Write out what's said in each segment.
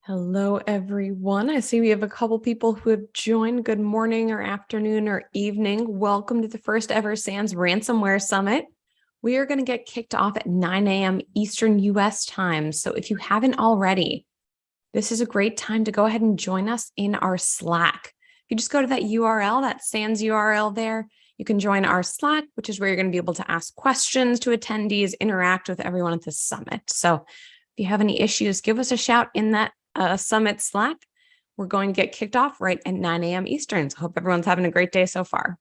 Hello, everyone. I see we have a couple people who have joined. Good morning or afternoon or evening. Welcome to the first ever SANS Ransomware Summit. We are going to get kicked off at 9 a.m. Eastern US time. So if you haven't already, this is a great time to go ahead and join us in our Slack. If you just go to that URL, that SANS URL there, you can join our Slack, which is where you're going to be able to ask questions to attendees, interact with everyone at the summit. So if you have any issues, give us a shout in that Summit Slack. We're going to get kicked off right at 9 a.m. Eastern. So hope everyone's having a great day so far.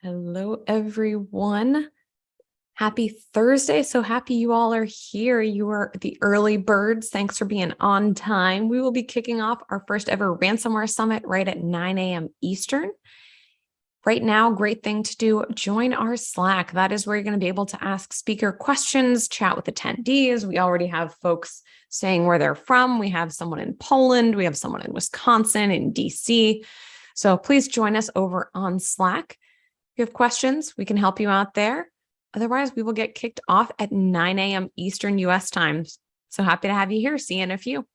Hello, everyone. Happy Thursday. So happy you all are here. You are the early birds. Thanks for being on time. We will be kicking off our first ever ransomware summit right at 9 a.m. Eastern. Right now, great thing to do, join our Slack. That is where you're going to be able to ask speaker questions, chat with attendees. We already have folks saying where they're from. We have someone in Poland. We have someone in Wisconsin, in DC. So please join us over on Slack. If you have questions, we can help you out there. Otherwise, we will get kicked off at 9 a.m. Eastern US times. So happy to have you here. See you in a few.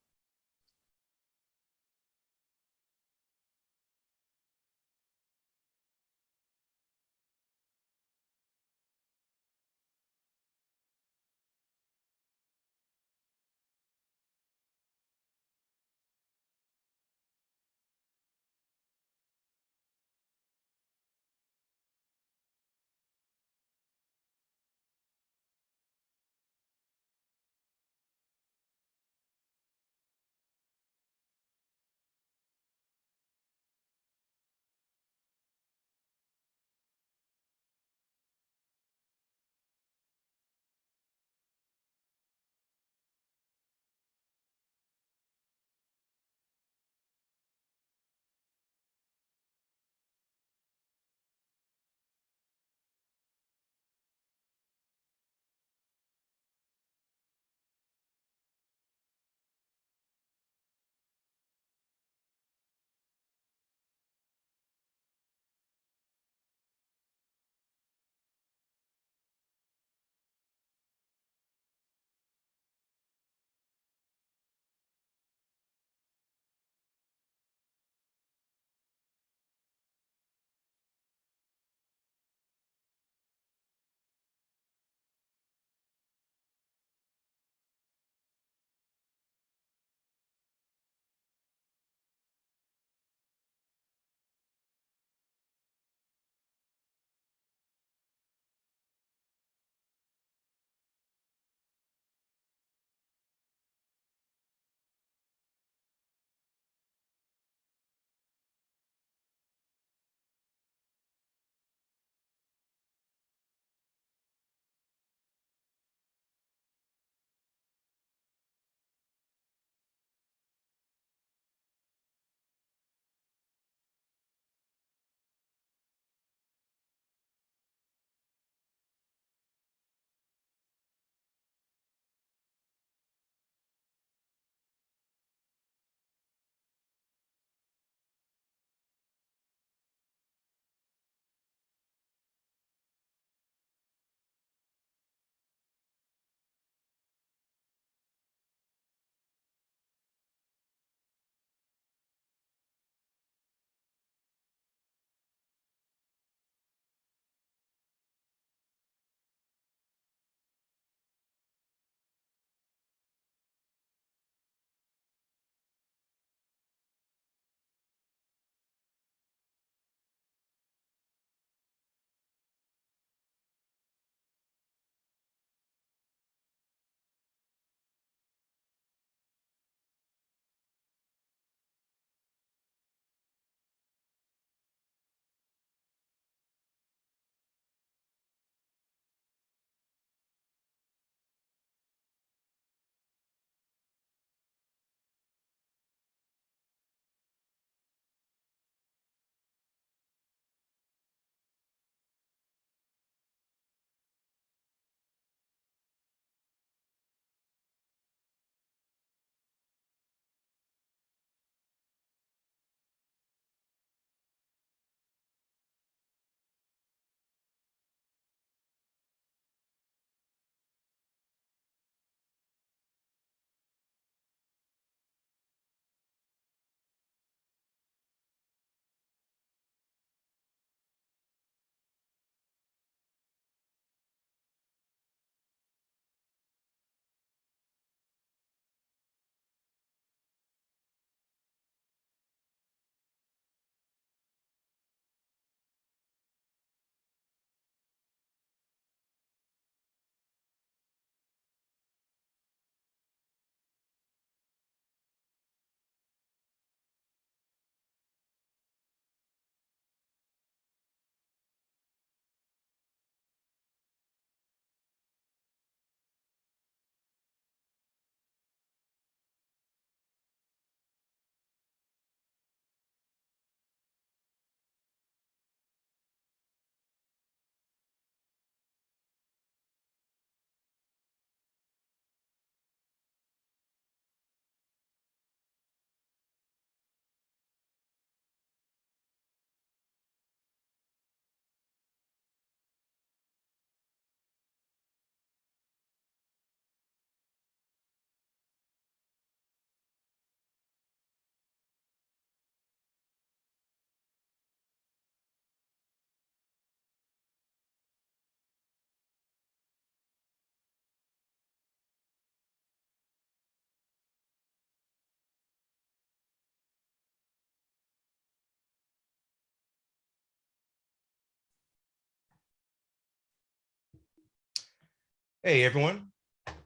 Hey everyone,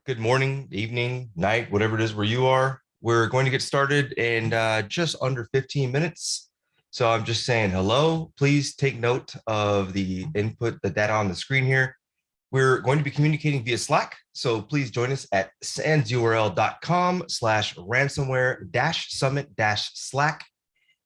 good morning, evening, night, whatever it is where you are. We're going to get started in just under 15 minutes. So I'm just saying hello. Please take note of the input, the data on the screen here. We're going to be communicating via Slack. So please join us at sansurl.com/ransomware-summit-slack.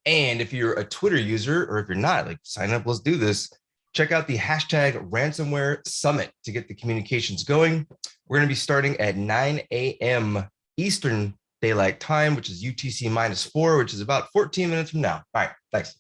And if you're a Twitter user, or if you're not, like sign up, let's do this. Check out the hashtag ransomware summit to get the communications going. We're going to be starting at 9 a.m. Eastern Daylight Time, which is UTC -4, which is about 14 minutes from now. All right, thanks.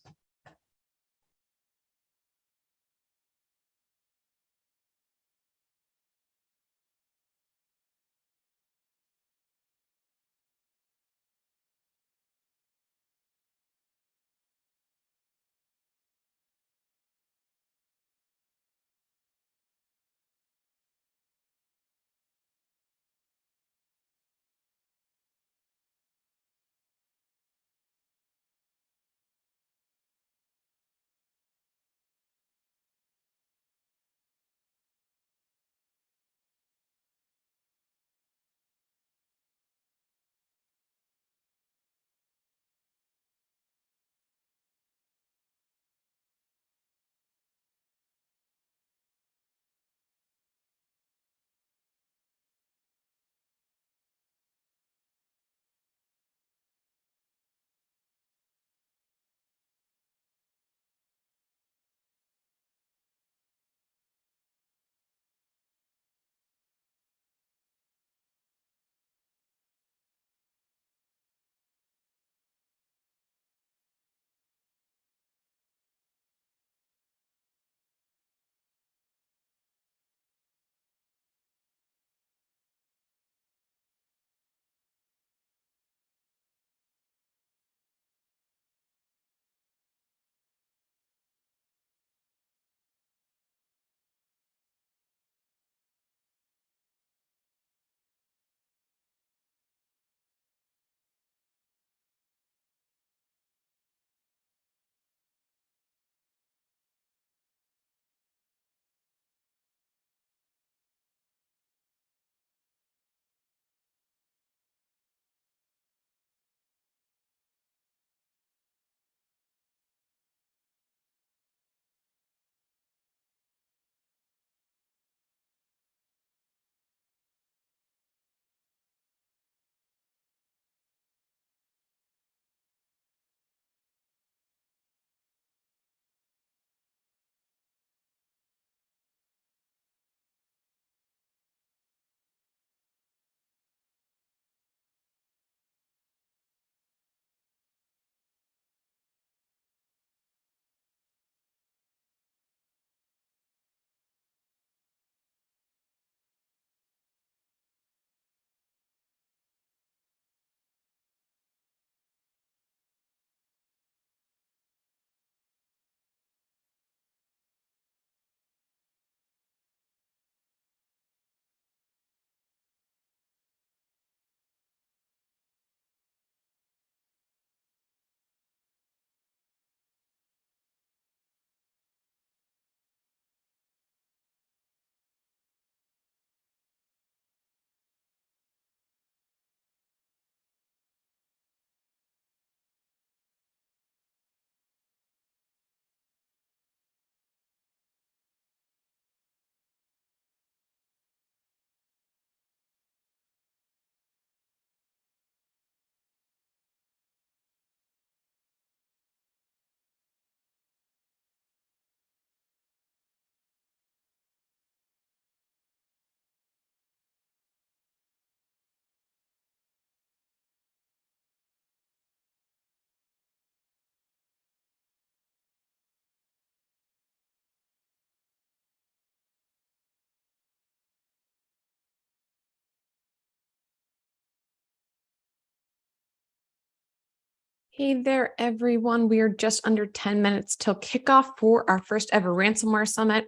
Hey there, everyone. We are just under 10 minutes till kickoff for our first ever ransomware summit.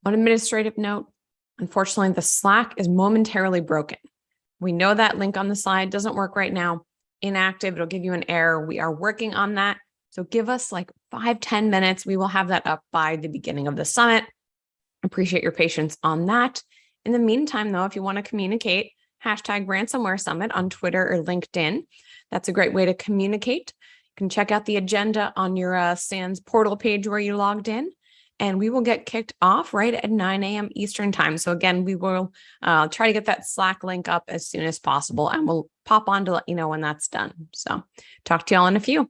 On administrative note, unfortunately, the Slack is momentarily broken. We know that link on the side doesn't work right now. Inactive, it'll give you an error. We are working on that. So give us like 5-10 minutes. We will have that up by the beginning of the summit. Appreciate your patience on that. In the meantime, though, if you want to communicate, hashtag ransomware summit on Twitter or LinkedIn. That's a great way to communicate. You can check out the agenda on your SANS portal page where you logged in, and we will get kicked off right at 9 a.m. Eastern time. So again, we will try to get that Slack link up as soon as possible, and we'll pop on to let you know when that's done. So talk to y'all in a few.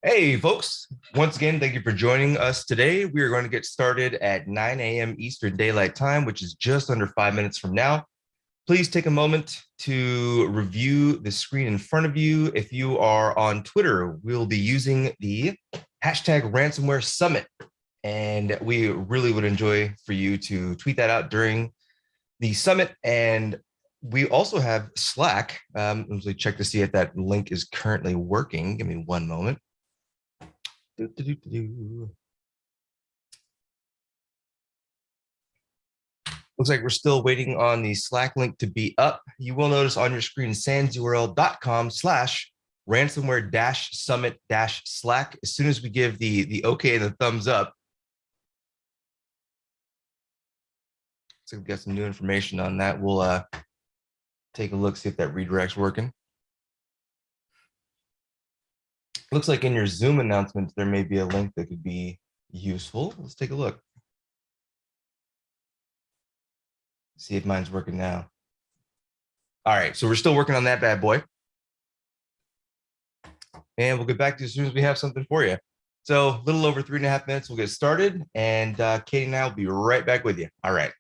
Hey, folks. Once again, thank you for joining us today. We are going to get started at 9 a.m. Eastern Daylight Time, which is just under 5 minutes from now. Please take a moment to review the screen in front of you. If you are on Twitter, we'll be using the hashtag Ransomware Summit. And we really would enjoy for you to tweet that out during the summit. And we also have Slack. Let me check to see if that link is currently working. Give me one moment. Looks like we're still waiting on the Slack link to be up. You will notice on your screen sansurl.com/ransomware-summit-slack. As soon as we give the okay and the thumbs up, so we've got some new information on that. We'll take a look, see if that redirect's working. Looks like in your Zoom announcements, there may be a link that could be useful. Let's take a look. See if mine's working now. All right, so we're still working on that bad boy. And we'll get back to you as soon as we have something for you. So a little over 3.5 minutes, we'll get started. And Katie and I will be right back with you. All right.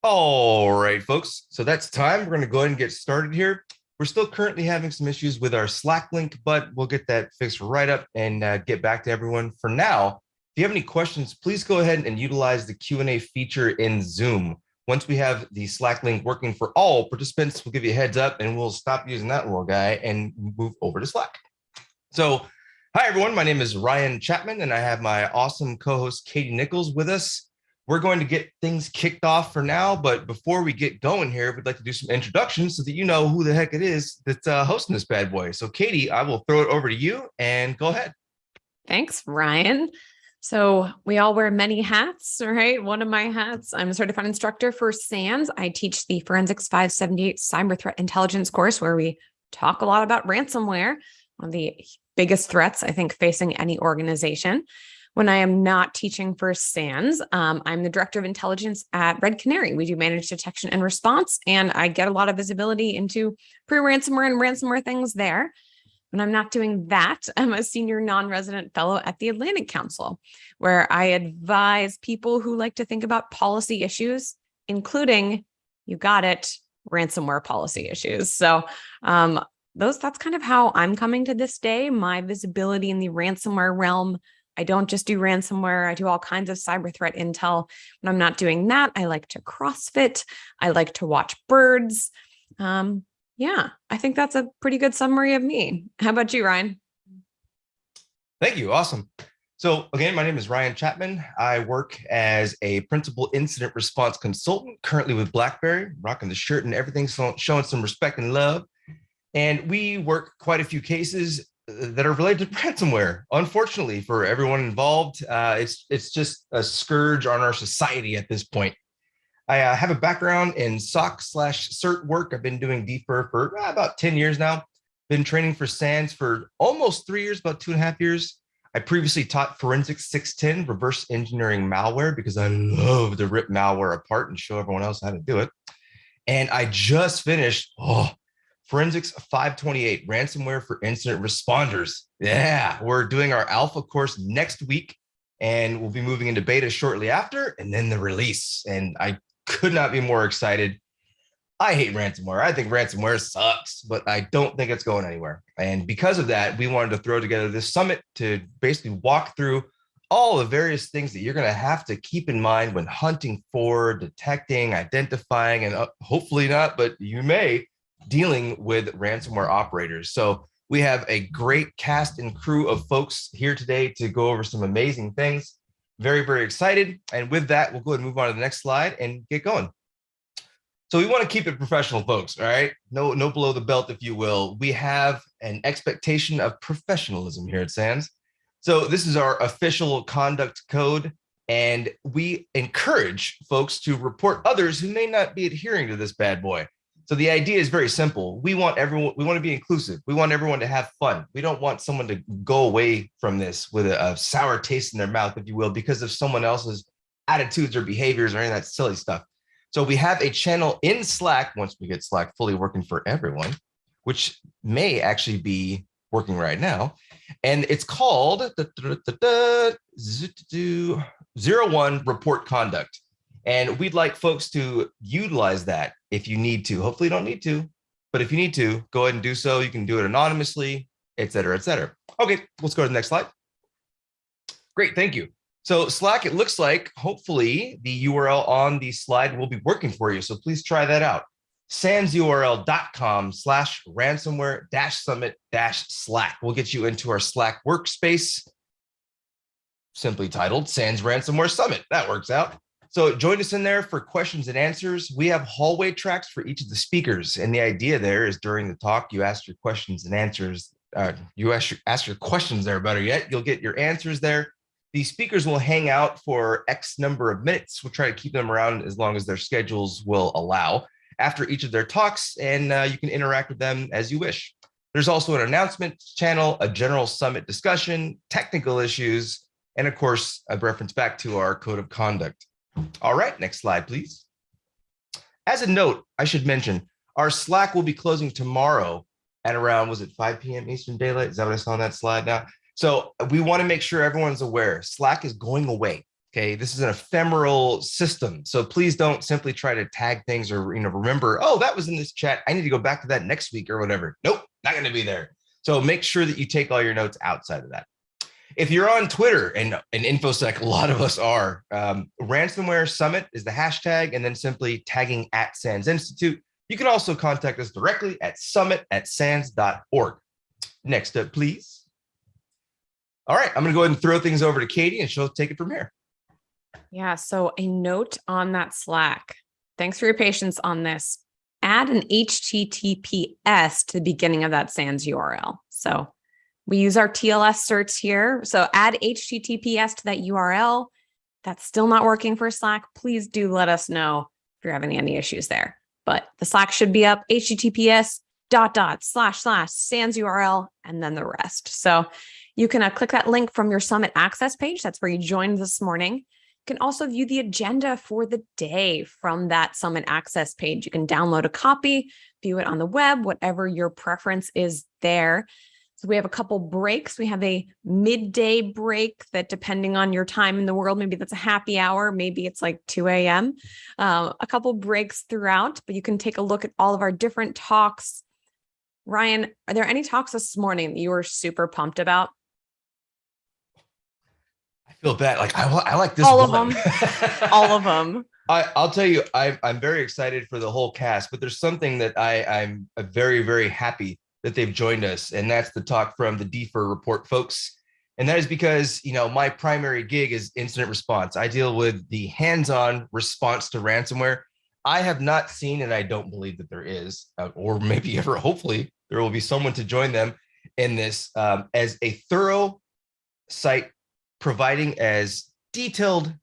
All right, folks. So that's time. We're going to go ahead and get started here. We're still currently having some issues with our Slack link, but we'll get that fixed right up and get back to everyone. For now, if you have any questions, please go ahead and utilize the Q&A feature in Zoom. Once we have the Slack link working for all participants, we'll give you a heads up and we'll stop using that little guy and move over to Slack. So, hi, everyone. My name is Ryan Chapman, and I have my awesome co-host, Katie Nichols, with us. we're going to get things kicked off for now. But before we get going here, we'd like to do some introductions so that you know who the heck it is that's hosting this bad boy. So Katie, I will throw it over to you and go ahead. Thanks, Ryan. So we all wear many hats, right? One of my hats, I'm a certified instructor for SANS. I teach the Forensics 578 Cyber Threat Intelligence course, where we talk a lot about ransomware, one of the biggest threats, I think, facing any organization. When I am not teaching for SANS, I'm the director of intelligence at Red Canary. We do managed detection and response, and I get a lot of visibility into pre-ransomware and ransomware things there. When I'm not doing that, I'm a senior non-resident fellow at the Atlantic Council, where I advise people who like to think about policy issues, including, you got it, ransomware policy issues. So that's kind of how I'm coming to this day. My visibility in the ransomware realm. I don't just do ransomware. I do all kinds of cyber threat intel. When I'm not doing that, I like to CrossFit. I like to watch birds. Yeah, I think that's a pretty good summary of me. How about you, Ryan? Thank you. Awesome. So again, my name is Ryan Chapman. I work as a principal incident response consultant, currently with BlackBerry, rocking the shirt and everything, so showing some respect and love. And we work quite a few cases that are related to ransomware. Unfortunately, for everyone involved, it's just a scourge on our society at this point. I have a background in SOC/CERT work. I've been doing DFIR for about 10 years now. Been training for SANS for almost 3 years, about 2.5 years. I previously taught Forensics 610, reverse engineering malware, because I love to rip malware apart and show everyone else how to do it. And I just finished Forensics 528, ransomware for incident responders. Yeah, we're doing our alpha course next week, and we'll be moving into beta shortly after, and then the release. And I could not be more excited. I hate ransomware. I think ransomware sucks, but I don't think it's going anywhere. And because of that, we wanted to throw together this summit to basically walk through all the various things that you're going to have to keep in mind when hunting for, detecting, identifying, and hopefully not, but you may, dealing with ransomware operators. So we have a great cast and crew of folks here today to go over some amazing things. Very, very excited. And with that, we'll go ahead and move on to the next slide and get going. So we want to keep it professional, folks, all right? No below the belt, if you will. We have an expectation of professionalism here at SANS. So this is our official conduct code, and we encourage folks to report others who may not be adhering to this bad boy. So the idea is very simple. We want to be inclusive. We want everyone to have fun. We don't want someone to go away from this with a sour taste in their mouth, if you will, because of someone else's attitudes or behaviors or any of that silly stuff. So we have a channel in Slack, once we get Slack fully working for everyone, which may actually be working right now. And it's called 01 Report Conduct. And we'd like folks to utilize that if you need to. Hopefully you don't need to, but if you need to, go ahead and do so. You can do it anonymously, et cetera, et cetera. Okay, let's go to the next slide. Great, thank you. So Slack, it looks like hopefully the URL on the slide will be working for you. So please try that out. sansurl.com/ransomware-summit-slack will get you into our Slack workspace, simply titled SANS Ransomware Summit. That works out. So join us in there for questions and answers. We have hallway tracks for each of the speakers. And the idea there is during the talk, you ask your questions and answers. You ask your questions there, better yet, you'll get your answers there. The speakers will hang out for X number of minutes. We'll try to keep them around as long as their schedules will allow after each of their talks, and you can interact with them as you wish. There's also an announcement channel, a general summit discussion, technical issues, and of course, a reference back to our code of conduct. All right, next slide, please. As a note, I should mention, our Slack will be closing tomorrow at around, was it 5 p.m. Eastern Daylight? Is that what I saw on that slide now? So we want to make sure everyone's aware. Slack is going away. Okay, this is an ephemeral system. So please don't simply try to tag things or remember, oh, that was in this chat. I need to go back to that next week or whatever. Nope, not going to be there. So make sure that you take all your notes outside of that. If you're on Twitter and InfoSec, a lot of us are, Ransomware Summit is the hashtag, and then simply tagging at SANS Institute. You can also contact us directly at summit@sans.org. Next up, please. All right, I'm going to go ahead and throw things over to Katie, and she'll take it from here. Yeah. So a note on that Slack. Thanks for your patience on this. Add an HTTPS to the beginning of that SANS URL. So we use our TLS certs here. So add HTTPS to that URL. That's still not working for Slack. Please do let us know if you're having any issues there. But the Slack should be up, https://sans URL, and then the rest. So you can click that link from your Summit Access page. That's where you joined this morning. You can also view the agenda for the day from that Summit Access page. You can download a copy, view it on the web, whatever your preference is there. So we have a couple breaks. We have a midday break that, depending on your time in the world, maybe that's a happy hour, maybe it's like 2 a.m. A couple breaks throughout, but you can take a look at all of our different talks. Ryan, are there any talks this morning that you were super pumped about? I feel bad. Like I like this All one. of them. All of them. I'll tell you, I'm very excited for the whole cast, but there's something that I'm very, very happy that they've joined us. And that's the talk from the DFIR report folks. And that is because, my primary gig is incident response. I deal with the hands-on response to ransomware. I have not seen, and I don't believe that there is, or maybe ever, hopefully there will be someone to join them in this, as a thorough site providing as detailed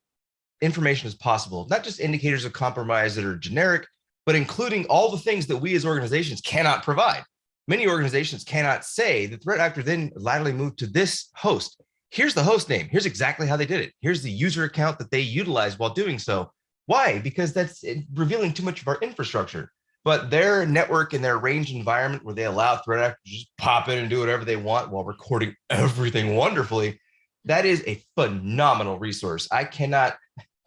information as possible, not just indicators of compromise that are generic, but including all the things that we as organizations cannot provide. Many organizations cannot say the threat actor then laterally moved to this host. Here's the host name. Here's exactly how they did it. Here's the user account that they utilized while doing so. Why? Because that's revealing too much of our infrastructure. But their network and their range environment where they allow threat actors to just pop in and do whatever they want while recording everything wonderfully, that is a phenomenal resource. I cannot,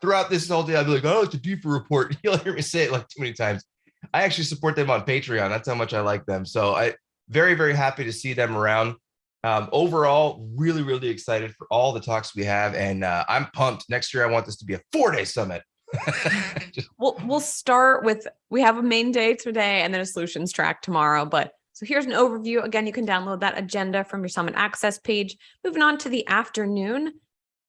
throughout this whole day, I'll be like, oh, it's a DFIR report. You'll hear me say it like too many times. I actually support them on Patreon. That's how much I like them. So I very, very happy to see them around. Overall, really, really excited for all the talks we have. And I'm pumped. Next year, I want this to be a 4-day summit. We'll start with, we have a main day today and then a solutions track tomorrow. But so here's an overview. Again, you can download that agenda from your Summit Access page. Moving on to the afternoon,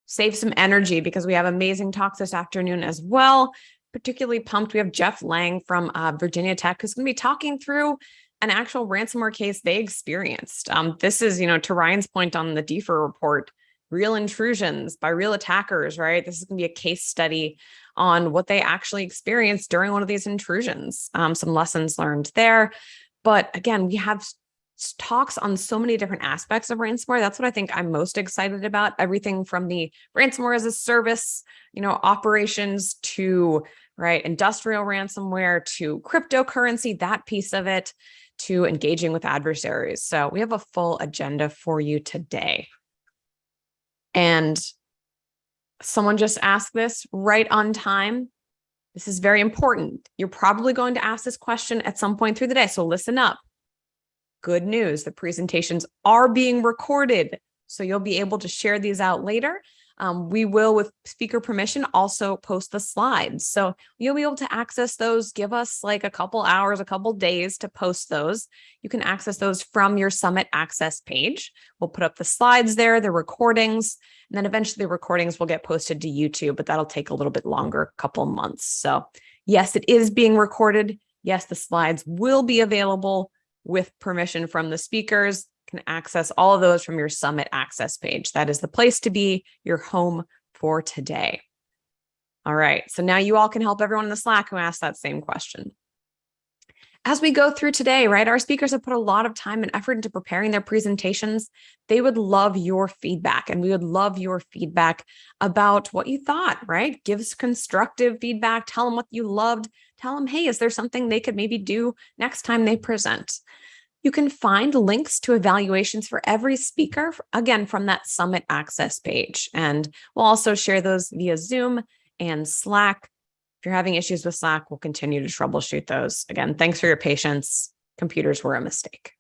save some energy because we have amazing talks this afternoon as well. Particularly pumped. We have Jeff Lang from Virginia Tech, who's going to be talking through an actual ransomware case they experienced. This is, to Ryan's point on the DFIR report, real intrusions by real attackers, right? This is going to be a case study on what they actually experienced during one of these intrusions. Some lessons learned there. But again, we have talks on so many different aspects of ransomware. That's what I think I'm most excited about. Everything from the ransomware as a service, operations to industrial ransomware to cryptocurrency, that piece of it, to engaging with adversaries. So we have a full agenda for you today. And someone just asked this right on time. This is very important. You're probably going to ask this question at some point through the day. So listen up. Good news. The presentations are being recorded. So you'll be able to share these out later. We will, with speaker permission, also post the slides. So you'll be able to access those. Give us like a couple hours, a couple days to post those. You can access those from your Summit Access page. We'll put up the slides there, the recordings, and then eventually the recordings will get posted to YouTube, but that'll take a little bit longer, a couple months. So yes, it is being recorded. Yes, the slides will be available with permission from the speakers. Can access all of those from your Summit Access page. That is the place to be, your home for today. All right, so now you all can help everyone in the Slack who asked that same question. As we go through today, our speakers have put a lot of time and effort into preparing their presentations. They would love your feedback, and we would love your feedback about what you thought, Give us constructive feedback. Tell them what you loved. Tell them, hey, is there something they could maybe do next time they present? You can find links to evaluations for every speaker, again, from that Summit Access page. And we'll also share those via Zoom and Slack. If you're having issues with Slack, we'll continue to troubleshoot those. Again, thanks for your patience. Computers were a mistake.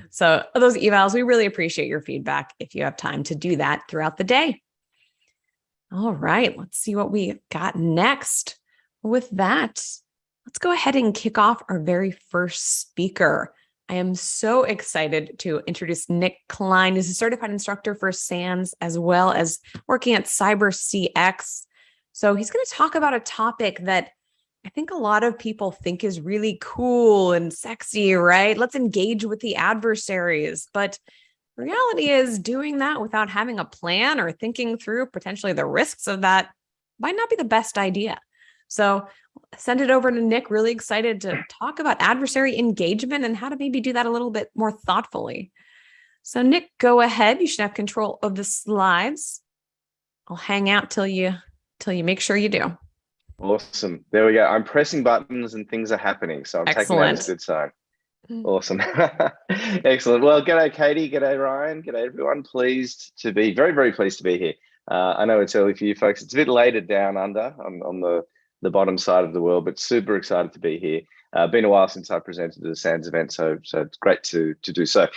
So those evals, we really appreciate your feedback if you have time to do that throughout the day. All right, let's see what we got next. With that, let's go ahead and kick off our very first speaker. I am so excited to introduce Nick Klein. He's a certified instructor for SANS, as well as working at CyberCX. So he's going to talk about a topic that I think a lot of people think is really cool and sexy, right? Let's engage with the adversaries. But the reality is doing that without having a plan or thinking through potentially the risks of that might not be the best idea. So send it over to Nick. Really excited to talk about adversary engagement and how to maybe do that a little bit more thoughtfully. So Nick, go ahead. You should have control of the slides. I'll hang out till you make sure you do. Awesome. There we go. I'm pressing buttons and things are happening. So I'm taking that as a good sign. Awesome. Excellent. Well, g'day, Katie. G'day, Ryan. G'day, everyone. Very, very pleased to be here. I know it's early for you folks. It's a bit later down under on the bottom side of the world, but super excited to be here. Been a while since I presented at the SANS event, so it's great to do so.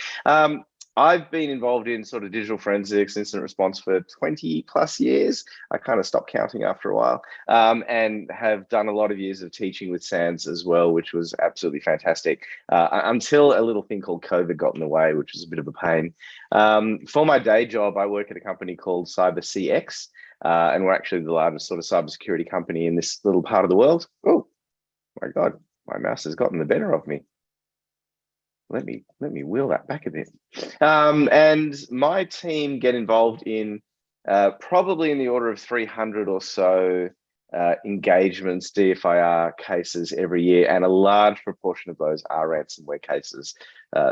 I've been involved in sort of digital forensics, incident response for 20 plus years. I kind of stopped counting after a while, and have done a lot of years of teaching with SANS as well, which was absolutely fantastic, until a little thing called COVID got in the way, which was a bit of a pain. For my day job, I work at a company called CyberCX, and we're actually the largest sort of cybersecurity company in this little part of the world. Oh my God, my mouse has gotten the better of me. Let me wheel that back a bit. And my team get involved in probably in the order of 300 or so engagements, DFIR cases every year, and a large proportion of those are ransomware cases,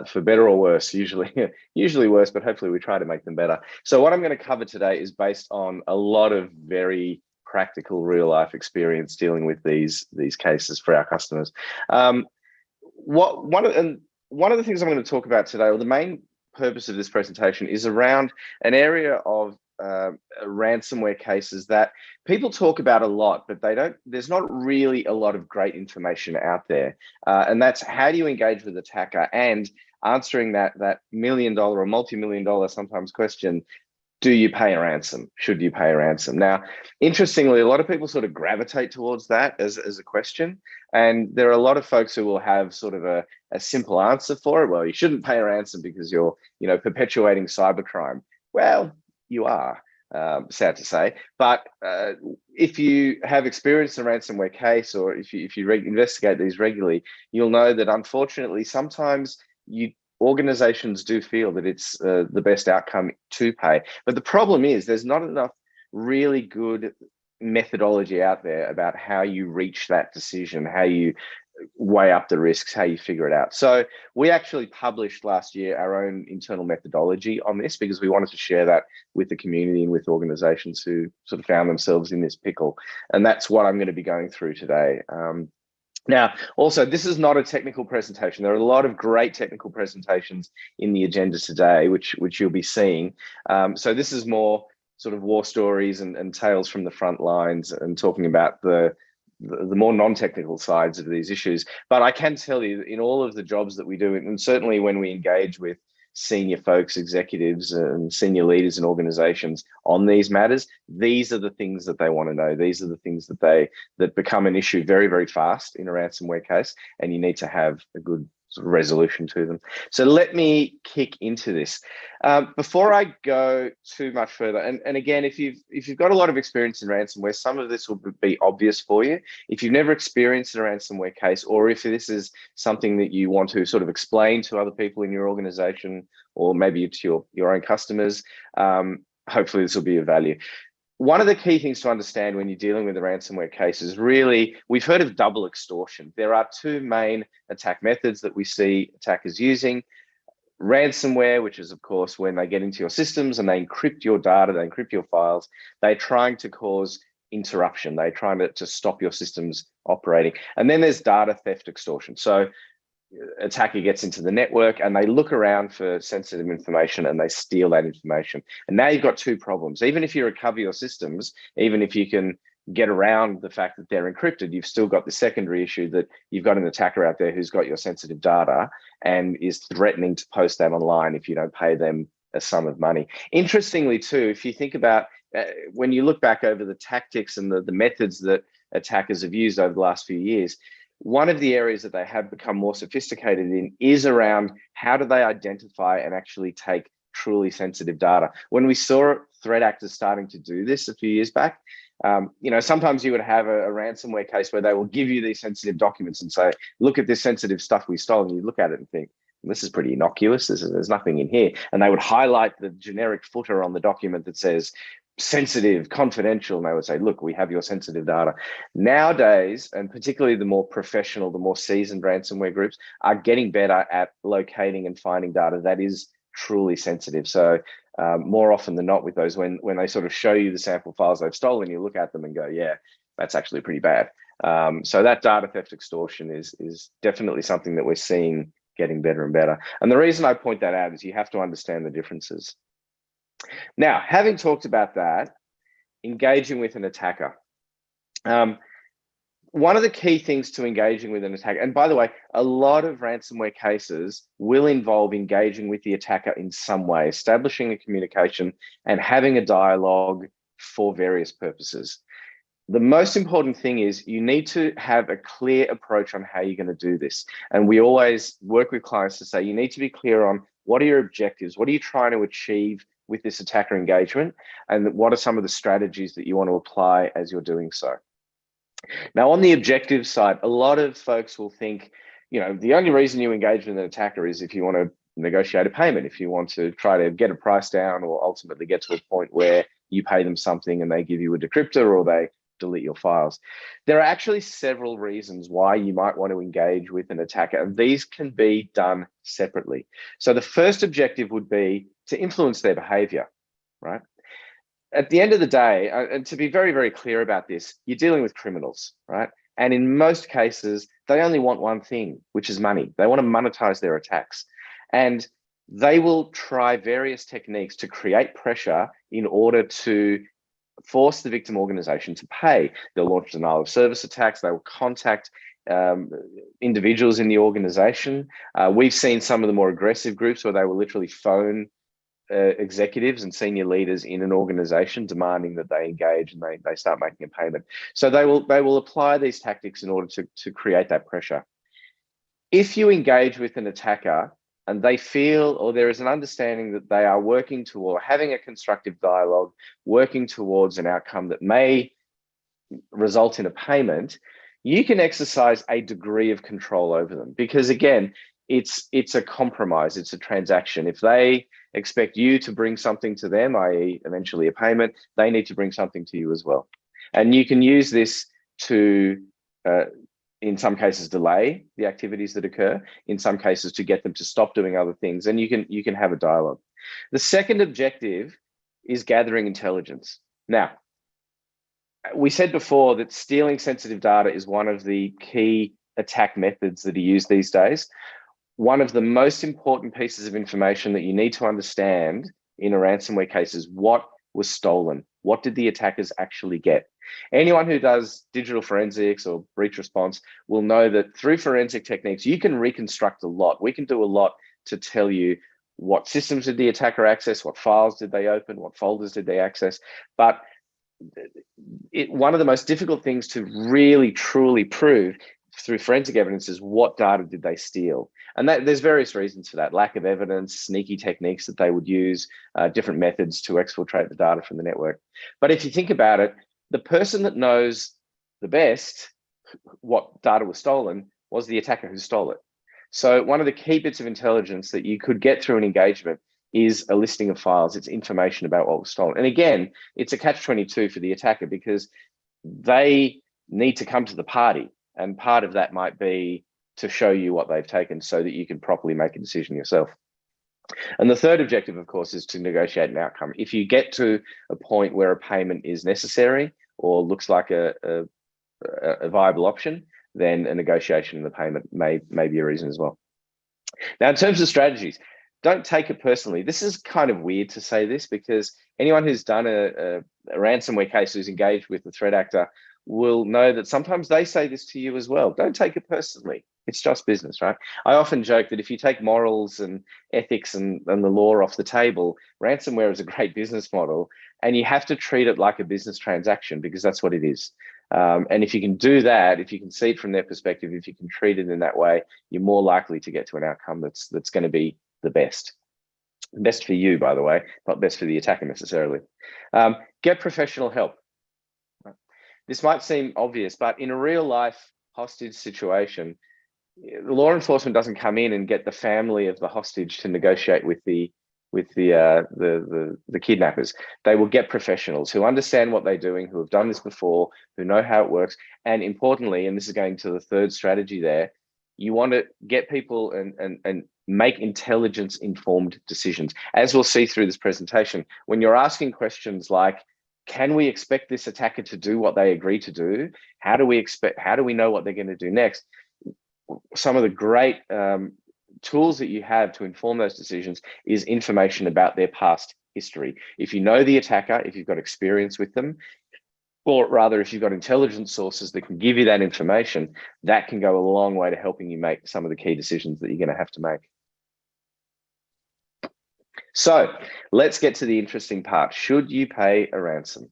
for better or worse, usually worse, but hopefully we try to make them better. So what I'm going to cover today is based on a lot of very practical real life experience dealing with these cases for our customers. One of the things I'm going to talk about today, or the main purpose of this presentation, is around an area of ransomware cases that people talk about a lot, but there's not really a lot of great information out there. And that's how do you engage with attacker, and answering that $1 million or multi-million dollar sometimes question: do you pay a ransom? Should you pay a ransom? Now, interestingly, a lot of people sort of gravitate towards that as a question. And there are a lot of folks who will have sort of a simple answer for it. Well, you shouldn't pay a ransom because you're, perpetuating cybercrime. Well, you are, sad to say. But if you have experienced a ransomware case, or if you investigate these regularly, you'll know that unfortunately, sometimes organizations do feel that it's the best outcome to pay. But the problem is there's not enough really good methodology out there about how you reach that decision, how you weigh up the risks, how you figure it out. So we actually published last year our own internal methodology on this, because we wanted to share that with the community and with organizations who sort of found themselves in this pickle. And that's what I'm going to be going through today. Now, also, this is not a technical presentation. There are a lot of great technical presentations in the agenda today, which you'll be seeing. So this is more sort of war stories and tales from the front lines, and talking about the more non-technical sides of these issues. But I can tell you, in all of the jobs that we do, and certainly when we engage with senior folks, executives, and senior leaders in organizations on these matters, these are the things that they want to know. These are the things that become an issue very, very fast in a ransomware case, and you need to have a good sort of resolution to them. So let me kick into this. Before I go too much further, and again, if you've got a lot of experience in ransomware, some of this will be obvious for you. If you've never experienced a ransomware case, or if this is something that you want to sort of explain to other people in your organization, or maybe to your own customers, hopefully this will be of value. One of the key things to understand when you're dealing with a ransomware case is really, we've heard of double extortion. There are two main attack methods that we see attackers using. Ransomware, which is, of course, when they get into your systems and they encrypt your data, they encrypt your files. They're trying to cause interruption. They're trying to stop your systems operating. And then there's data theft extortion. So attacker gets into the network and they look around for sensitive information and they steal that information. And now you've got two problems. Even if you recover your systems, even if you can get around the fact that they're encrypted, you've still got the secondary issue that you've got an attacker out there who's got your sensitive data and is threatening to post that online if you don't pay them a sum of money. Interestingly too, if you think about when you look back over the tactics and the methods that attackers have used over the last few years, one of the areas that they have become more sophisticated in is around how do they identify and actually take truly sensitive data. When we saw threat actors starting to do this a few years back, Sometimes you would have a ransomware case where they will give you these sensitive documents and say, look at this sensitive stuff we stole. And you look at it and think, this is pretty innocuous. There's nothing in here. And they would highlight the generic footer on the document that says sensitive, confidential. And they would say, look, we have your sensitive data. Nowadays, and particularly the more professional, the more seasoned ransomware groups are getting better at locating and finding data that is truly sensitive. So more often than not with those, when they sort of show you the sample files they've stolen, you look at them and go, yeah, that's actually pretty bad. So that data theft extortion is definitely something that we're seeing getting better and better. And the reason I point that out is you have to understand the differences. Now, having talked about that, engaging with an attacker. One of the key things to engaging with an attacker, and by the way, a lot of ransomware cases will involve engaging with the attacker in some way, establishing a communication and having a dialogue for various purposes. The most important thing is you need to have a clear approach on how you're going to do this. And we always work with clients to say, you need to be clear on what are your objectives? What are you trying to achieve with this attacker engagement? And what are some of the strategies that you want to apply as you're doing so? Now, on the objective side, a lot of folks will think, the only reason you engage with an attacker is if you want to negotiate a payment, if you want to try to get a price down, or ultimately get to a point where you pay them something and they give you a decryptor or they delete your files. There are actually several reasons why you might want to engage with an attacker, and these can be done separately. So the first objective would be to influence their behavior, right? At the end of the day, and to be very, very clear about this, you're dealing with criminals, right? And in most cases, they only want one thing, which is money. They want to monetize their attacks. And they will try various techniques to create pressure in order to force the victim organization to pay. They'll launch denial of service attacks. They will contact individuals in the organization. We've seen some of the more aggressive groups where they will literally phone executives and senior leaders in an organization demanding that they engage and they start making a payment. So they will apply these tactics in order to create that pressure. If you engage with an attacker and they feel, or there is an understanding that they are working toward having a constructive dialogue, working towards an outcome that may result in a payment, you can exercise a degree of control over them. Because again, it's a compromise, it's a transaction. If they expect you to bring something to them, i.e. eventually a payment, they need to bring something to you as well. And you can use this to, in some cases, delay the activities that occur, in some cases to get them to stop doing other things, and you can have a dialogue. The second objective is gathering intelligence. Now, we said before that stealing sensitive data is one of the key attack methods that are used these days. One of the most important pieces of information that you need to understand in a ransomware case is what was stolen. What did the attackers actually get? Anyone who does digital forensics or breach response will know that through forensic techniques, you can reconstruct a lot. We can do a lot to tell you what systems did the attacker access, what files did they open, what folders did they access. But one of the most difficult things to really, truly prove through forensic evidence is what data did they steal? And there's various reasons for that: lack of evidence, sneaky techniques that they would use, different methods to exfiltrate the data from the network. But if you think about it, the person that knows the best what data was stolen was the attacker who stole it. So one of the key bits of intelligence that you could get through an engagement is a listing of files. It's information about what was stolen. And again, it's a catch-22 for the attacker because they need to come to the party. And part of that might be to show you what they've taken so that you can properly make a decision yourself. And the third objective, of course, is to negotiate an outcome. If you get to a point where a payment is necessary or looks like a viable option, then a negotiation of the payment may be a reason as well. Now, in terms of strategies, don't take it personally. This is kind of weird to say this because anyone who's done a ransomware case, who's engaged with the threat actor, will know that sometimes they say this to you as well. Don't take it personally. It's just business, right? I often joke that if you take morals and ethics and the law off the table, ransomware is a great business model, and you have to treat it like a business transaction because that's what it is. And if you can do that, if you can see it from their perspective, if you can treat it in that way, you're more likely to get to an outcome that's going to be the best. Best for you, by the way, not best for the attacker necessarily. Get professional help. this might seem obvious, but in a real life hostage situation, law enforcement doesn't come in and get the family of the hostage to negotiate with the kidnappers. They will get professionals who understand what they're doing, who have done this before, who know how it works. And importantly, and this is going to the third strategy there, you want to get people and make intelligence informed decisions. As we'll see through this presentation, when you're asking questions like, can we expect this attacker to do what they agree to do? How do we know what they're going to do next? Some of the great tools that you have to inform those decisions is information about their past history. If you know the attacker, if you've got experience with them, or rather, if you've got intelligence sources that can give you that information, that can go a long way to helping you make some of the key decisions that you're going to have to make. So let's get to the interesting part. Should you pay a ransom?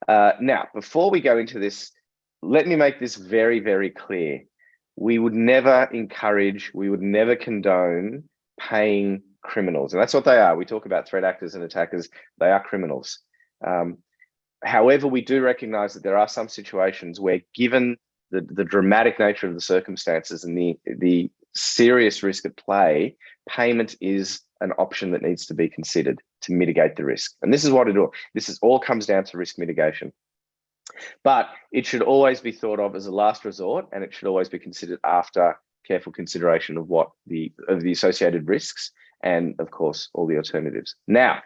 Now, before we go into this, let me make this very, very clear. We would never encourage, we would never condone paying criminals. And that's what they are. We talk about threat actors and attackers. They are criminals. However, we do recognize that there are some situations where, given the dramatic nature of the circumstances and the serious risk at play, payment is an option that needs to be considered to mitigate the risk. And this is what this all comes down to risk mitigation. But it should always be thought of as a last resort, and it should always be considered after careful consideration of the associated risks and, of course, all the alternatives. Now,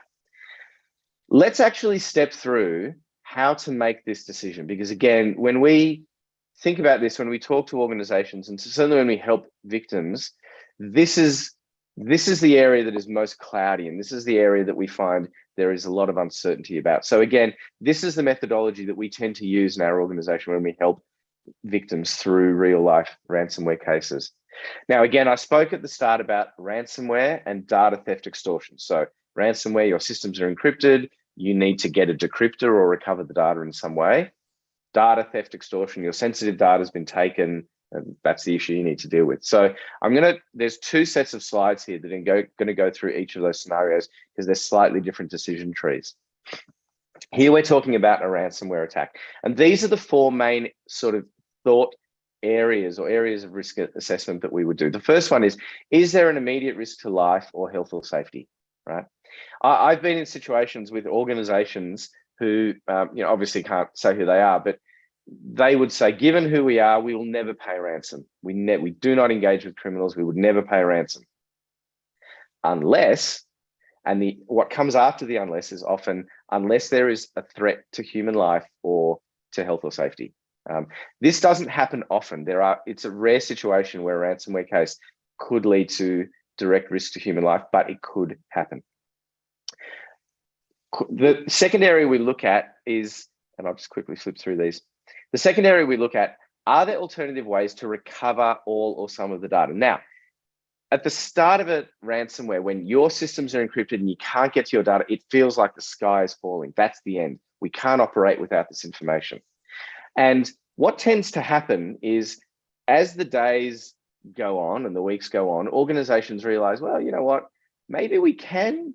let's actually step through how to make this decision, because again, when we think about this, when we talk to organizations, and certainly when we help victims, this is the area that is most cloudy, and this is the area that we find there is a lot of uncertainty about. So again, this is the methodology that we tend to use in our organization when we help victims through real life ransomware cases. Now, again, I spoke at the start about ransomware and data theft extortion. So ransomware, your systems are encrypted, you need to get a decryptor or recover the data in some way. Data theft extortion, your sensitive data has been taken, and that's the issue you need to deal with. So there's two sets of slides here that are going to go through each of those scenarios because they're slightly different decision trees. Here we're talking about a ransomware attack. And these are the four main sort of thought areas or areas of risk assessment that we would do. The first one is there an immediate risk to life or health or safety, right? I've been in situations with organizations who, obviously can't say who they are, but they would say, given who we are, we will never pay ransom. We do not engage with criminals. We would never pay ransom. Unless, and what comes after the unless is often unless there is a threat to human life or to health or safety. This doesn't happen often. It's a rare situation where a ransomware case could lead to direct risk to human life, but it could happen. The second area we look at is, and I'll just quickly flip through these. The second area we look at, are there alternative ways to recover all or some of the data? Now, at the start of a ransomware, when your systems are encrypted and you can't get to your data, it feels like the sky is falling. That's the end. We can't operate without this information. And what tends to happen is, as the days go on and the weeks go on, organizations realize, well, you know what, maybe we can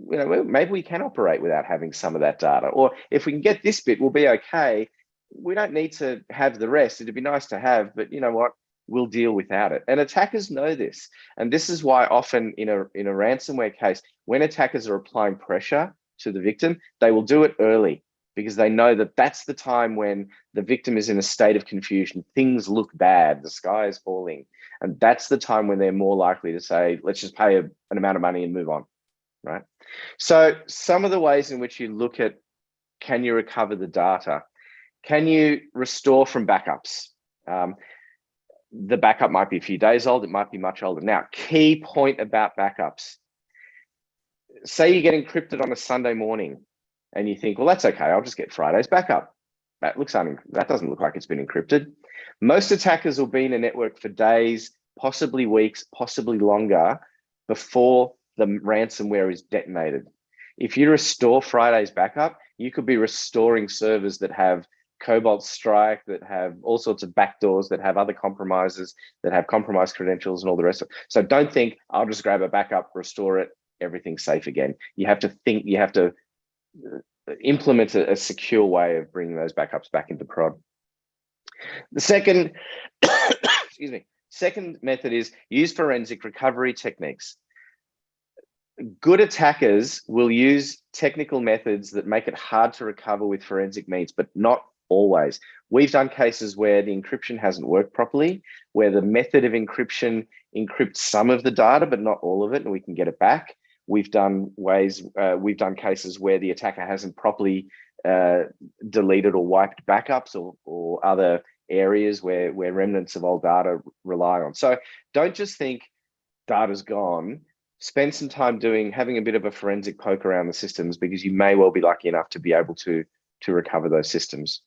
maybe we can operate without having some of that data. Or if we can get this bit, we'll be okay. We don't need to have the rest. It'd be nice to have, but you know what? We'll deal without it. And attackers know this. And this is why often in a ransomware case, when attackers are applying pressure to the victim, they will do it early because they know that that's the time when the victim is in a state of confusion. Things look bad. The sky is falling. And that's the time when they're more likely to say, let's just pay an amount of money and move on. Right. So some of the ways in which you look at, can you recover the data? Can you restore from backups? The backup might be a few days old. It might be much older. Now, key point about backups. Say you get encrypted on a Sunday morning and you think, well, that's okay. I'll just get Friday's backup. That doesn't look like it's been encrypted. Most attackers will be in a network for days, possibly weeks, possibly longer before the ransomware is detonated. If you restore Friday's backup, you could be restoring servers that have Cobalt Strike, that have all sorts of backdoors, that have other compromises, that have compromised credentials and all the rest of it. So don't think, I'll just grab a backup, restore it, everything's safe again. You have to think, you have to implement a secure way of bringing those backups back into prod. The second, excuse me, second method is use forensic recovery techniques. Good attackers will use technical methods that make it hard to recover with forensic means, but not always. We've done cases where the encryption hasn't worked properly, where the method of encryption encrypts some of the data, but not all of it, and we can get it back. We've done cases where the attacker hasn't properly deleted or wiped backups or other areas where remnants of old data rely on. So don't just think data's gone. Spend some time having a bit of a forensic poke around the systems, because you may well be lucky enough to be able to recover those systems.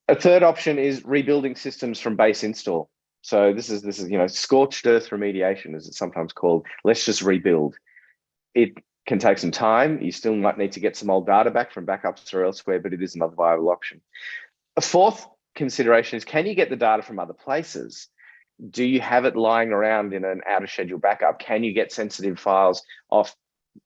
A third option is rebuilding systems from base install. So this is scorched earth remediation, as it's sometimes called. Let's just rebuild. It can take some time. You still might need to get some old data back from backups or elsewhere, but it is another viable option. A fourth consideration is, can you get the data from other places? Do you have it lying around in an out of schedule backup? Can you get sensitive files off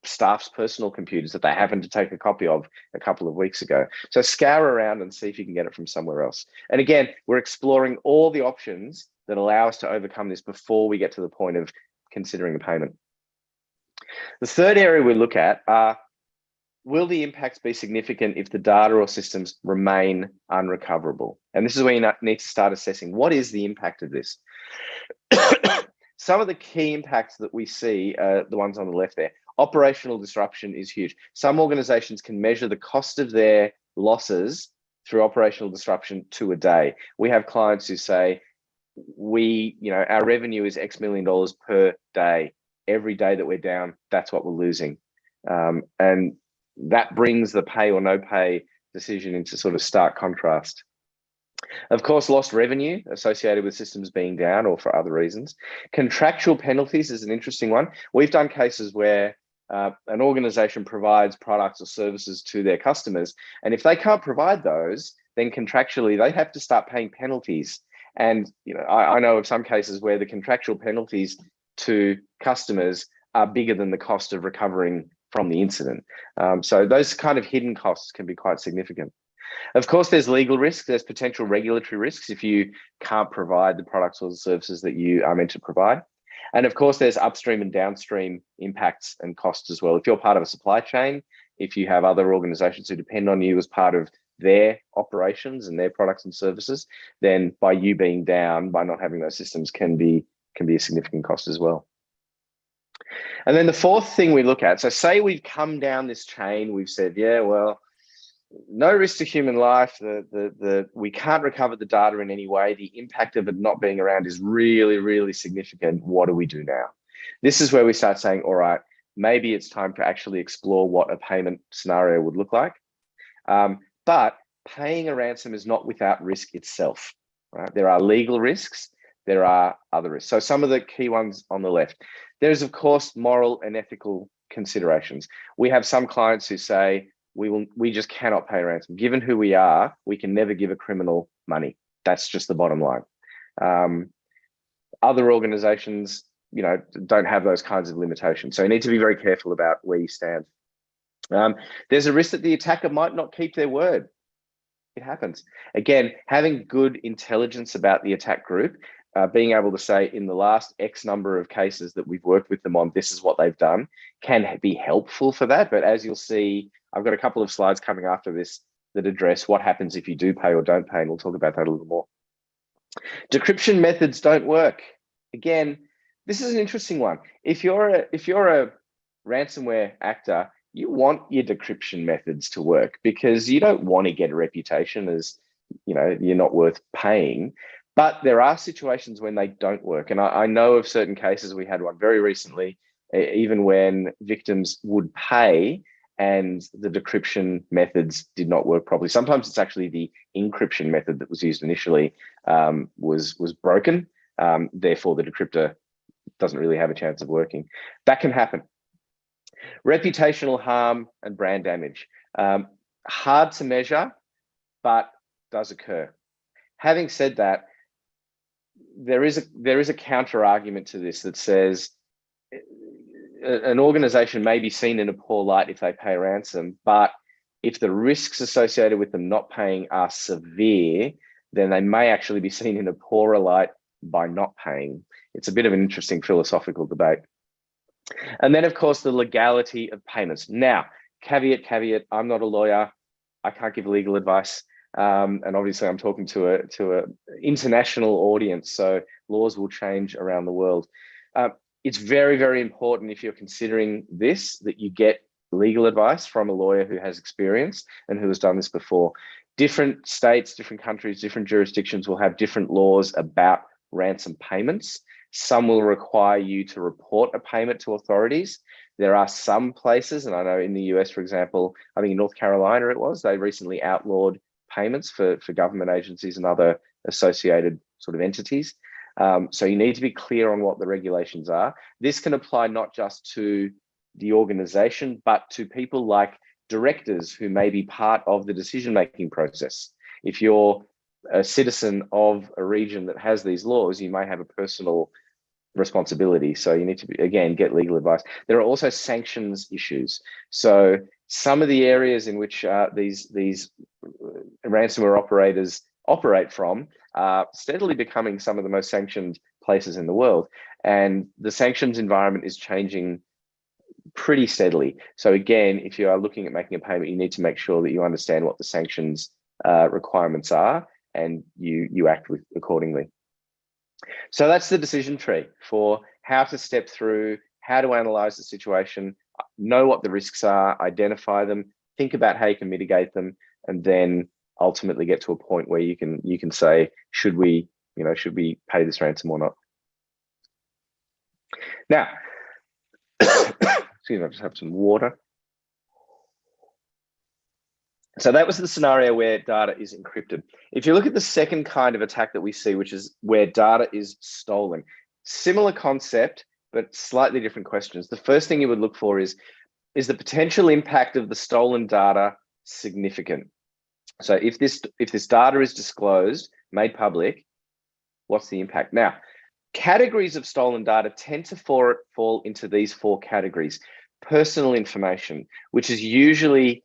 staff's personal computers that they happened to take a copy of a couple of weeks ago? So scour around and see if you can get it from somewhere else. And again, we're exploring all the options that allow us to overcome this before we get to the point of considering a payment. The third area we look at are, will the impacts be significant if the data or systems remain unrecoverable? And this is where you need to start assessing, what is the impact of this? Some of the key impacts that we see are the ones on the left there. Operational disruption is huge. Some organizations can measure the cost of their losses through operational disruption to a day. We have clients who say, our revenue is X million dollars per day. Every day that we're down, that's what we're losing. And that brings the pay or no pay decision into sort of stark contrast. Of course, lost revenue associated with systems being down or for other reasons. Contractual penalties is an interesting one. We've done cases where an organization provides products or services to their customers, and if they can't provide those, then contractually they have to start paying penalties. And I know of some cases where the contractual penalties to customers are bigger than the cost of recovering from the incident. So those kind of hidden costs can be quite significant. Of course, there's legal risk. There's potential regulatory risks if you can't provide the products or the services that you are meant to provide. And of course, there's upstream and downstream impacts and costs as well. If you're part of a supply chain, if you have other organizations who depend on you as part of their operations and their products and services, then by you being down, by not having those systems can be a significant cost as well. And then the fourth thing we look at, so say we've come down this chain, we've said, yeah, well, no risk to human life, we can't recover the data in any way, the impact of it not being around is really, really significant. What do we do now? This is where we start saying, all right, maybe it's time to actually explore what a payment scenario would look like. But paying a ransom is not without risk itself, right? There are legal risks, there are other risks. So some of the key ones on the left, there's of course moral and ethical considerations. We have some clients who say, we just cannot pay a ransom. Given who we are, we can never give a criminal money. That's just the bottom line. Other organizations, don't have those kinds of limitations. So you need to be very careful about where you stand. There's a risk that the attacker might not keep their word. It happens. Again, having good intelligence about the attack group, being able to say in the last X number of cases that we've worked with them on, this is what they've done, can be helpful for that. But as you'll see, I've got a couple of slides coming after this that address what happens if you do pay or don't pay, and we'll talk about that a little more. Decryption methods don't work. Again, this is an interesting one. If you're a ransomware actor, you want your decryption methods to work because you don't want to get a reputation as, you're not worth paying. But there are situations when they don't work. And I know of certain cases, we had one very recently, even when victims would pay and the decryption methods did not work properly. Sometimes it's actually the encryption method that was used initially was broken. Therefore, the decryptor doesn't really have a chance of working. That can happen. Reputational harm and brand damage. Hard to measure, but does occur. Having said that, there is a counter argument to this that says an organization may be seen in a poor light if they pay a ransom, but If the risks associated with them not paying are severe, then they may actually be seen in a poorer light by not paying. It's a bit of an interesting philosophical debate. And then, of course, the legality of payments. Now, caveat, I'm not a lawyer. I can't give legal advice. And obviously, I'm talking to a international audience, so laws will change around the world. It's very, very important if you're considering this, that you get legal advice from a lawyer who has experience and who has done this before. Different states, different countries, different jurisdictions will have different laws about ransom payments. Some will require you to report a payment to authorities. There are some places, and I know in the US, for example, I think in North Carolina they recently outlawed payments for government agencies and other associated sort of entities. So you need to be clear on what the regulations are. This can apply not just to the organization, but to people like directors who may be part of the decision-making process. If you're a citizen of a region that has these laws, you may have a personal responsibility. So you need to, again, get legal advice. There are also sanctions issues. So some of the areas in which these ransomware operators operate from are steadily becoming some of the most sanctioned places in the world. And the sanctions environment is changing pretty steadily. So again, if you are looking at making a payment, you need to make sure that you understand what the sanctions requirements are and you act accordingly. So that's the decision tree for how to step through, how to analyze the situation, know what the risks are, identify them, think about how you can mitigate them, and then ultimately get to a point where you can say, should we pay this ransom or not? Now, excuse me, I just have some water. So that was the scenario where data is encrypted. If you look at the second kind of attack that we see, which is where data is stolen, similar concept, but slightly different questions. The first thing you would look for is the potential impact of the stolen data significant? So if this data is disclosed, made public, what's the impact? Now, categories of stolen data tend to fall into these four categories. Personal information, which is usually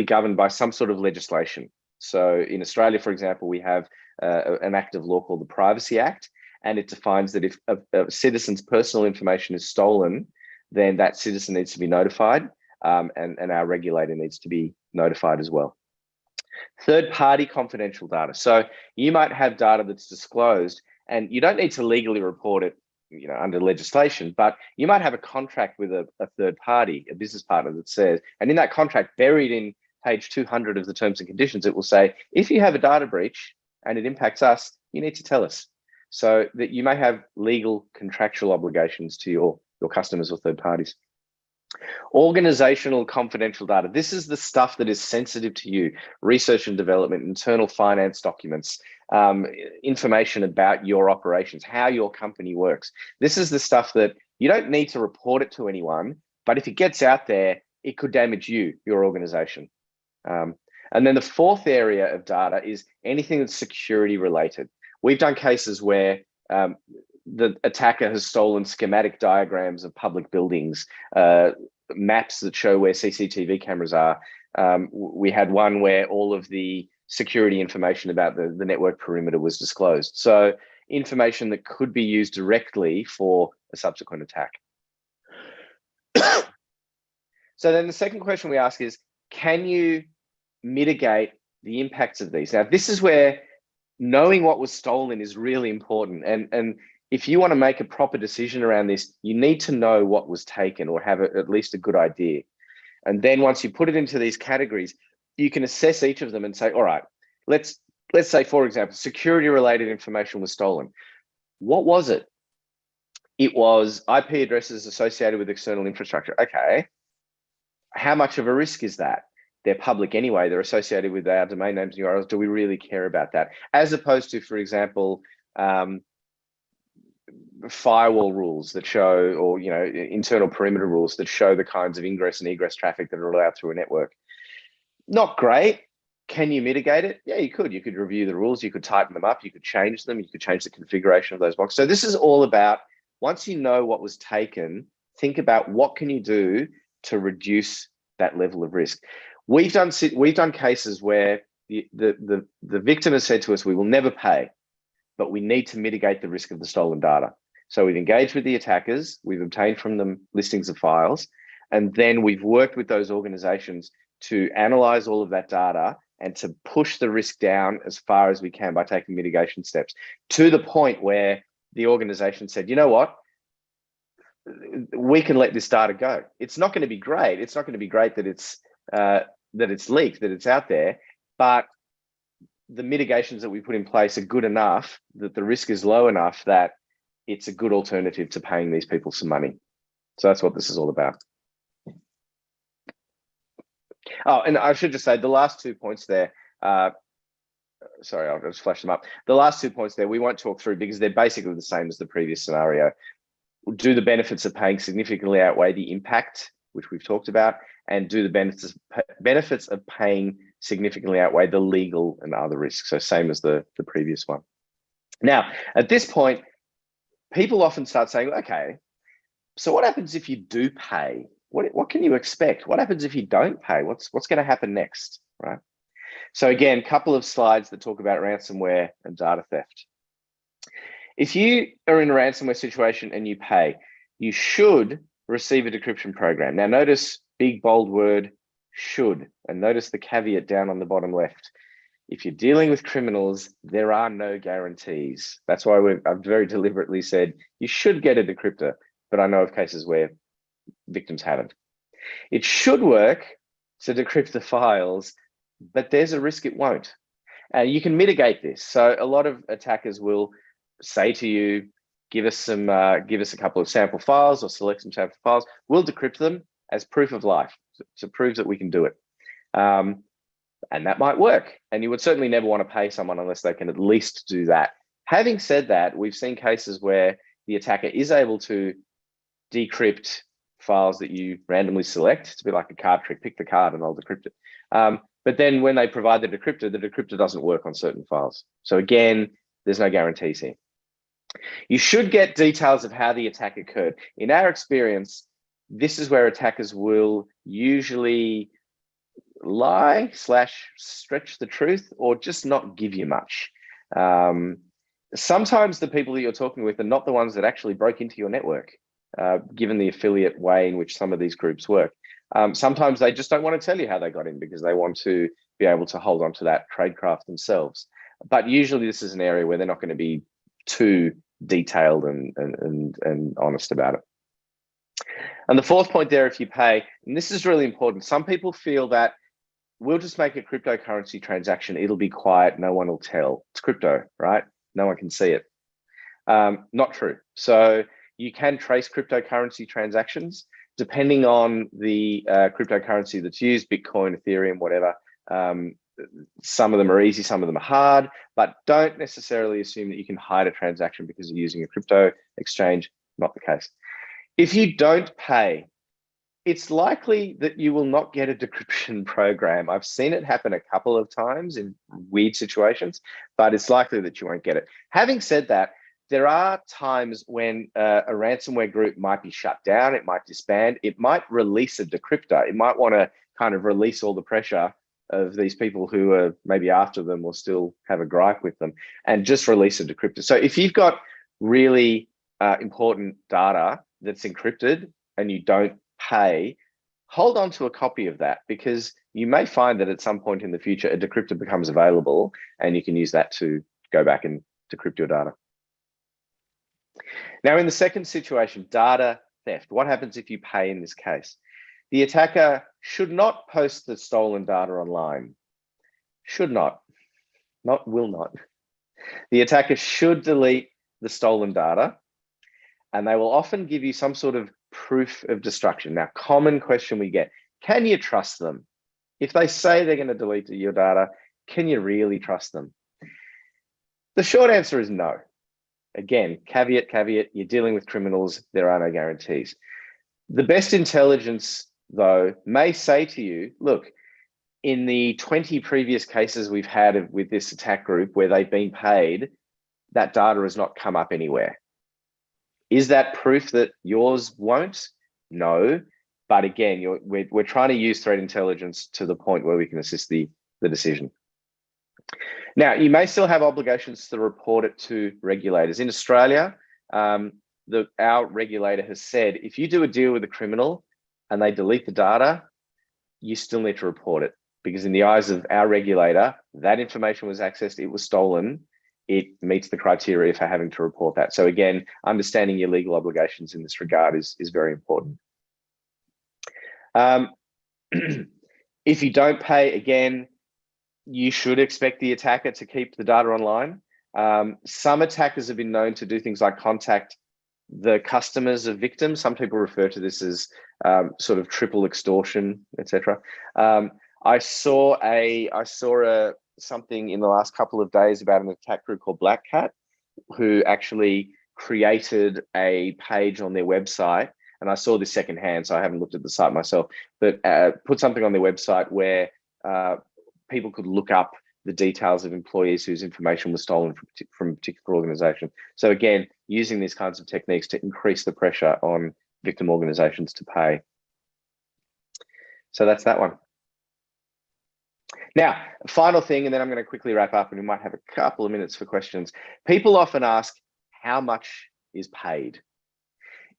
governed by some sort of legislation. So in Australia, for example, we have an act of law called the Privacy Act, and it defines that if a citizen's personal information is stolen, then that citizen needs to be notified, and our regulator needs to be notified as well. Third-party confidential data. So you might have data that's disclosed, and you don't need to legally report it, under legislation, but you might have a contract with a third party, a business partner that says, and in that contract, buried in page 200 of the terms and conditions, it will say, if you have a data breach and it impacts us, you need to tell us. So that you may have legal contractual obligations to your customers or third parties. Organizational confidential data. This is the stuff that is sensitive to you. Research and development, internal finance documents, information about your operations, how your company works. This is the stuff that you don't need to report it to anyone, but if it gets out there, it could damage you, your organization. And then the fourth area of data is anything that's security related. We've done cases where the attacker has stolen schematic diagrams of public buildings, maps that show where CCTV cameras are. We had one where all of the security information about the network perimeter was disclosed. So information that could be used directly for a subsequent attack. So then the second question we ask is, can you mitigate the impacts of these? Now, this is where knowing what was stolen is really important. And if you want to make a proper decision around this, you need to know what was taken or have at least a good idea. And then once you put it into these categories, you can assess each of them and say, all right, let's say, for example, security related information was stolen. What was it? It was IP addresses associated with external infrastructure. Okay. How much of a risk is that? They're public anyway. They're associated with our domain names and URLs. Do we really care about that? As opposed to, for example, firewall rules that show, or internal perimeter rules that show the kinds of ingress and egress traffic that are allowed through a network. Not great. Can you mitigate it? Yeah, you could. You could review the rules. You could tighten them up. You could change them. You could change the configuration of those boxes. So this is all about, once you know what was taken, think about what can you do to reduce that level of risk. We've done cases where the victim has said to us, we will never pay, but we need to mitigate the risk of the stolen data. So we've engaged with the attackers, we've obtained from them listings of files, and then we've worked with those organizations to analyze all of that data and to push the risk down as far as we can by taking mitigation steps, to the point where the organization said, you know what, we can let this data go. It's not going to be great. It's not going to be great that it's leaked, that it's out there, but the mitigations that we put in place are good enough that the risk is low enough that it's a good alternative to paying these people some money. So that's what this is all about. Oh, and I should just say the last 2 points there, sorry, I'll just flash them up. The last 2 points there, we won't talk through because they're basically the same as the previous scenario. Do the benefits of paying significantly outweigh the impact, which we've talked about, and do the benefits of paying significantly outweigh the legal and other risks? So same as the previous one. Now, at this point, people often start saying, okay, so what happens if you do pay? What can you expect? What happens if you don't pay? What's going to happen next, right? So again, a couple of slides that talk about ransomware and data theft. If you are in a ransomware situation and you pay, you should receive a decryption program. Now notice big bold word should, and notice the caveat down on the bottom left. If you're dealing with criminals, there are no guarantees. That's why I've very deliberately said you should get a decryptor, but I know of cases where victims haven't. It should work to decrypt the files, but there's a risk it won't. You can mitigate this. So a lot of attackers will say to you, give us a couple of sample files or select some sample files. We'll decrypt them as proof of life to prove that we can do it. And that might work. And you would certainly never want to pay someone unless they can at least do that. Having said that, we've seen cases where the attacker is able to decrypt files that you randomly select. It's a bit like a card trick, pick the card and I'll decrypt it. But then when they provide the decryptor doesn't work on certain files. So again, there's no guarantees here. You should get details of how the attack occurred. In our experience, this is where attackers will usually lie / stretch the truth or just not give you much. Sometimes the people that you're talking with are not the ones that actually broke into your network, given the affiliate way in which some of these groups work. Sometimes they just don't want to tell you how they got in because they want to be able to hold on to that tradecraft themselves. But usually this is an area where they're not going to be too detailed and honest about it. And the fourth point there, if you pay, and this is really important, some people feel that we'll just make a cryptocurrency transaction, it'll be quiet, no one will tell. It's crypto, right? No one can see it. Not true. So you can trace cryptocurrency transactions depending on the cryptocurrency that's used, Bitcoin, Ethereum, whatever. Some of them are easy, some of them are hard, but don't necessarily assume that you can hide a transaction because you're using a crypto exchange. Not the case. If you don't pay, it's likely that you will not get a decryption program. I've seen it happen a couple of times in weird situations, but it's likely that you won't get it. Having said that, there are times when a ransomware group might be shut down, it might disband, it might release a decryptor. It might want to kind of release all the pressure of these people who are maybe after them or still have a gripe with them and just release a decryptor. So if you've got really important data that's encrypted and you don't pay, hold on to a copy of that because you may find that at some point in the future, a decryptor becomes available and you can use that to go back and decrypt your data. Now, in the second situation, data theft, what happens if you pay in this case? The attacker should not post the stolen data online. Should not will not. The attacker should delete the stolen data, and they will often give you some sort of proof of destruction. Now, common question we get, can you trust them? If they say they're going to delete your data, can you really trust them? The short answer is no. Again, caveat, you're dealing with criminals, there are no guarantees. The best intelligence, though, may say to you, look, in the 20 previous cases we've had with this attack group where they've been paid, that data has not come up anywhere. Is that proof that yours won't? No, But again, we're trying to use threat intelligence to the point where we can assist the decision. Now, you may still have obligations to report it to regulators. In Australia, our regulator has said, if you do a deal with a criminal and they delete the data, you still need to report it, because in the eyes of our regulator, that information was accessed, it was stolen, it meets the criteria for having to report that. So again, understanding your legal obligations in this regard is very important. If you don't pay, again, you should expect the attacker to keep the data online. Some attackers have been known to do things like contact the customers of victims. Some people refer to this as sort of triple extortion, etc. I saw something in the last couple of days about an attack group called Black Cat, who actually created a page on their website. And I saw this secondhand, so I haven't looked at the site myself, but put something on their website where people could look up the details of employees whose information was stolen from a particular organization. So again, using these kinds of techniques to increase the pressure on victim organizations to pay. So that's that one. Now, final thing, and then I'm going to quickly wrap up, and we might have a couple of minutes for questions. People often ask, how much is paid?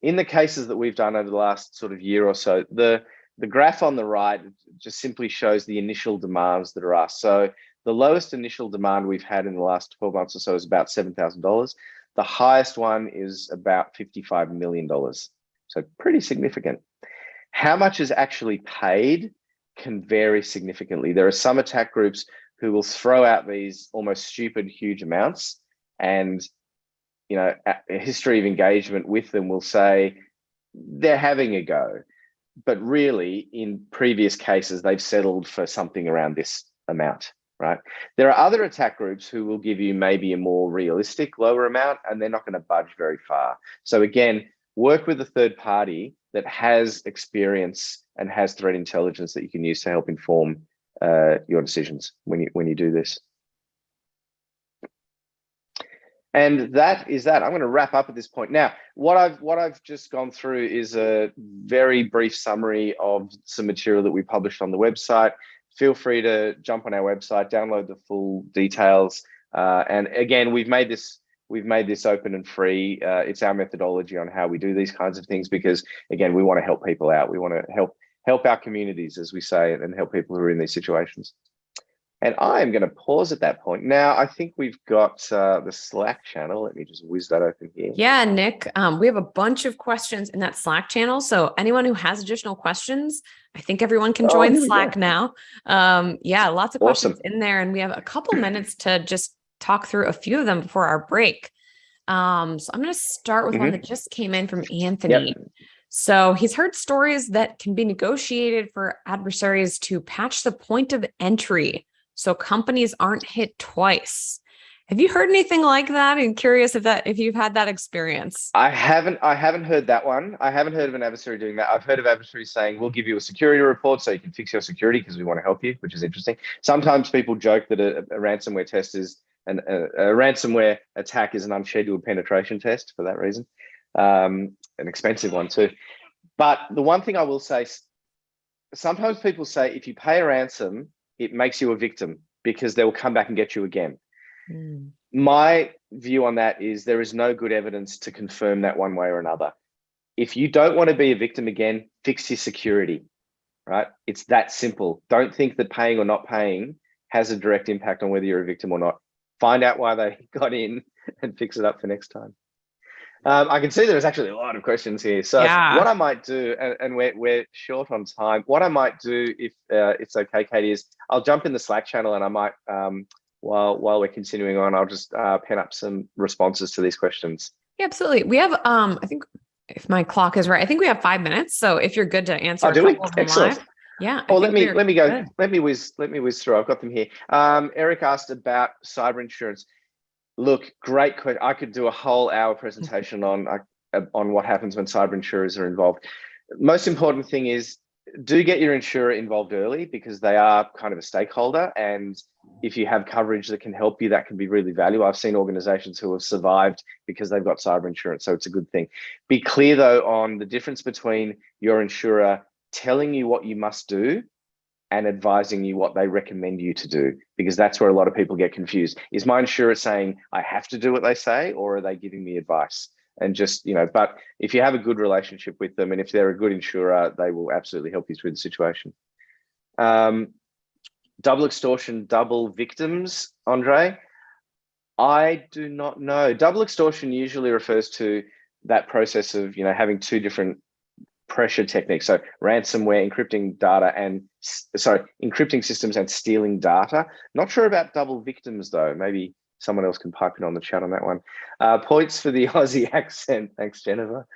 In the cases that we've done over the last sort of year or so, the graph on the right just simply shows the initial demands that are asked. So the lowest initial demand we've had in the last 12 months or so is about $7,000. The highest one is about $55 million. So pretty significant. How much is actually paid can vary significantly. There are some attack groups who will throw out these almost stupid, huge amounts, and a history of engagement with them will say they're having a go. But really, in previous cases, they've settled for something around this amount, right? There are other attack groups who will give you maybe a more realistic, lower amount, and they're not going to budge very far. So again, work with a third party that has experience and has threat intelligence that you can use to help inform your decisions when you do this. And that is that. I'm going to wrap up at this point. Now, what I've just gone through is a very brief summary of some material that we published on the website. Feel free to jump on our website, download the full details. And again, we've made this open and free. It's our methodology on how we do these kinds of things, because again, we want to help people out. We want to help our communities, as we say, and help people who are in these situations. And I am going to pause at that point. Now, I think we've got the Slack channel. Let me just whiz that open here. Yeah, Nick, we have a bunch of questions in that Slack channel. So anyone who has additional questions, I think everyone can join Slack now. Yeah, lots of questions in there. And we have a couple minutes to just talk through a few of them before our break. So I'm going to start with one that just came in from Anthony. Yep. So he's heard stories that can be negotiated for adversaries to patch the point of entry so companies aren't hit twice. Have you heard anything like that? I'm curious if you've had that experience. I haven't heard that one. I haven't heard of an adversary doing that. I've heard of adversaries saying, we'll give you a security report so you can fix your security because we want to help you, which is interesting. Sometimes people joke that a ransomware test is a ransomware attack is an unscheduled penetration test for that reason. An expensive one too. But the one thing I will say, sometimes people say if you pay a ransom, it makes you a victim because they will come back and get you again. My view on that is there is no good evidence to confirm that one way or another. If you don't want to be a victim again, fix your security, right? It's that simple. Don't think that paying or not paying has a direct impact on whether you're a victim or not. Find out why they got in and fix it up for next time. I can see there's actually a lot of questions here. So what I might do, and we're short on time, what I might do, if it's okay, Katie, is I'll jump in the Slack channel and I might, while we're continuing on, I'll just pen up some responses to these questions. Yeah, absolutely. We have, I think if my clock is right, I think we have 5 minutes. So if you're good to answer a couple of them live. Yeah. Oh, let me whiz through. I've got them here. Eric asked about cyber insurance. Look, great question. I could do a whole hour presentation on what happens when cyber insurers are involved. Most important thing is do get your insurer involved early because they are kind of a stakeholder. And if you have coverage that can help you, that can be really valuable. I've seen organizations who have survived because they've got cyber insurance. So it's a good thing. Be clear though on the difference between your insurer telling you what you must do and advising you what they recommend you to do, because that's where a lot of people get confused. Is my insurer saying I have to do what they say, or are they giving me advice? And just, but if you have a good relationship with them and if they're a good insurer, they will absolutely help you through the situation. Double extortion, double victims, Andre? I do not know. Double extortion usually refers to that process of, having two different pressure techniques. So ransomware, encrypting systems and stealing data. Not sure about double victims though. Maybe someone else can pipe in on the chat on that one. Points for the Aussie accent. Thanks, Jennifer.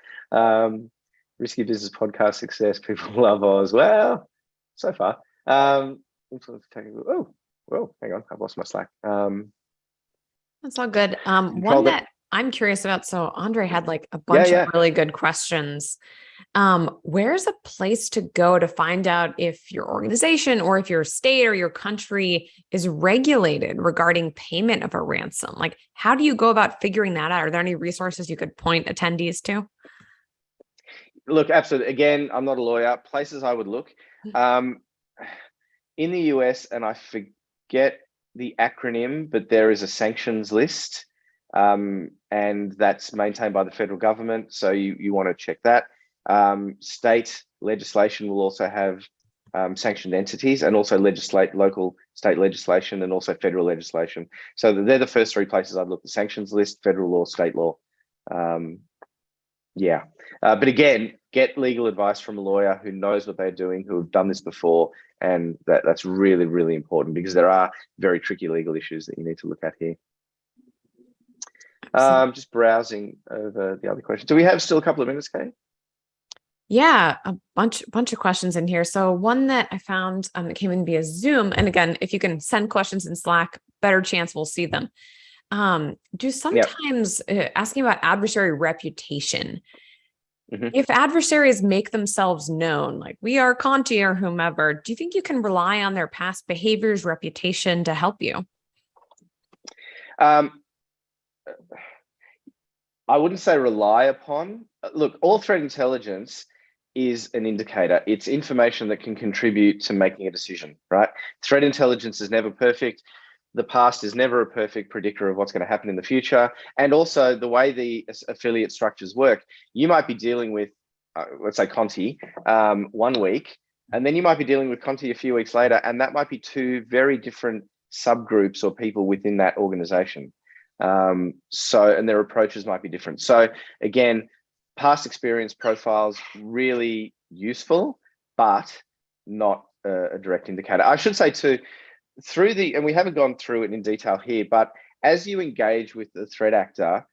Risky Business Podcast success. People love Oz. Well, so far. Hang on. I've lost my Slack. That's all good. One that I'm curious about. So Andre had like a bunch of really good questions. Where's a place to go to find out if your organization or if your state or your country is regulated regarding payment of a ransom? Like, how do you go about figuring that out? Are there any resources you could point attendees to? Look, absolutely. Again, I'm not a lawyer. Places I would look. In the US, and I forget the acronym, but there is a sanctions list, and that's maintained by the federal government. So you want to check that. State legislation will also have sanctioned entities, and also local state legislation, and also federal legislation. So they're the first three places I'd look: the sanctions list, federal law, state law. But again, get legal advice from a lawyer who knows what they're doing, who have done this before, and that's really, really important, because there are very tricky legal issues that you need to look at here. Just browsing over the other questions. Do we have still a couple of minutes, Kate? Yeah, a bunch of questions in here. So one that I found that came in via Zoom, and again, if you can send questions in Slack, better chance we'll see them. Do sometimes asking about adversary reputation. Mm-hmm. If adversaries make themselves known, like we are Conti or whomever, do you think you can rely on their past behaviors, reputation to help you? I wouldn't say rely upon. Look, all threat intelligence is an indicator. It's information that can contribute to making a decision, right? Threat intelligence is never perfect. The past is never a perfect predictor of what's going to happen in the future. And also the way the affiliate structures work, you might be dealing with, let's say Conti, 1 week, and then you might be dealing with Conti a few weeks later, and that might be two very different subgroups or people within that organization. And their approaches might be different. So again, past experience profiles, really useful, but not a direct indicator. I should say too, and we haven't gone through it in detail here, but as you engage with the threat actor,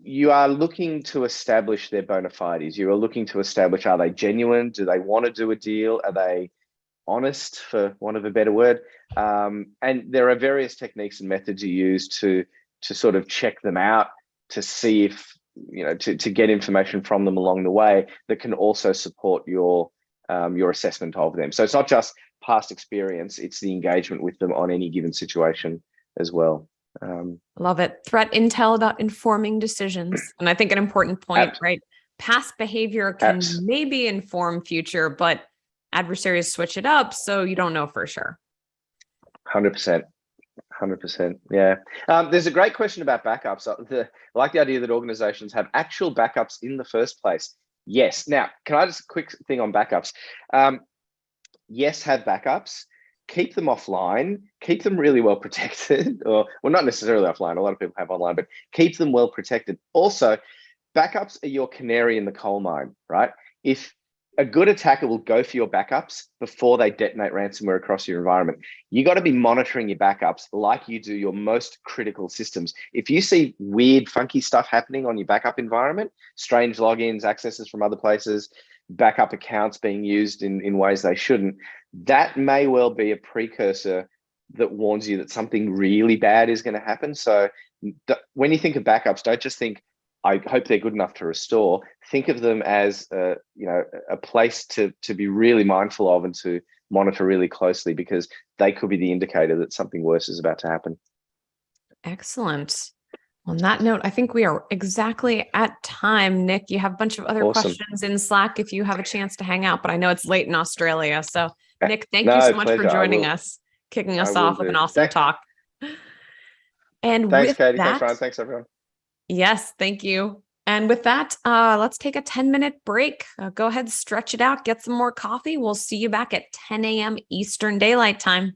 you are looking to establish their bona fides. You are looking to establish, are they genuine? Do they want to do a deal? Are they honest, for want of a better word? And there are various techniques and methods you use to sort of check them out, to see if, to get information from them along the way that can also support your assessment of them. So it's not just past experience, it's the engagement with them on any given situation as well. Love it. Threat intel about informing decisions. And I think an important point, right? Past behavior can maybe inform future, but adversaries switch it up, so you don't know for sure. 100%. Yeah. There's a great question about backups. I like the idea that organizations have actual backups in the first place. Yes. Now, can I just quick thing on backups? Yes, have backups. Keep them offline. Keep them really well protected, or well, not necessarily offline. A lot of people have online, but keep them well protected. Also, backups are your canary in the coal mine, right? If a good attacker will go for your backups before they detonate ransomware across your environment. You got to be monitoring your backups like you do your most critical systems. If you see weird, funky stuff happening on your backup environment, strange logins, accesses from other places, backup accounts being used in ways they shouldn't, that may well be a precursor that warns you that something really bad is going to happen. So when you think of backups, don't just think, I hope they're good enough to restore. Think of them as a place to be really mindful of and to monitor really closely, because they could be the indicator that something worse is about to happen. Excellent. On that note, I think we are exactly at time. Nick, you have a bunch of other Awesome. questions in Slack if you have a chance to hang out, but I know it's late in Australia. So, Nick, thank you No, so much for pleasure. joining us, kicking I us will off with an do. awesome talk. And Thanks, with Katie. Thanks, that, Ryan. Thanks, everyone. yes, thank you. And with that, let's take a 10-minute break. Go ahead, stretch it out, get some more coffee. We'll see you back at 10 a.m. Eastern Daylight Time.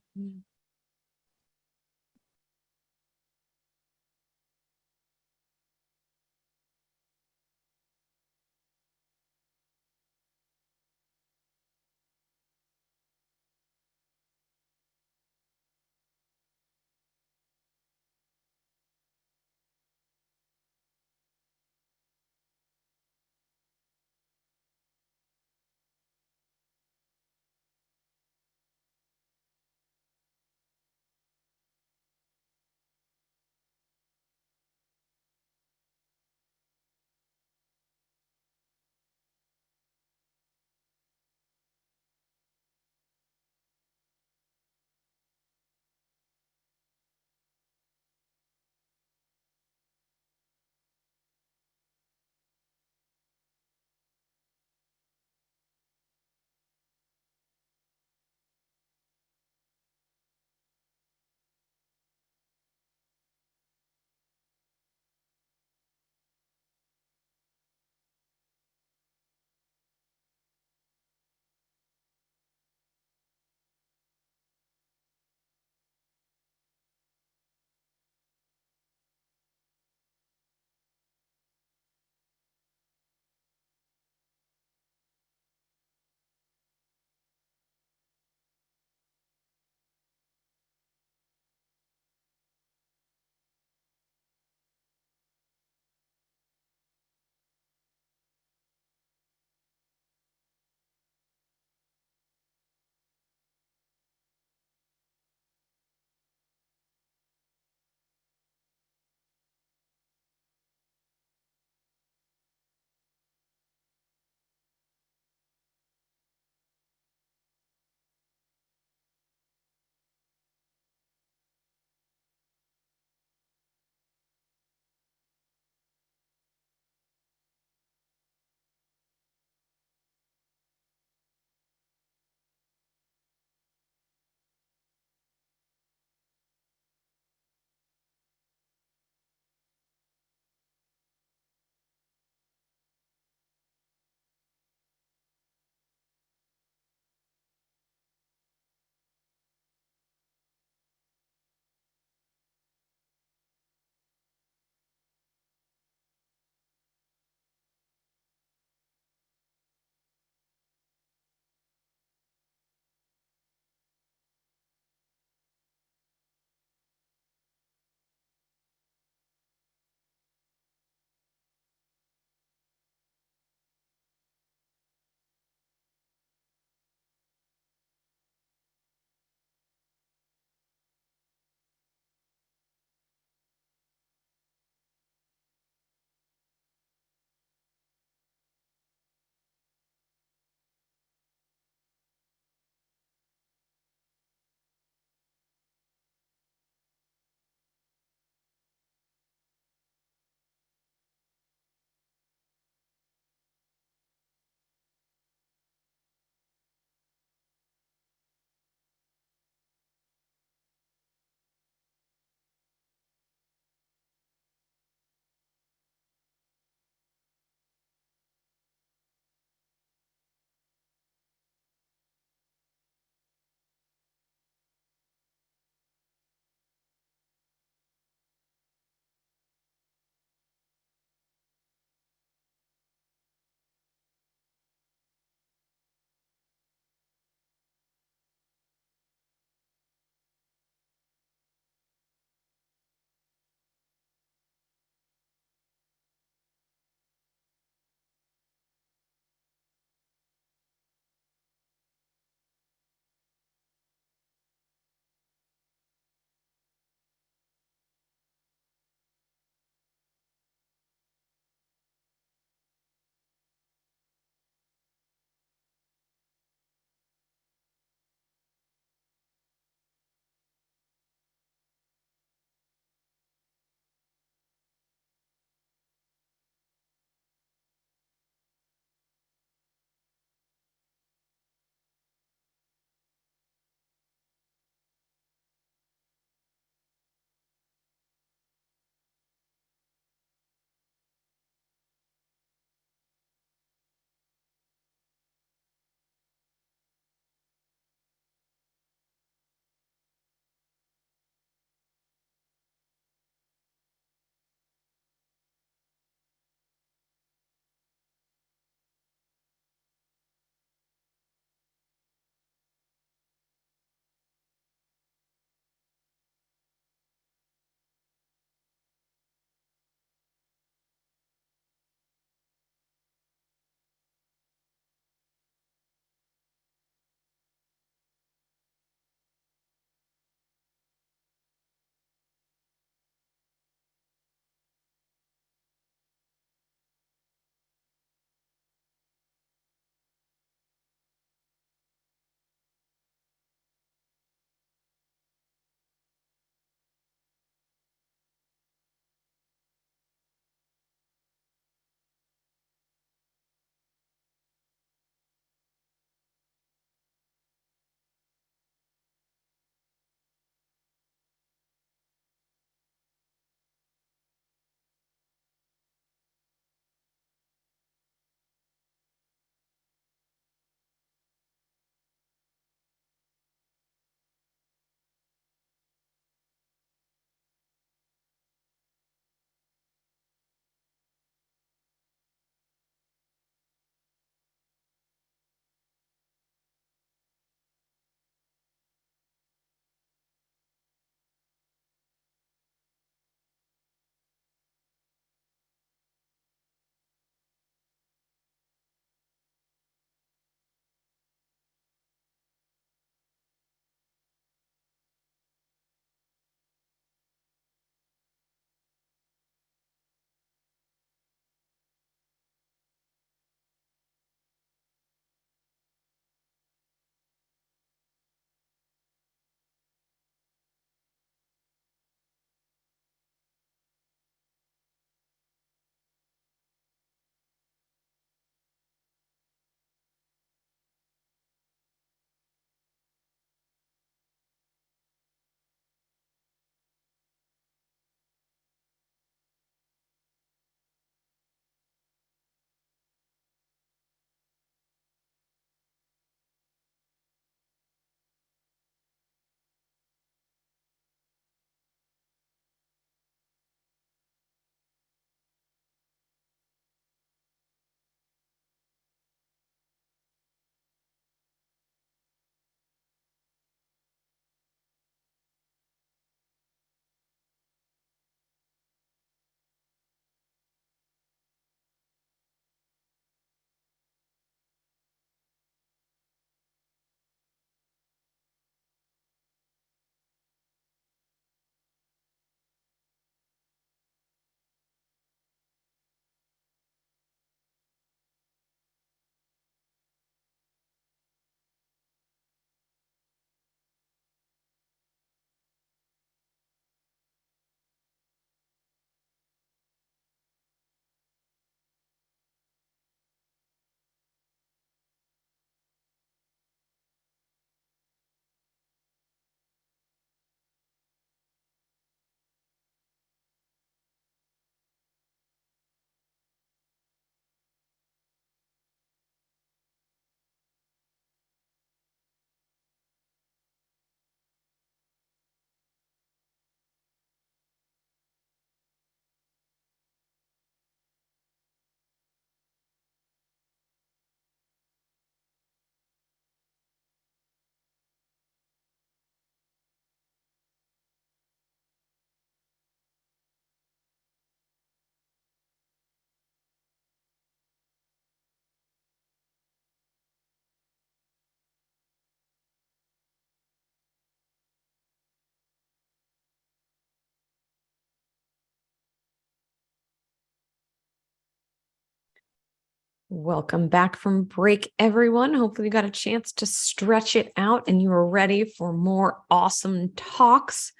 Welcome back from break, everyone. Hopefully you got a chance to stretch it out and you are ready for more awesome talks.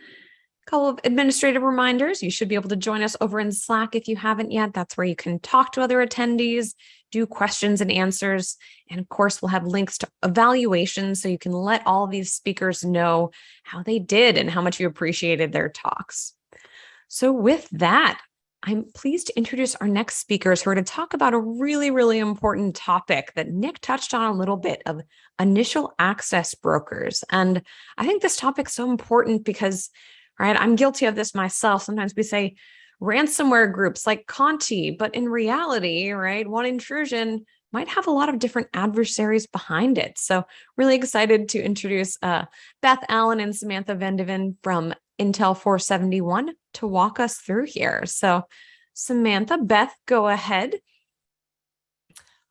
A couple of administrative reminders. You should be able to join us over in Slack if you haven't yet. That's where you can talk to other attendees, do questions and answers. And of course, we'll have links to evaluations so you can let all of these speakers know how they did and how much you appreciated their talks. So with that, I'm pleased to introduce our next speakers who are to talk about a really, really important topic that Nick touched on a little bit of initial access brokers. And I think this topic's so important because, right, I'm guilty of this myself. Sometimes we say ransomware groups like Conti, but in reality, right, one intrusion might have a lot of different adversaries behind it. So really excited to introduce Beth Allen and Samantha Vandeven from Intel 471 to walk us through here. So Samantha, Beth, go ahead.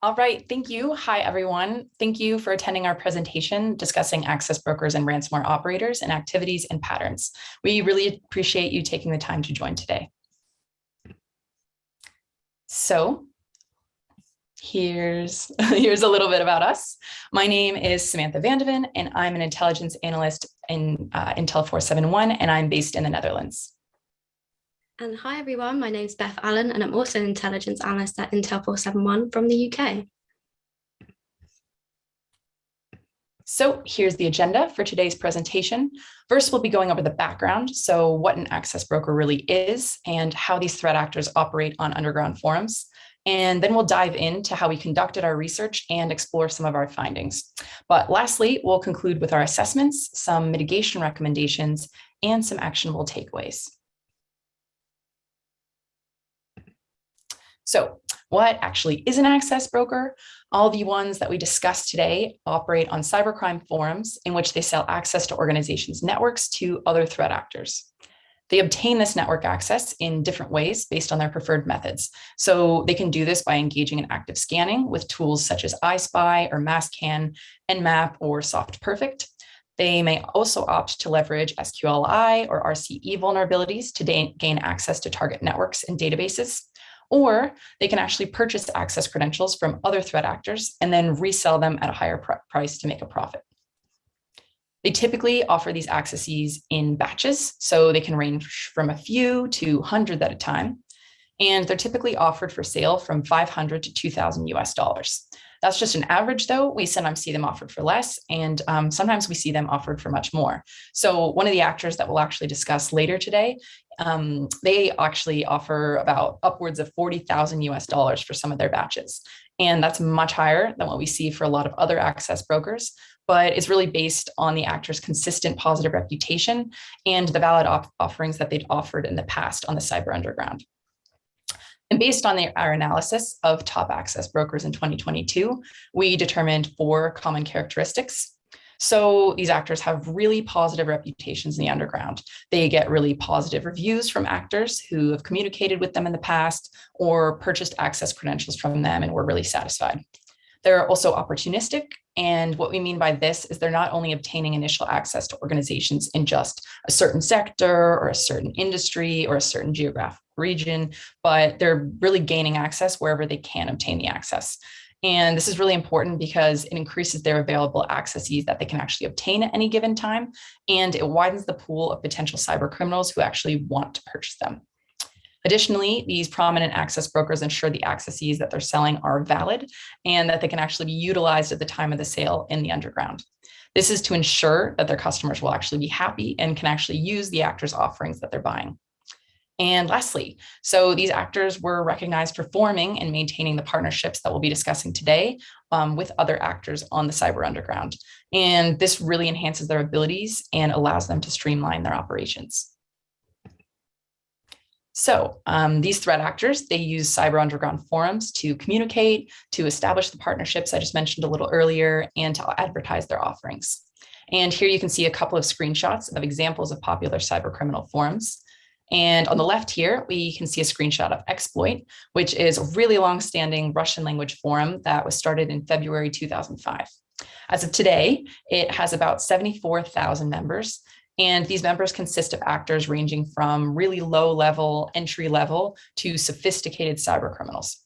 All right, thank you. Hi, everyone. Thank you for attending our presentation discussing access brokers and ransomware operators and activities and patterns. We really appreciate you taking the time to join today. So here's a little bit about us. My name is Samantha Vandeven, and I'm an intelligence analyst in Intel 471, and I'm based in the Netherlands. And hi everyone, my name is Beth Allen, and I'm also an intelligence analyst at Intel 471 from the UK. So here's the agenda for today's presentation. First, we'll be going over the background, so what an access broker really is and how these threat actors operate on underground forums. And then we'll dive into how we conducted our research and explore some of our findings. But lastly, we'll conclude with our assessments, some mitigation recommendations, and some actionable takeaways. So what actually is an access broker? All the ones that we discussed today operate on cybercrime forums in which they sell access to organizations' networks to other threat actors. They obtain this network access in different ways based on their preferred methods. So they can do this by engaging in active scanning with tools such as iSpy or MassCan, Nmap, or SoftPerfect. They may also opt to leverage SQLI or RCE vulnerabilities to gain access to target networks and databases. Or they can actually purchase access credentials from other threat actors and then resell them at a higher price to make a profit. They typically offer these accesses in batches, so they can range from a few to hundreds at a time. And they're typically offered for sale from $500 to $2,000 US. That's just an average though. We sometimes see them offered for less, and sometimes we see them offered for much more. So one of the actors that we'll actually discuss later today, they actually offer about upwards of $40,000 US for some of their batches. And that's much higher than what we see for a lot of other access brokers, but it's really based on the actor's consistent positive reputation and the valid offerings that they'd offered in the past on the cyber underground. And based on our analysis of top access brokers in 2022, we determined 4 common characteristics. So these actors have really positive reputations in the underground. They get really positive reviews from actors who have communicated with them in the past or purchased access credentials from them and were really satisfied. They're also opportunistic. And what we mean by this is they're not only obtaining initial access to organizations in just a certain sector or a certain industry or a certain geographic region, but they're really gaining access wherever they can obtain the access. And this is really important because it increases their available accesses that they can actually obtain at any given time. And it widens the pool of potential cyber criminals who actually want to purchase them. Additionally, these prominent access brokers ensure the accesses that they're selling are valid and that they can actually be utilized at the time of the sale in the underground. This is to ensure that their customers will actually be happy and can actually use the actors' offerings that they're buying. And lastly, so these actors were recognized for forming and maintaining the partnerships that we'll be discussing today with other actors on the cyber underground. And this really enhances their abilities and allows them to streamline their operations. So these threat actors, they use cyber underground forums to communicate, to establish the partnerships I just mentioned a little earlier, and to advertise their offerings. And here you can see a couple of screenshots of examples of popular cyber criminal forums. And on the left here, we can see a screenshot of Exploit, which is a really long-standing Russian language forum that was started in February 2005. As of today, it has about 74,000 members. And these members consist of actors ranging from really low level, entry level to sophisticated cyber criminals.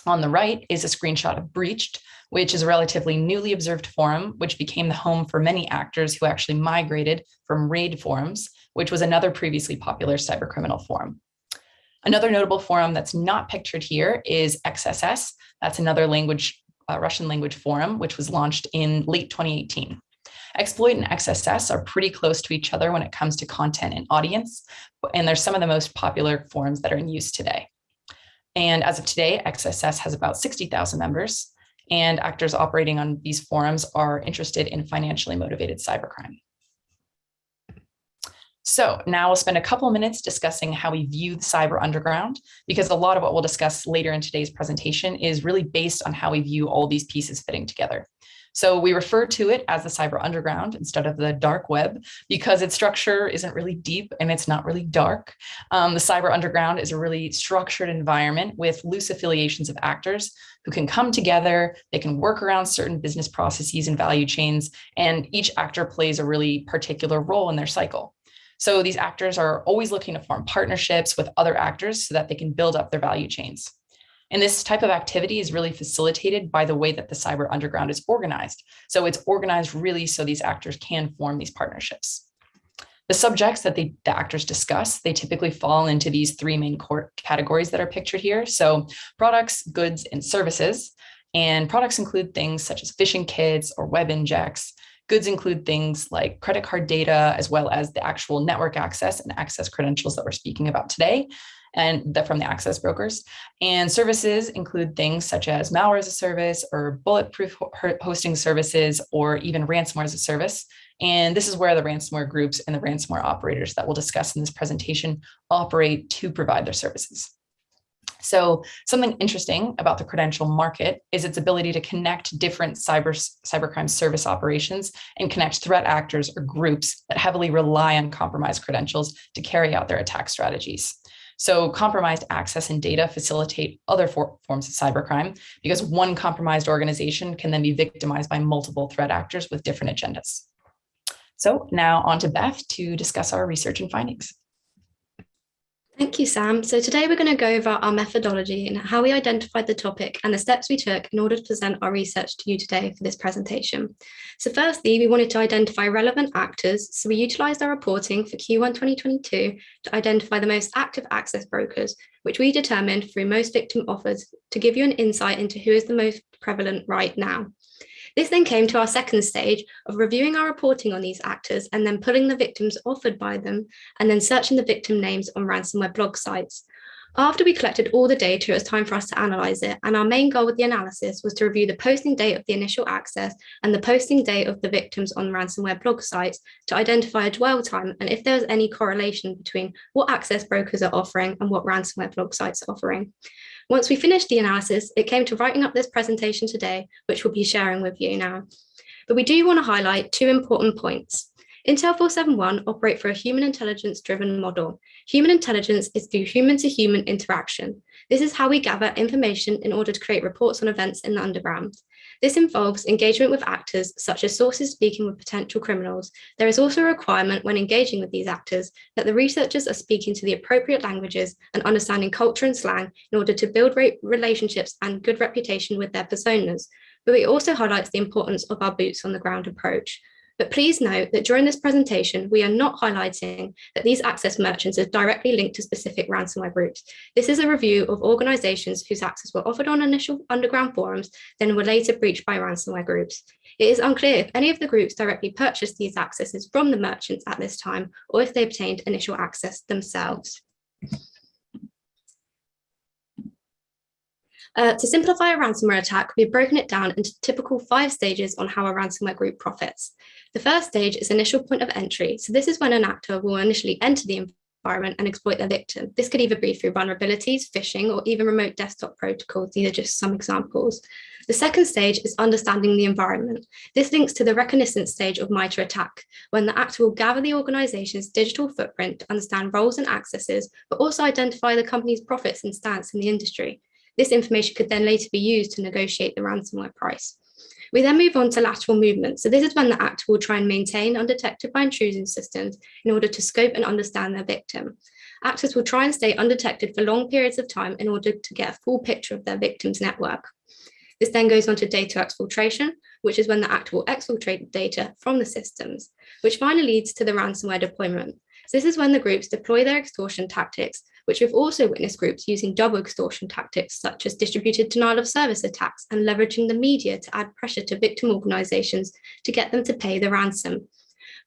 On the right is a screenshot of Breached, which is a relatively newly observed forum, which became the home for many actors who actually migrated from raid forums, which was another previously popular cybercriminal forum. Another notable forum that's not pictured here is XSS. That's another Russian language forum, which was launched in late 2018. Exploit and XSS are pretty close to each other when it comes to content and audience, and they're some of the most popular forums that are in use today. And as of today, XSS has about 60,000 members, and actors operating on these forums are interested in financially motivated cybercrime. So now we'll spend a couple of minutes discussing how we view the cyber underground, because a lot of what we'll discuss later in today's presentation is really based on how we view all these pieces fitting together. So we refer to it as the cyber underground instead of the dark web, because its structure isn't really deep and it's not really dark. The cyber underground is a really structured environment with loose affiliations of actors who can come together, they can work around certain business processes and value chains, and each actor plays a really particular role in their cycle. So these actors are always looking to form partnerships with other actors so that they can build up their value chains. And this type of activity is really facilitated by the way that the cyber underground is organized. So it's organized really so these actors can form these partnerships. The subjects that the actors discuss, they typically fall into these three main core categories that are pictured here. So products, goods, and services. And products include things such as phishing kits or web injects. Goods include things like credit card data, as well as the actual network access and access credentials that we're speaking about today, and from the access brokers. And services include things such as malware as a service or bulletproof hosting services, or even ransomware as a service. And this is where the ransomware groups and the ransomware operators that we'll discuss in this presentation operate to provide their services. So something interesting about the credential market is its ability to connect different cybercrime service operations and connect threat actors or groups that heavily rely on compromised credentials to carry out their attack strategies. So compromised access and data facilitate other forms of cybercrime, because one compromised organization can then be victimized by multiple threat actors with different agendas. So now on to Beth to discuss our research and findings. Thank you, Sam. So today we're going to go over our methodology and how we identified the topic and the steps we took in order to present our research to you today for this presentation. So firstly, we wanted to identify relevant actors. So we utilised our reporting for Q1 2022 to identify the most active access brokers, which we determined through most victim offers to give you an insight into who is the most prevalent right now. This then came to our second stage of reviewing our reporting on these actors and then pulling the victims offered by them and then searching the victim names on ransomware blog sites. After we collected all the data, it was time for us to analyse it, and our main goal with the analysis was to review the posting date of the initial access and the posting date of the victims on ransomware blog sites to identify a dwell time and if there was any correlation between what access brokers are offering and what ransomware blog sites are offering. Once we finished the analysis, it came to writing up this presentation today, which we'll be sharing with you now. But we do want to highlight two important points. Intel 471 operate for a human intelligence-driven model. Human intelligence is through human-to-human interaction. This is how we gather information in order to create reports on events in the underground. This involves engagement with actors, such as sources speaking with potential criminals. There is also a requirement when engaging with these actors that the researchers are speaking to the appropriate languages and understanding culture and slang in order to build relationships and good reputation with their personas. But it also highlights the importance of our boots on the ground approach. But please note that during this presentation, we are not highlighting that these access merchants are directly linked to specific ransomware groups. This is a review of organizations whose access were offered on initial underground forums, then were later breached by ransomware groups. It is unclear if any of the groups directly purchased these accesses from the merchants at this time, or if they obtained initial access themselves. To simplify a ransomware attack, we've broken it down into typical 5 stages on how a ransomware group profits. The first stage is initial point of entry. So this is when an actor will initially enter the environment and exploit their victim. This could either be through vulnerabilities, phishing, or even remote desktop protocols. These are just some examples. The second stage is understanding the environment. This links to the reconnaissance stage of MITRE attack, when the actor will gather the organization's digital footprint to understand roles and accesses, but also identify the company's profits and stance in the industry. This information could then later be used to negotiate the ransomware price. We then move on to lateral movement. So this is when the actor will try and maintain undetected by intrusion systems in order to scope and understand their victim. actors will try and stay undetected for long periods of time in order to get a full picture of their victim's network. This then goes on to data exfiltration, which is when the actor will exfiltrate data from the systems, which finally leads to the ransomware deployment. So this is when the groups deploy their extortion tactics, which we've also witnessed groups using double extortion tactics, such as distributed denial of service attacks and leveraging the media to add pressure to victim organizations to get them to pay the ransom.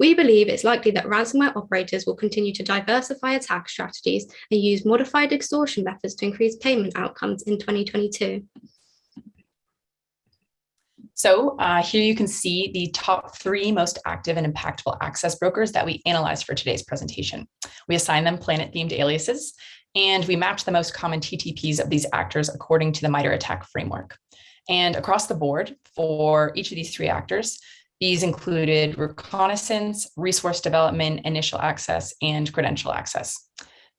We believe it's likely that ransomware operators will continue to diversify attack strategies and use modified extortion methods to increase payment outcomes in 2022. So here you can see the top 3 most active and impactful access brokers that we analyzed for today's presentation. We assigned them planet-themed aliases, and we mapped the most common TTPs of these actors according to the MITRE ATT&CK framework. And across the board, for each of these 3 actors, these included reconnaissance, resource development, initial access, and credential access.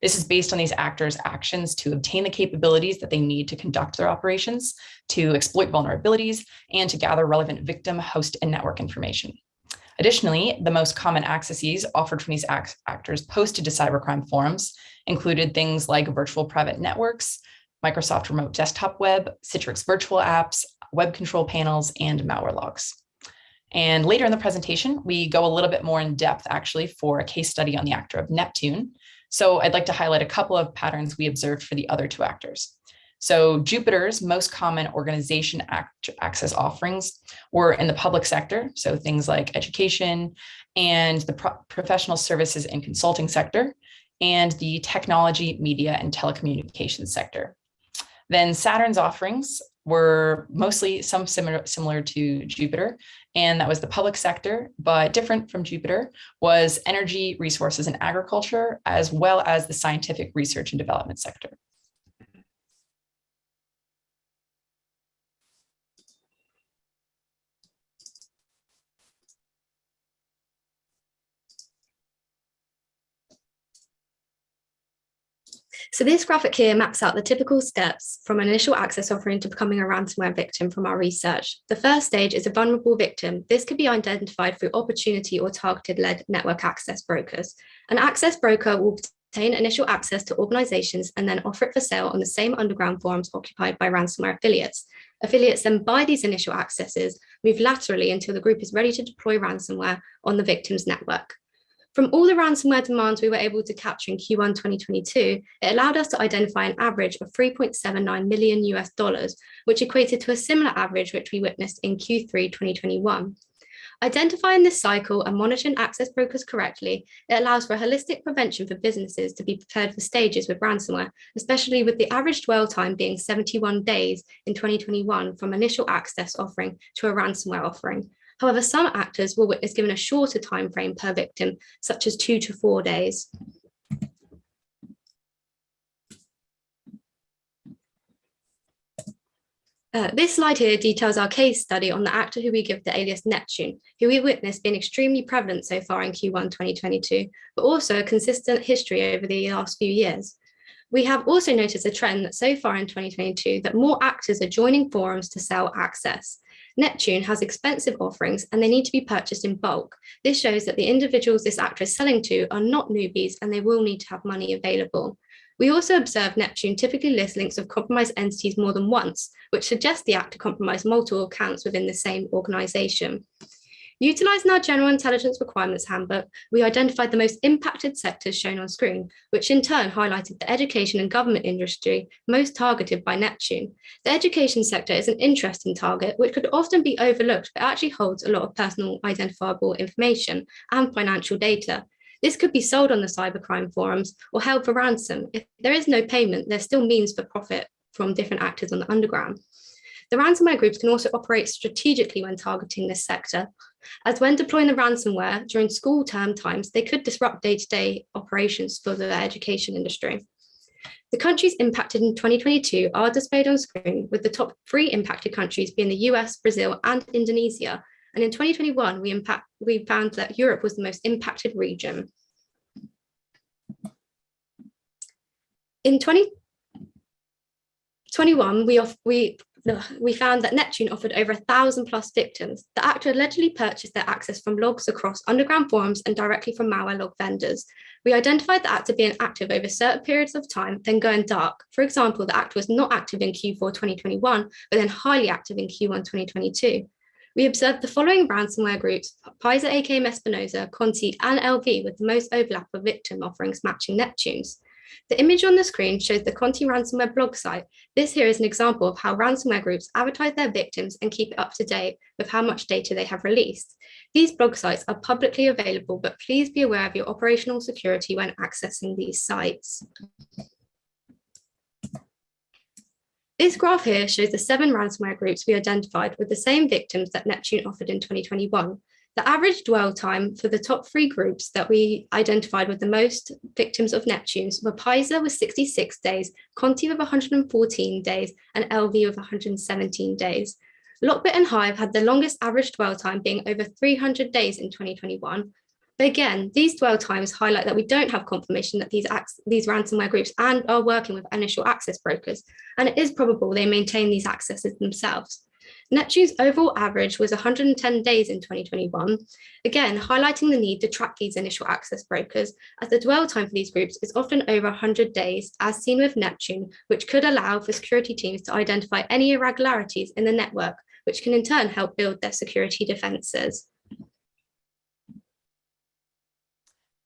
This is based on these actors' actions to obtain the capabilities that they need to conduct their operations, to exploit vulnerabilities, and to gather relevant victim, host, and network information. Additionally, the most common accesses offered from these actors posted to cybercrime forums included things like virtual private networks, Microsoft Remote Desktop Web, Citrix virtual apps, web control panels, and malware logs. And later in the presentation, we go a little bit more in depth actually for a case study on the actor of Neptune. So I'd like to highlight a couple of patterns we observed for the other 2 actors. So Jupiter's most common organization access offerings were in the public sector, so things like education and the professional services and consulting sector, and the technology, media, and telecommunications sector. Then Saturn's offerings were mostly similar to Jupiter, and that was the public sector, but different from Jupiter was energy, resources, and agriculture, as well as the scientific research and development sector. So this graphic here maps out the typical steps from an initial access offering to becoming a ransomware victim from our research. The first stage is a vulnerable victim. This could be identified through opportunity or targeted-led network access brokers. An access broker will obtain initial access to organizations and then offer it for sale on the same underground forums occupied by ransomware affiliates. Affiliates then buy these initial accesses, move laterally until the group is ready to deploy ransomware on the victim's network. From all the ransomware demands we were able to capture in Q1 2022, it allowed us to identify an average of $3.79 million US, which equated to a similar average which we witnessed in Q3 2021. Identifying this cycle and monitoring access brokers correctly, it allows for a holistic prevention for businesses to be prepared for stages with ransomware, especially with the average dwell time being 71 days in 2021 from initial access offering to a ransomware offering. However, some actors will witness given a shorter time frame per victim, such as 2 to 4 days. This slide here details our case study on the actor who we give the alias Neptune, who we witnessed being extremely prevalent so far in Q1 2022, but also a consistent history over the last few years. We have also noticed a trend that so far in 2022 that more actors are joining forums to sell access. Neptune has expensive offerings and they need to be purchased in bulk. This shows that the individuals this actor is selling to are not newbies and they will need to have money available. We also observe Neptune typically lists links of compromised entities more than once, which suggests the actor compromised multiple accounts within the same organization. Utilizing our General Intelligence Requirements Handbook, we identified the most impacted sectors shown on screen, which in turn highlighted the education and government industry most targeted by Neptune. The education sector is an interesting target, which could often be overlooked, but actually holds a lot of personal identifiable information and financial data. This could be sold on the cybercrime forums or held for ransom. If there is no payment, there's still means for profit from different actors on the underground. The ransomware groups can also operate strategically when targeting this sector, as when deploying the ransomware during school term times, they could disrupt day-to-day operations for the education industry. The countries impacted in 2022 are displayed on screen, with the top 3 impacted countries being the US, Brazil, and Indonesia. And in 2021, we found that Europe was the most impacted region. In 2021, we we found that Neptune offered over 1,000 plus victims. The actor allegedly purchased their access from logs across underground forums and directly from malware log vendors. We identified the actor being active over certain periods of time, then going dark. For example, the actor was not active in Q4 2021, but then highly active in Q1 2022. We observed the following ransomware groups: Pfizer, aka Espinosa, Conti, and LV, with the most overlap of victim offerings matching Neptune's. The image on the screen shows the Conti ransomware blog site. This here is an example of how ransomware groups advertise their victims and keep it up to date with how much data they have released. These blog sites are publicly available, but please be aware of your operational security when accessing these sites. This graph here shows the 7 ransomware groups we identified with the same victims that Neptune offered in 2021. The average dwell time for the top 3 groups that we identified with the most victims of Neptune's were Pfizer with 66 days, Conti with 114 days, and LV with 117 days. Lockbit and Hive had the longest average dwell time, being over 300 days in 2021. But again, these dwell times highlight that we don't have confirmation that these ransomware groups are working with initial access brokers, and it is probable they maintain these accesses themselves. Neptune's overall average was 110 days in 2021, again highlighting the need to track these initial access brokers, as the dwell time for these groups is often over 100 days, as seen with Neptune, which could allow for security teams to identify any irregularities in the network, which can in turn help build their security defenses.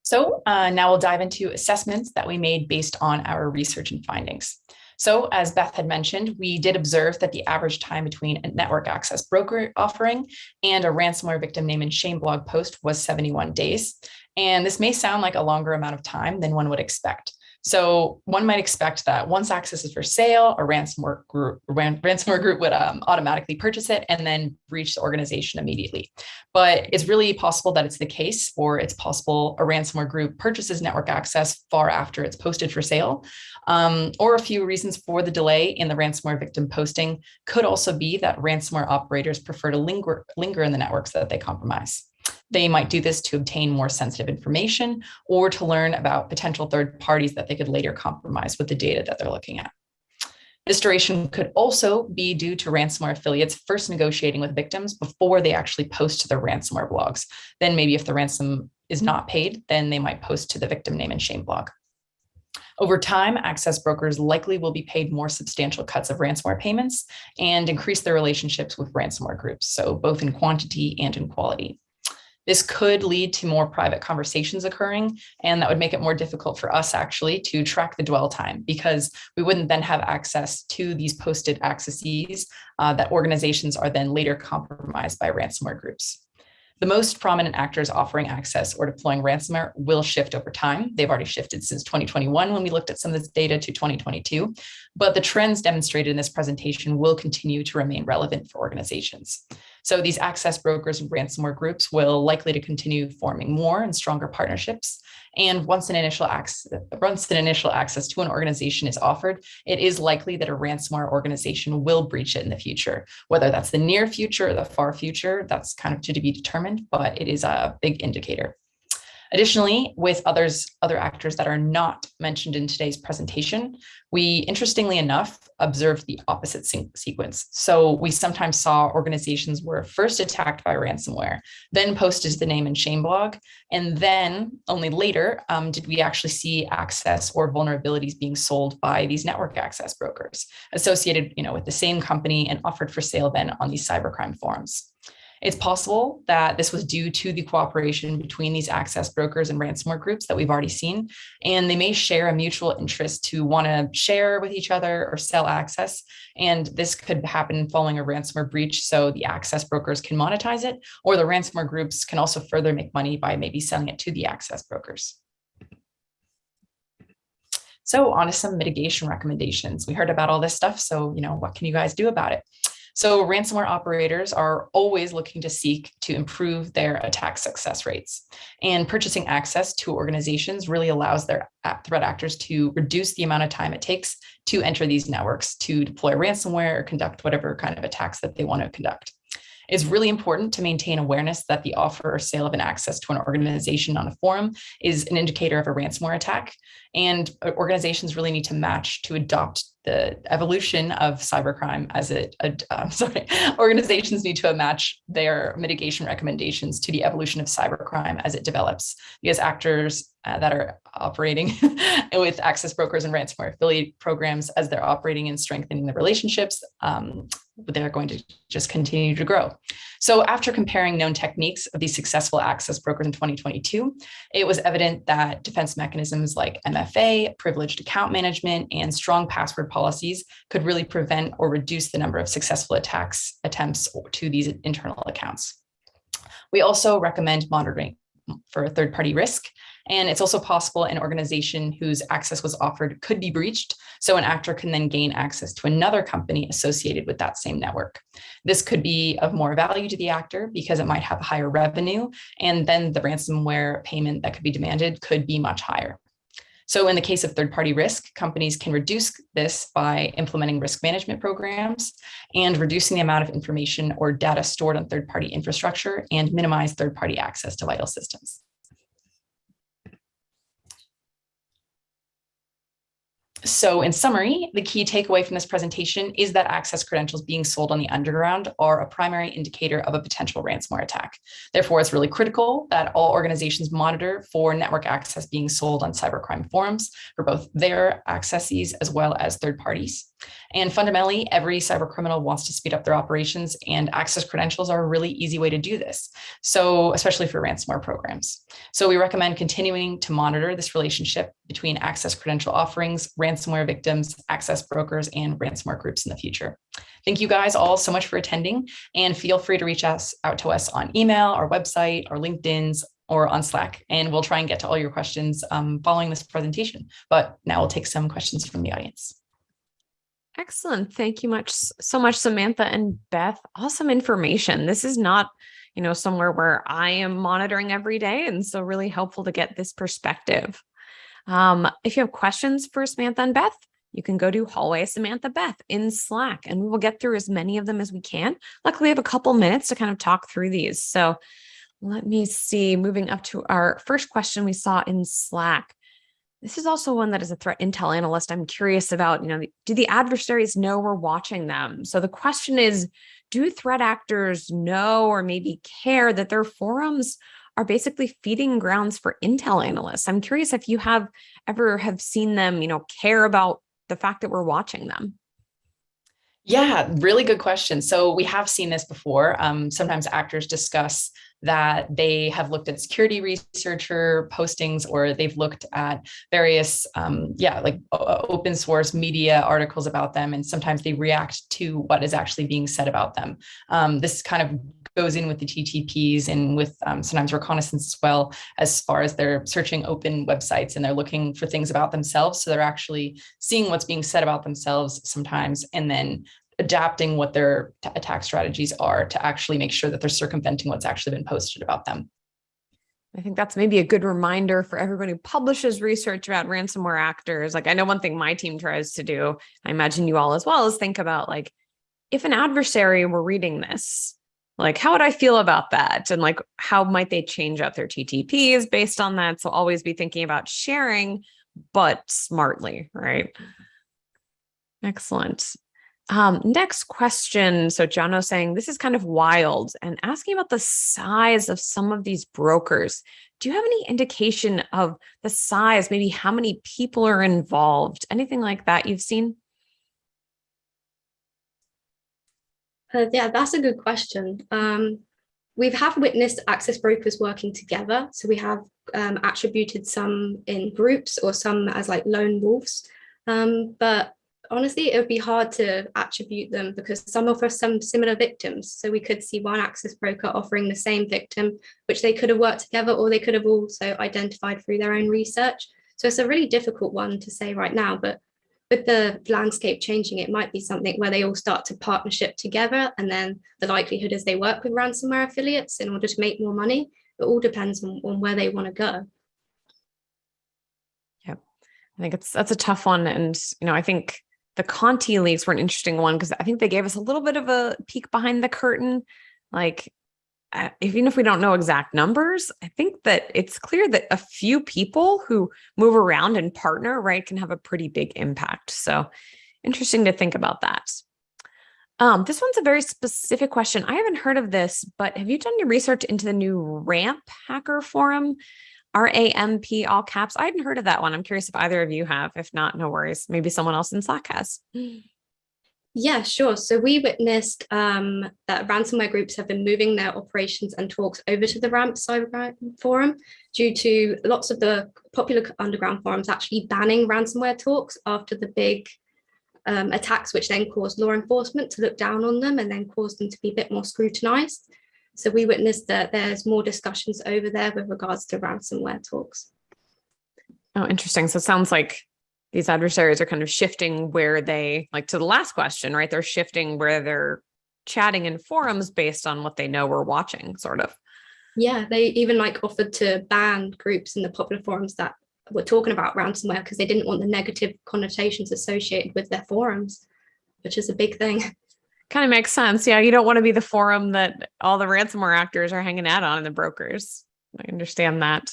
So now we'll dive into assessments that we made based on our research and findings. So as Beth had mentioned, we did observe that the average time between a network access broker offering and a ransomware victim name and shame blog post was 71 days. And this may sound like a longer amount of time than one would expect. So one might expect that once access is for sale, a ransomware group would automatically purchase it and then breach the organization immediately. But it's really possible that it's the case, or it's possible a ransomware group purchases network access far after it's posted for sale. Or a few reasons for the delay in the ransomware victim posting could also be that ransomware operators prefer to linger in the networks that they compromise. They might do this to obtain more sensitive information or to learn about potential third parties that they could later compromise with the data that they're looking at. This duration could also be due to ransomware affiliates first negotiating with victims before they actually post to their ransomware blogs. Then maybe if the ransom is not paid, then they might post to the victim name and shame blog. Over time, access brokers likely will be paid more substantial cuts of ransomware payments and increase their relationships with ransomware groups, so both in quantity and in quality. This could lead to more private conversations occurring, and that would make it more difficult for us actually to track the dwell time, because we wouldn't then have access to these posted accesses that organizations are then later compromised by ransomware groups. The most prominent actors offering access or deploying ransomware will shift over time. They've already shifted since 2021 when we looked at some of this data to 2022, but the trends demonstrated in this presentation will continue to remain relevant for organizations. So these access brokers and ransomware groups will likely to continue forming more and stronger partnerships. And once an initial access to an organization is offered, it is likely that a ransomware organization will breach it in the future. Whether that's the near future or the far future, that's kind of to be determined, but it is a big indicator. Additionally, with other actors that are not mentioned in today's presentation, we, interestingly enough, observed the opposite sequence. So we sometimes saw organizations were first attacked by ransomware, then posted to the name and shame blog, and then only later did we actually see access or vulnerabilities being sold by these network access brokers associated, with the same company and offered for sale then on these cybercrime forums. It's possible that this was due to the cooperation between these access brokers and ransomware groups that we've already seen, and they may share a mutual interest to want to share with each other or sell access. And this could happen following a ransomware breach, so the access brokers can monetize it, or the ransomware groups can also further make money by maybe selling it to the access brokers. So on to some mitigation recommendations. We heard about all this stuff, so what can you guys do about it? So ransomware operators are always looking to seek to improve their attack success rates. And purchasing access to organizations really allows their threat actors to reduce the amount of time it takes to enter these networks, to deploy ransomware or conduct whatever kind of attacks that they want to conduct. It's really important to maintain awareness that the offer or sale of an access to an organization on a forum is an indicator of a ransomware attack. And organizations really need to match to adopt evolution of cybercrime as organizations need to match their mitigation recommendations to the evolution of cybercrime as it develops, because actors that are operating with access brokers and ransomware affiliate programs, as they're operating and strengthening the relationships, they're going to just continue to grow. So after comparing known techniques of these successful access brokers in 2022, it was evident that defense mechanisms like MFA, privileged account management, and strong password policies could really prevent or reduce the number of successful attempts to these internal accounts. We also recommend monitoring for third-party risk. And it's also possible an organization whose access was offered could be breached, so an actor can then gain access to another company associated with that same network. This could be of more value to the actor because it might have a higher revenue, and then the ransomware payment that could be demanded could be much higher. So in the case of third-party risk, companies can reduce this by implementing risk management programs and reducing the amount of information or data stored on third-party infrastructure and minimize third-party access to vital systems. So in summary, the key takeaway from this presentation is that access credentials being sold on the underground are a primary indicator of a potential ransomware attack. Therefore, it's really critical that all organizations monitor for network access being sold on cybercrime forums for both their accessees as well as third parties. And fundamentally, every cybercriminal wants to speed up their operations, and access credentials are a really easy way to do this. So especially for ransomware programs. So we recommend continuing to monitor this relationship between access credential offerings, ransomware victims, access brokers, and ransomware groups in the future. Thank you guys all so much for attending, and feel free to reach out to us on email, our website, our LinkedIn's, or on Slack, and we'll try and get to all your questions following this presentation. But now we'll take some questions from the audience. Excellent. Thank you so much, Samantha and Beth. Awesome information. This is not, somewhere where I am monitoring every day, and so really helpful to get this perspective. If you have questions for Samantha and Beth, you can go to Hallway Samantha Beth in Slack, and we will get through as many of them as we can. Luckily, we have a couple minutes to kind of talk through these. So let me see, moving up to our first question we saw in Slack. This is also one that is a threat intel analyst. I'm curious about, do the adversaries know we're watching them? So the question is, do threat actors know or maybe care that their forums are basically feeding grounds for intel analysts? I'm curious if you have seen them, care about the fact that we're watching them. Yeah, really good question. So we have seen this before. Sometimes actors discuss that they have looked at security researcher postings, or they've looked at various, open source media articles about them. And sometimes they react to what is actually being said about them. This kind of goes in with the TTPs and with sometimes reconnaissance as well, as far as they're searching open websites and they're looking for things about themselves. So they're actually seeing what's being said about themselves sometimes, and then adapting what their attack strategies are to actually make sure that they're circumventing what's actually been posted about them. I think that's maybe a good reminder for everyone who publishes research about ransomware actors. Like, I know one thing my team tries to do, I imagine you all as well, is think about, like, if an adversary were reading this, like, how would I feel about that? And like, how might they change out their TTPs based on that? So always be thinking about sharing, but smartly, right? Excellent. Next question. So Jono's saying, this is kind of wild, and asking about the size of some of these brokers. Do you have any indication of the size, maybe how many people are involved? Anything like that you've seen? Yeah, that's a good question. We have witnessed access brokers working together. So we have attributed some in groups or some as like lone wolves. But honestly, it would be hard to attribute them because some offer some similar victims. So we could see one access broker offering the same victim, which they could have worked together, or they could have also identified through their own research. So it's a really difficult one to say right now, but with the landscape changing, it might be something where they all start to partnership together, and then the likelihood is they work with ransomware affiliates in order to make more money. It all depends on where they want to go. Yep. I think that's a tough one. And, I think the Conti leaks were an interesting one because I think they gave us a little bit of a peek behind the curtain. Like, even if we don't know exact numbers, I think that it's clear that a few people who move around and partner, right, can have a pretty big impact. So Interesting to think about that. This one's a very specific question. I haven't heard of this, but have you done your research into the new RAMP hacker forum? RAMP, all caps. I hadn't heard of that one. I'm curious if either of you have. If not, no worries. Maybe someone else in Slack has. Yeah, sure. So we witnessed that ransomware groups have been moving their operations and talks over to the RAMP cybercrime forum due to lots of the popular underground forums actually banning ransomware talks after the big attacks, which then caused law enforcement to look down on them and then caused them to be a bit more scrutinized. So we witnessed that there's more discussions over there with regards to ransomware talks. Oh, interesting. So it sounds like these adversaries are kind of shifting where they, like to the last question, right? They're shifting where they're chatting in forums based on what they know we're watching, sort of. Yeah, they even like offered to ban groups in the popular forums that were talking about ransomware because they didn't want the negative connotations associated with their forums, which is a big thing. Kind of makes sense. Yeah, you don't want to be the forum that all the ransomware actors are hanging out on and the brokers. I understand that.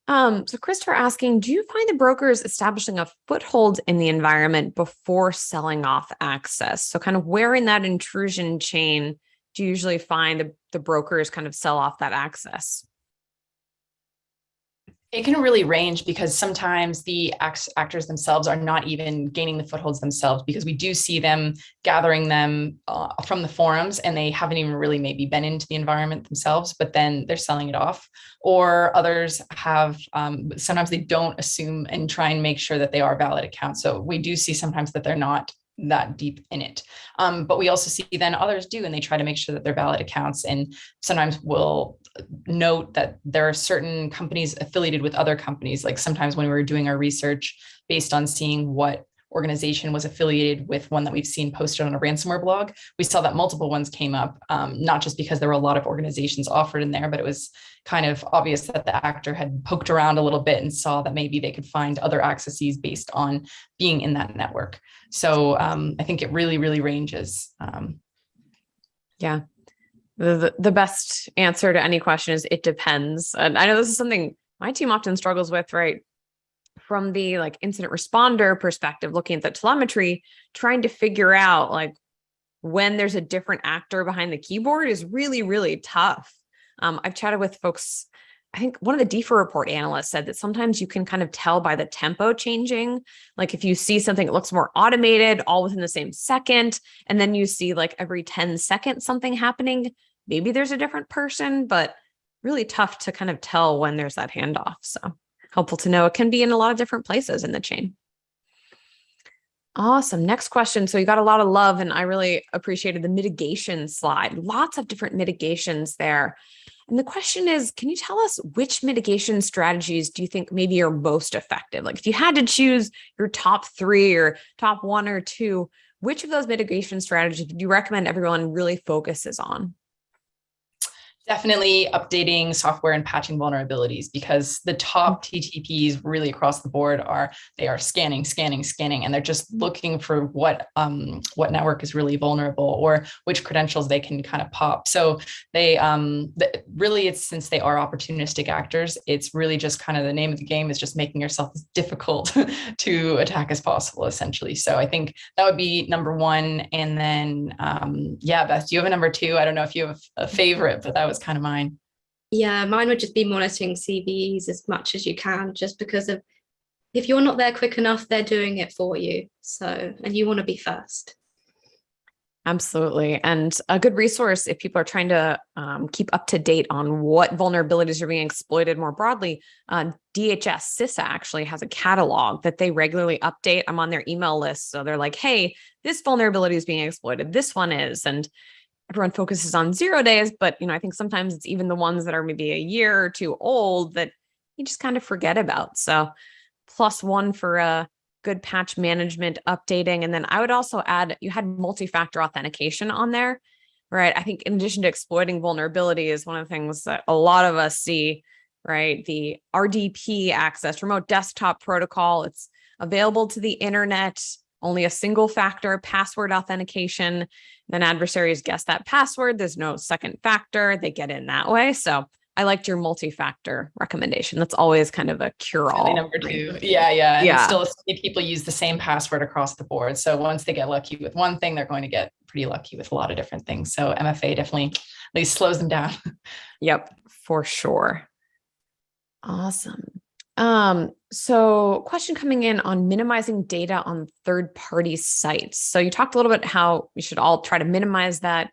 So Christopher asking, do you find the brokers establishing a foothold in the environment before selling off access? So kind of where in that intrusion chain do you usually find the brokers kind of sell off that access? It can really range because sometimes the actors themselves are not even gaining the footholds themselves, because we do see them gathering them from the forums and they haven't even really maybe been into the environment themselves, but then they're selling it off. Or others have, sometimes they don't assume and try and make sure that they are valid accounts. So we do see sometimes that they're not that deep in it. But we also see then others do, and they try to make sure that they're valid accounts. And sometimes we'll note that there are certain companies affiliated with other companies. Like sometimes when we were doing our research based on seeing what organization was affiliated with one that we've seen posted on a ransomware blog, we saw that multiple ones came up, not just because there were a lot of organizations offered in there, but it was kind of obvious that the actor had poked around a little bit and saw that maybe they could find other accesses based on being in that network. So I think it really, really ranges. Yeah. The best answer to any question is it depends. And I know this is something my team often struggles with, right? From the like incident responder perspective, looking at the telemetry, trying to figure out like when there's a different actor behind the keyboard is really, really tough. I've chatted with folks. I think one of the DFIR report analysts said that sometimes you can kind of tell by the tempo changing. Like if you see something that looks more automated all within the same second, and then you see like every 10 seconds something happening, maybe there's a different person, but really tough to kind of tell when there's that handoff. So helpful to know it can be in a lot of different places in the chain. Awesome. Next question. So you got a lot of love, and I really appreciated the mitigation slide. Lots of different mitigations there. And the question is, can you tell us which mitigation strategies do you think maybe are most effective? Like if you had to choose your top 3 or top 1 or 2, which of those mitigation strategies do you recommend everyone really focuses on? Definitely updating software and patching vulnerabilities, because the top TTPs really across the board are scanning, and they're just looking for what network is really vulnerable or which credentials they can kind of pop. So they really, it's since they are opportunistic actors, it's really just kind of the name of the game is just making yourself as difficult to attack as possible, essentially. So I think that would be number 1. And then Beth, do you have a number 2? I don't know if you have a favorite, but that was kind of mine. Yeah, mine would just be monitoring CVEs as much as you can, just because of if you're not there quick enough, they're doing it for you. So, and you want to be first. Absolutely. And a good resource if people are trying to keep up to date on what vulnerabilities are being exploited more broadly, DHS CISA actually has a catalog that they regularly update. I'm on their email list. So they're like, hey, this vulnerability is being exploited. This one is. And everyone focuses on 0 days, but I think sometimes it's even the ones that are maybe a year or 2 old that you just kind of forget about. So +1 for a good patch management updating. And then I would also add, you had multi-factor authentication on there, right? I think in addition to exploiting vulnerability is one of the things that a lot of us see, right? The RDP access, remote desktop protocol, it's available to the internet, only a single factor password authentication. Then adversaries guess that password. There's no second factor. They get in that way. So I liked your multi-factor recommendation. That's always kind of a cure-all. Number two. Yeah. And Yeah. still people use the same password across the board. So once they get lucky with one thing, they're going to get pretty lucky with a lot of different things. So MFA definitely at least slows them down. Yep, for sure. Awesome. So question coming in on minimizing data on third-party sites. So you talked a little bit how we should all try to minimize that.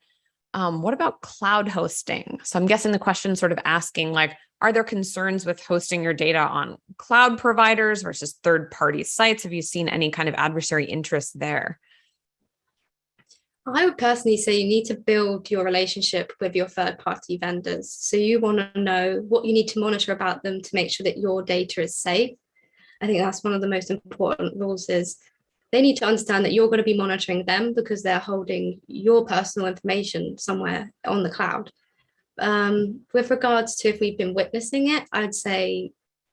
What about cloud hosting? So I'm guessing the question sort of asking, like, are there concerns with hosting your data on cloud providers versus third-party sites? Have you seen any kind of adversary interest there? I would personally say you need to build your relationship with your third-party vendors. So you want to know what you need to monitor about them to make sure that your data is safe. I think that's one of the most important rules is they need to understand that you're going to be monitoring them because they're holding your personal information somewhere on the cloud. With regards to if we've been witnessing it, I'd say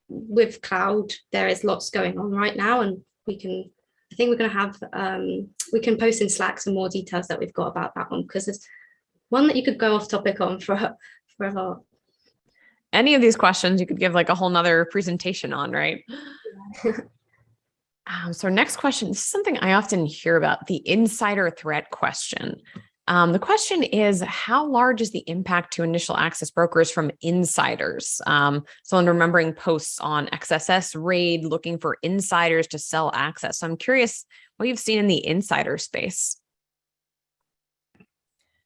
with cloud, there is lots going on right now, and I think we're going to have, we can post in Slack some more details that we've got about that one, because it's one that you could go off topic on for a lot. Any of these questions you could give like a whole nother presentation on, right? So our next question, this is something I often hear about, the insider threat question. The question is, how large is the impact to initial access brokers from insiders? So I'm remembering posts on XSS Raid looking for insiders to sell access. So I'm curious what you've seen in the insider space.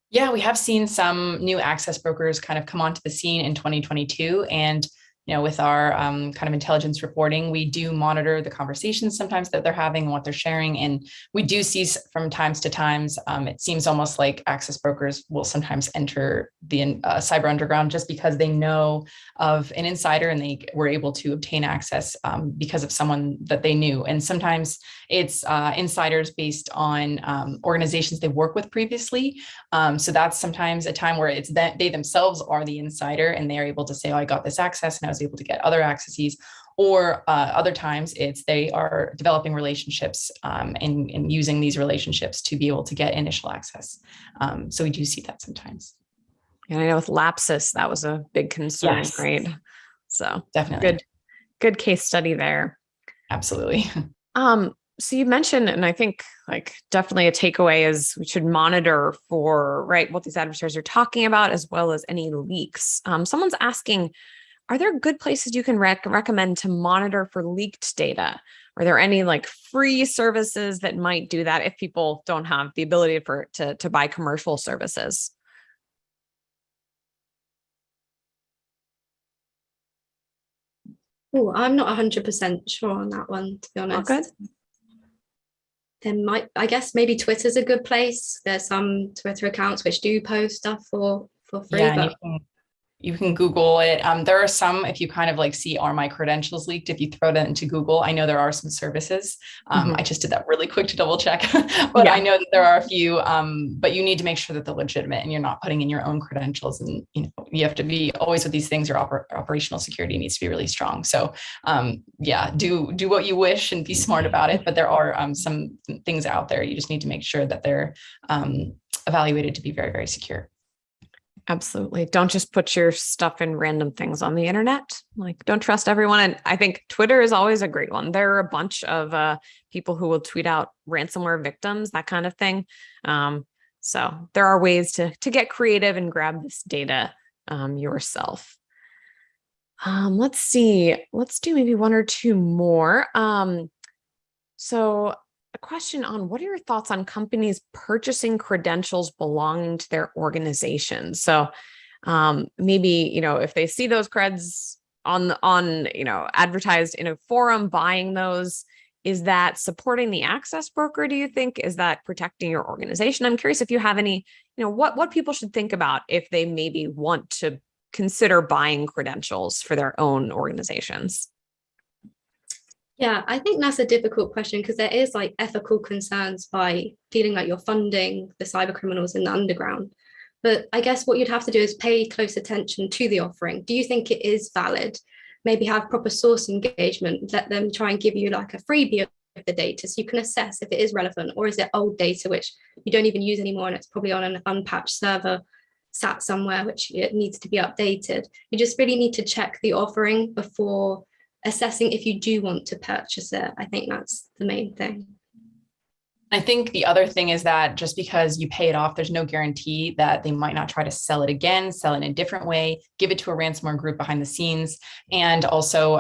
Yeah, we have seen some new access brokers kind of come onto the scene in 2022. And with our kind of intelligence reporting, we do monitor the conversations sometimes that they're having and what they're sharing. And we do see from times to times, it seems almost like access brokers will sometimes enter the cyber underground just because they know of an insider and they were able to obtain access because of someone that they knew. And sometimes it's insiders based on organizations they work with previously. So that's sometimes a time where it's that they themselves are the insider and they're able to say, oh, I got this access and I was able to get other accesses. Or other times it's they are developing relationships and using these relationships to be able to get initial access. So we do see that sometimes. And I know with Lapsus, that was a big concern, Yes. Right? So Definitely. Good case study there. Absolutely. So you mentioned, and I think like definitely a takeaway is we should monitor for, right, what these adversaries are talking about, as well as any leaks. Someone's asking, are there good places you can recommend to monitor for leaked data? Are there any like free services that might do that if people don't have the ability to buy commercial services? Oh, I'm not 100% sure on that one, to be honest. Good. There I guess maybe Twitter's a good place. There's some Twitter accounts which do post stuff for free. Yeah, but you can Google it. There are some, if you kind of like see, are my credentials leaked? If you throw that into Google, I know there are some services. I just did that really quick to double check, but yeah. I know that there are a few, but you need to make sure that they're legitimate and you're not putting in your own credentials. And, you have to be always with these things, your operational security needs to be really strong. So do what you wish and be smart about it. But there are some things out there. You just need to make sure that they're evaluated to be very, very secure. Absolutely. Don't just put your stuff in random things on the internet. Like, don't trust everyone. And I think Twitter is always a great one. There are a bunch of people who will tweet out ransomware victims, that kind of thing. So there are ways to get creative and grab this data yourself. Let's see. Let's do maybe one or two more. So a question on what are your thoughts on companies purchasing credentials belonging to their organization? So maybe, if they see those creds on advertised in a forum, buying those, is that supporting the access broker? Do you think, is that protecting your organization? I'm curious if you have any, what people should think about if they maybe want to consider buying credentials for their own organizations. Yeah, I think that's a difficult question because there is like ethical concerns by feeling like you're funding the cyber criminals in the underground. But I guess what you'd have to do is pay close attention to the offering. Do you think it is valid? Maybe have proper source engagement, let them try and give you like a freebie of the data so you can assess if it is relevant, or is it old data which you don't even use anymore and it's probably on an unpatched server. sat somewhere which it needs to be updated. You just really need to check the offering before assessing if you do want to purchase it. I think that's the main thing. I think the other thing is that just because you pay it off, there's no guarantee that they might not try to sell it again, sell it in a different way, give it to a ransomware group behind the scenes. And also,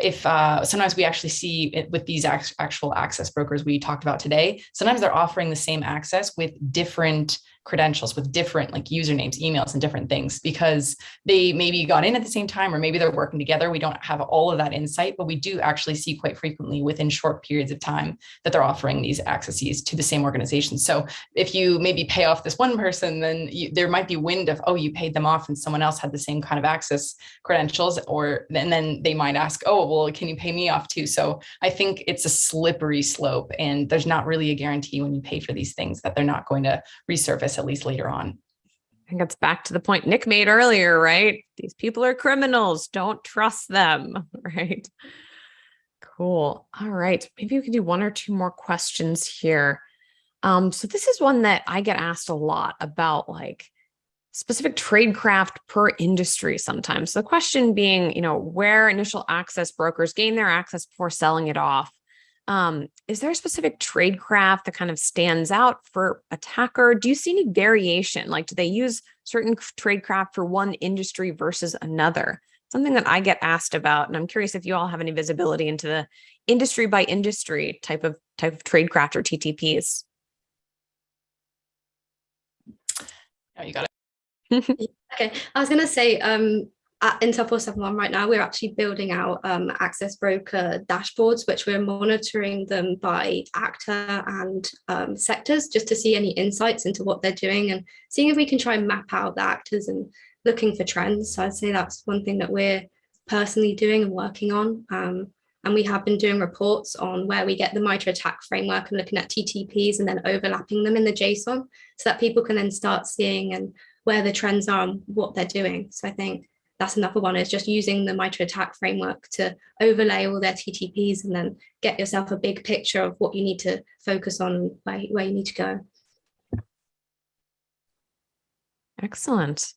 if sometimes we actually see it with these actual access brokers we talked about today, sometimes they're offering the same access with different credentials, with different like usernames, emails, and different things, because they maybe got in at the same time, or maybe they're working together. We don't have all of that insight, but we do actually see quite frequently within short periods of time that they're offering these accesses to the same organization. So if you maybe pay off this one person, then there might be wind of, oh, you paid them off and someone else had the same kind of access credentials, and then they might ask, oh, well, can you pay me off too? So I think it's a slippery slope, and there's not really a guarantee when you pay for these things that they're not going to resurface at least later on. I think it's back to the point Nick made earlier, right? These people are criminals. Don't trust them, right? Cool. All right. Maybe we can do one or two more questions here. So this is one that I get asked a lot about, like specific tradecraft per industry sometimes. So the question being, where initial access brokers gain their access before selling it off. Is there a specific tradecraft that kind of stands out for attacker? Do you see any variation? Like, do they use certain tradecraft for one industry versus another? Something that I get asked about, and I'm curious if you all have any visibility into the industry by industry type of tradecraft or TTPs. Oh, you got it. Okay, I was going to say, at Intel 471 right now, we're actually building out access broker dashboards, which we're monitoring them by actor and sectors, just to see any insights into what they're doing and seeing if we can try and map out the actors and looking for trends. So I'd say that's one thing that we're personally doing and working on. And we have been doing reports on where we get the MITRE ATT&CK framework and looking at TTPs and then overlapping them in the JSON so that people can then start seeing and where the trends are and what they're doing. So I think that's another one, is just using the MITRE ATT&CK framework to overlay all their TTPs and then get yourself a big picture of what you need to focus on, where you need to go. Excellent.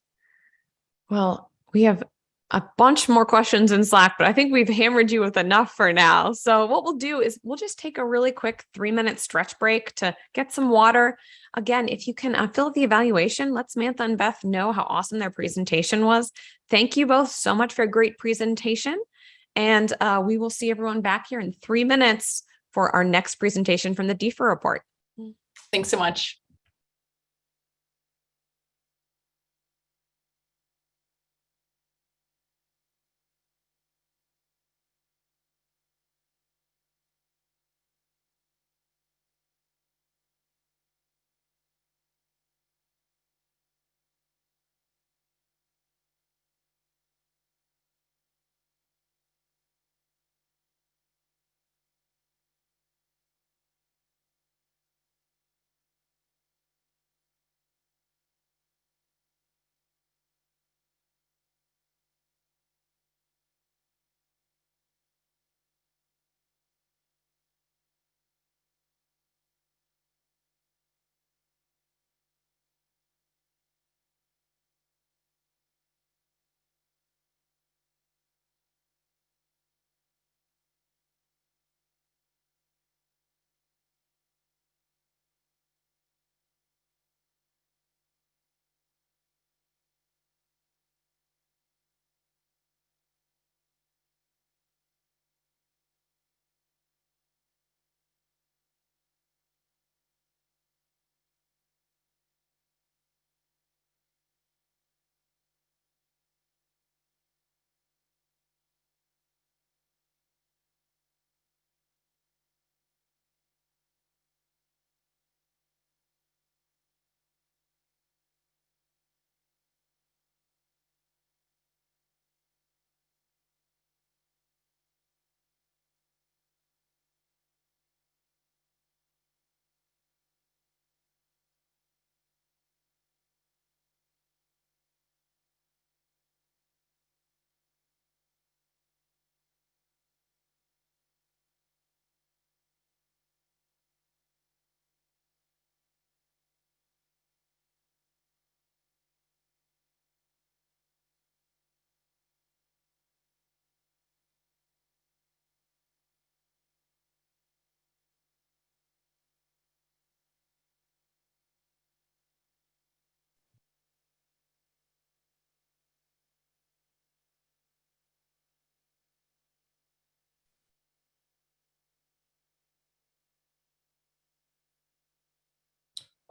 Well, we have a bunch more questions in Slack, but I think we've hammered you with enough for now. So what we'll do is we'll just take a really quick 3-minute stretch break to get some water. Again, if you can fill out the evaluation, let Samantha and Beth know how awesome their presentation was. Thank you both so much for a great presentation. And we will see everyone back here in 3 minutes for our next presentation from the DEFA report. Thanks so much.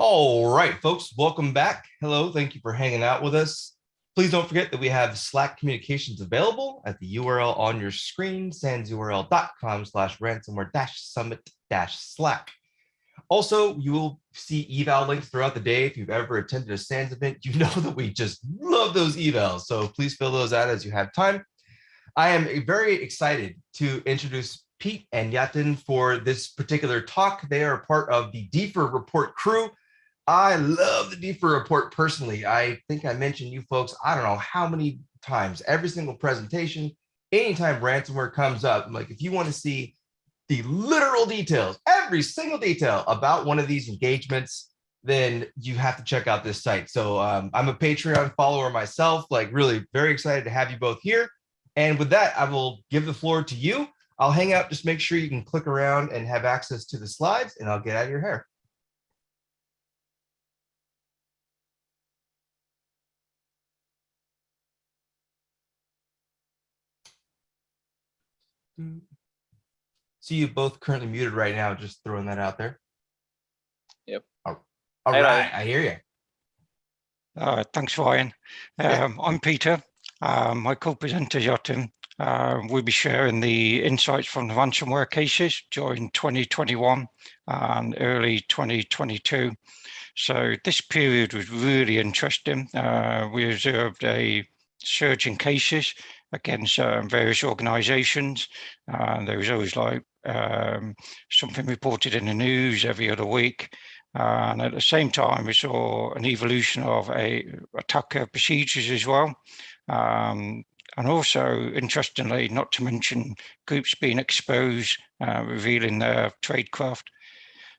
All right, folks, welcome back. Hello, thank you for hanging out with us. Please don't forget that we have Slack communications available at the URL on your screen, sansurl.com/ransomware-summit-slack. Also, you will see eval links throughout the day. If you've ever attended a SANS event, you know that we just love those evals. So please fill those out as you have time. I am very excited to introduce Pete and Yatin for this particular talk. They are part of the DFIR report crew. I love the DFIR report personally. I think I mentioned you folks, I don't know how many times, every single presentation, anytime ransomware comes up, I'm like, if you want to see the literal details, every single detail about one of these engagements, then you have to check out this site. So I'm a Patreon follower myself, like really very excited to have you both here. And with that, I will give the floor to you. I'll hang out, just make sure you can click around and have access to the slides, and I'll get out of your hair. See you both currently muted right now, just throwing that out there. Yep. All right, I hear you. Thanks, Ryan. I'm Peter. My co-presenter, Yatin, will be sharing the insights from the ransomware cases during 2021 and early 2022. So this period was really interesting. We observed a surge in cases against various organizations. There was always like something reported in the news every other week. And at the same time, we saw an evolution of attacker procedures as well. And also, interestingly, not to mention groups being exposed, revealing their tradecraft.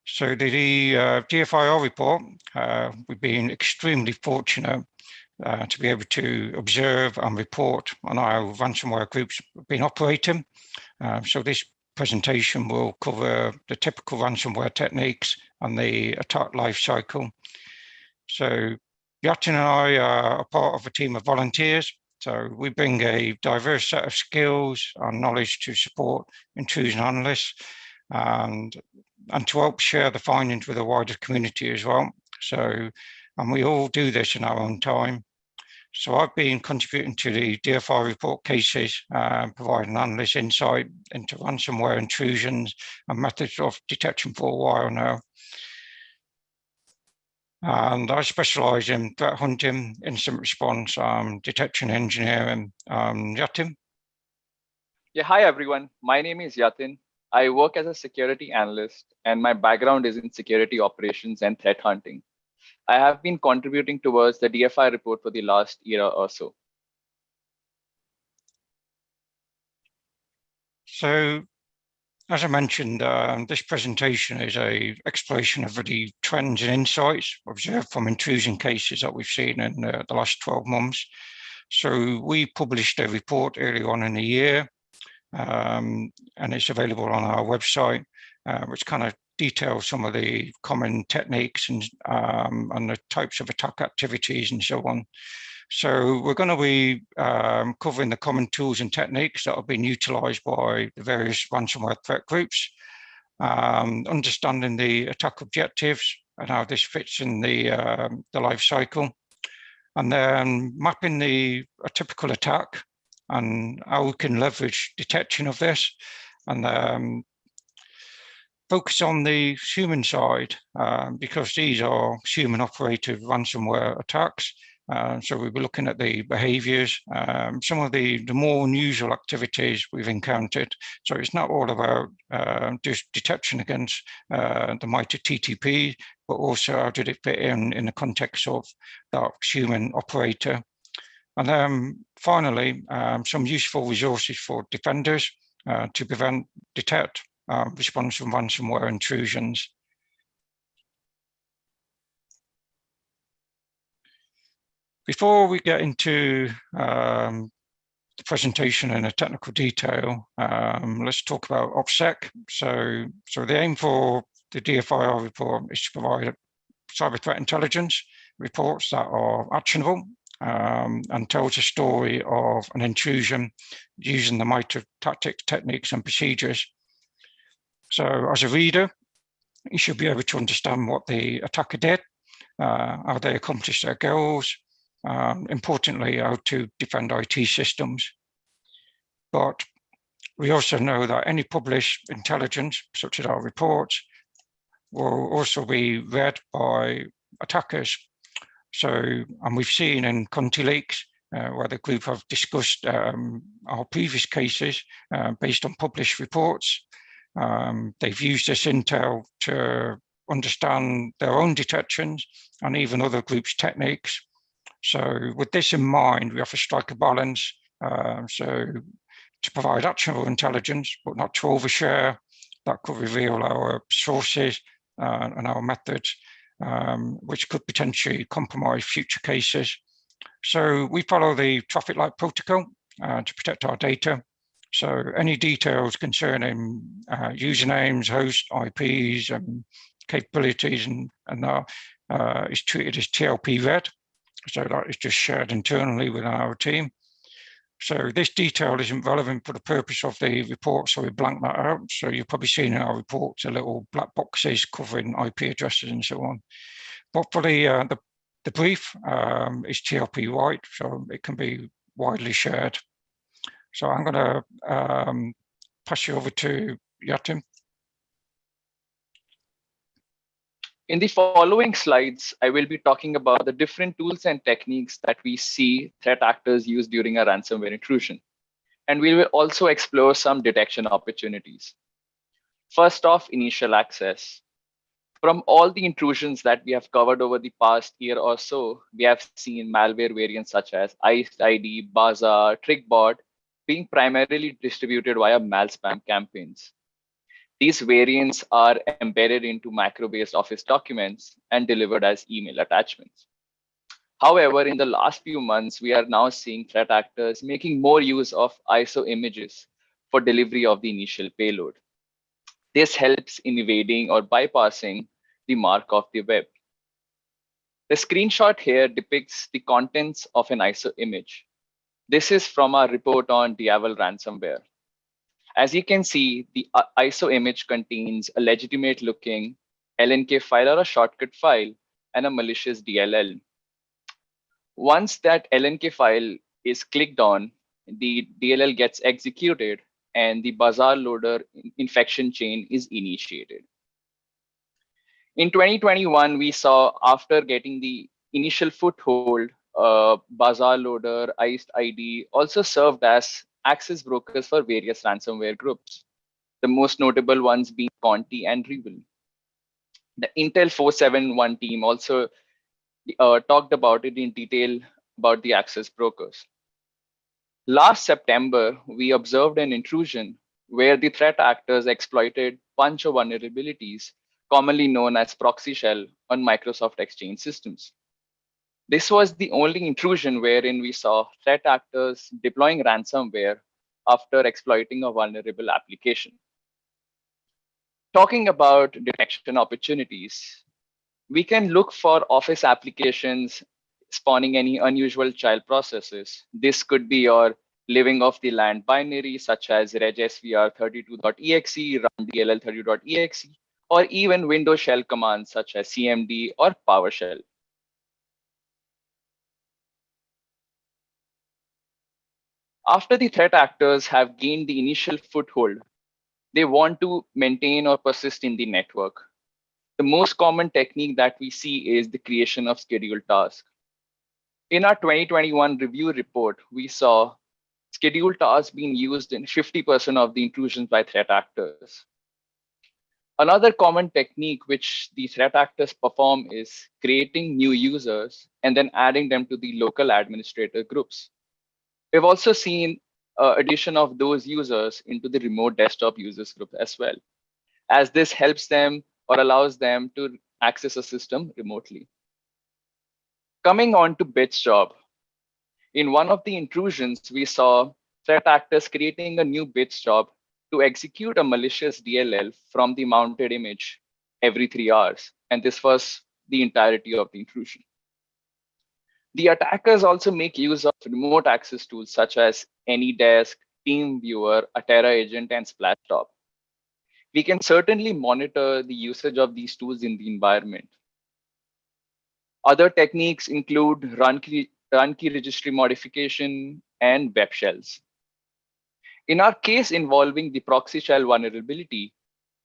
So the DFIR report, we've been extremely fortunate to be able to observe and report on how ransomware groups have been operating. So this presentation will cover the typical ransomware techniques and the attack life cycle. So Yatin and I are a part of a team of volunteers. So we bring a diverse set of skills and knowledge to support intrusion analysts and to help share the findings with the wider community as well. So, and we all do this in our own time. So I've been contributing to the DFI report cases, providing analyst insight into ransomware intrusions and methods of detection for a while now. And I specialize in threat hunting, incident response, detection engineering. Yatin? Yeah, hi everyone. My name is Yatin. I work as a security analyst and my background is in security operations and threat hunting. I have been contributing towards the DFI report for the last year or so. So, as I mentioned, this presentation is an exploration of the trends and insights observed from intrusion cases that we've seen in the last 12 months. So we published a report early on in the year, and it's available on our website, which kind of details some of the common techniques and the types of attack activities and so on. So we're going to be covering the common tools and techniques that have been utilized by the various ransomware threat groups, understanding the attack objectives and how this fits in the life cycle, and then mapping a typical attack and how we can leverage detection of this, and focus on the human side, because these are human operated ransomware attacks. So we'll be looking at the behaviors, some of the more unusual activities we've encountered. So it's not all about just detection against the mighty TTP, but also how did it fit in the context of that human operator. And then finally, some useful resources for defenders to prevent, detect, respond to ransomware intrusions. Before we get into the presentation in a technical detail, let's talk about OPSEC. So the aim for the DFIR report is to provide cyber threat intelligence reports that are actionable and tells a story of an intrusion using the MITRE tactics, techniques, and procedures. So as a reader, You should be able to understand what the attacker did, how they accomplished their goals, importantly, how to defend IT systems. But we also know that any published intelligence, such as our reports, will also be read by attackers. So, and we've seen in Conti Leaks, where the group have discussed our previous cases based on published reports. They've used this intel to understand their own detections and even other groups' techniques. So with this in mind, we have to strike a balance. So to provide actionable intelligence, but not to overshare. That could reveal our sources and our methods, which could potentially compromise future cases. So we follow the traffic light protocol to protect our data. So any details concerning usernames, hosts, IPs, and capabilities, and that is treated as TLP red. So that is just shared internally with our team. So this detail isn't relevant for the purpose of the report, so we blank that out. So you've probably seen in our reports a little black boxes covering IP addresses and so on. But for the brief is TLP white, so it can be widely shared. So I'm going to pass you over to Yatin. In the following slides, I will be talking about the different tools and techniques that we see threat actors use during a ransomware intrusion. And we will also explore some detection opportunities. First off, initial access. From all the intrusions that we have covered over the past year or so, we have seen malware variants such as ID, Bazaar, TrickBot being primarily distributed via malspam campaigns. These variants are embedded into macro-based Office documents and delivered as email attachments. However, in the last few months, we are now seeing threat actors making more use of ISO images for delivery of the initial payload. This helps in evading or bypassing the mark of the web. The screenshot here depicts the contents of an ISO image. This is from our report on Diavel ransomware. As you can see, the ISO image contains a legitimate looking LNK file or a shortcut file and a malicious DLL. Once that LNK file is clicked on, the DLL gets executed and the Bazaar loader infection chain is initiated. In 2021, we saw after getting the initial foothold, Bazaar loader, iced ID also served as access brokers for various ransomware groups, the most notable ones being Conti and Rebel. The Intel 471 team also talked about it in detail about the access brokers. Last September, we observed an intrusion where the threat actors exploited bunch of vulnerabilities, commonly known as proxy shell, on Microsoft Exchange systems. This was the only intrusion wherein we saw threat actors deploying ransomware after exploiting a vulnerable application. Talking about detection opportunities, we can look for Office applications spawning any unusual child processes. This could be your living off the land binary, such as regsvr32.exe, runDLL30.exe, or even Windows shell commands such as cmd or PowerShell. After the threat actors have gained the initial foothold, they want to maintain or persist in the network. The most common technique that we see is the creation of scheduled tasks. In our 2021 review report, we saw scheduled tasks being used in 50% of the intrusions by threat actors. Another common technique which the threat actors perform is creating new users and then adding them to the local administrator groups. We've also seen addition of those users into the remote desktop users group as well, as this helps them or allows them to access a system remotely. Coming on to bits job. In one of the intrusions, we saw threat actors creating a new bits job to execute a malicious DLL from the mounted image every 3 hours. And this was the entirety of the intrusion. The attackers also make use of remote access tools such as AnyDesk, TeamViewer, Atera Agent, and Splashtop. we can certainly monitor the usage of these tools in the environment. Other techniques include run key registry modification and web shells. In our case involving the proxy shell vulnerability,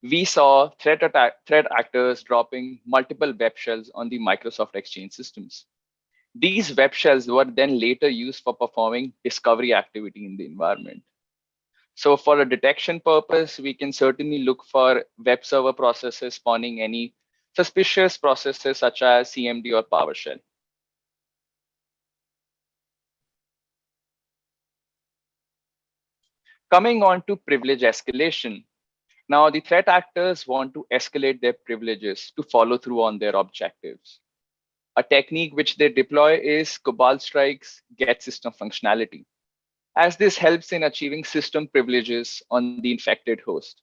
we saw threat actors dropping multiple web shells on the Microsoft Exchange systems. These web shells were then later used for performing discovery activity in the environment. So for a detection purpose, we can certainly look for web server processes spawning any suspicious processes such as CMD or PowerShell. Coming on to privilege escalation. Now, the threat actors want to escalate their privileges to follow through on their objectives. A technique which they deploy is Cobalt Strike's get system functionality, as this helps in achieving system privileges on the infected host.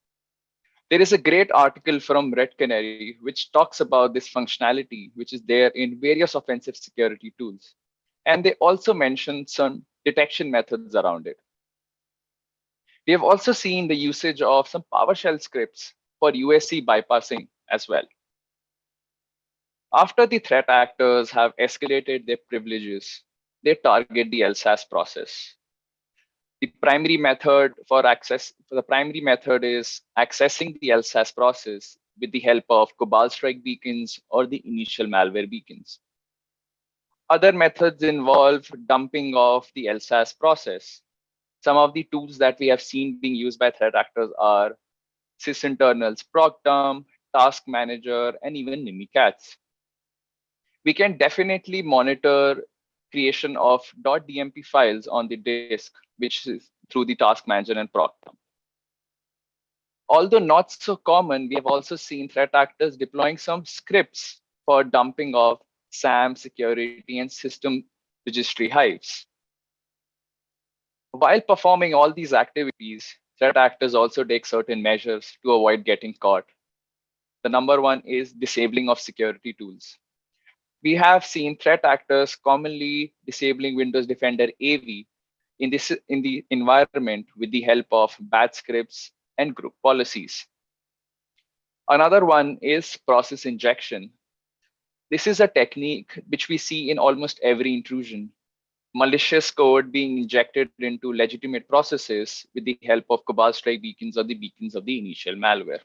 There is a great article from Red Canary which talks about this functionality, which is there in various offensive security tools. And they also mention some detection methods around it. We have also seen the usage of some PowerShell scripts for USC bypassing as well. After the threat actors have escalated their privileges, they target the LSAS process. The primary method is accessing the LSAS process with the help of Cobalt Strike beacons or the initial malware beacons. Other methods involve dumping of the LSAS process. Some of the tools that we have seen being used by threat actors are sysinternals procdump, task manager, and even Mimikatz. We can definitely monitor creation of .dmp files on the disk, which is through the task manager and procdump. Although not so common, we have also seen threat actors deploying some scripts for dumping of SAM security and system registry hives. While performing all these activities, threat actors also take certain measures to avoid getting caught. The number one is disabling of security tools. We have seen threat actors commonly disabling Windows Defender AV in the environment with the help of batch scripts and group policies. Another one is process injection. This is a technique which we see in almost every intrusion. Malicious code being injected into legitimate processes with the help of Cobalt Strike beacons or the beacons of the initial malware.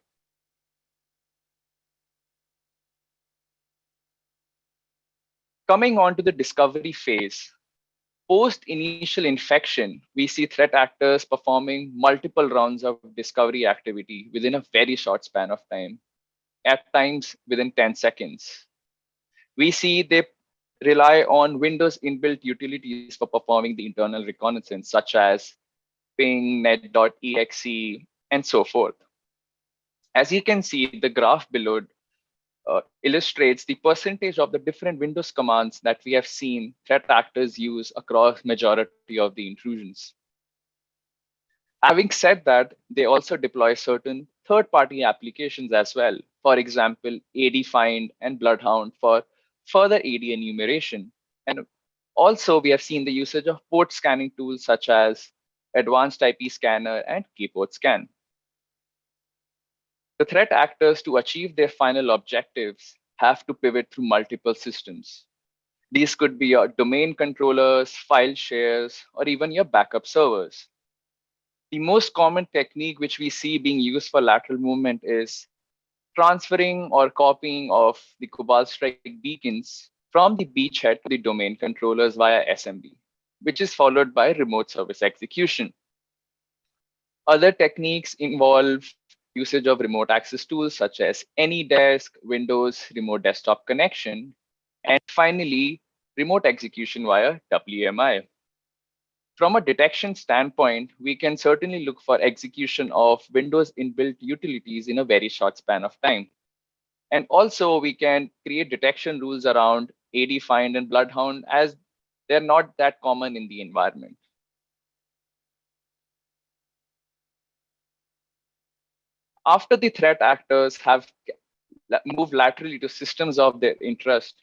Coming on to the discovery phase, post initial infection, we see threat actors performing multiple rounds of discovery activity within a very short span of time, at times within 10 seconds. We see they rely on Windows inbuilt utilities for performing the internal reconnaissance, such as ping, net.exe, and so forth. As you can see, the graph below illustrates the percentage of the different Windows commands that we have seen threat actors use across majority of the intrusions. Having said that, they also deploy certain third-party applications as well. For example, AD-Find and Bloodhound for further AD enumeration. And also, we have seen the usage of port scanning tools such as Advanced IP Scanner and Keyport Scan. The threat actors, to achieve their final objectives, have to pivot through multiple systems. These could be your domain controllers, file shares, or even your backup servers. The most common technique which we see being used for lateral movement is transferring or copying of the Cobalt Strike beacons from the beachhead to the domain controllers via SMB, which is followed by remote service execution. Other techniques involve usage of remote access tools such as AnyDesk, Windows Remote Desktop Connection, and finally, remote execution via WMI. From a detection standpoint, we can certainly look for execution of Windows inbuilt utilities in a very short span of time. And also, we can create detection rules around AD-Find and Bloodhound, as they're not that common in the environment. After the threat actors have moved laterally to systems of their interest,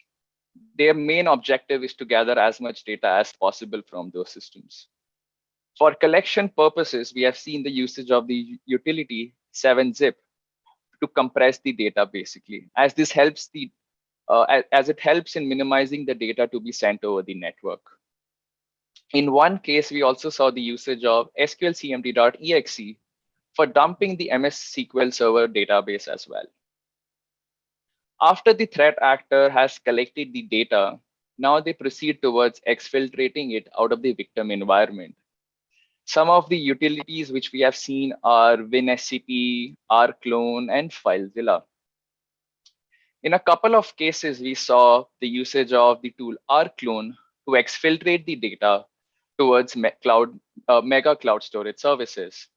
their main objective is to gather as much data as possible from those systems. For collection purposes, we have seen the usage of the utility 7-zip, to compress the data, basically, as this helps as it helps in minimizing the data to be sent over the network. In one case, we also saw the usage of SQLcmd.exe for dumping the MS SQL Server database as well. After the threat actor has collected the data, now they proceed towards exfiltrating it out of the victim environment. Some of the utilities which we have seen are WinSCP, rclone, and FileZilla. In a couple of cases, we saw the usage of the tool rclone to exfiltrate the data towards mega cloud storage services.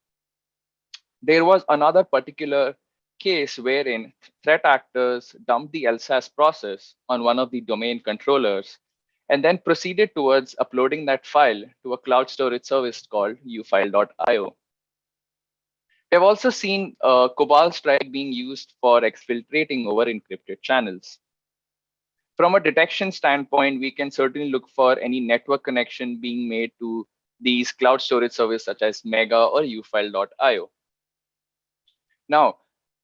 There was another particular case wherein threat actors dumped the LSAS process on one of the domain controllers and then proceeded towards uploading that file to a cloud storage service called ufile.io. We've also seen Cobalt Strike being used for exfiltrating over encrypted channels. From a detection standpoint, we can certainly look for any network connection being made to these cloud storage services such as Mega or ufile.io. Now,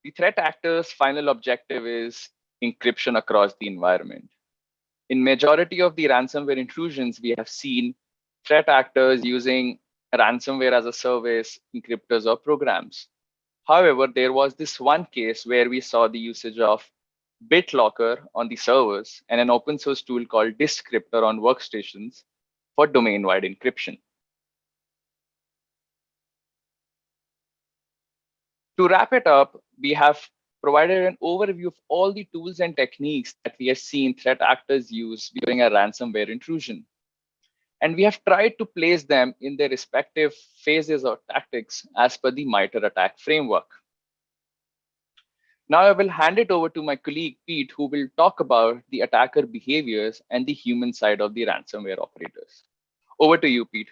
the threat actor's final objective is encryption across the environment. In majority of the ransomware intrusions, we have seen threat actors using ransomware as a service, encryptors, or programs. However, there was this one case where we saw the usage of BitLocker on the servers and an open source tool called Descriptor on workstations for domain-wide encryption. To wrap it up, we have provided an overview of all the tools and techniques that we have seen threat actors use during a ransomware intrusion. And we have tried to place them in their respective phases or tactics as per the MITRE ATT&CK framework. Now I will hand it over to my colleague, Pete, who will talk about the attacker behaviors and the human side of the ransomware operators. Over to you, Pete.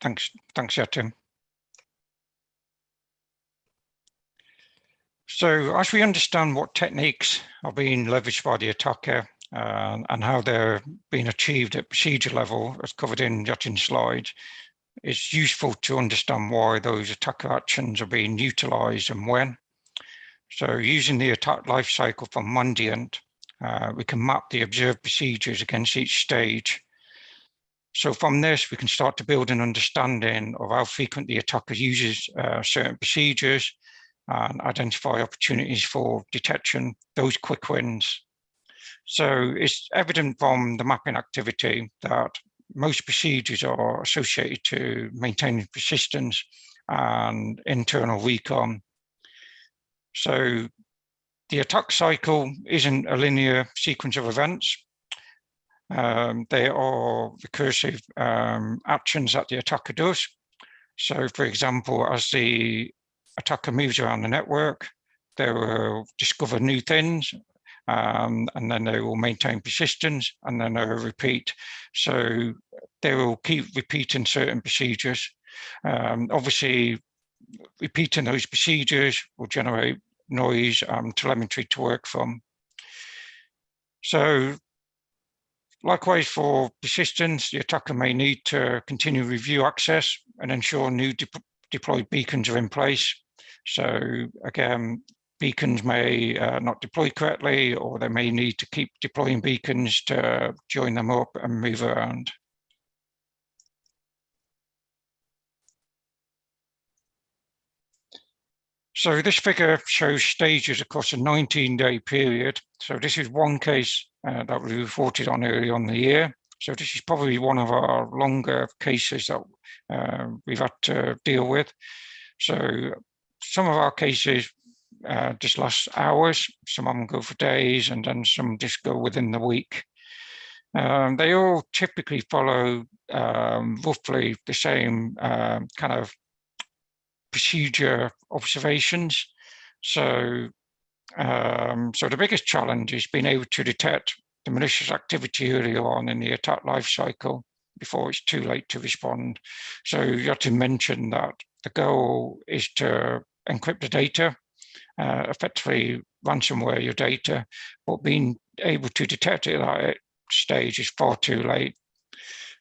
Thanks, Yatin. So as we understand what techniques are being leveraged by the attacker and how they're being achieved at procedure level, as covered in Yatin's slide, it's useful to understand why those attacker actions are being utilized and when. So using the attack lifecycle from Mandiant, we can map the observed procedures against each stage. So from this, we can start to build an understanding of how frequent the attacker uses certain procedures and identify opportunities for detection, those quick wins. So it's evident from the mapping activity that most procedures are associated to maintaining persistence and internal recon. So the attack cycle isn't a linear sequence of events. They are recursive actions that the attacker does. So for example, as the attacker moves around the network, they will discover new things, and then they will maintain persistence, and then they will repeat. So they will keep repeating certain procedures. Obviously, repeating those procedures will generate noise and telemetry to work from. So likewise, for persistence, the attacker may need to continue review access and ensure new deployed beacons are in place. So again, beacons may not deploy correctly, or they may need to keep deploying beacons to join them up and move around. So this figure shows stages across a 19-day period. So this is one case that we reported on early on in the year. So this is probably one of our longer cases that we've had to deal with. So some of our cases just last hours, some of them go for days, and then some just go within the week. They all typically follow roughly the same kind of procedure observations. So the biggest challenge is being able to detect the malicious activity early on in the attack lifecycle before it's too late to respond. So you have to mention that the goal is to encrypt the data, effectively ransomware your data, but being able to detect it at that stage is far too late.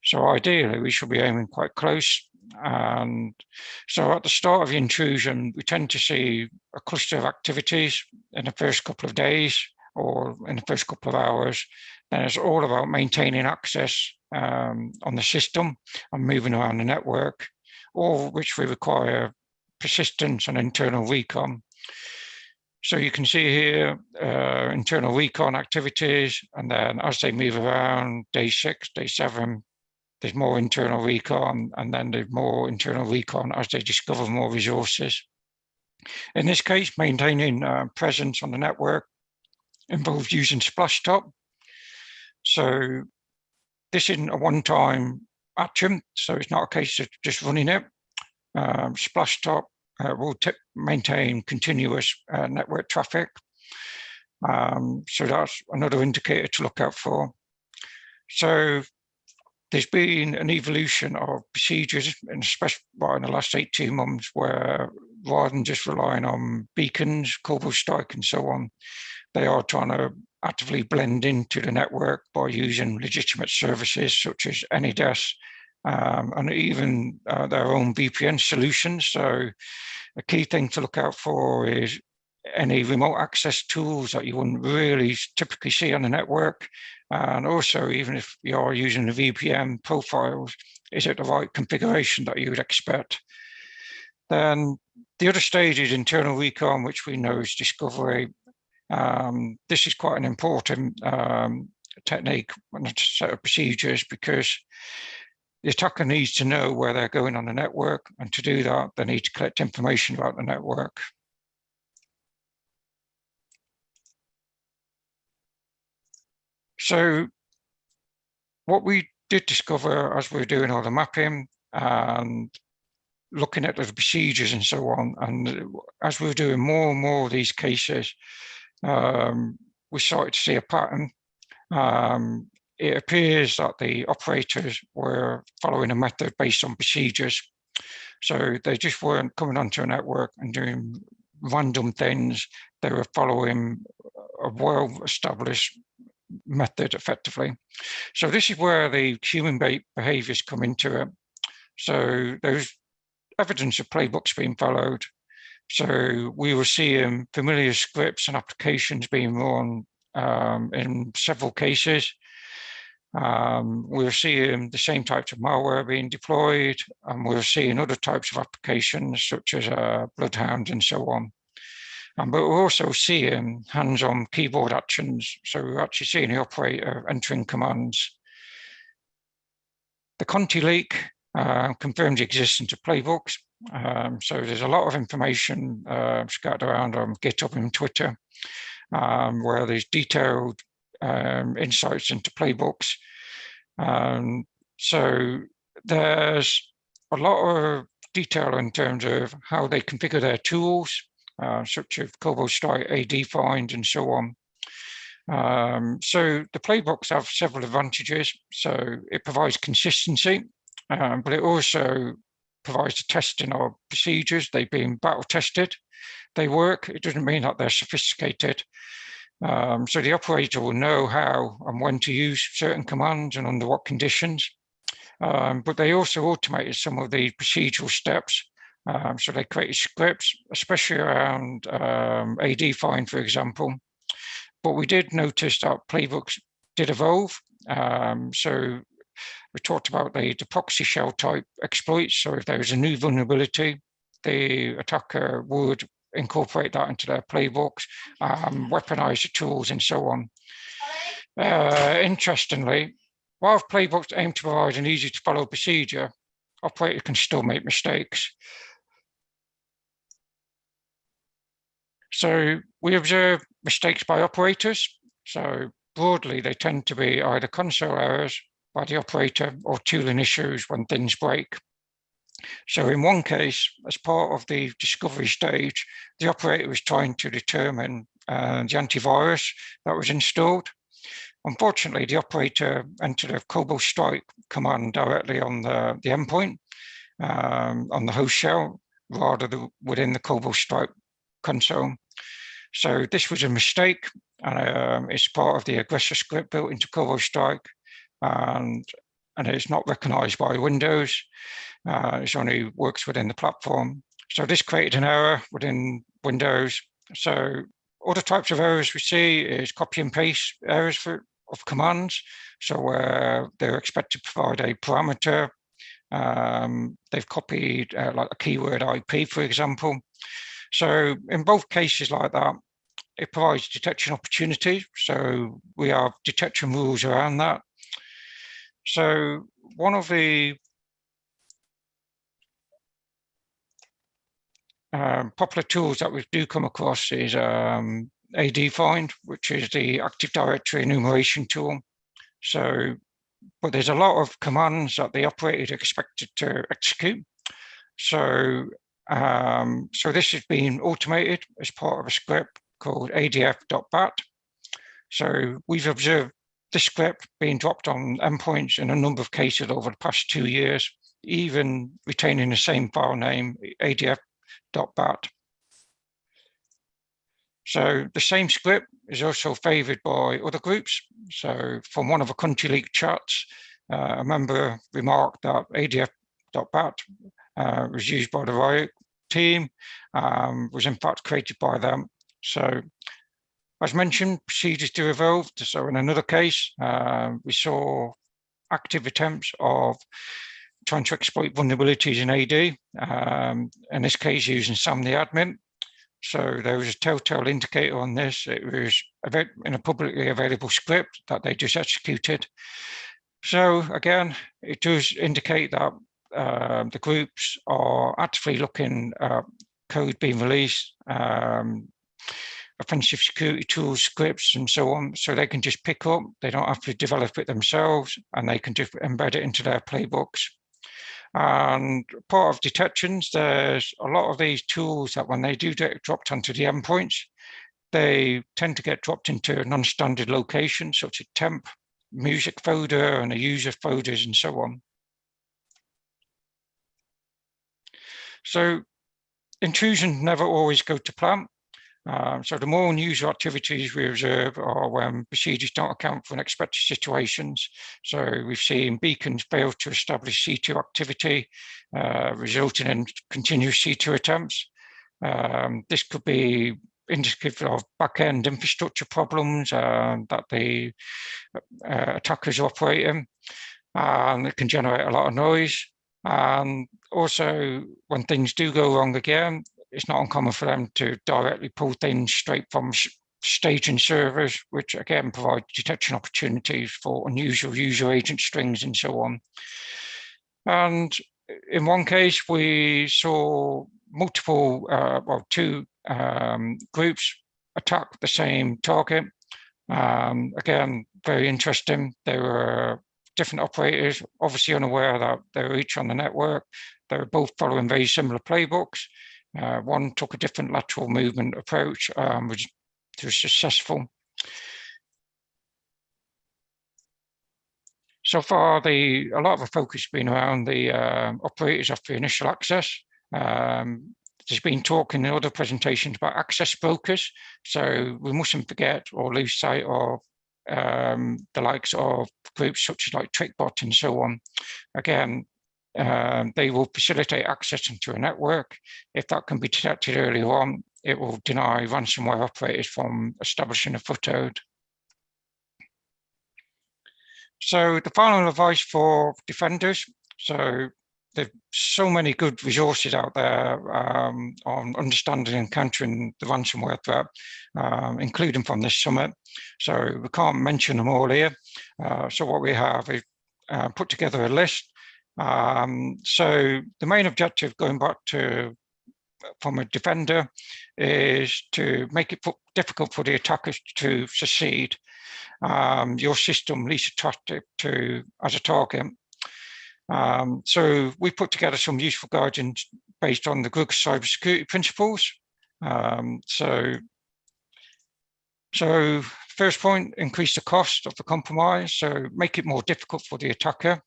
So ideally, we should be aiming quite close And so at the start of the intrusion, we tend to see a cluster of activities in the first couple of days or in the first couple of hours. Then it's all about maintaining access on the system and moving around the network, all which we require persistence and internal recon. So you can see here internal recon activities, and then as they move around, day 6, day 7, there's more internal recon, and then there's more internal recon as they discover more resources. In this case, maintaining presence on the network involves using Splashtop. So this isn't a one-time action, so it's not a case of just running it. Splashtop will maintain continuous network traffic. So that's another indicator to look out for. So there's been an evolution of procedures, and especially in the last 18 months, where rather than just relying on beacons, Cobalt Strike, and so on, they are trying to actively blend into the network by using legitimate services such as AnyDesk, and even their own VPN solutions. So a key thing to look out for is any remote access tools that you wouldn't really typically see on the network. And also, even if you're using the VPN profiles, is it the right configuration that you would expect? Then the other stage is internal recon, which we know is discovery. This is quite an important technique and a set of procedures, because the attacker needs to know where they're going on the network, and to do that, they need to collect information about the network. So what we did discover as we were doing all the mapping and looking at the procedures and so on, and as we were doing more and more of these cases, we started to see a pattern. It appears that the operators were following a method based on procedures. So they just weren't coming onto a network and doing random things. They were following a well-established method effectively. So this is where the human behaviors come into it. So there's evidence of playbooks being followed. So we were seeing familiar scripts and applications being run in several cases. We were seeing the same types of malware being deployed, and we were seeing other types of applications such as Bloodhound and so on. But we're also seeing hands-on keyboard actions. So we're actually seeing the operator entering commands. The Conti leak confirms the existence of playbooks. So there's a lot of information scattered around on GitHub and Twitter, where there's detailed insights into playbooks. So there's a lot of detail in terms of how they configure their tools, such as Cobalt Strike, AD Find, and so on. So the playbooks have several advantages. So it provides consistency, but it also provides the testing of procedures. They've been battle tested. They work. It doesn't mean that they're sophisticated. So the operator will know how and when to use certain commands and under what conditions. But they also automated some of the procedural steps. So they created scripts, especially around AD Find, for example. But we did notice that playbooks did evolve. So we talked about the proxy shell type exploits. So if there was a new vulnerability, the attacker would incorporate that into their playbooks, weaponize the tools, and so on. Interestingly, while playbooks aim to provide an easy to follow procedure, operators can still make mistakes. So we observe mistakes by operators. So broadly, they tend to be either console errors by the operator or tooling issues when things break. So in one case, as part of the discovery stage, the operator was trying to determine the antivirus that was installed. Unfortunately, the operator entered a Cobalt Strike command directly on the endpoint, on the host shell, rather than within the Cobalt Strike console. So this was a mistake, and it's part of the aggressor script built into Cobalt Strike. And and it's not recognized by Windows. It only works within the platform. So this created an error within Windows. So other types of errors we see is copy and paste errors of commands. So where they're expected to provide a parameter, they've copied like a keyword IP, for example. So in both cases like that, it provides detection opportunity. So we have detection rules around that. So one of the popular tools that we do come across is AD-Find, which is the Active Directory enumeration tool. So, but there's a lot of commands that the operator is expected to execute. So, so this has been automated as part of a script called adf.bat. So we've observed this script being dropped on endpoints in a number of cases over the past 2 years, even retaining the same file name, adf.bat. So the same script is also favored by other groups. So from one of the country league chats, a member remarked that adf.bat was used by the Riot team, was in fact created by them. So as mentioned, procedures do evolve. So in another case, we saw active attempts of trying to exploit vulnerabilities in AD, in this case using SAM the admin. So there was a telltale indicator on this. It was in a publicly available script that they just executed. So again, it does indicate that the groups are actively looking at code being released, offensive security tools, scripts, and so on, so they can just pick up. They don't have to develop it themselves, and they can just embed it into their playbooks. And part of detections, there's a lot of these tools that when they do get dropped onto the endpoints, they tend to get dropped into non-standard locations, such as temp, music folder, and the user folders, and so on. So intrusions never always go to plan. So the more unusual activities we observe are when procedures don't account for unexpected situations. So we've seen beacons fail to establish C2 activity, resulting in continuous C2 attempts. This could be indicative of back-end infrastructure problems that the attackers are operating, and it can generate a lot of noise. And also, when things do go wrong again, it's not uncommon for them to directly pull things straight from staging servers, which again provide detection opportunities for unusual user agent strings and so on. And in one case, we saw multiple, two groups attack the same target. Again, very interesting. They were different operators, obviously unaware that they were each on the network. They were both following very similar playbooks. One took a different lateral movement approach, which was successful. So far, a lot of the focus has been around the operators after initial access. There's been talk in the other presentations about access brokers. So we mustn't forget or lose sight of the likes of groups such as like TrickBot and so on. Again, they will facilitate access into a network. If that can be detected earlier on, it will deny ransomware operators from establishing a foothold. So the final advice for defenders. So there's so many good resources out there on understanding and countering the ransomware threat, including from this summit. So we can't mention them all here. So what we have is put together a list. So the main objective, going back to from a defender, is to make it difficult for the attackers to succeed. Your system least attractive to as a target. So we put together some useful guidance based on the Google cybersecurity principles. So first point, increase the cost of the compromise. So make it more difficult for the attacker.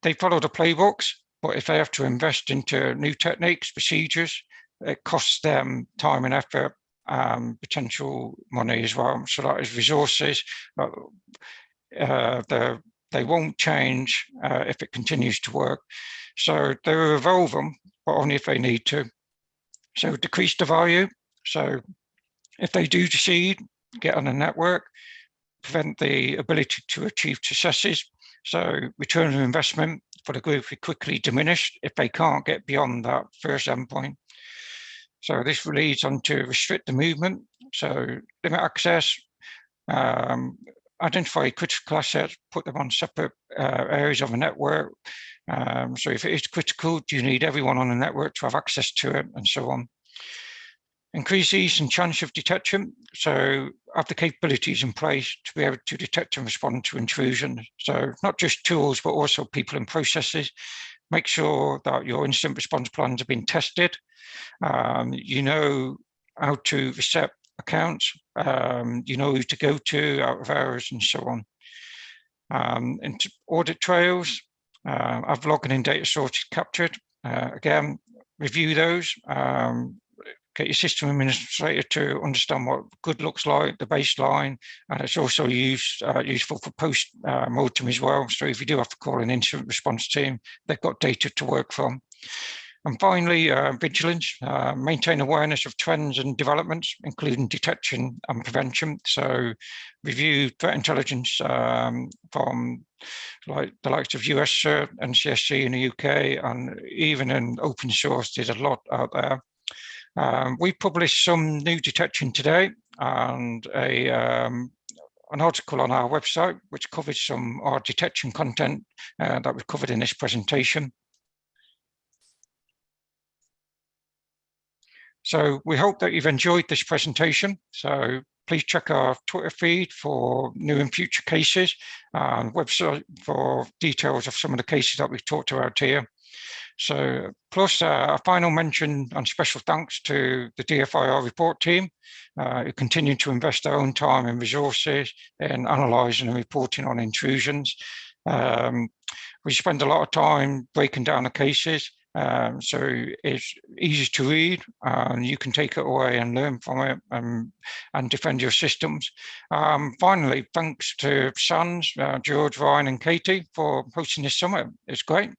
They follow the playbooks, but if they have to invest into new techniques, procedures, it costs them time and effort, potential money as well. So that is resources. The they won't change if it continues to work. So they will evolve them, but only if they need to. So decrease the value. So if they do succeed, get on a network, prevent the ability to achieve successes. So return on investment for the group will quickly diminish if they can't get beyond that first endpoint. So this leads on to restrict the movement. So limit access, identify critical assets, put them on separate areas of a network. So if it is critical, do you need everyone on the network to have access to it, and so on. Increase ease and chance of detection. So have the capabilities in place to be able to detect and respond to intrusion. So not just tools, but also people and processes. Make sure that your incident response plans have been tested. You know how to reset accounts. You know who to go to out of hours, and so on. Into audit trails, have login and data sources captured. Again, review those. Get your system administrator to understand what good looks like, the baseline, and it's also useful for post-mortem as well. So if you do have to call an incident response team, they've got data to work from. And finally, vigilance, maintain awareness of trends and developments, including detection and prevention. So review threat intelligence from like the likes of US CERT and CSC in the UK, and even in open source, there's a lot out there. We published some new detection today and an article on our website, which covers some our detection content that we've covered in this presentation. So we hope that you've enjoyed this presentation. So please check our Twitter feed for new and future cases and website for details of some of the cases that we've talked about here. So plus a final mention and special thanks to the DFIR report team who continue to invest their own time and resources in analysing and reporting on intrusions. We spend a lot of time breaking down the cases, so it's easy to read, and you can take it away and learn from it and defend your systems. Finally, thanks to SANS, George, Ryan and Katie for hosting this summit. It's great.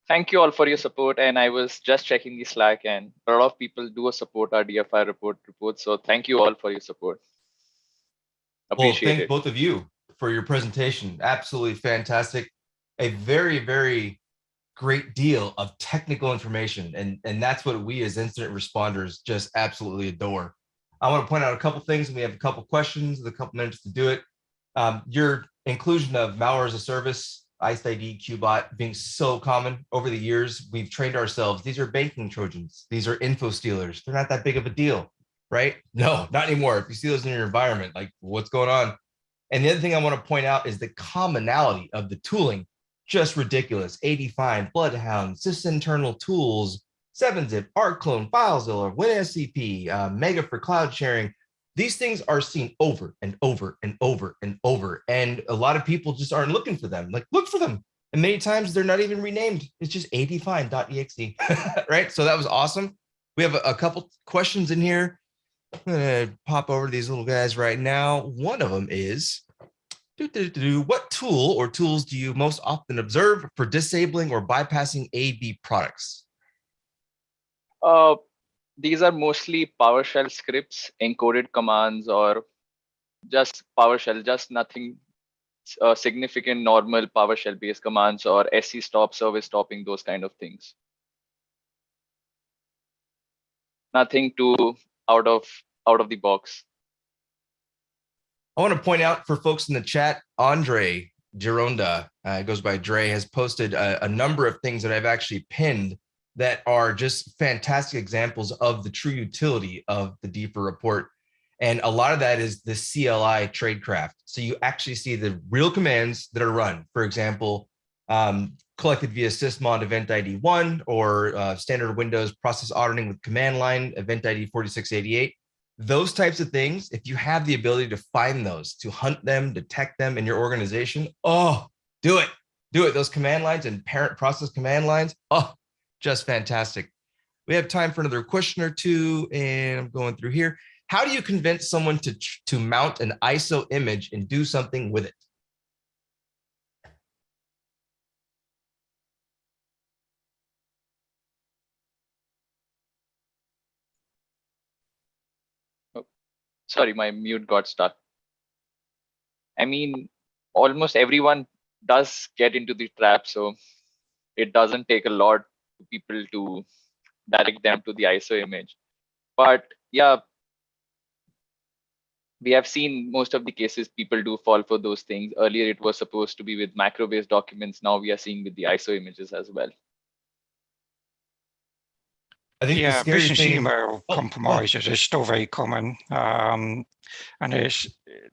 Thank you all for your support. And I was just checking the Slack, and a lot of people do support our DFI reports. So thank you all for your support. Appreciate well, thank it. both of you for your presentation. Absolutely fantastic. A very, very great deal of technical information. And that's what we as incident responders just absolutely adore. I want to point out a couple things, and we have a couple questions with a couple minutes to do it. Your inclusion of malware as a service, ICE-ID, QBot being so common over the years, we've trained ourselves. These are banking Trojans. These are info stealers. They're not that big of a deal, right? No, not anymore. If you see those in your environment, like what's going on? And the other thing I want to point out is the commonality of the tooling. Just ridiculous. AD-Find, Bloodhound, sysinternal tools, 7-zip, ArcClone, FileZilla, WinSCP, Mega for cloud sharing. These things are seen over and over and over and over. And a lot of people just aren't looking for them. Like, look for them. And many times they're not even renamed. It's just adfind.exe, right? So that was awesome. We have a couple questions in here. I'm going to pop over to these little guys right now. One of them is, what tool or tools do you most often observe for disabling or bypassing AB products? These are mostly PowerShell scripts, encoded commands, or just PowerShell, just nothing significant, normal PowerShell based commands, or SC stop, service stopping, those kind of things. Nothing too out of the box. I want to point out for folks in the chat, Andre Gironda, goes by Dre, has posted a number of things that I've actually pinned that are just fantastic examples of the true utility of the DFIR report. And a lot of that is the CLI tradecraft. So you actually see the real commands that are run. For example, collected via sysmon event ID 1 or standard Windows process auditing with command line event ID 4688. Those types of things, if you have the ability to find those, to hunt them, detect them in your organization, oh, do it. Do it. Those command lines and parent process command lines, oh, just fantastic. We have time for another question or two, and I'm going through here. How do you convince someone to mount an ISO image and do something with it? Oh, sorry, my mute got stuck. I mean, almost everyone does get into the trap, so it doesn't take a lot for people to direct them to the ISO image. But yeah, we have seen most of the cases people do fall for those things. Earlier, it was supposed to be with macro-based documents. Now we are seeing with the ISO images as well. I think the Yeah, scary business thing. email compromises is still very common, and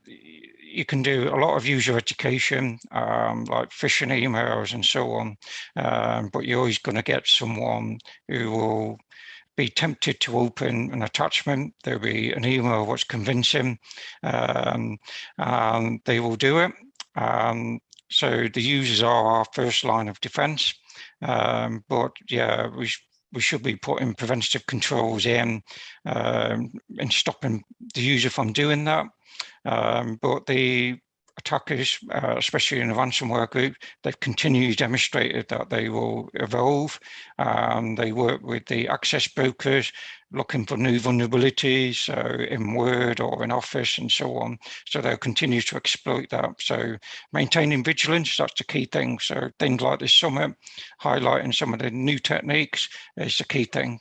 you can do a lot of user education, like phishing emails and so on, but you're always going to get someone who will be tempted to open an attachment. There'll be an email what's convincing, and they will do it. So the users are our first line of defense, but yeah, we should be putting preventative controls in and stopping the user from doing that. But the attackers, especially in the ransomware group, they've continually demonstrated that they will evolve. They work with the access brokers, looking for new vulnerabilities, so in Word or in Office and so on. So they'll continue to exploit that. So maintaining vigilance, that's the key thing. So things like this summit, highlighting some of the new techniques is the key thing.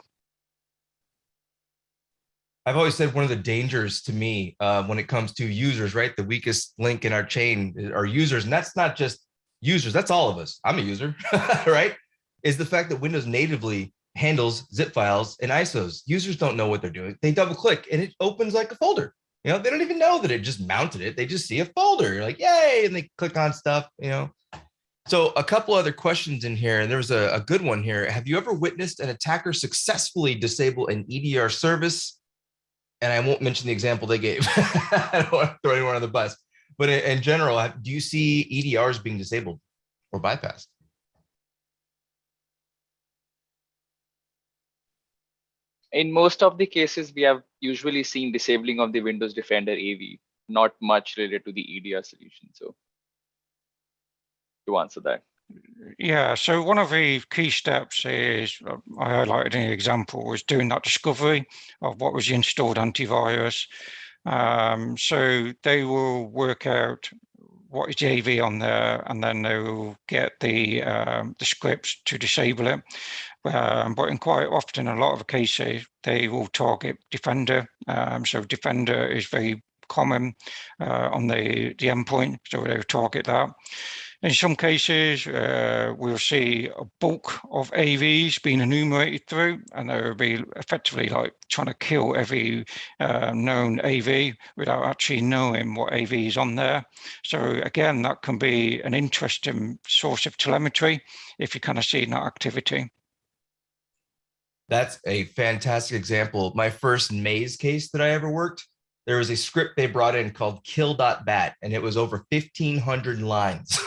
I've always said one of the dangers to me when it comes to users, right? The weakest link in our chain are users. And that's not just users, that's all of us. I'm a user, right? Is the fact that Windows natively handles zip files and ISOs. Users don't know what they're doing. They double click and it opens like a folder. You know, they don't even know that it just mounted it. They just see a folder. You're like, yay, and they click on stuff, you know. So a couple other questions in here, and there was a good one here. Have you ever witnessed an attacker successfully disable an EDR service? And I won't mention the example they gave. I don't want to throw anyone on the bus. But in general, do you see EDRs being disabled or bypassed? In most of the cases, we have usually seen disabling of the Windows Defender AV, not much related to the EDR solution. So to answer that. Yeah, so one of the key steps is, I highlighted in the example, was doing that discovery of what was the installed antivirus. So they will work out what is the AV on there, and then they will get the scripts to disable it. But in quite often, a lot of cases, they will target Defender. So Defender is very common on the endpoint, so they'll target that. In some cases, we'll see a bulk of AVs being enumerated through, and they will be effectively like trying to kill every known AV without actually knowing what AV is on there. So again, that can be an interesting source of telemetry if you kind of see that activity. That's a fantastic example. My first maze case that I ever worked, there was a script they brought in called kill.bat, and it was over 1,500 lines.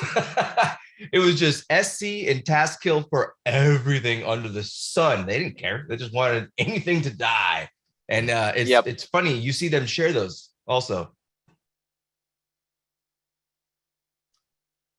It was just SC and task kill for everything under the sun. They didn't care. They just wanted anything to die. And it's funny. You see them share those also.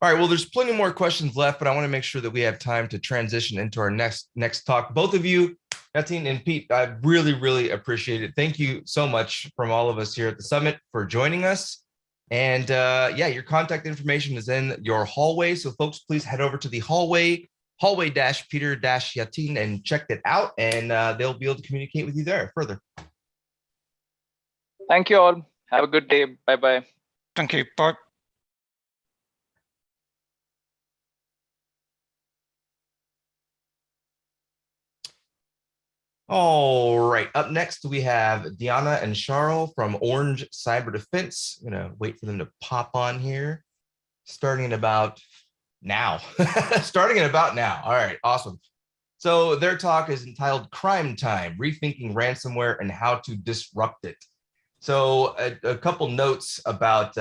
All right, well, there's plenty more questions left, but I want to make sure that we have time to transition into our next talk. Both of you, Yatin and Pete, I really, really appreciate it. Thank you so much from all of us here at the summit for joining us. And yeah, your contact information is in your hallway. So folks, please head over to the hallway-Peter-Yatin and check it out, and they'll be able to communicate with you there further. Thank you all. Have a good day. Bye-bye. Thank you. Bye. All right, up next we have Diana and Charles from Orange Cyber Defense. I'm gonna wait for them to pop on here, starting in about now. Starting in about now. All right, awesome. So their talk is entitled Crime Time, Rethinking Ransomware and How to Disrupt It. So a couple notes about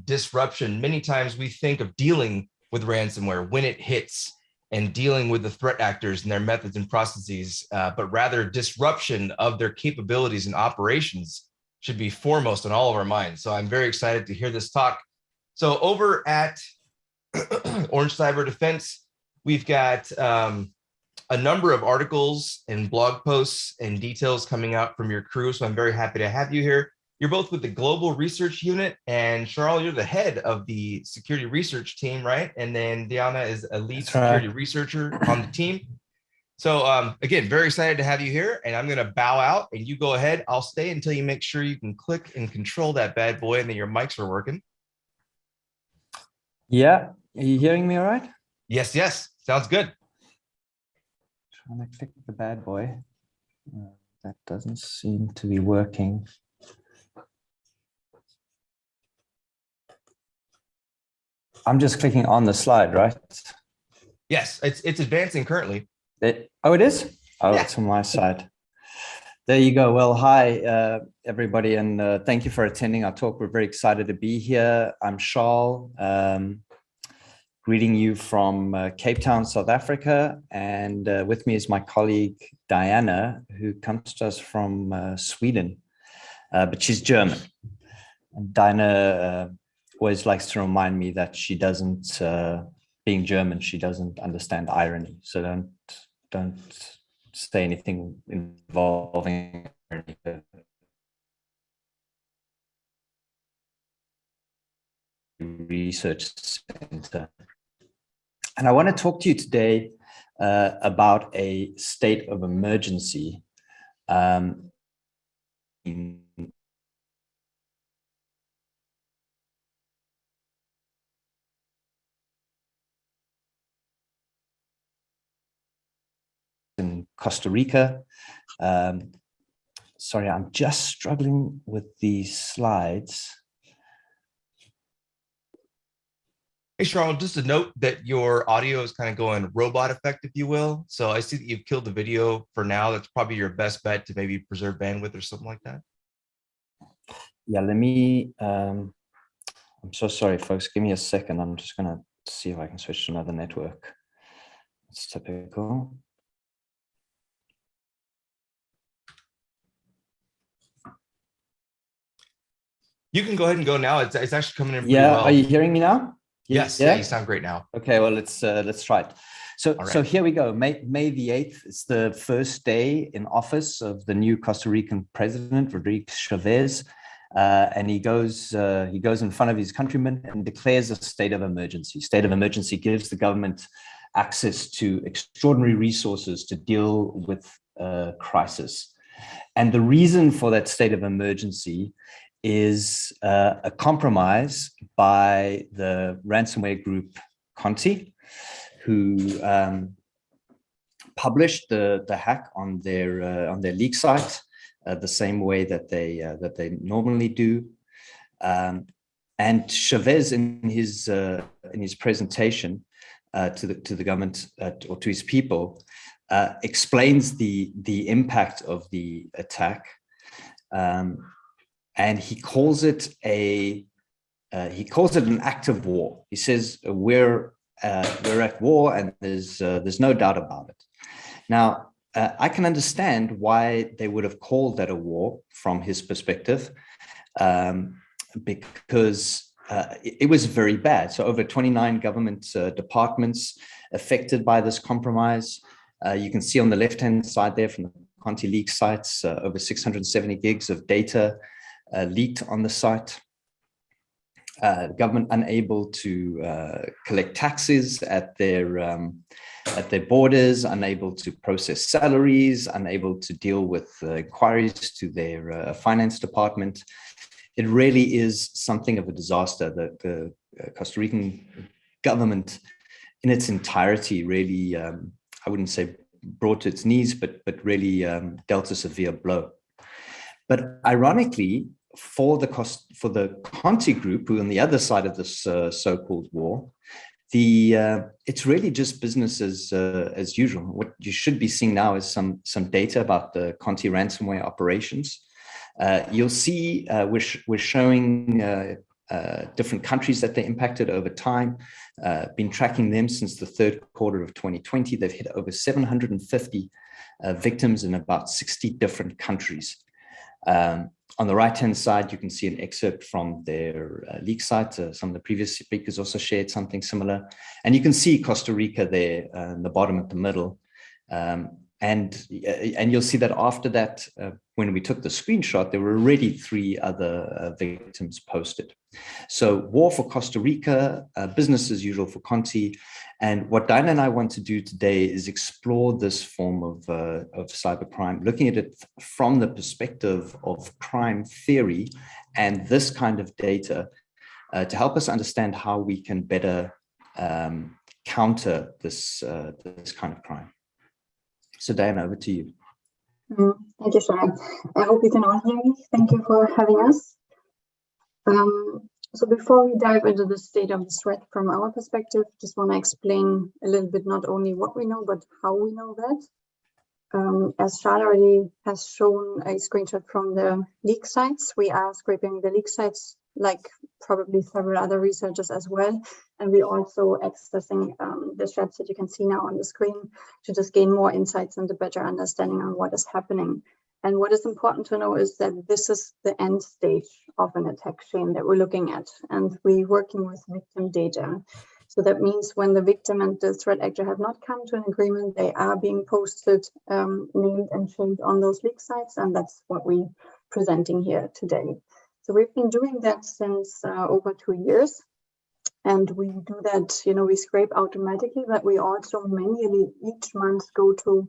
disruption. Many times we think of dealing with ransomware when it hits and dealing with the threat actors and their methods and processes, but rather disruption of their capabilities and operations should be foremost on all of our minds. So I'm very excited to hear this talk. So over at Orange Cyber Defense, we've got a number of articles and blog posts and details coming out from your crew. So I'm very happy to have you here. You're both with the Global Research Unit, and Charles, you're the head of the security research team, right? And then Diana is a lead security researcher on the team. So again, very excited to have you here, and I'm gonna bow out and you go ahead. I'll stay until you make sure you can click and control that bad boy and that your mics are working. Yeah, are you hearing me all right? Yes, yes, sounds good. Trying to click the bad boy. That doesn't seem to be working. I'm just clicking on the slide, right? Yes, it's advancing currently. Oh, it is? Oh, Yeah. it's on my side. There you go. Well, hi, everybody, and thank you for attending our talk. We're very excited to be here. I'm Charles, greeting you from Cape Town, South Africa, and with me is my colleague, Diana, who comes to us from Sweden, but she's German. And Diana always likes to remind me that she doesn't, being German, she doesn't understand irony. So don't say anything involving irony. Research Center. And I want to talk to you today about a state of emergency in Costa Rica. Sorry, I'm just struggling with these slides. Hey, Charles, just a note that your audio is kind of going robot effect, if you will. So I see that you've killed the video for now. That's probably your best bet to maybe preserve bandwidth or something like that. Yeah, let me, I'm so sorry, folks. Give me a second. I'm just going to see if I can switch to another network. It's typical. You can go ahead and go now. It's actually coming in pretty Yeah, well. are you hearing me now? Yes, yeah, you sound great now. Okay, well, let's try it. So, right. So here we go. May the 8th is the first day in office of the new Costa Rican president, Rodrigo Chavez, and he goes in front of his countrymen and declares a state of emergency. State of emergency gives the government access to extraordinary resources to deal with crisis, and the reason for that state of emergency is a compromise by the ransomware group Conti, who published the hack on their leak site the same way that they normally do. And Chavez, in his presentation to the government or to his people, explains the impact of the attack. And he calls it an act of war. He says we're at war, and there's no doubt about it. Now, I can understand why they would have called that a war from his perspective, because it was very bad. So over 29 government departments affected by this compromise. You can see on the left-hand side there from the Conti leak sites, over 670 gigs of data leaked on the site. The government unable to collect taxes at their borders, unable to process salaries, unable to deal with inquiries to their finance department. It really is something of a disaster that the Costa Rican government in its entirety really, I wouldn't say brought to its knees, but really dealt a severe blow. But ironically, for the Conti group, who on the other side of this so-called war, it's really just business as usual. What you should be seeing now is some data about the Conti ransomware operations. You'll see we're showing different countries that they impacted over time. Been tracking them since the third quarter of 2020. They've hit over 750 victims in about 60 different countries. On the right-hand side, you can see an excerpt from their leak site. Some of the previous speakers also shared something similar. And you can see Costa Rica there in the bottom at the middle. And you'll see that after that, when we took the screenshot, there were already 3 other victims posted. So war for Costa Rica, business as usual for Conti. And what Dinah and I want to do today is explore this form of cybercrime, looking at it from the perspective of crime theory and this kind of data to help us understand how we can better counter this kind of crime. So Diana, over to you. Thank you, Sean. I hope you can all hear me. Thank you for having us. So before we dive into the state of the threat from our perspective, just want to explain a little bit not only what we know, but how we know that. As Charles already has shown a screenshot from the leak sites, we are scraping the leak sites like probably several other researchers as well. And we're also accessing the threads that you can see now on the screen to just gain more insights and a better understanding on what is happening. And what is important to know is that this is the end stage of an attack chain that we're looking at. And we're working with victim data. So that means when the victim and the threat actor have not come to an agreement, they are being posted, named and shamed on those leak sites. And that's what we're presenting here today. So we've been doing that since over 2 years. And we do that, we scrape automatically, but we also manually each month go to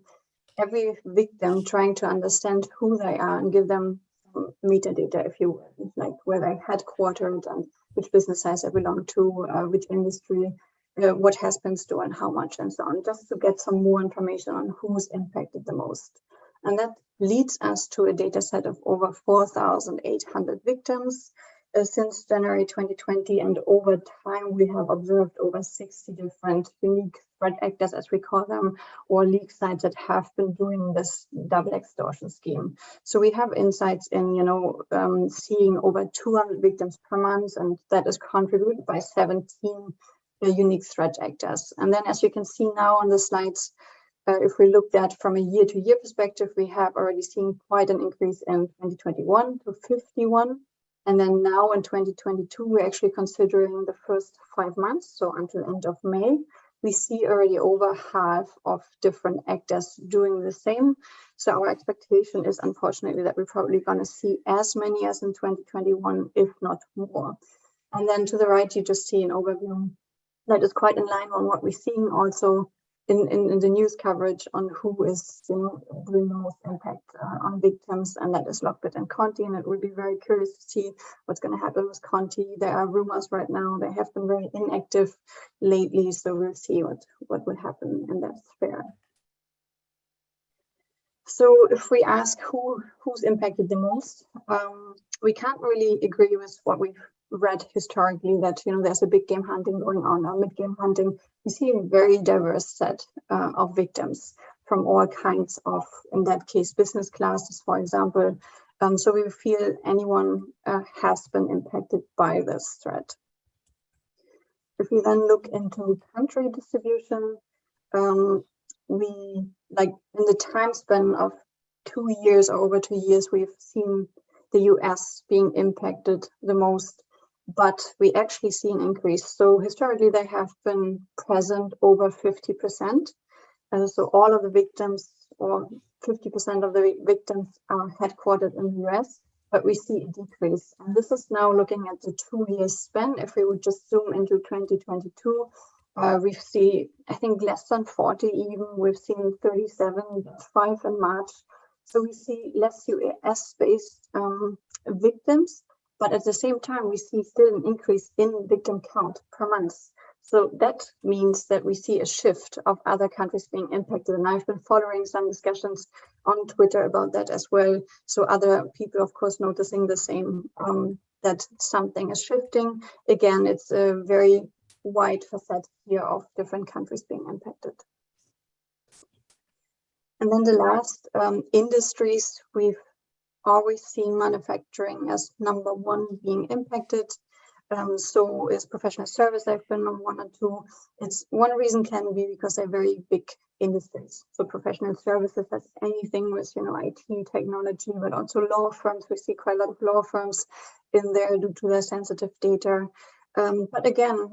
every victim trying to understand who they are and give them metadata, if you will, like where they headquartered and which business size they belong to, which industry, what has been stolen, how much, and so on, just to get some more information on who's impacted the most. And that leads us to a data set of over 4,800 victims since January 2020. And over time, we have observed over 60 different unique threat actors, as we call them, or leak sites that have been doing this double extortion scheme. So we have insights in, seeing over 200 victims per month, and that is contributed by 17 unique threat actors. And then, as you can see now on the slides, if we looked at from a year-to-year perspective, we have already seen quite an increase in 2021 to 51. And then now in 2022, we're actually considering the first 5 months, so until end of May, we see already over half of different actors doing the same. So our expectation is unfortunately that we're probably going to see as many as in 2021, if not more. And then to the right, you just see an overview that is quite in line on what we're seeing also in the news coverage on who is doing the most impact on victims, and that is Lockbit and Conti. And it would be very curious to see what's going to happen with Conti. There are rumors right now. They have been very inactive lately, so we'll see what will happen in that sphere. So if we ask who's impacted the most, we can't really agree with what we've read historically, that there's a big game hunting going on, or mid-game hunting. We see a very diverse set of victims from all kinds of, in that case, business classes, for example. So we feel anyone has been impacted by this threat. If we then look into country distribution, we, like in the time span of 2 years or over 2 years, we've seen the US being impacted the most, but we actually see an increase. So historically, they have been present over 50%. So all of the victims, or 50% of the victims, are headquartered in the US, but we see a decrease. And this is now looking at the 2 year span. If we would just zoom into 2022, we see, I think, less than 40 even. We've seen 37, 5 in March. So we see less US-based victims, but at the same time, we see still an increase in victim count per month. So that means that we see a shift of other countries being impacted. And I've been following some discussions on Twitter about that as well. So other people, of course, noticing the same, that something is shifting. Again, it's a very wide facet here of different countries being impacted. And then the last industries, we've always seen manufacturing as number one being impacted. So is professional service like been on 1 or 2? It's one reason can be because they're very big industries. So professional services has anything with, IT, technology, but also law firms. We see quite a lot of law firms in there due to their sensitive data. But again,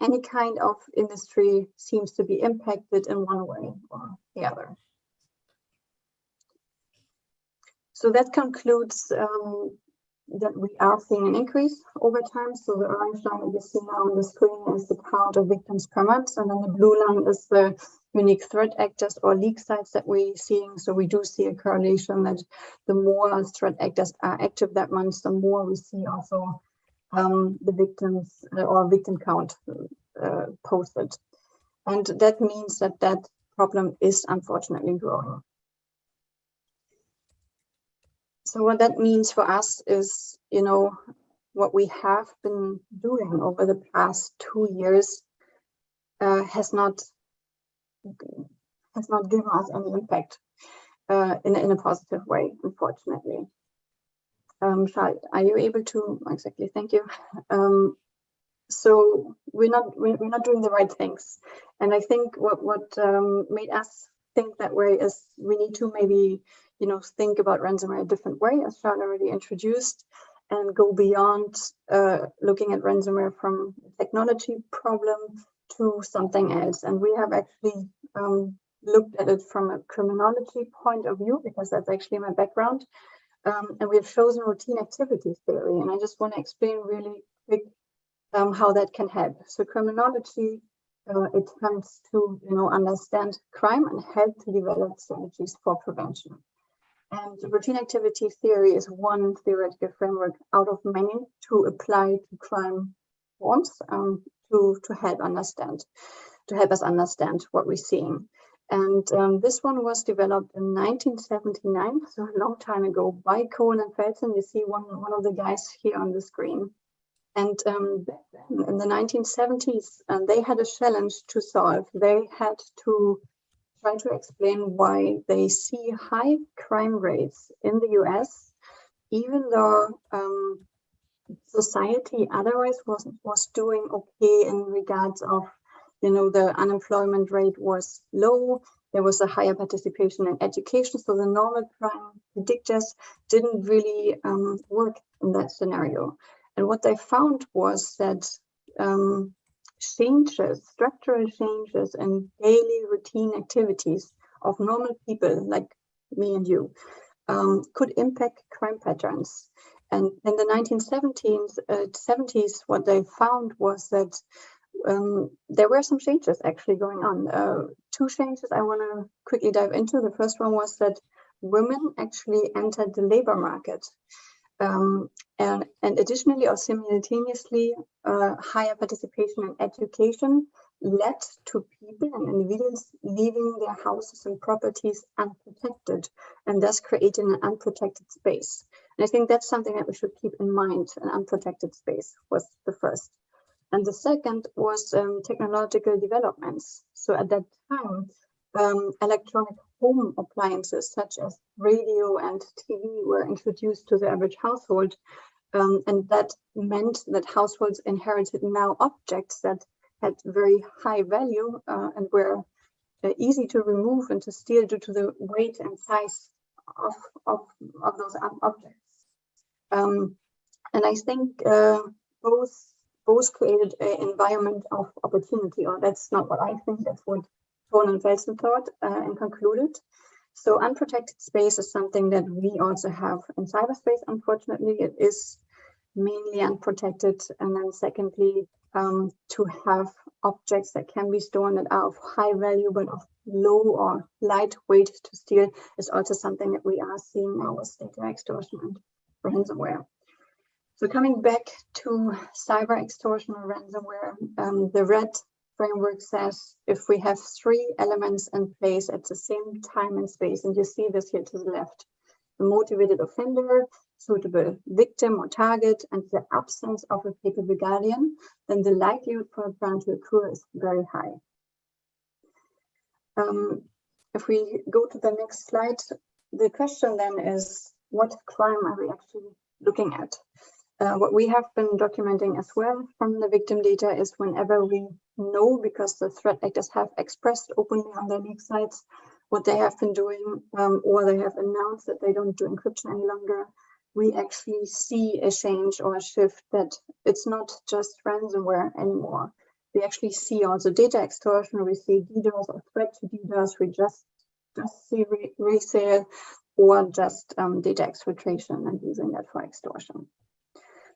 any kind of industry seems to be impacted in one way or the other. So that concludes that we are seeing an increase over time. So the orange line that you see now on the screen is the count of victims per month, and then the blue line is the unique threat actors or leak sites that we're seeing. So we do see a correlation that the more threat actors are active that month, the more we see also the victims or victim count posted. And that means that that problem is unfortunately growing. So what that means for us is, what we have been doing over the past 2 years has not given us any impact in a positive way, unfortunately. Are you able to exactly? Thank you. So we're not doing the right things, and I think what made us think that way is we need to maybe think about ransomware a different way, as Charlotte already introduced, and go beyond looking at ransomware from a technology problem to something else. And we have actually looked at it from a criminology point of view, because that's actually my background. And we've chosen routine activity theory. And I just want to explain really quick how that can help. So criminology attempts to understand crime and help to develop strategies for prevention. And routine activity theory is one theoretical framework out of many to apply to crime forms to help us understand what we're seeing. And this one was developed in 1979, so a long time ago, by Cohen and Felsen. You see one of the guys here on the screen. And back then, in the 1970s, they had a challenge to solve. They had to try to explain why they see high crime rates in the US, even though society otherwise was doing okay in regards of, the unemployment rate was low. There was a higher participation in education. So the normal crime predictors didn't really work in that scenario. And what they found was that structural changes in daily routine activities of normal people like me and you could impact crime patterns. And in the 1970s, what they found was that there were some changes actually going on. 2 changes I want to quickly dive into. The first one was that women actually entered the labor market. And additionally or simultaneously, higher participation in education led to people and individuals leaving their houses and properties unprotected, and thus creating an unprotected space. And I think that's something that we should keep in mind. An unprotected space was the first. And the second was technological developments. So at that time, electronic home appliances such as radio and TV were introduced to the average household. And that meant that households inherited now objects that had very high value and were easy to remove and to steal due to the weight and size of those objects. And I think both created an environment of opportunity, or that's not what I think, that's what Cohen and Felsen thought and concluded. So unprotected space is something that we also have in cyberspace. Unfortunately, it is mainly unprotected. And then secondly, to have objects that can be stored that are of high value but of low or light weight to steal is also something that we are seeing now with data extortion and ransomware. So coming back to cyber extortion or ransomware, the red framework says if we have 3 elements in place at the same time and space, and you see this here to the left, the motivated offender, suitable victim or target, and the absence of a capable guardian, then the likelihood for a crime to occur is very high. If we go to the next slide, the question then is, what crime are we actually looking at? What we have been documenting as well from the victim data is whenever we know, because the threat actors have expressed openly on their leak sites what they have been doing, or they have announced that they don't do encryption any longer, we actually see a change or a shift that it's not just ransomware anymore. We actually see also data extortion, we see DDoS or threat to DDoS, we just see resale or just data exfiltration and using that for extortion.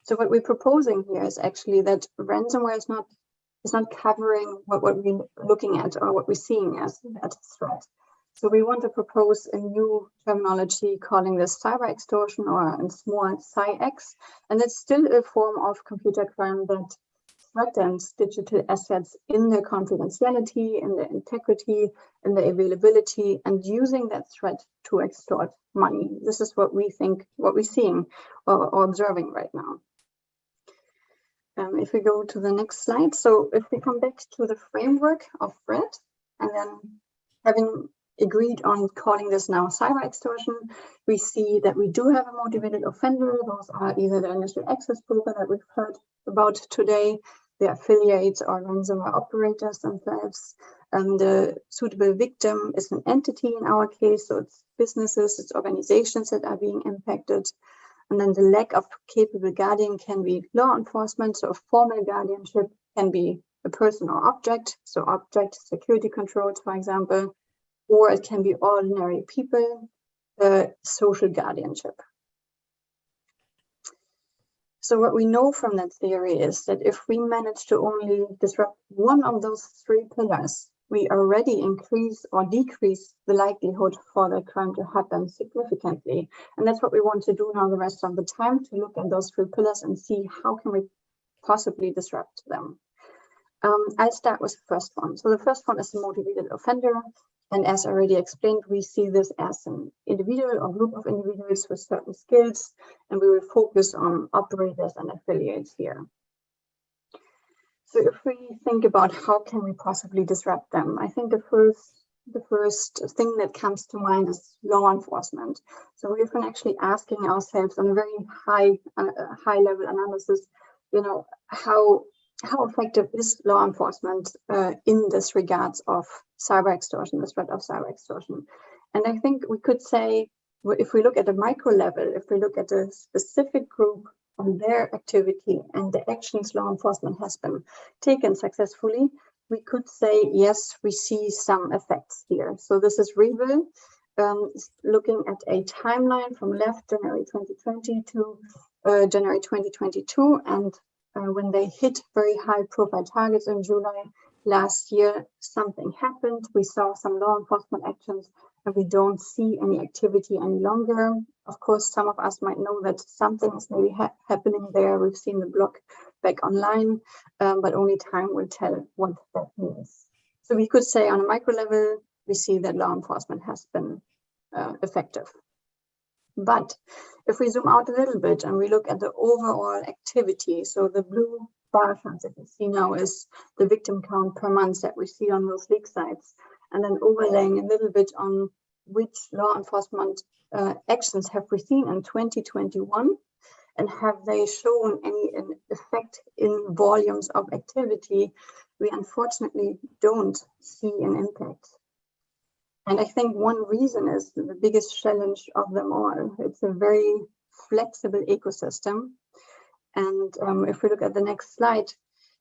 So what we're proposing here is actually that ransomware is not covering what we're looking at or what we're seeing as that threat. So we want to propose a new terminology calling this cyber extortion, or in small CyX, and it's still a form of computer crime that threatens digital assets in their confidentiality, in their integrity, in their availability, and using that threat to extort money. This is what we think, what we're seeing or observing right now. If we go to the next slide, so if we come back to the framework of threat, and then having agreed on calling this now cyber extortion, we see that we do have a motivated offender. Those are either the initial access broker that we've heard about today, the affiliates or ransomware operators themselves. The suitable victim is an entity in our case, so it's businesses, it's organizations that are being impacted. And then the lack of capable guardian can be law enforcement, so a formal guardianship can be a person or object, so object security controls, for example, or it can be ordinary people, social guardianship. So what we know from that theory is that if we manage to only disrupt one of those three pillars, we already increase or decrease the likelihood for the crime to happen significantly. And that's what we want to do now the rest of the time, to look at those three pillars and see how can we possibly disrupt them. I'll start with the first one. So the first one is the motivated offender. And as already explained, we see this as an individual or group of individuals with certain skills, and we will focus on operators and affiliates here. So if we think about how can we possibly disrupt them, I think the first thing that comes to mind is law enforcement. So we've been actually asking ourselves on a very high level analysis, you know, how effective is law enforcement in this regards of cyber extortion, the threat of cyber extortion? And I think we could say, if we look at the micro level, if we look at a specific group and their activity and the actions law enforcement has been taken successfully, we could say, yes, we see some effects here. So this is Revel, looking at a timeline from left January 2020 to January 2022, and when they hit very high profile targets in July last year, something happened. We saw some law enforcement actions, and we don't see any activity any longer. Of course, some of us might know that something is maybe happening there. We've seen the block back online, but only time will tell what that means. So we could say on a micro level, we see that law enforcement has been effective. But if we zoom out a little bit and we look at the overall activity, so the blue bar charts that you see now is the victim count per month that we see on those leak sites, and then overlaying a little bit on which law enforcement actions have we seen in 2021, and have they shown any effect in volumes of activity, we unfortunately don't see an impact. And I think one reason is the biggest challenge of them all. It's a very flexible ecosystem. And if we look at the next slide,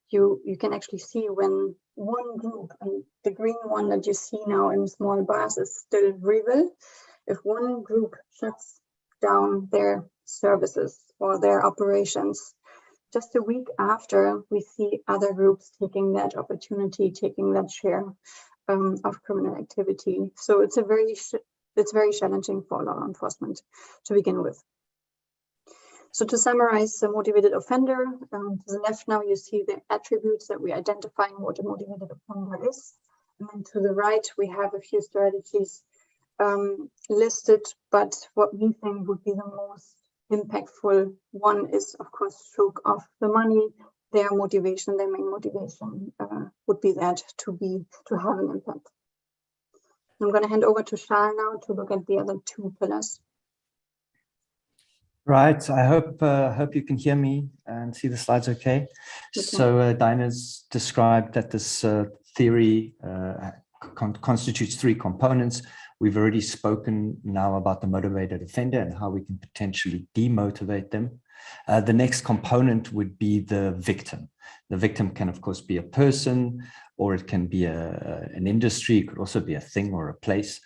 you can actually see when one group, and the green one that you see now in small bars is still Revel. If one group shuts down their services or their operations, just a week after, we see other groups taking that opportunity, taking that share of criminal activity. So it's very challenging for law enforcement to begin with. So to summarize the motivated offender, to the left now you see the attributes that we're identifying what a motivated offender is. And then to the right, we have a few strategies listed, but what we think would be the most impactful one is, of course, stroke off the money. Their motivation, their main motivation would be that to have an impact. I'm going to hand over to Charles now to look at the other two pillars. Right. I hope you can hear me and see the slides okay. So Dinah's described that this theory constitutes three components. We've already spoken now about the motivated offender and how we can potentially demotivate them. The next component would be the victim. The victim can, of course, be a person, or it can be an industry. It could also be a thing or a place.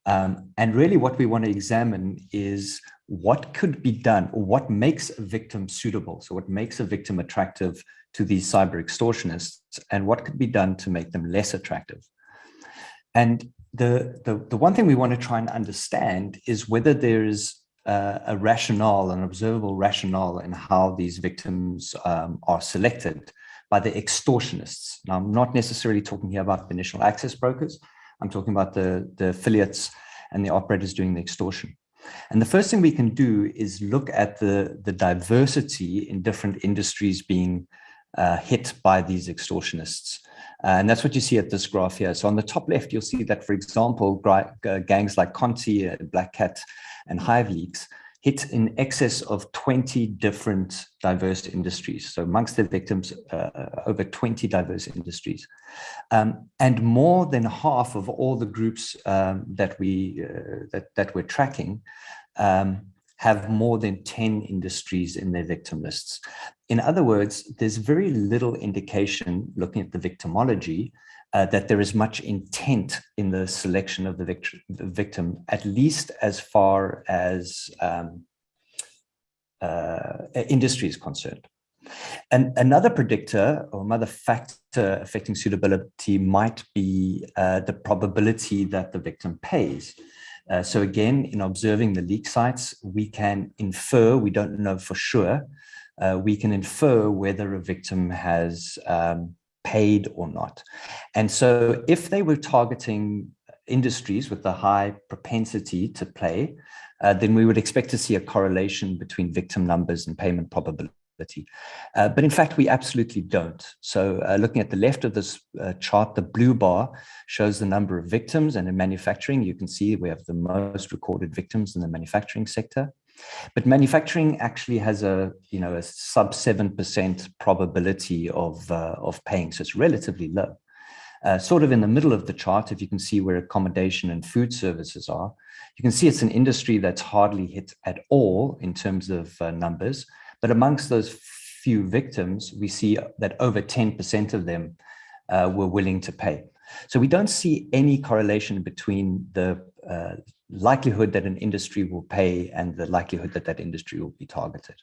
And really what we want to examine is what could be done, or what makes a victim suitable. So what makes a victim attractive to these cyber extortionists, and what could be done to make them less attractive. And the one thing we want to try and understand is whether there is a rationale, an observable rationale in how these victims are selected by the extortionists. Now, I'm not necessarily talking here about initial access brokers. I'm talking about the affiliates and the operators doing the extortion. And the first thing we can do is look at the diversity in different industries being hit by these extortionists. And that's what you see at this graph here. So on the top left, you'll see that, for example, gangs like Conti, Black Cat, and Hive Leaks hit in excess of 20 different diverse industries. So amongst the victims, over 20 diverse industries. And more than half of all the groups that we're tracking have more than 10 industries in their victim lists. In other words, there's very little indication, looking at the victimology, that there is much intent in the selection of the victim, at least as far as industry is concerned. And another predictor or another factor affecting suitability might be the probability that the victim pays. So again, in observing the leak sites, we can infer, we don't know for sure, we can infer whether a victim has paid or not. And so if they were targeting industries with a high propensity to pay, then we would expect to see a correlation between victim numbers and payment probability. But in fact, we absolutely don't. So looking at the left of this chart, the blue bar shows the number of victims, and in manufacturing, you can see we have the most recorded victims in the manufacturing sector. But manufacturing actually has a sub 7% probability of paying, so it's relatively low. Sort of in the middle of the chart, if you can see where accommodation and food services are, you can see it's an industry that's hardly hit at all in terms of numbers. But amongst those few victims, we see that over 10% of them were willing to pay. So we don't see any correlation between the likelihood that an industry will pay and the likelihood that that industry will be targeted.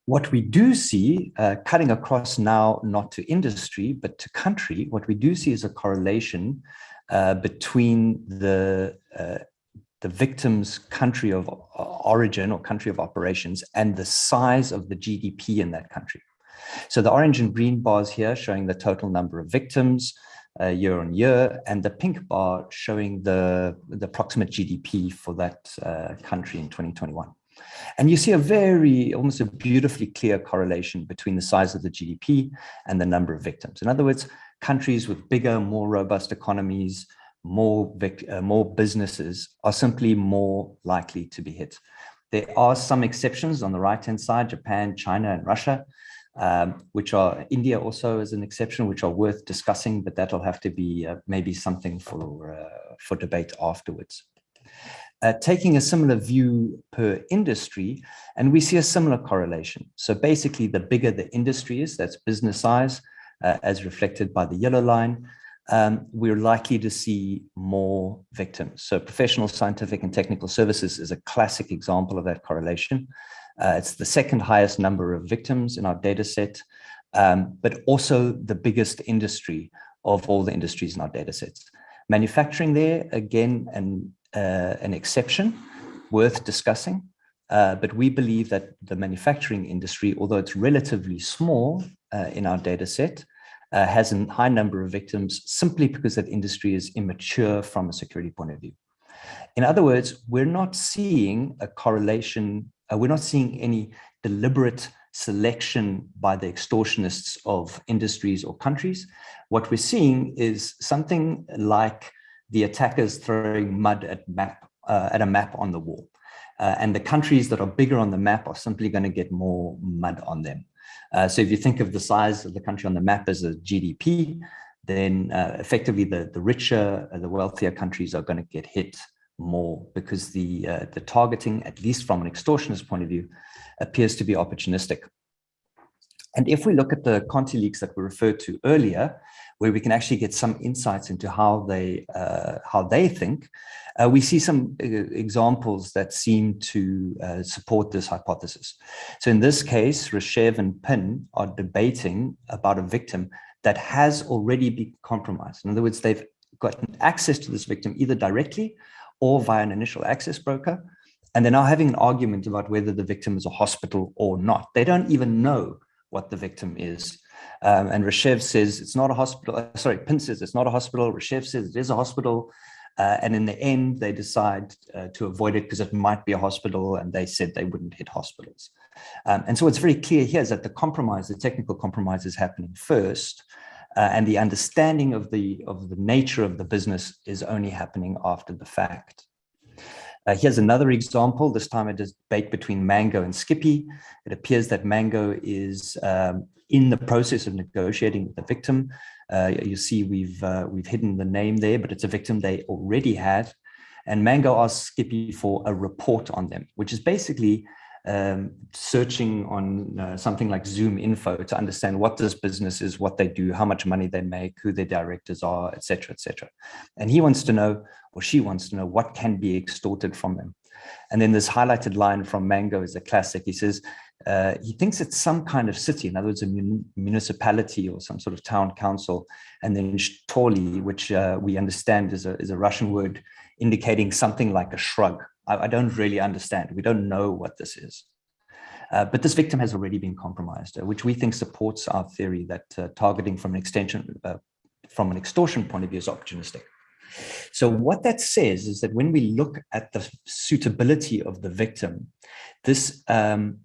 What we do see, cutting across now, not to industry, but to country, what we do see is a correlation between the victim's country of origin or country of operations and the size of the GDP in that country. So the orange and green bars here showing the total number of victims year on year, and the pink bar showing the approximate GDP for that country in 2021. And you see almost a beautifully clear correlation between the size of the GDP and the number of victims. In other words, countries with bigger, more robust economies, more businesses are simply more likely to be hit. There are some exceptions on the right-hand side, Japan, China, and Russia, which are, India also is an exception, which are worth discussing, but that'll have to be maybe something for debate afterwards. Taking a similar view per industry, and we see a similar correlation. So basically, the bigger the industry is, that's business size, as reflected by the yellow line, we're likely to see more victims. So professional, scientific, and technical services is a classic example of that correlation. It's the second highest number of victims in our data set, but also the biggest industry of all the industries in our data sets. Manufacturing there, again, an exception worth discussing, but we believe that the manufacturing industry, although it's relatively small in our data set, has a high number of victims simply because that industry is immature from a security point of view. In other words, we're not seeing a correlation, we're not seeing any deliberate selection by the extortionists of industries or countries. What we're seeing is something like the attackers throwing mud at a map on the wall. And the countries that are bigger on the map are simply going to get more mud on them. So if you think of the size of the country on the map as a GDP, then effectively the richer, the wealthier countries are going to get hit more, because the targeting, at least from an extortionist point of view, appears to be opportunistic. And if we look at the Conti leaks that were referred to earlier, where we can actually get some insights into how they think, we see some examples that seem to support this hypothesis. So in this case, Rashev and Pin are debating about a victim that has already been compromised. In other words, they've gotten access to this victim either directly or via an initial access broker, and they're now having an argument about whether the victim is a hospital or not. They don't even know what the victim is. And Rashev says it's not a hospital. Pin says it's not a hospital. Rashev says it is a hospital. And in the end, they decide to avoid it because it might be a hospital, and they said they wouldn't hit hospitals. And so what's very clear here is that the technical compromise is happening first, and the understanding of the nature of the business is only happening after the fact. Here's another example, this time a debate between Mango and Skippy. It appears that Mango is in the process of negotiating with the victim. You see we've hidden the name there, but it's a victim they already had. And Mango asks Skippy for a report on them, which is basically searching on something like Zoom info to understand what this business is, what they do, how much money they make, who their directors are, et cetera, et cetera. And he wants to know, or she wants to know, what can be extorted from them. And then this highlighted line from Mango is a classic. He says he thinks it's some kind of city, in other words, a municipality or some sort of town council. And then Shtoli, which we understand is a Russian word indicating something like a shrug. I don't really understand. We don't know what this is. But this victim has already been compromised, which we think supports our theory that targeting from an extortion point of view is opportunistic. So what that says is that when we look at the suitability of the victim, this that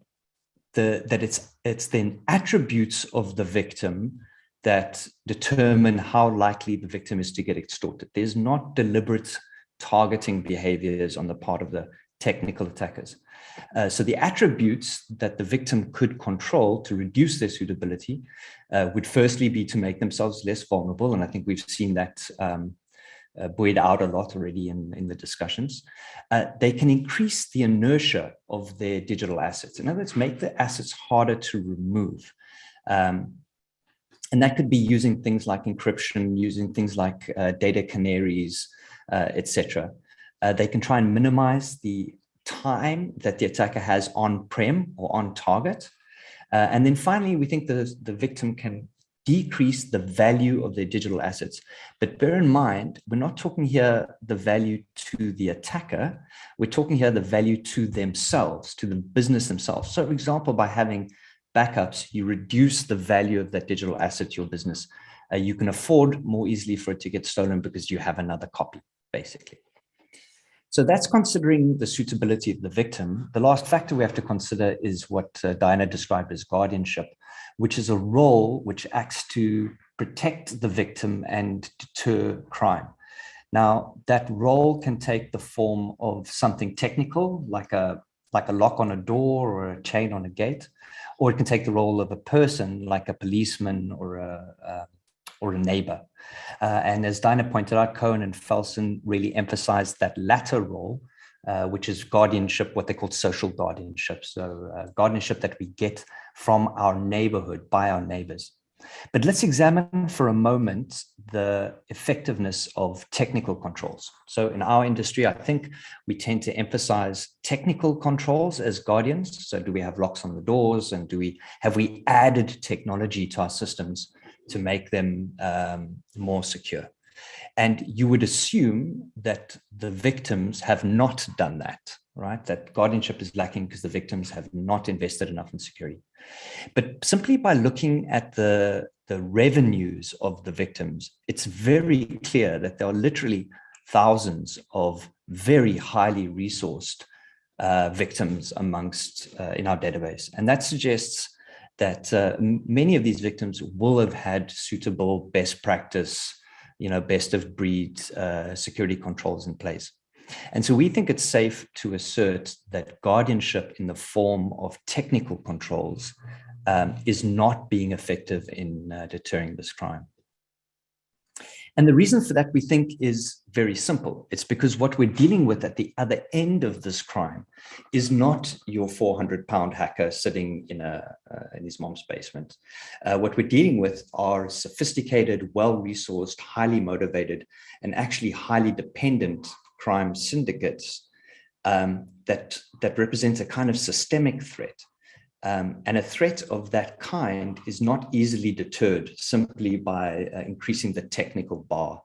it's then attributes of the victim that determine how likely the victim is to get extorted. There's not deliberate targeting behaviors on the part of the technical attackers. So the attributes that the victim could control to reduce their suitability would firstly be to make themselves less vulnerable. And I think we've seen that buoyed out a lot already in the discussions. They can increase the inertia of their digital assets. In other words, make the assets harder to remove. And that could be using things like encryption, using things like data canaries, etc. They can try and minimize the time that the attacker has on-prem or on target. And then finally, we think the victim can decrease the value of their digital assets. But bear in mind, we're not talking here the value to the attacker. We're talking here the value to themselves, to the business themselves. So for example, by having backups, you reduce the value of that digital asset to your business. You can afford more easily for it to get stolen because you have another copy, basically. So that's considering the suitability of the victim. The last factor we have to consider is what Diana described as guardianship, which is a role which acts to protect the victim and deter crime. Now, that role can take the form of something technical, like a lock on a door or a chain on a gate, or it can take the role of a person, like a policeman or a neighbor. And as Dinah pointed out, Cohen and Felsen really emphasized that latter role, which is guardianship, what they call social guardianship. So guardianship that we get from our neighborhood, by our neighbors. But let's examine for a moment the effectiveness of technical controls. So in our industry, I think we tend to emphasize technical controls as guardians. So do we have locks on the doors, and have we added technology to our systems to make them more secure? And you would assume that the victims have not done that, right? That guardianship is lacking because the victims have not invested enough in security. But simply by looking at the revenues of the victims, it's very clear that there are literally thousands of very highly resourced victims amongst in our database. And that suggests that many of these victims will have had suitable best practice, best of breed security controls in place. And so we think it's safe to assert that guardianship in the form of technical controls is not being effective in deterring this crime. And the reason for that, we think, is very simple. It's because what we're dealing with at the other end of this crime is not your 400-pound hacker sitting in his mom's basement. What we're dealing with are sophisticated, well-resourced, highly motivated, and actually highly dependent crime syndicates that represent a kind of systemic threat. And a threat of that kind is not easily deterred simply by increasing the technical bar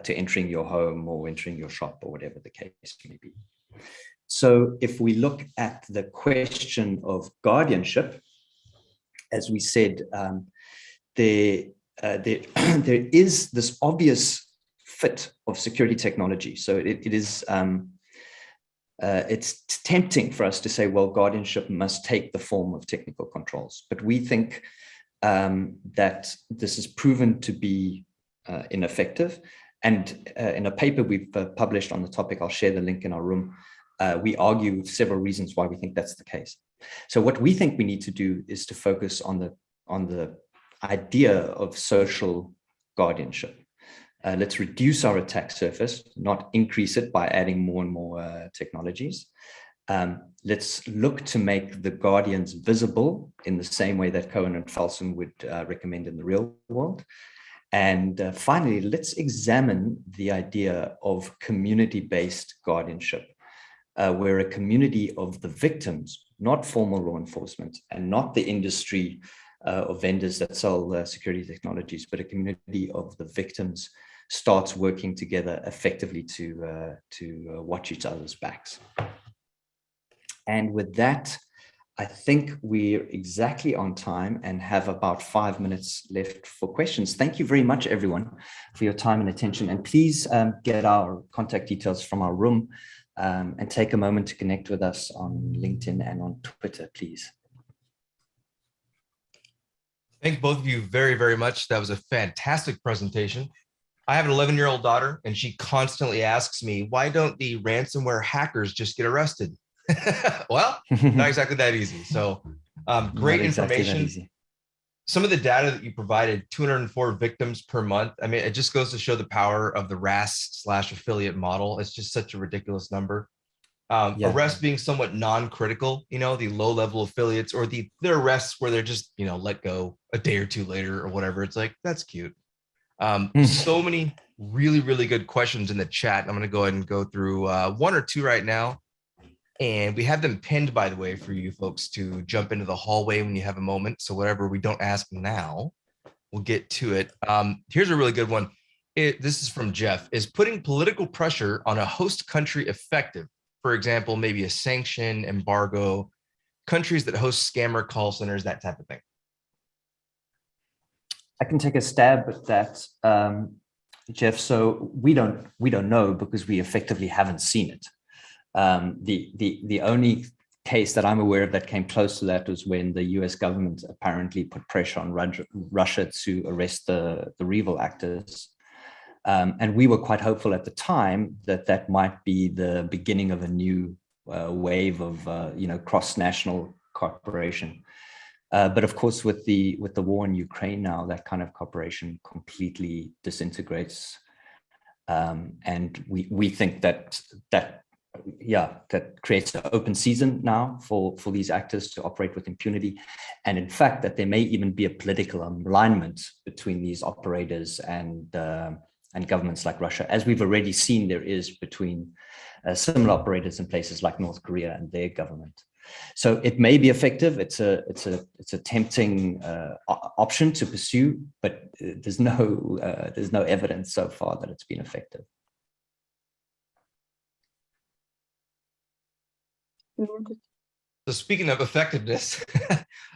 to entering your home or entering your shop or whatever the case may be. So if we look at the question of guardianship, as we said, there is this obvious fit of security technology. So it is it's tempting for us to say, well, guardianship must take the form of technical controls. But we think that this is proven to be ineffective. And in a paper we've published on the topic, I'll share the link in our room, we argue several reasons why we think that's the case. So what we think we need to do is to focus on the idea of social guardianship. Let's reduce our attack surface, not increase it by adding more and more technologies. Let's look to make the guardians visible in the same way that Cohen and Felsen would recommend in the real world. And finally, let's examine the idea of community-based guardianship, where a community of the victims, not formal law enforcement and not the industry of vendors that sell security technologies, but a community of the victims starts working together effectively to watch each other's backs. And with that, I think we're exactly on time and have about 5 minutes left for questions. Thank you very much, everyone, for your time and attention. And please get our contact details from our room and take a moment to connect with us on LinkedIn and on Twitter, please. Thank both of you very, very much. That was a fantastic presentation. I have an 11-year-old daughter, and she constantly asks me, why don't the ransomware hackers just get arrested? Well, not exactly that easy. So great information. Some of the data that you provided, 204 victims per month. I mean, it just goes to show the power of the RAS/affiliate model. It's just such a ridiculous number. Arrests being somewhat non-critical, you know, the low-level affiliates or the arrests where they're just, you know, let go a day or two later or whatever. It's like, that's cute. So many really, really good questions in the chat. I'm going to go ahead and go through one or two right now. And we have them pinned, by the way, for you folks to jump into the hallway when you have a moment. So whatever we don't ask now, we'll get to it. Here's a really good one. This is from Jeff. Is putting political pressure on a host country effective? For example, maybe a sanction, embargo, countries that host scammer call centers, that type of thing. I can take a stab at that, Jeff. So we don't know because we effectively haven't seen it. The only case that I'm aware of that came close to that was when the US government apparently put pressure on Russia to arrest the REvil actors. And we were quite hopeful at the time that that might be the beginning of a new wave of cross-national cooperation. But of course, with the war in Ukraine now, that kind of cooperation completely disintegrates. And we think that creates an open season now for these actors to operate with impunity. And in fact, that there may even be a political alignment between these operators and governments like Russia, as we've already seen there is between similar operators in places like North Korea and their government. So it may be effective. It's a tempting option to pursue, but there's no evidence so far that it's been effective. So speaking of effectiveness,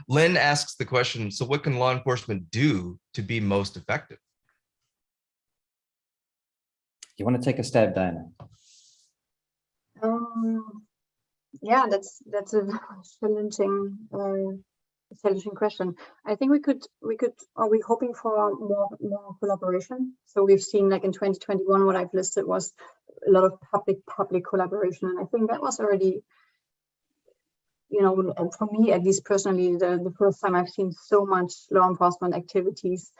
Lynn asks the question, so what can law enforcement do to be most effective? You want to take a stab, Diana? Yeah, that's a challenging question. I think are we hoping for more collaboration? So we've seen, like in 2021, what I've listed was a lot of public collaboration. And I think that was already, and for me, at least personally, the first time I've seen so much law enforcement activities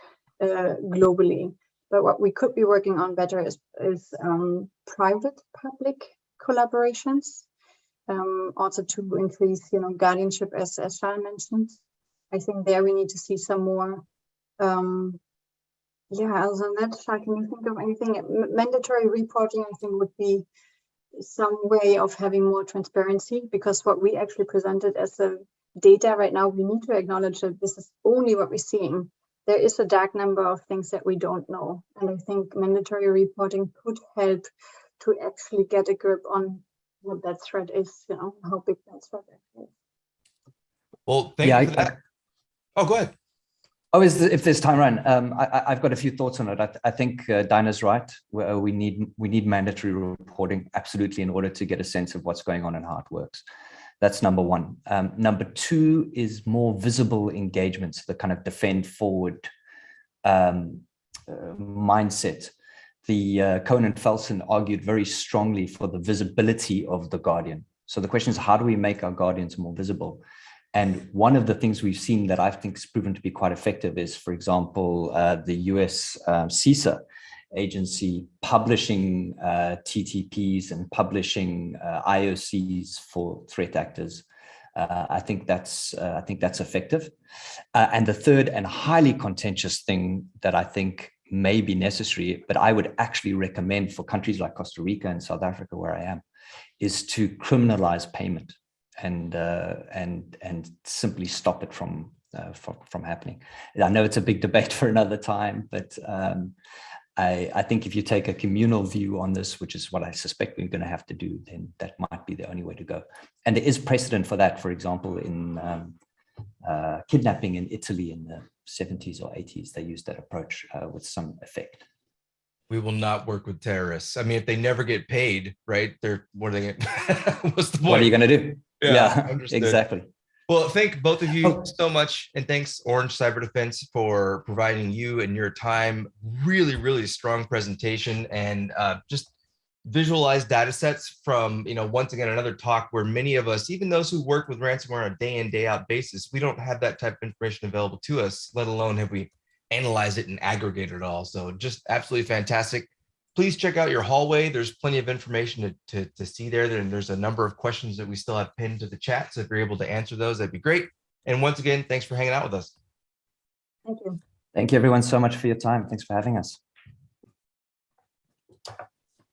globally. But what we could be working on better is private-public collaborations, also to increase, guardianship, as Shah mentioned. I think there we need to see some more. Other than that, Shah, can you think of anything? Mandatory reporting, I think, would be some way of having more transparency, because what we actually presented as the data right now, we need to acknowledge that this is only what we're seeing. There is a dark number of things that we don't know. And I think mandatory reporting could help to actually get a grip on what that threat is, how big that threat actually is. Well, thank you for that. Oh, go ahead. Oh, if there's time, Ryan, I've got a few thoughts on it. I think Dinah's right. We need mandatory reporting, absolutely, in order to get a sense of what's going on and how it works. That's number one. Number two is more visible engagements, the kind of defend forward mindset. The Cohen and Felsen argued very strongly for the visibility of the Guardian. So the question is, how do we make our Guardians more visible? And one of the things we've seen that I think has proven to be quite effective is, for example, the US CISA agency publishing TTPs and publishing IOCs for threat actors. I think that's effective. And the third and highly contentious thing that I think may be necessary, but I would actually recommend for countries like Costa Rica and South Africa, where I am, is to criminalize payment and simply stop it from happening. I know it's a big debate for another time, but I think if you take a communal view on this, which is what I suspect we're going to have to do, then that might be the only way to go. And there is precedent for that, for example, in kidnapping in Italy in the 70s or 80s. They used that approach with some effect. We will not work with terrorists. I mean, if they never get paid, right? What are they going what's the point? What are you going to do? Yeah, exactly. Well, thank both of you so much. And thanks, Orange Cyber Defense, for providing you and your time. Really, really strong presentation, and just visualized data sets from, once again, another talk where many of us, even those who work with ransomware on a day in, day out basis, we don't have that type of information available to us, let alone have we analyzed it and aggregated it all. So just absolutely fantastic. Please check out your hallway. There's plenty of information to see there. And there's a number of questions that we still have pinned to the chat. So if you're able to answer those, that'd be great. And once again, thanks for hanging out with us. Thank you. Thank you, everyone, so much for your time. Thanks for having us.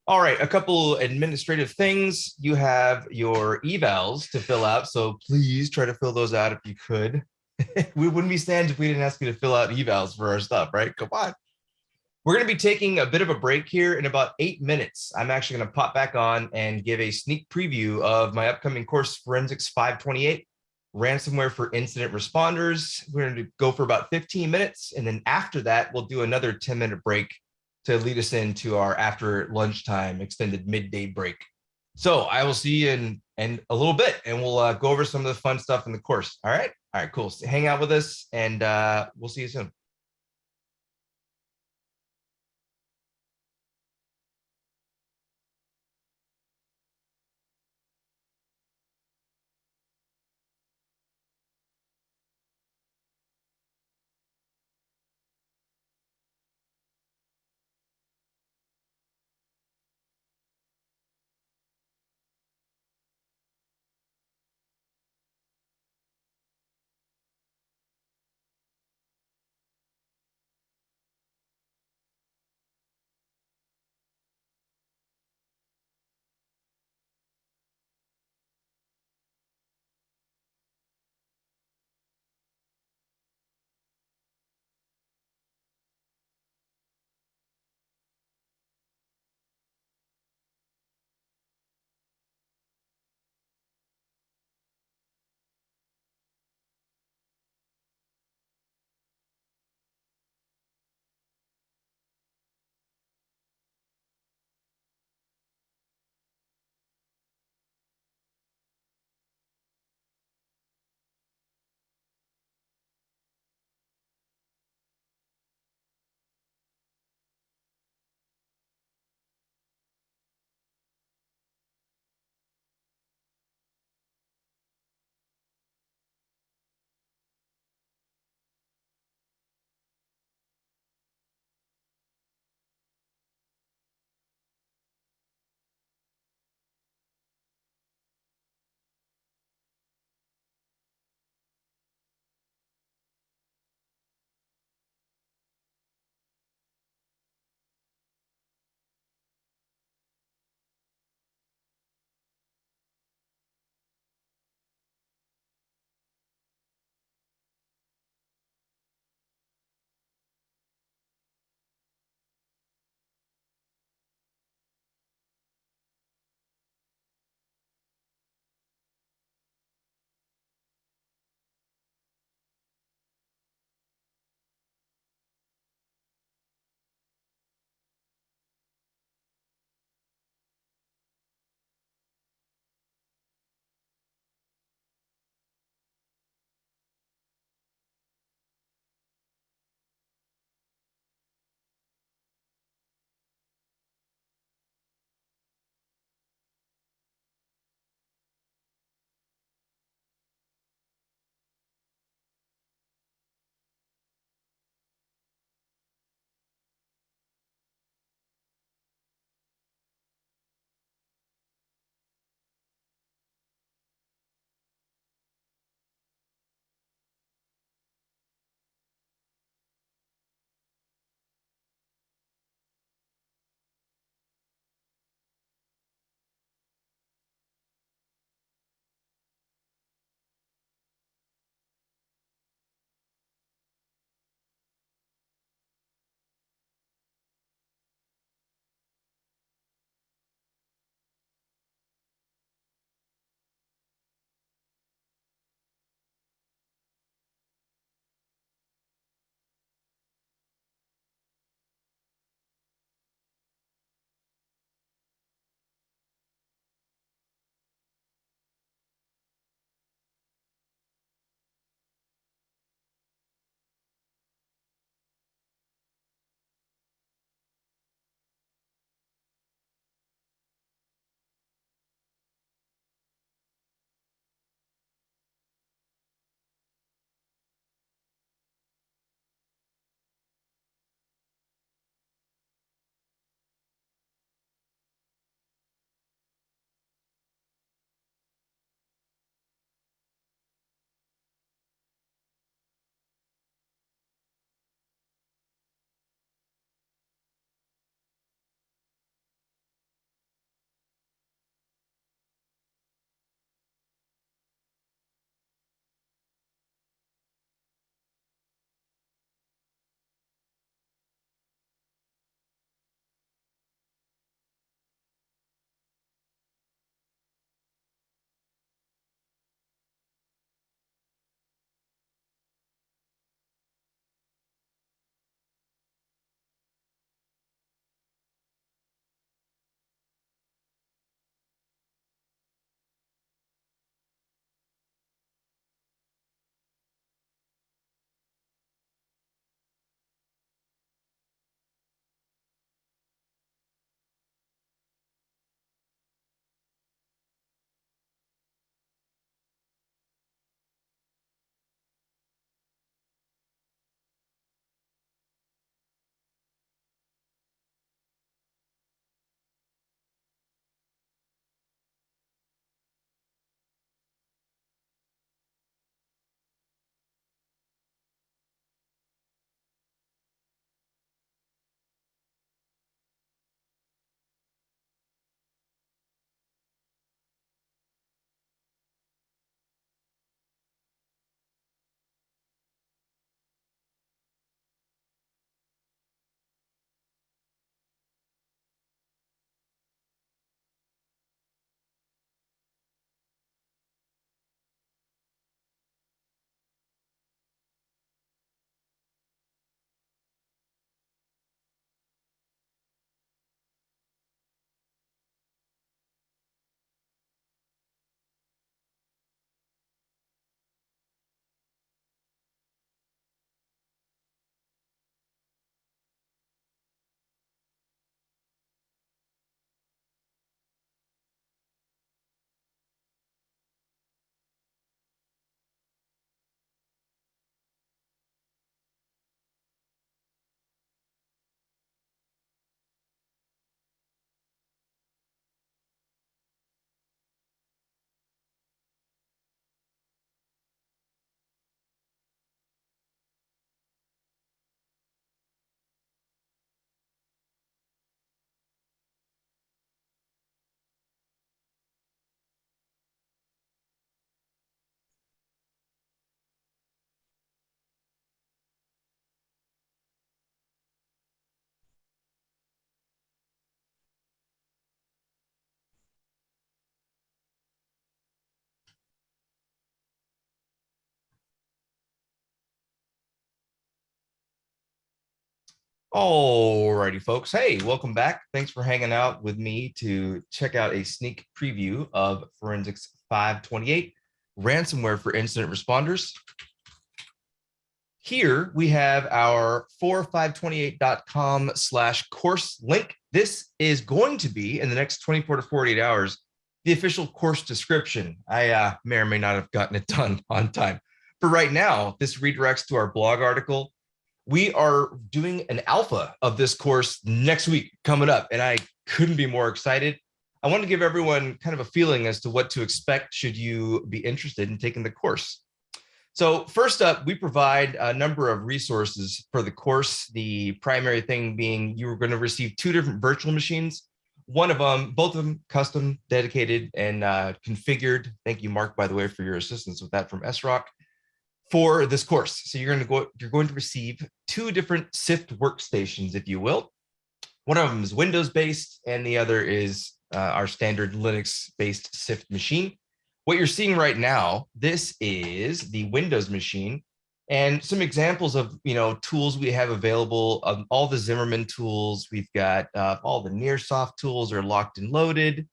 All right, a couple administrative things. You have your evals to fill out. So please try to fill those out if you could. We wouldn't be SANS if we didn't ask you to fill out evals for our stuff, right? Come on. We're going to be taking a bit of a break here in about 8 minutes. I'm actually going to pop back on and give a sneak preview of my upcoming course, Forensics 528, Ransomware for Incident Responders. We're going to go for about 15 minutes. And then after that, we'll do another 10-minute break to lead us into our after lunchtime extended midday break. So I will see you in a little bit, and we'll go over some of the fun stuff in the course. All right. All right, cool. So hang out with us, and we'll see you soon. Alrighty, folks. Hey, welcome back. Thanks for hanging out with me to check out a sneak preview of Forensics 528, Ransomware for Incident Responders. Here we have our 4528.com/course link. This is going to be, in the next 24 to 48 hours, the official course description. I may or may not have gotten it done on time. For right now, this redirects to our blog article. We are doing an alpha of this course next week coming up, and I couldn't be more excited. I want to give everyone kind of a feeling as to what to expect should you be interested in taking the course. So first up, we provide a number of resources for the course. The primary thing being you are going to receive 2 different virtual machines. One of them, both of them custom, dedicated, and configured. Thank you, Mark, by the way, for your assistance with that from SROC. For this course. So you're going to receive 2 different SIFT workstations, if you will. One of them is Windows-based, and the other is our standard Linux-based SIFT machine. What you're seeing right now, this is the Windows machine, and some examples of tools we have available. All the Zimmerman tools. We've got all the Nearsoft tools are locked and loaded.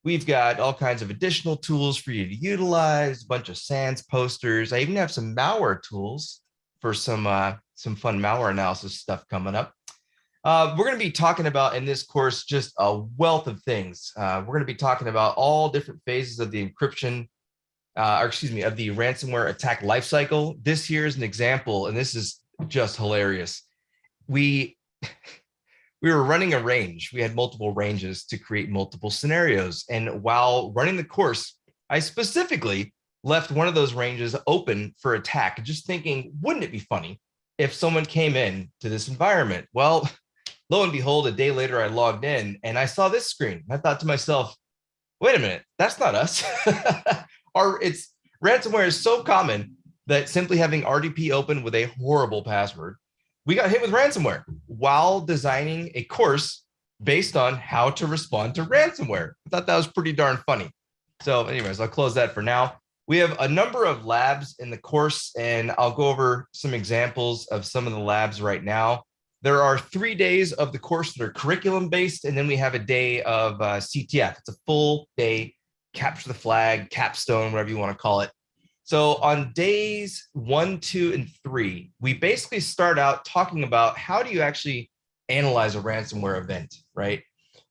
We've got all kinds of additional tools for you to utilize, a bunch of SANS posters. I even have some malware tools for some fun malware analysis stuff coming up. We're going to be talking about in this course just a wealth of things. We're going to be talking about all different phases of the encryption, of the ransomware attack lifecycle. This here is an example, and this is just hilarious. We were running a range. We had multiple ranges to create multiple scenarios. And while running the course, I specifically left one of those ranges open for attack, just thinking, wouldn't it be funny if someone came in to this environment? Well, lo and behold, a day later, I logged in and I saw this screen. I thought to myself, wait a minute, that's not us. Ransomware is so common that simply having RDP open with a horrible password, we got hit with ransomware while designing a course based on how to respond to ransomware. I thought that was pretty darn funny. So anyways, I'll close that for now. We have a number of labs in the course, and I'll go over some examples of some of the labs right now. There are 3 days of the course that are curriculum-based, and then we have a day of CTF. It's a full day, capture the flag, capstone, whatever you want to call it. So on days 1, 2, and 3, we basically start out talking about how do you actually analyze a ransomware event, right?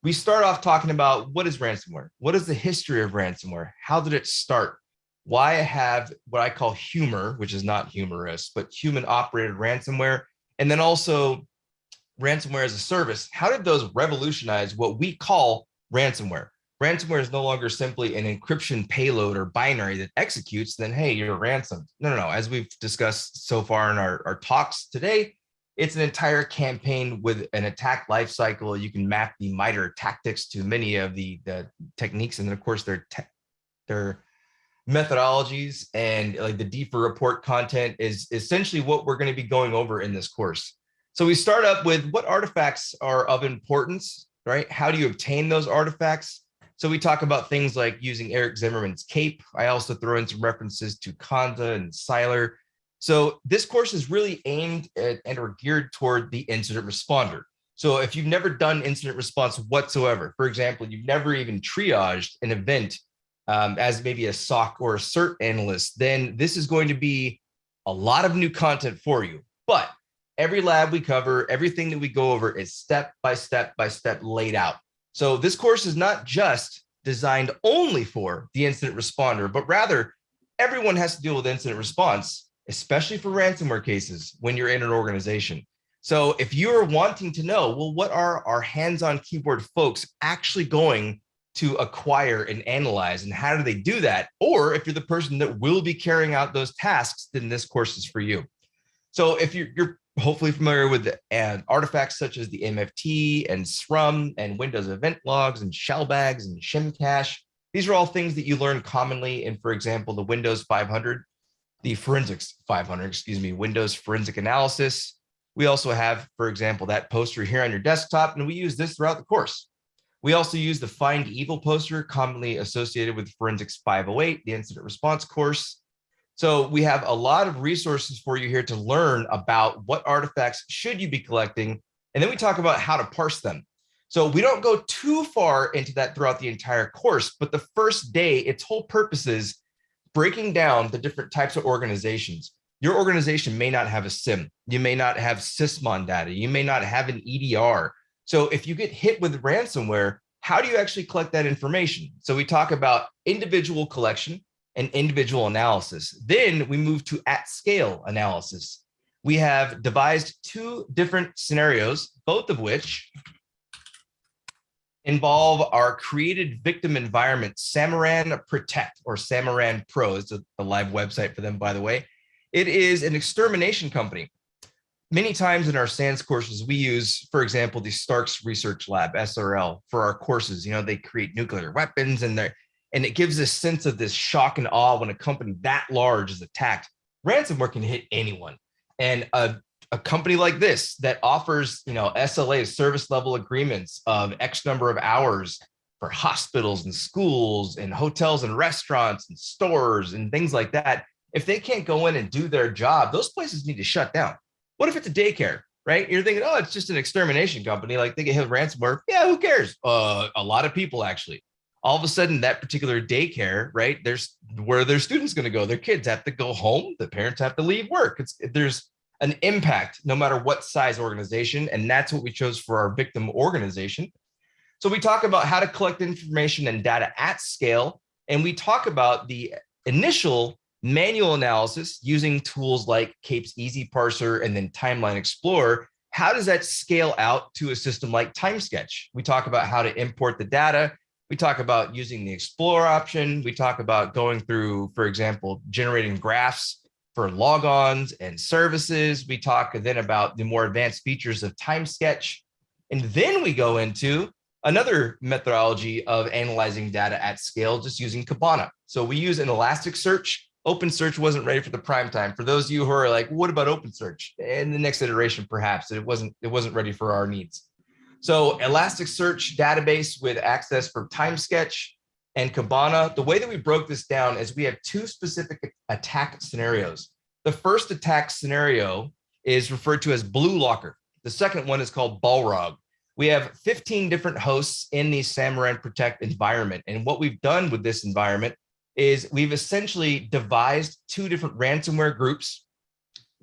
We start off talking about what is ransomware? What is the history of ransomware? How did it start? Why I have what I call humor, which is not humorous, but human operated ransomware. And then also ransomware as a service. How did those revolutionize what we call ransomware? Ransomware is no longer simply an encryption payload or binary that executes, then, hey, you're ransomed. No. As we've discussed so far in our talks today, it's an entire campaign with an attack lifecycle. You can map the MITRE tactics to many of the techniques, and then, of course, their methodologies, and like the DFIR report content is essentially what we're going to be going over in this course. So we start up with what artifacts are of importance, right? How do you obtain those artifacts? So we talk about things like using Eric Zimmerman's CAPE. I also throw in some references to Conda and Seiler. So this course is really aimed at and or geared toward the incident responder. So if you've never done incident response whatsoever, for example, you've never even triaged an event as maybe a SOC or a CERT analyst, then this is going to be a lot of new content for you. But every lab we cover, everything that we go over is step by step laid out. So this course is not just designed only for the incident responder, but rather everyone has to deal with incident response, especially for ransomware cases when you're in an organization. So if you're wanting to know, well, what are our hands-on keyboard folks actually going to acquire and analyze, and how do they do that? Or if you're the person that will be carrying out those tasks, then this course is for you. So if you're hopefully familiar with artifacts such as the MFT and SRUM and Windows event logs and shellbags and shimcache. These are all things that you learn commonly in, for example, the Windows 500, the Forensics 500, Windows Forensic Analysis. We also have, for example, that poster here on your desktop, and we use this throughout the course. We also use the Find Evil poster, commonly associated with Forensics 508, the incident response course. So we have a lot of resources for you here to learn about what artifacts should you be collecting, And then we talk about how to parse them. So we don't go too far into that throughout the entire course, but the first day, its whole purpose is breaking down the different types of organizations. Your organization may not have a SIM. You may not have sysmon data. You may not have an EDR. So if you get hit with ransomware, how do you actually collect that information? So we talk about individual collection and individual analysis. Then we move to at-scale analysis. We have devised 2 different scenarios, both of which involve our created victim environment, Samaran Protect, or Samaran Pro. It's a live website for them, by the way. It is an extermination company. Many times in our SANS courses, we use, for example, the Stark's Research Lab, SRL, for our courses. You know, they create nuclear weapons, and it gives a sense of this shock and awe when a company that large is attacked. Ransomware can hit anyone. And a company like this that offers, SLA, service level agreements of X number of hours for hospitals and schools and hotels and restaurants and stores and things like that, if they can't go in and do their job, those places need to shut down. What if it's a daycare, right? You're thinking, oh, it's just an extermination company. Like they get hit with ransomware. Yeah, who cares? A lot of people actually. All of a sudden, that particular daycare, right? There's where their students going to go. Their kids have to go home. The parents have to leave work. There's an impact no matter what size organization. And that's what we chose for our victim organization. So we talk about how to collect information and data at scale. And we talk about the initial manual analysis using tools like CAPE's Easy Parser and then Timeline Explorer. How does that scale out to a system like TimeSketch? We talk about how to import the data. We talk about using the Explorer option. We talk about going through, for example, generating graphs for logons and services. We talk then about the more advanced features of TimeSketch. And then we go into another methodology of analyzing data at scale, just using Kibana. So we use an Elasticsearch. OpenSearch wasn't ready for the prime time. For those of you who are like, what about OpenSearch? In the next iteration, perhaps it wasn't ready for our needs. So Elasticsearch database with access for TimeSketch and Kibana. The way that we broke this down is we have 2 specific attack scenarios. The first attack scenario is referred to as Blue Locker. The second one is called Balrog. We have 15 different hosts in the Samaran Protect environment. And what we've done with this environment is we've essentially devised 2 different ransomware groups.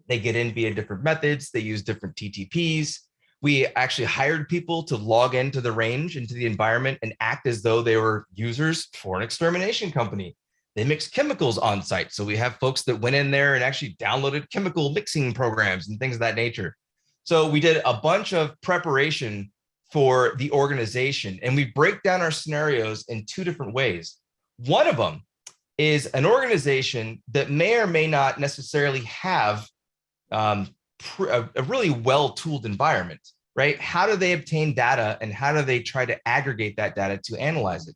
They get in via different methods. They use different TTPs. We actually hired people to log into the range, into the environment, and act as though they were users for an extermination company. They mix chemicals on site. So we have folks that went in there and actually downloaded chemical mixing programs and things of that nature. So we did a bunch of preparation for the organization, and we break down our scenarios in 2 different ways. One of them is an organization that may or may not necessarily have a really well-tooled environment, right? How do they obtain data and how do they try to aggregate that data to analyze it?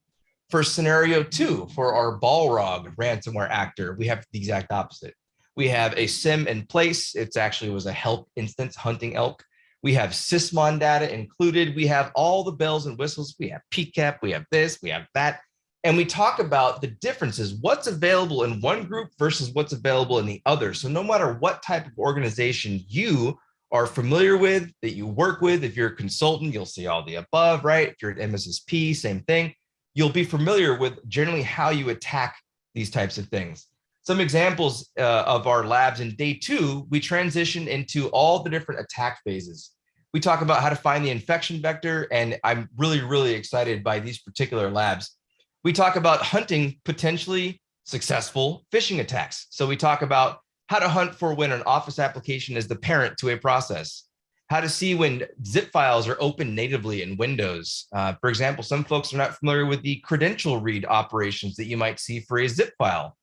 For scenario 2, for our Balrog ransomware actor, we have the exact opposite. We have a SIM in place. It actually was a help instance hunting elk. We have sysmon data included. We have all the bells and whistles. We have PCAP, we have this, we have that. And we talk about the differences, what's available in one group versus what's available in the other. So no matter what type of organization you are familiar with, that you work with, if you're a consultant, you'll see all the above, right? If you're at MSSP, same thing. You'll be familiar with generally how you attack these types of things. Some examples of our labs in day 2, we transition into all the different attack phases. We talk about how to find the infection vector, and I'm really, really excited by these particular labs. We talk about hunting potentially successful phishing attacks. So we talk about how to hunt for when an Office application is the parent to a process, how to see when zip files are open natively in Windows. For example, some folks are not familiar with the credential read operations that you might see for a zip file.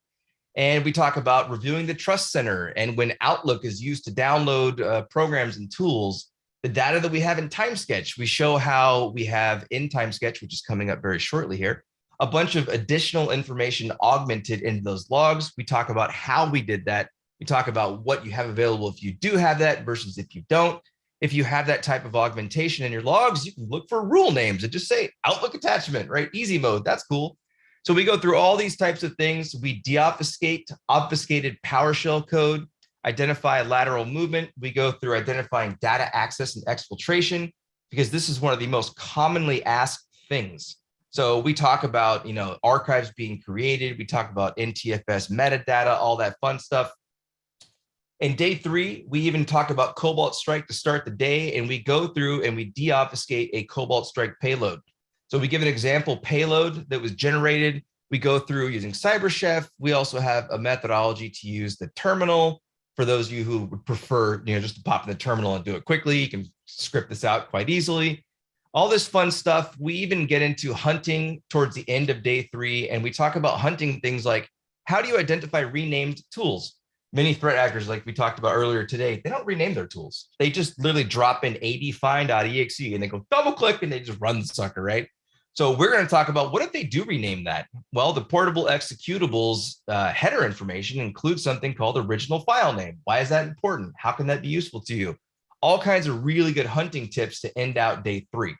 And we talk about reviewing the trust center and when Outlook is used to download programs and tools, the data that we have in TimeSketch. We show how we have in TimeSketch, which is coming up very shortly here, a bunch of additional information augmented in those logs. We talk about how we did that. We talk about what you have available if you do have that versus if you don't. If you have that type of augmentation in your logs, you can look for rule names and just say Outlook attachment, right? Easy mode, that's cool. So we go through all these types of things. We deobfuscate obfuscated PowerShell code. identify lateral movement. We go through identifying data access and exfiltration, because this is one of the most commonly asked things. So we talk about, archives being created. We talk about NTFS metadata, all that fun stuff. In day 3, we even talk about Cobalt Strike to start the day, and we go through and we deobfuscate a Cobalt Strike payload. So we give an example payload that was generated. We go through using CyberChef. We also have a methodology to use the terminal. For those of you who would prefer, just to pop in the terminal and do it quickly, you can script this out quite easily. All this fun stuff. We even get into hunting towards the end of day 3, and we talk about hunting things like, how do you identify renamed tools? Many threat actors, like we talked about earlier today, they don't rename their tools. They just literally drop in adfind.exe and they go double click and they just run the sucker, right? So we're going to talk about, what if they do rename that? Well, the portable executables header information includes something called original file name. Why is that important? How can that be useful to you? All kinds of really good hunting tips to end out day 3.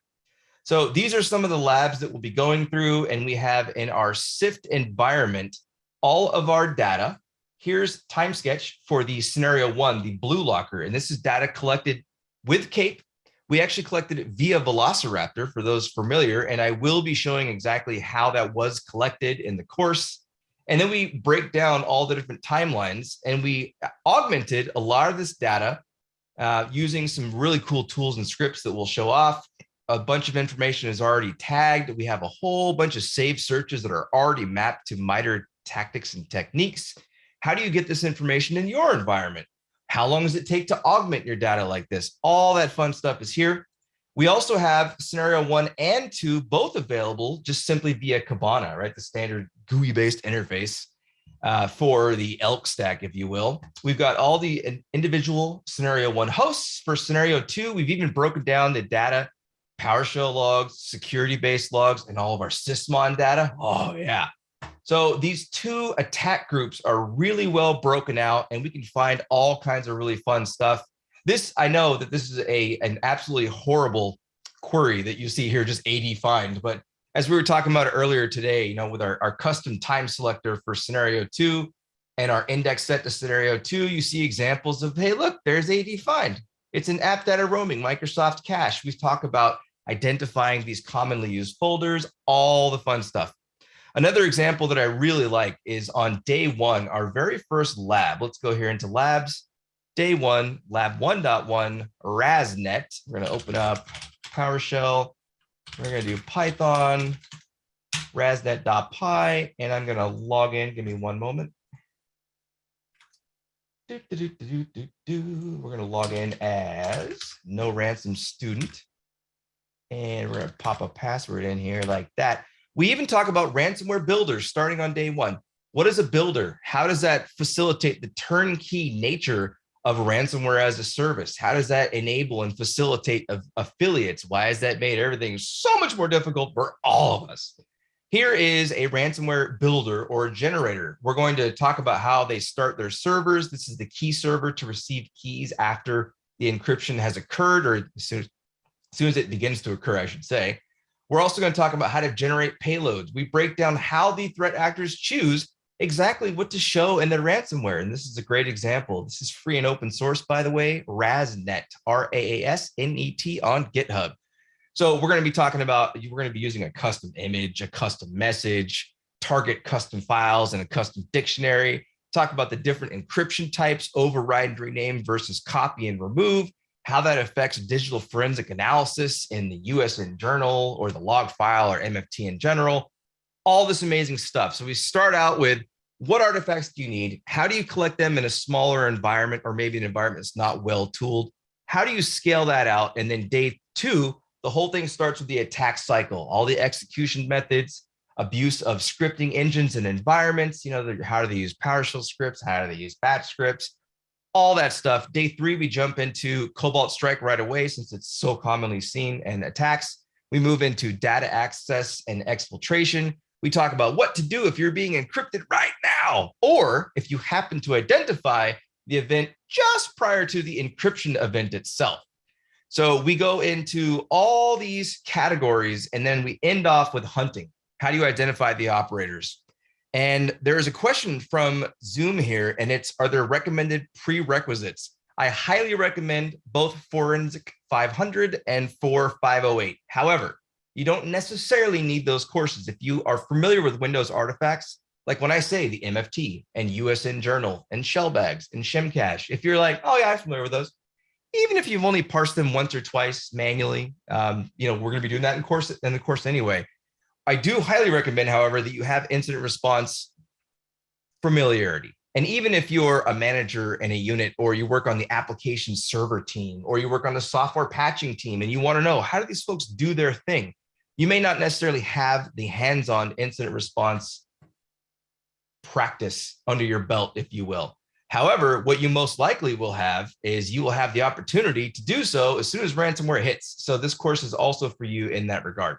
So these are some of the labs that we'll be going through, and we have in our SIFT environment all of our data. Here's time sketch for the scenario 1, the blue locker, and this is data collected with CAPE. We actually collected it via Velociraptor for those familiar, and I will be showing exactly how that was collected in the course. And then we break down all the different timelines, and we augmented a lot of this data using some really cool tools and scripts that we'll show off. A bunch of information is already tagged. We have a whole bunch of saved searches that are already mapped to MITRE tactics and techniques. How do you get this information in your environment? How long does it take to augment your data like this? All that fun stuff is here. We also have scenario 1 and 2 both available just simply via Kibana, right? The standard GUI-based interface for the ELK stack, if you will. We've got all the individual scenario 1 hosts. For scenario 2, we've even broken down the data, PowerShell logs, security-based logs, and all of our Sysmon data. Oh, yeah. So these 2 attack groups are really well broken out, and we can find all kinds of really fun stuff. I know that this is an absolutely horrible query that you see here, just AD find. But as we were talking about earlier today, with our custom time selector for scenario 2 and our index set to scenario 2, you see examples of, hey, look, there's AD find. It's an app data roaming, Microsoft Cache. We talk about identifying these commonly used folders, all the fun stuff. Another example that I really like is on day 1, our very first lab. Let's go here into labs. Day 1, lab 1.1, RasNet. We're going to open up PowerShell. We're going to do Python, rasnet.py, and I'm going to log in. Give me one moment. We're going to log in as no ransom student. And we're going to pop a password in here like that. We even talk about ransomware builders starting on day 1. What is a builder? How does that facilitate the turnkey nature of ransomware as a service? How does that enable and facilitate affiliates? Why has that made everything so much more difficult for all of us? Here is a ransomware builder or generator. We're going to talk about how they start their servers. This is the key server to receive keys after the encryption has occurred, or as soon as it begins to occur, I should say. We're also going to talk about how to generate payloads. We break down how the threat actors choose exactly what to show in their ransomware. And this is a great example. This is free and open source, by the way, RasNet, RAASNET on GitHub. So we're going to be talking about, we're going to be using a custom image, a custom message, target custom files, and a custom dictionary. Talk about the different encryption types, override and rename versus copy and remove, how that affects digital forensic analysis in the USN Journal or the log file or MFT in general, all this amazing stuff. So we start out with, what artifacts do you need? How do you collect them in a smaller environment, or maybe an environment that's not well tooled? How do you scale that out? And then day 2, the whole thing starts with the attack cycle, all the execution methods, abuse of scripting engines and environments, how do they use PowerShell scripts? How do they use batch scripts? All that stuff. Day 3, we jump into Cobalt Strike right away since it's so commonly seen in attacks. We move into data access and exfiltration. We talk about what to do if you're being encrypted right now, or if you happen to identify the event just prior to the encryption event itself. So we go into all these categories, and then we end off with hunting. How do you identify the operators? And there is a question from Zoom here, and it's, are there recommended prerequisites? I highly recommend both Forensic 500 and 508. However, you don't necessarily need those courses. If you are familiar with Windows artifacts, like when I say the MFT and USN Journal and shellbags and shemcache, if you're like, oh yeah, I'm familiar with those, even if you've only parsed them once or twice manually, we're going to be doing that in the course anyway. I do highly recommend, however, that you have incident response familiarity. And even if you're a manager in a unit, or you work on the application server team, or you work on the software patching team, and you want to know, how do these folks do their thing? You may not necessarily have the hands-on incident response practice under your belt, if you will. However, what you most likely will have is you will have the opportunity to do so as soon as ransomware hits. So this course is also for you in that regard.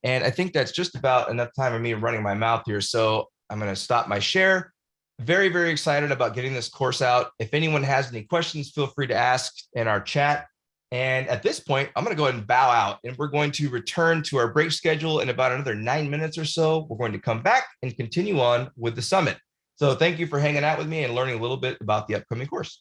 And I think that's just about enough time of me running my mouth here. So I'm going to stop my share. Very, very excited about getting this course out. If anyone has any questions, feel free to ask in our chat. And at this point, I'm going to go ahead and bow out, and we're going to return to our break schedule in about another 9 minutes or so. We're going to come back and continue on with the summit. So thank you for hanging out with me and learning a little bit about the upcoming course.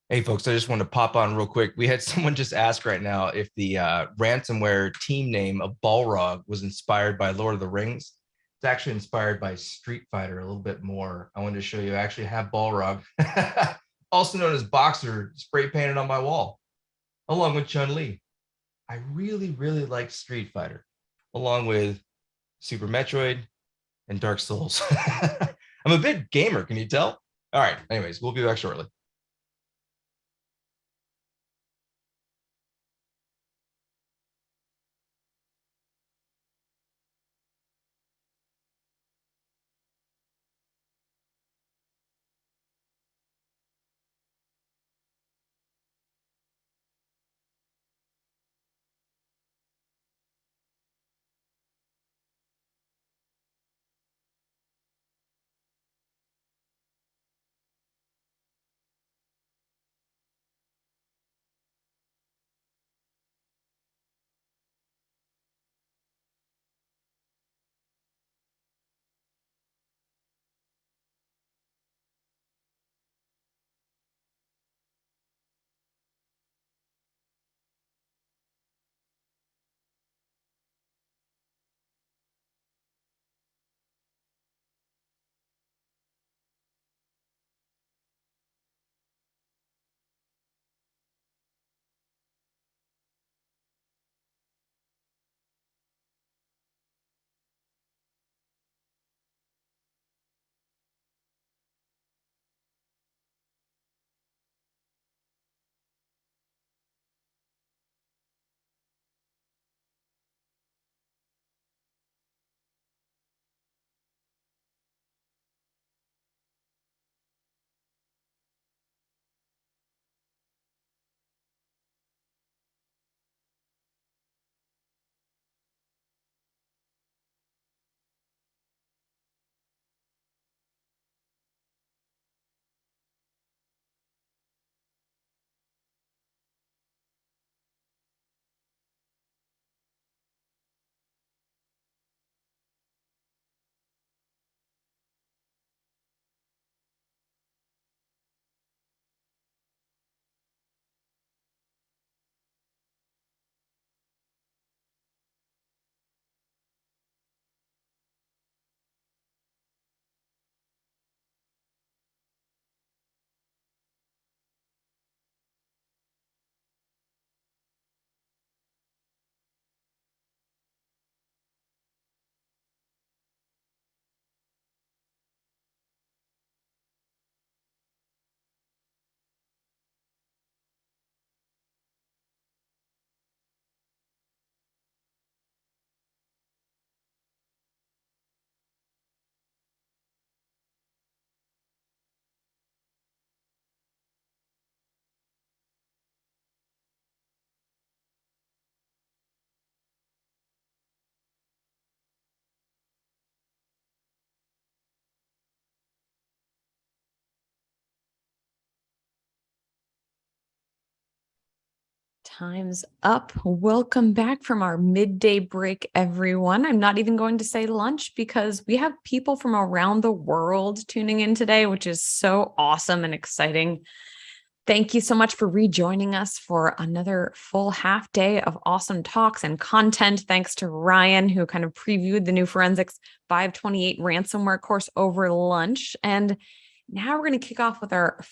Hey, folks, I just want to pop on real quick. We had someone just ask right now if the ransomware team name of Balrog was inspired by Lord of the Rings. It's actually inspired by Street Fighter a little bit more. I wanted to show you. I actually have Balrog, also known as Boxer, spray painted on my wall, along with Chun-Li. I really, really like Street Fighter, along with Super Metroid and Dark Souls. I'm a big gamer, can you tell? All right, anyways, we'll be back shortly. Time's up. Welcome back from our midday break, everyone. I'm not even going to say lunch because we have people from around the world tuning in today, which is so awesome and exciting. Thank you so much for rejoining us for another full half day of awesome talks and content. Thanks to Ryan, who kind of previewed the new Forensics 528 ransomware course over lunch. And now we're going to kick off with our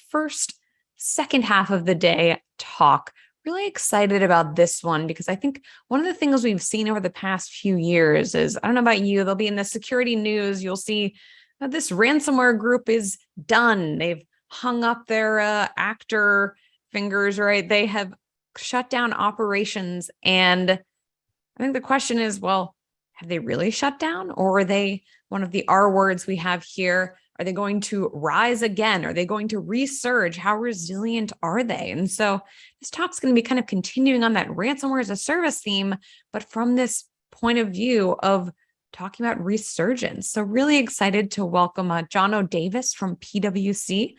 second half of the day talk. Really excited about this one because I think one of the things we've seen over the past few years is, I don't know about you, they'll be in the security news. You'll see this ransomware group is done. They've hung up their actor fingers, right? They have shut down operations. And I think the question is, well, have they really shut down? Or are they, one of the R words we have here, are they going to rise again? Are they going to resurge? How resilient are they? And so this talk's going to be kind of continuing on that ransomware as a service theme, but from this point of view of talking about resurgence. So really excited to welcome Jono Davis from PwC.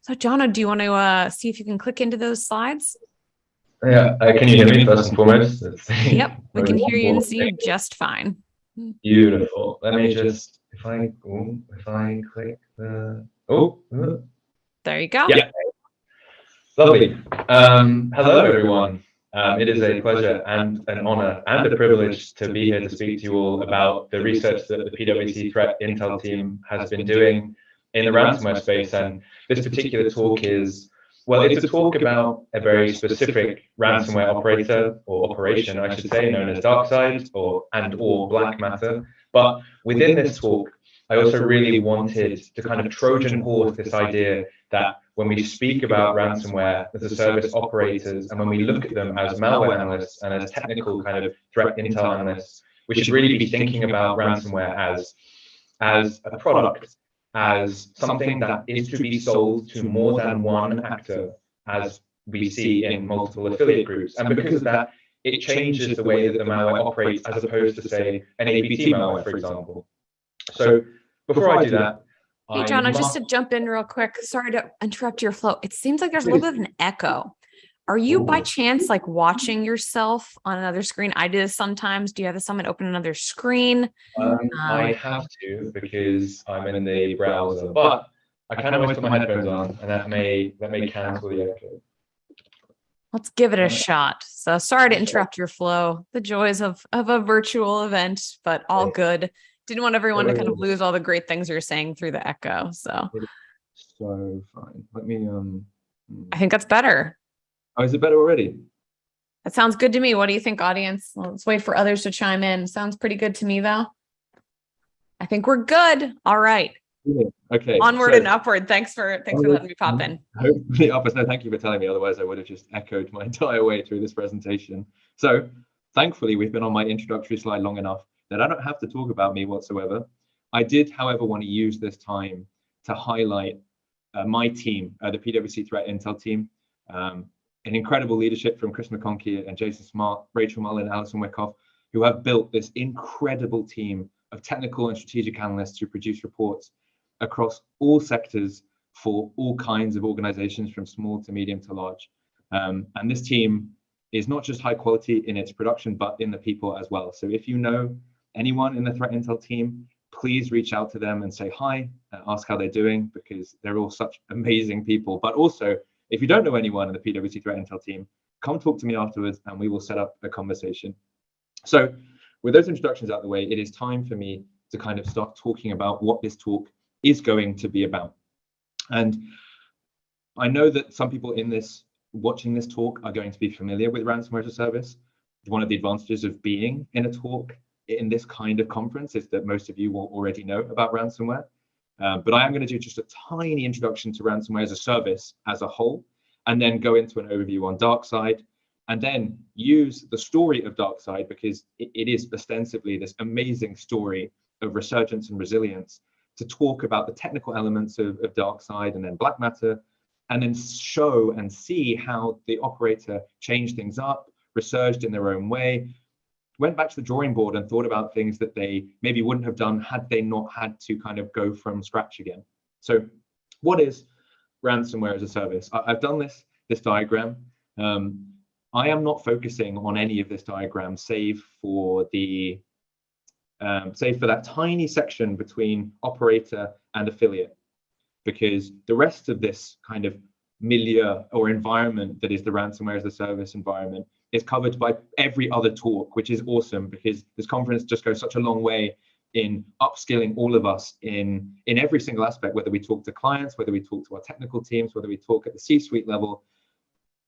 So Jono, do you want to see if you can click into those slides? Yeah, can you hear me first and foremost? Yep, we can hear you and see you just fine. Beautiful. Let me just, if I click the, there you go. Yeah. Lovely. Hello, everyone. It is a pleasure and an honor and a privilege to be here to speak to you all about the research that the PwC Threat Intel team has been doing in the ransomware space. And this particular talk is, well, it's a talk about a very specific ransomware operator or operation, I should say, known as DarkSide or Black Matter. But within this talk, I also really wanted to kind of Trojan horse this idea that when we speak about ransomware as a service operators, and when we look at them as malware analysts and as technical kind of threat intel analysts, we should really be thinking about ransomware as a product, as something that is to be sold to more than one actor, as we see in multiple affiliate groups. And because of that, it changes the way that the malware operates, as opposed to, say, an APT malware, for example. So before I do that, hey, John, just to jump in real quick, sorry to interrupt your flow. It seems like there's a little bit of an echo. Are you by chance like watching yourself on another screen? I do this sometimes. Do you have someone open another screen? I have to, because I'm in the browser, but I can always put my headphones on, and that may cancel the echo. Let's give it a shot. So sorry to interrupt your flow. The joys of a virtual event, but all good. Didn't want everyone to kind of lose all the great things you're saying through the echo. So Fine. Let me I think that's better. Oh, is it better already? That sounds good to me. What do you think, audience? Let's wait for others to chime in. Sounds pretty good to me, though. I think we're good. All right. Okay. Onward and upward. Thanks for letting me pop in. Hopefully upwards. No, thank you for telling me. Otherwise, I would have just echoed my entire way through this presentation. So, thankfully, we've been on my introductory slide long enough that I don't have to talk about me whatsoever. I did, however, want to use this time to highlight my team, the PwC Threat Intel team. An incredible leadership from Chris McConkey and Jason Smart, Rachel Mullen, Alison Wyckoff, who have built this incredible team of technical and strategic analysts who produce reports across all sectors for all kinds of organizations, from small to medium to large. And this team is not just high quality in its production, but in the people as well. So if you know anyone in the Threat Intel team, please reach out to them and say hi, and ask how they're doing, because they're all such amazing people. But also, if you don't know anyone in the PwC Threat Intel team, come talk to me afterwards and we will set up a conversation. So with those introductions out of the way, it is time for me to kind of start talking about what this talk is going to be about. And I know that some people watching this talk are going to be familiar with ransomware as a service. One of the advantages of being in a talk in this kind of conference is that most of you will already know about ransomware. But I am going to do just a tiny introduction to ransomware as a service as a whole, and then go into an overview on DarkSide, and then use the story of DarkSide, because it is ostensibly this amazing story of resurgence and resilience, to talk about the technical elements of DarkSide and then Black Matter, and then show and see how the operator changed things up, resurged in their own way, went back to the drawing board and thought about things that they maybe wouldn't have done had they not had to kind of go from scratch again. So what is ransomware as a service? I've done this diagram. I am not focusing on any of this diagram, save for that tiny section between operator and affiliate, because the rest of this kind of milieu or environment that is the ransomware as a service environment is covered by every other talk, which is awesome, because this conference just goes such a long way in upskilling all of us in every single aspect, whether we talk to clients, whether we talk to our technical teams, whether we talk at the C-suite level.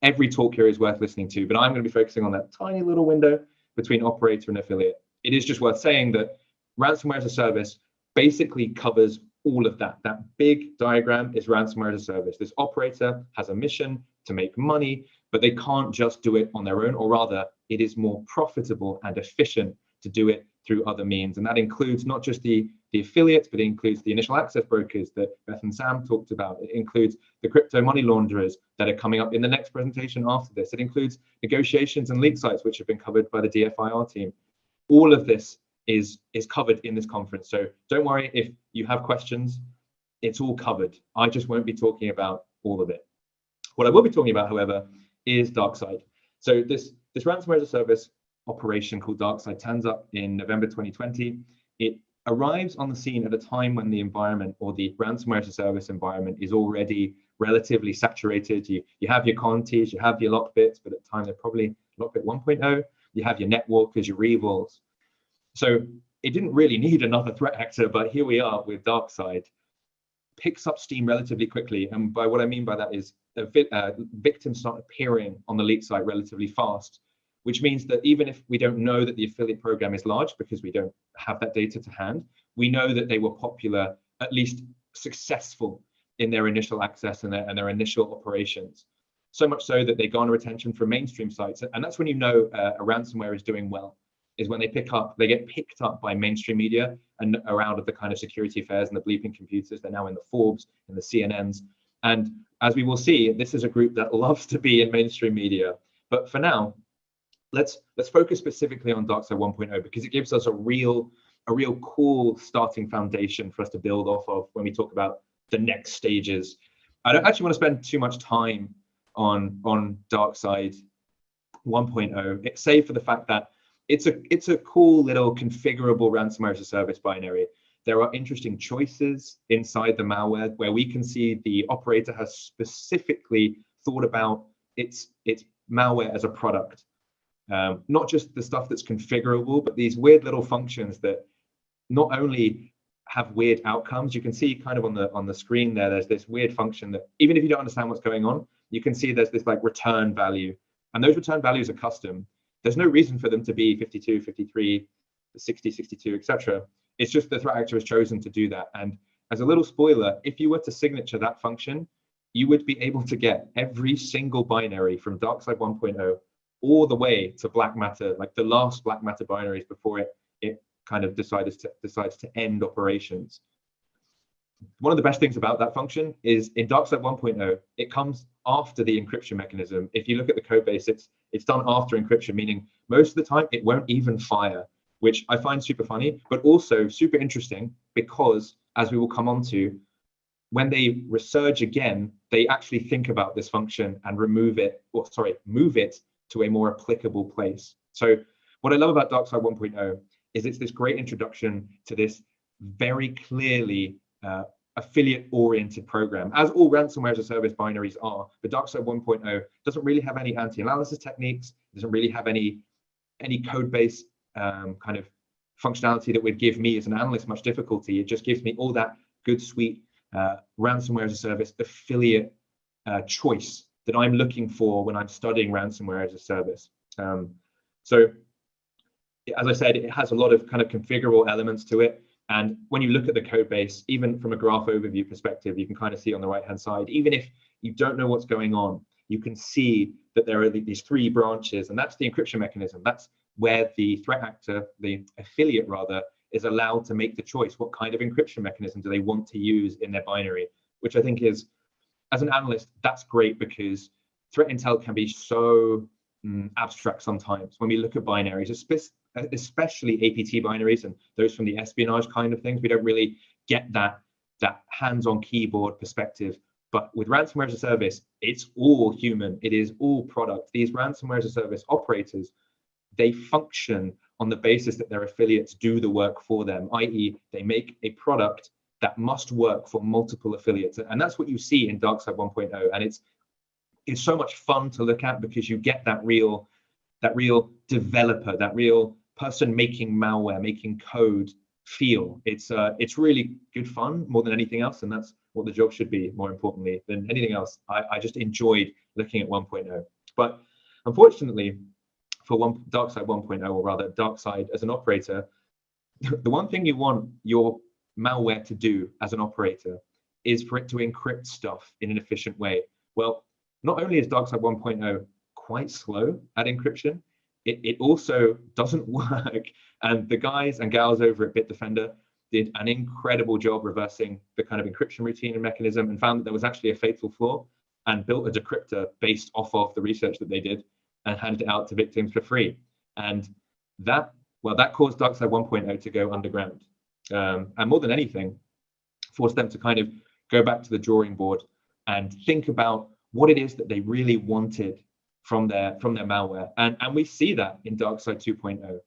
Every talk here is worth listening to, but I'm going to be focusing on that tiny little window between operator and affiliate. It is just worth saying that ransomware as a service basically covers all of that. That big diagram is ransomware as a service. This operator has a mission to make money, but they can't just do it on their own, or rather, it is more profitable and efficient to do it through other means. And that includes not just the affiliates, but it includes the initial access brokers that Beth and Sam talked about. It includes the crypto money launderers that are coming up in the next presentation after this. It includes negotiations and leak sites, which have been covered by the DFIR team. All of this is covered in this conference. So don't worry if you have questions, it's all covered. I just won't be talking about all of it. What I will be talking about, however, is DarkSide. So this ransomware as a service operation called DarkSide turns up in November 2020. It arrives on the scene at a time when the environment, or the ransomware as a service environment, is already relatively saturated. You have your Contis, you have your lockbits, but at the time they're probably lockbit 1.0. You have your netwalkers, your revals. So it didn't really need another threat actor, but here we are with DarkSide. Picks up steam relatively quickly, and by what I mean by that is victims start appearing on the leak site relatively fast, which means that even if we don't know that the affiliate program is large because we don't have that data to hand, we know that they were popular, at least successful in their initial access and their initial operations. So much so that they garner attention from mainstream sites. And that's when you know a ransomware is doing well, is when they get picked up by mainstream media and are out of the kind of security affairs and the bleeping computers. They're now in the Forbes and the CNNs. And as we will see, this is a group that loves to be in mainstream media. But for now, let's focus specifically on DarkSide 1.0 because it gives us a real cool starting foundation for us to build off of when we talk about the next stages. I don't actually want to spend too much time on DarkSide 1.0, save for the fact that it's a cool little configurable ransomware as a service binary. There are interesting choices inside the malware where we can see the operator has specifically thought about its malware as a product. Not just the stuff that's configurable, but these weird little functions that not only have weird outcomes. You can see kind of on the screen there's this weird function that even if you don't understand what's going on, you can see there's this like return value, and those return values are custom. There's no reason for them to be 52, 53, 60, 62, etc. It's just the threat actor has chosen to do that. And as a little spoiler, if you were to signature that function, you would be able to get every single binary from DarkSide 1.0 all the way to black matter, like the last black matter binaries before it kind of decides to end operations. One of the best things about that function is in DarkSide 1.0, it comes after the encryption mechanism. If you look at the code base, it's done after encryption, meaning most of the time it won't even fire, which I find super funny, but also super interesting because, as we will come on to, when they resurge again, they actually think about this function and move it to a more applicable place. So what I love about DarkSide 1.0 is it's this great introduction to this very clearly affiliate-oriented program, as all ransomware as a service binaries are. But DarkSide 1.0 doesn't really have any anti-analysis techniques, doesn't really have any code base kind of functionality that would give me as an analyst much difficulty. It just gives me all that good, sweet ransomware as a service affiliate choice that I'm looking for when I'm studying ransomware as a service. So as I said, it has a lot of kind of configurable elements to it. And when you look at the code base, even from a graph overview perspective, you can kind of see on the right-hand side, even if you don't know what's going on, you can see that there are these three branches, and that's the encryption mechanism. That's where the threat actor, the affiliate rather, is allowed to make the choice. What kind of encryption mechanism do they want to use in their binary? Which I think is, as an analyst, that's great because threat intel can be so abstract sometimes when we look at binaries, especially APT binaries and those from the espionage kind of things. We don't really get that hands-on keyboard perspective. But with ransomware as a service, it's all human. It is all product. These ransomware as a service operators, they function on the basis that their affiliates do the work for them, i.e. they make a product that must work for multiple affiliates. And that's what you see in DarkSide 1.0. And it's so much fun to look at because you get that real developer, that real person making malware, making code feel. It's really good fun more than anything else, and that's what the job should be, more importantly than anything else. I just enjoyed looking at 1.0. But unfortunately, for DarkSide 1.0, or rather DarkSide as an operator, the one thing you want your malware to do as an operator is for it to encrypt stuff in an efficient way. Well, not only is DarkSide 1.0 quite slow at encryption, it also doesn't work. And the guys and gals over at Bitdefender did an incredible job reversing the kind of encryption routine and mechanism, and found that there was actually a fatal flaw, and built a decryptor based off of the research that they did and handed it out to victims for free. And that caused DarkSide 1.0 to go underground. And more than anything, forced them to kind of go back to the drawing board and think about what it is that they really wanted from their malware. And we see that in DarkSide 2.0.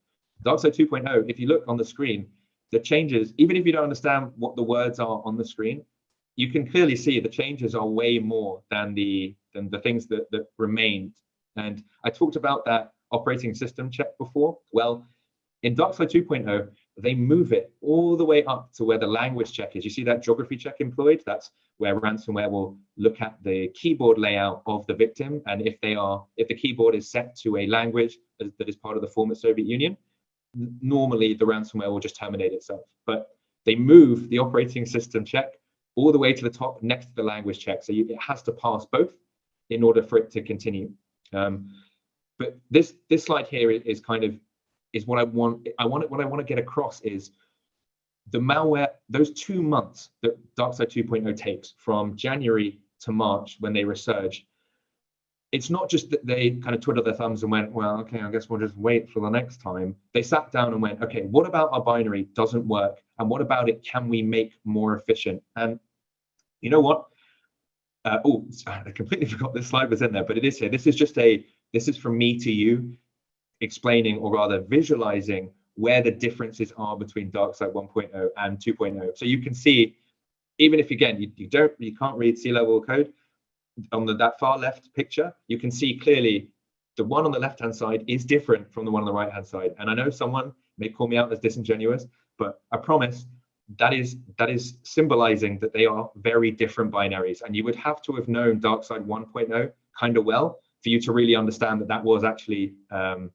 DarkSide 2.0, if you look on the screen, the changes, even if you don't understand what the words are on the screen, you can clearly see the changes are way more than the things that remained. And I talked about that operating system check before. Well, in DarkSide 2.0, they move it all the way up to where the language check is. You see that geography check employed? That's where ransomware will look at the keyboard layout of the victim, and if the keyboard is set to a language that is part of the former Soviet Union, normally the ransomware will just terminate itself. But they move the operating system check all the way to the top next to the language check, so it has to pass both in order for it to continue. But this slide here is what I want to get across is the malware, those 2 months that DarkSide 2.0 takes from January to March when they resurge. It's not just that they kind of twiddled their thumbs and went, well, okay, I guess we'll just wait for the next time. They sat down and went, okay, what about our binary doesn't work? And what about it can we make more efficient? And you know what? I completely forgot this slide was in there, but it is here. This is from me to you, explaining, or rather visualizing, where the differences are between DarkSide 1.0 and 2.0. So you can see, even if again you can't read C-level code on that far left picture, you can see clearly the one on the left hand side is different from the one on the right hand side. And I know someone may call me out as disingenuous, but I promise that is symbolizing that they are very different binaries. And you would have to have known DarkSide 1.0 kind of well for you to really understand that was actually an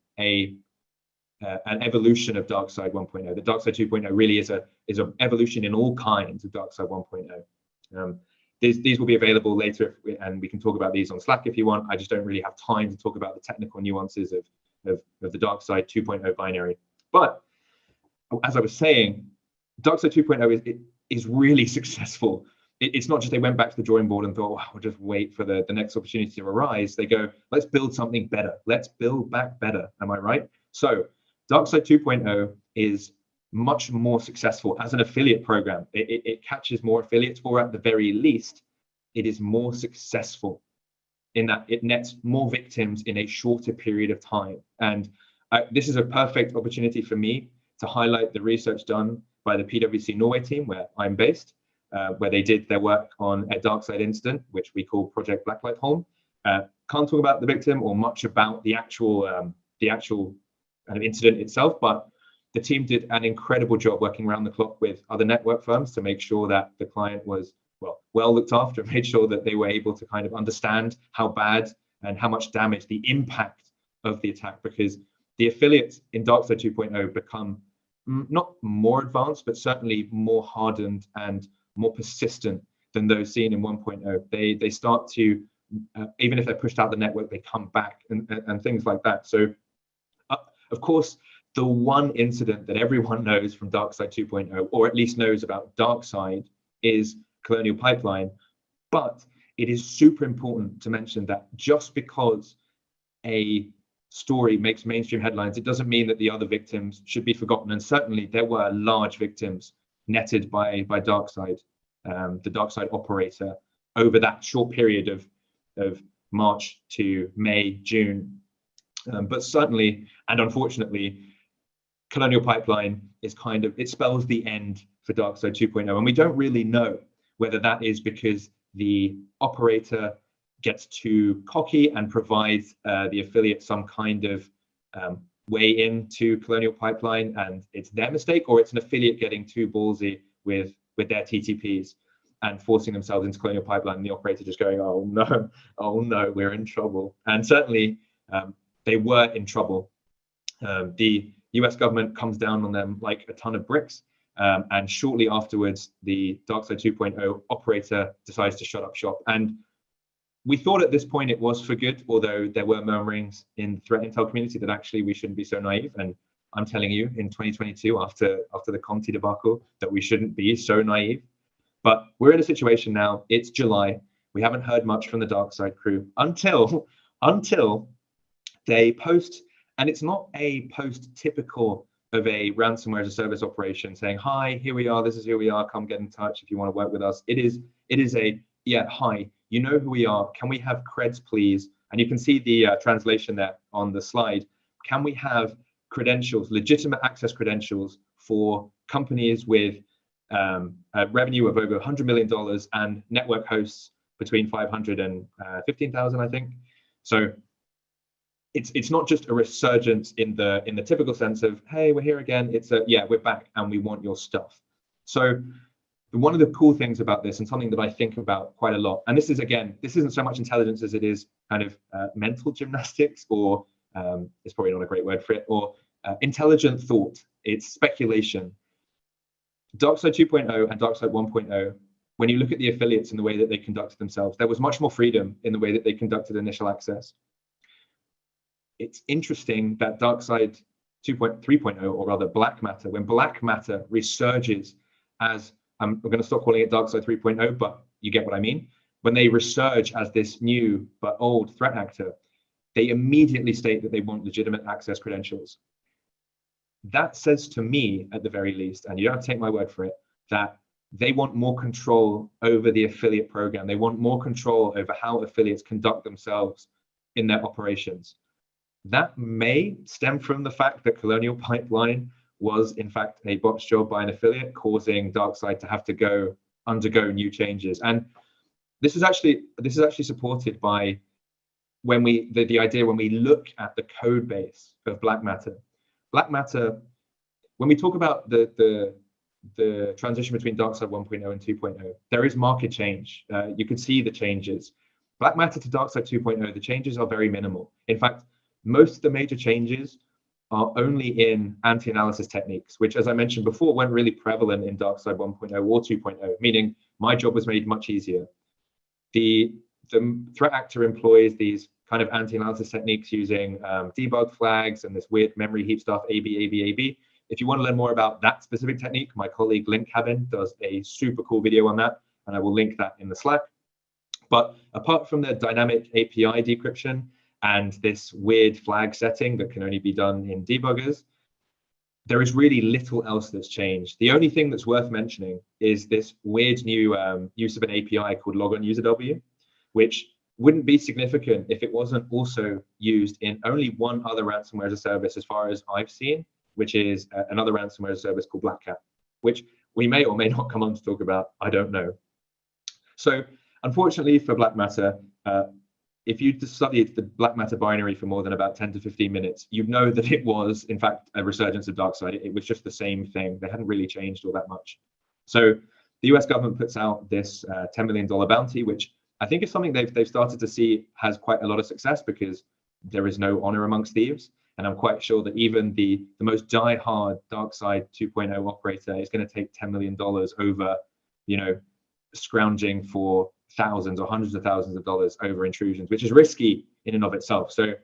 evolution of DarkSide 1.0. The DarkSide 2.0 really is an evolution in all kinds of DarkSide 1.0. These will be available later, and we can talk about these on Slack if you want. I just don't really have time to talk about the technical nuances of the DarkSide 2.0 binary. But as I was saying, DarkSide 2.0 is really successful. It's not just they went back to the drawing board and thought, we'll just wait for the next opportunity to arise. They go, let's build something better. Let's build back better. Am I right? So DarkSide 2.0 is much more successful as an affiliate program. It catches more affiliates, or at the very least, it is more successful in that it nets more victims in a shorter period of time. And this is a perfect opportunity for me to highlight the research done by the PwC Norway team, where I'm based, where they did their work on a DarkSide incident, which we call Project Blacklight Holm. Can't talk about the victim or much about the actual kind of incident itself, but the team did an incredible job working around the clock with other network firms to make sure that the client was well looked after, and made sure that they were able to kind of understand how bad and how much damage, the impact of the attack, because the affiliates in DarkSide 2.0 become not more advanced, but certainly more hardened and more persistent than those seen in 1.0. They start to, even if they're pushed out the network, they come back and things like that. So of course, the one incident that everyone knows from DarkSide 2.0, or at least knows about DarkSide, is Colonial Pipeline. But it is super important to mention that just because a story makes mainstream headlines, it doesn't mean that the other victims should be forgotten. And certainly there were large victims netted by DarkSide, the DarkSide operator, over that short period of March to May, June. But certainly, and unfortunately, Colonial Pipeline is it spells the end for DarkSide 2.0. And we don't really know whether that is because the operator gets too cocky and provides the affiliate some kind of way into Colonial Pipeline and it's their mistake, or it's an affiliate getting too ballsy with their TTPs and forcing themselves into Colonial Pipeline, and the operator just going, oh no, we're in trouble. And certainly they were in trouble. The US government comes down on them like a ton of bricks. And shortly afterwards, the DarkSide 2.0 operator decides to shut up shop. And we thought at this point it was for good, although there were murmurings in the threat intel community that actually we shouldn't be so naive. And I'm telling you, in 2022, after the Conti debacle, that we shouldn't be so naive. But we're in a situation now, it's July. We haven't heard much from the DarkSide crew until they post, and it's not a post typical of a ransomware as a service operation saying, hi, here we are, this is who we are, come get in touch if you want to work with us. It is a, yeah, hi, you know who we are, can we have creds please? And you can see the translation there on the slide. Can we have credentials, legitimate access credentials for companies with revenue of over $100 million and network hosts between 500 and 15,000, I think. So it's not just a resurgence in the typical sense of, hey, we're here again. It's a, yeah, we're back and we want your stuff. So one of the cool things about this, and something that I think about quite a lot, and this is, again, this isn't so much intelligence as it is kind of mental gymnastics, or it's probably not a great word for it, or intelligent thought. It's speculation. DarkSide 2.0 and DarkSide 1.0, when you look at the affiliates and the way that they conducted themselves, there was much more freedom in the way that they conducted initial access. It's interesting that DarkSide 3.0, or rather Black Matter, when Black Matter resurges as, I'm going to stop calling it DarkSide 3.0, but you get what I mean. When they resurge as this new but old threat actor, they immediately state that they want legitimate access credentials. That says to me, at the very least, and you don't have to take my word for it, that they want more control over the affiliate program. They want more control over how affiliates conduct themselves in their operations. That may stem from the fact that Colonial Pipeline was in fact a botch job by an affiliate, causing DarkSide to have to undergo new changes. And this is actually supported by when the idea when we look at the code base of Black Matter. Black Matter, when we talk about the transition between DarkSide 1.0 and 2.0, there is market change. You can see the changes. Black Matter to DarkSide 2.0, the changes are very minimal. In fact, most of the major changes are only in anti-analysis techniques, which, as I mentioned before, weren't really prevalent in DarkSide 1.0 or 2.0, meaning my job was made much easier. The threat actor employs these kind of anti-analysis techniques using debug flags and this weird memory heap stuff, AB. If you want to learn more about that specific technique, my colleague Link Cabin does a super cool video on that, and I will link that in the Slack. But apart from the dynamic API decryption and this weird flag setting that can only be done in debuggers, there is really little else that's changed. The only thing that's worth mentioning is this weird new use of an API called logonuserw, which wouldn't be significant if it wasn't also used in only one other ransomware as a service, as far as I've seen, which is another ransomware as a service called Black Cat, which we may or may not come on to talk about. I don't know. So unfortunately for Black Matter, if you studied the Black Matter binary for more than about 10 to 15 minutes, you'd know that it was, in fact, a resurgence of DarkSide. It was just the same thing. They hadn't really changed all that much. So the US government puts out this $10 million bounty, which I think is something they've started to see has quite a lot of success, because there is no honor amongst thieves. And I'm quite sure that even the most die-hard DarkSide 2.0 operator is going to take $10 million over, scrounging for thousands or hundreds of thousands of dollars over intrusions, which is risky in and of itself. So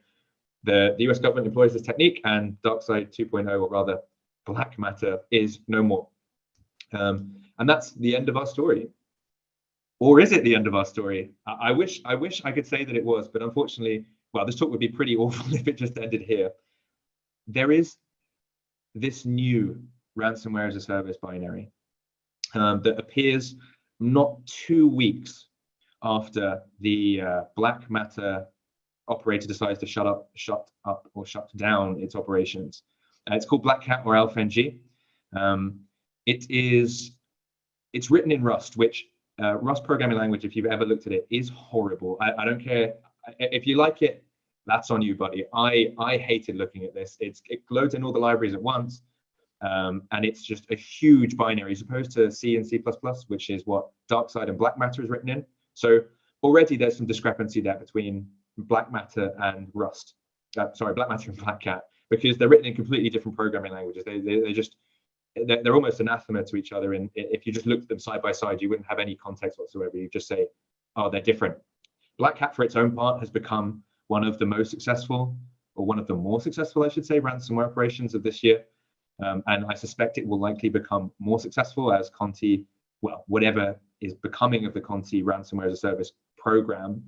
the US government employs this technique, and DarkSide 2.0, or rather Black Matter, is no more. And that's the end of our story. Or is it the end of our story? I wish I could say that it was, but unfortunately, well, this talk would be pretty awful if it just ended here. There is this new ransomware as a service binary that appears not 2 weeks after the Black Matter operator decides to shut down its operations. It's called Black Cat, or AlphaNG. It's written in Rust, which Rust programming language, if you've ever looked at it, is horrible. I don't care if you like it. That's on you, buddy. I hated looking at this. It loads in all the libraries at once, and it's just a huge binary, as opposed to C and C++, which is what DarkSide and Black Matter is written in. So already there's some discrepancy there between Black Matter and Rust. Black Matter and Black Cat, because they're written in completely different programming languages. They're almost anathema to each other. And if you just looked at them side by side, you wouldn't have any context whatsoever. You just say, oh, they're different. Black Cat, for its own part, has become one of the most successful, or one of the more successful, I should say, ransomware operations of this year. And I suspect it will likely become more successful as Conti, well, whatever is becoming of the Conti ransomware as a service program,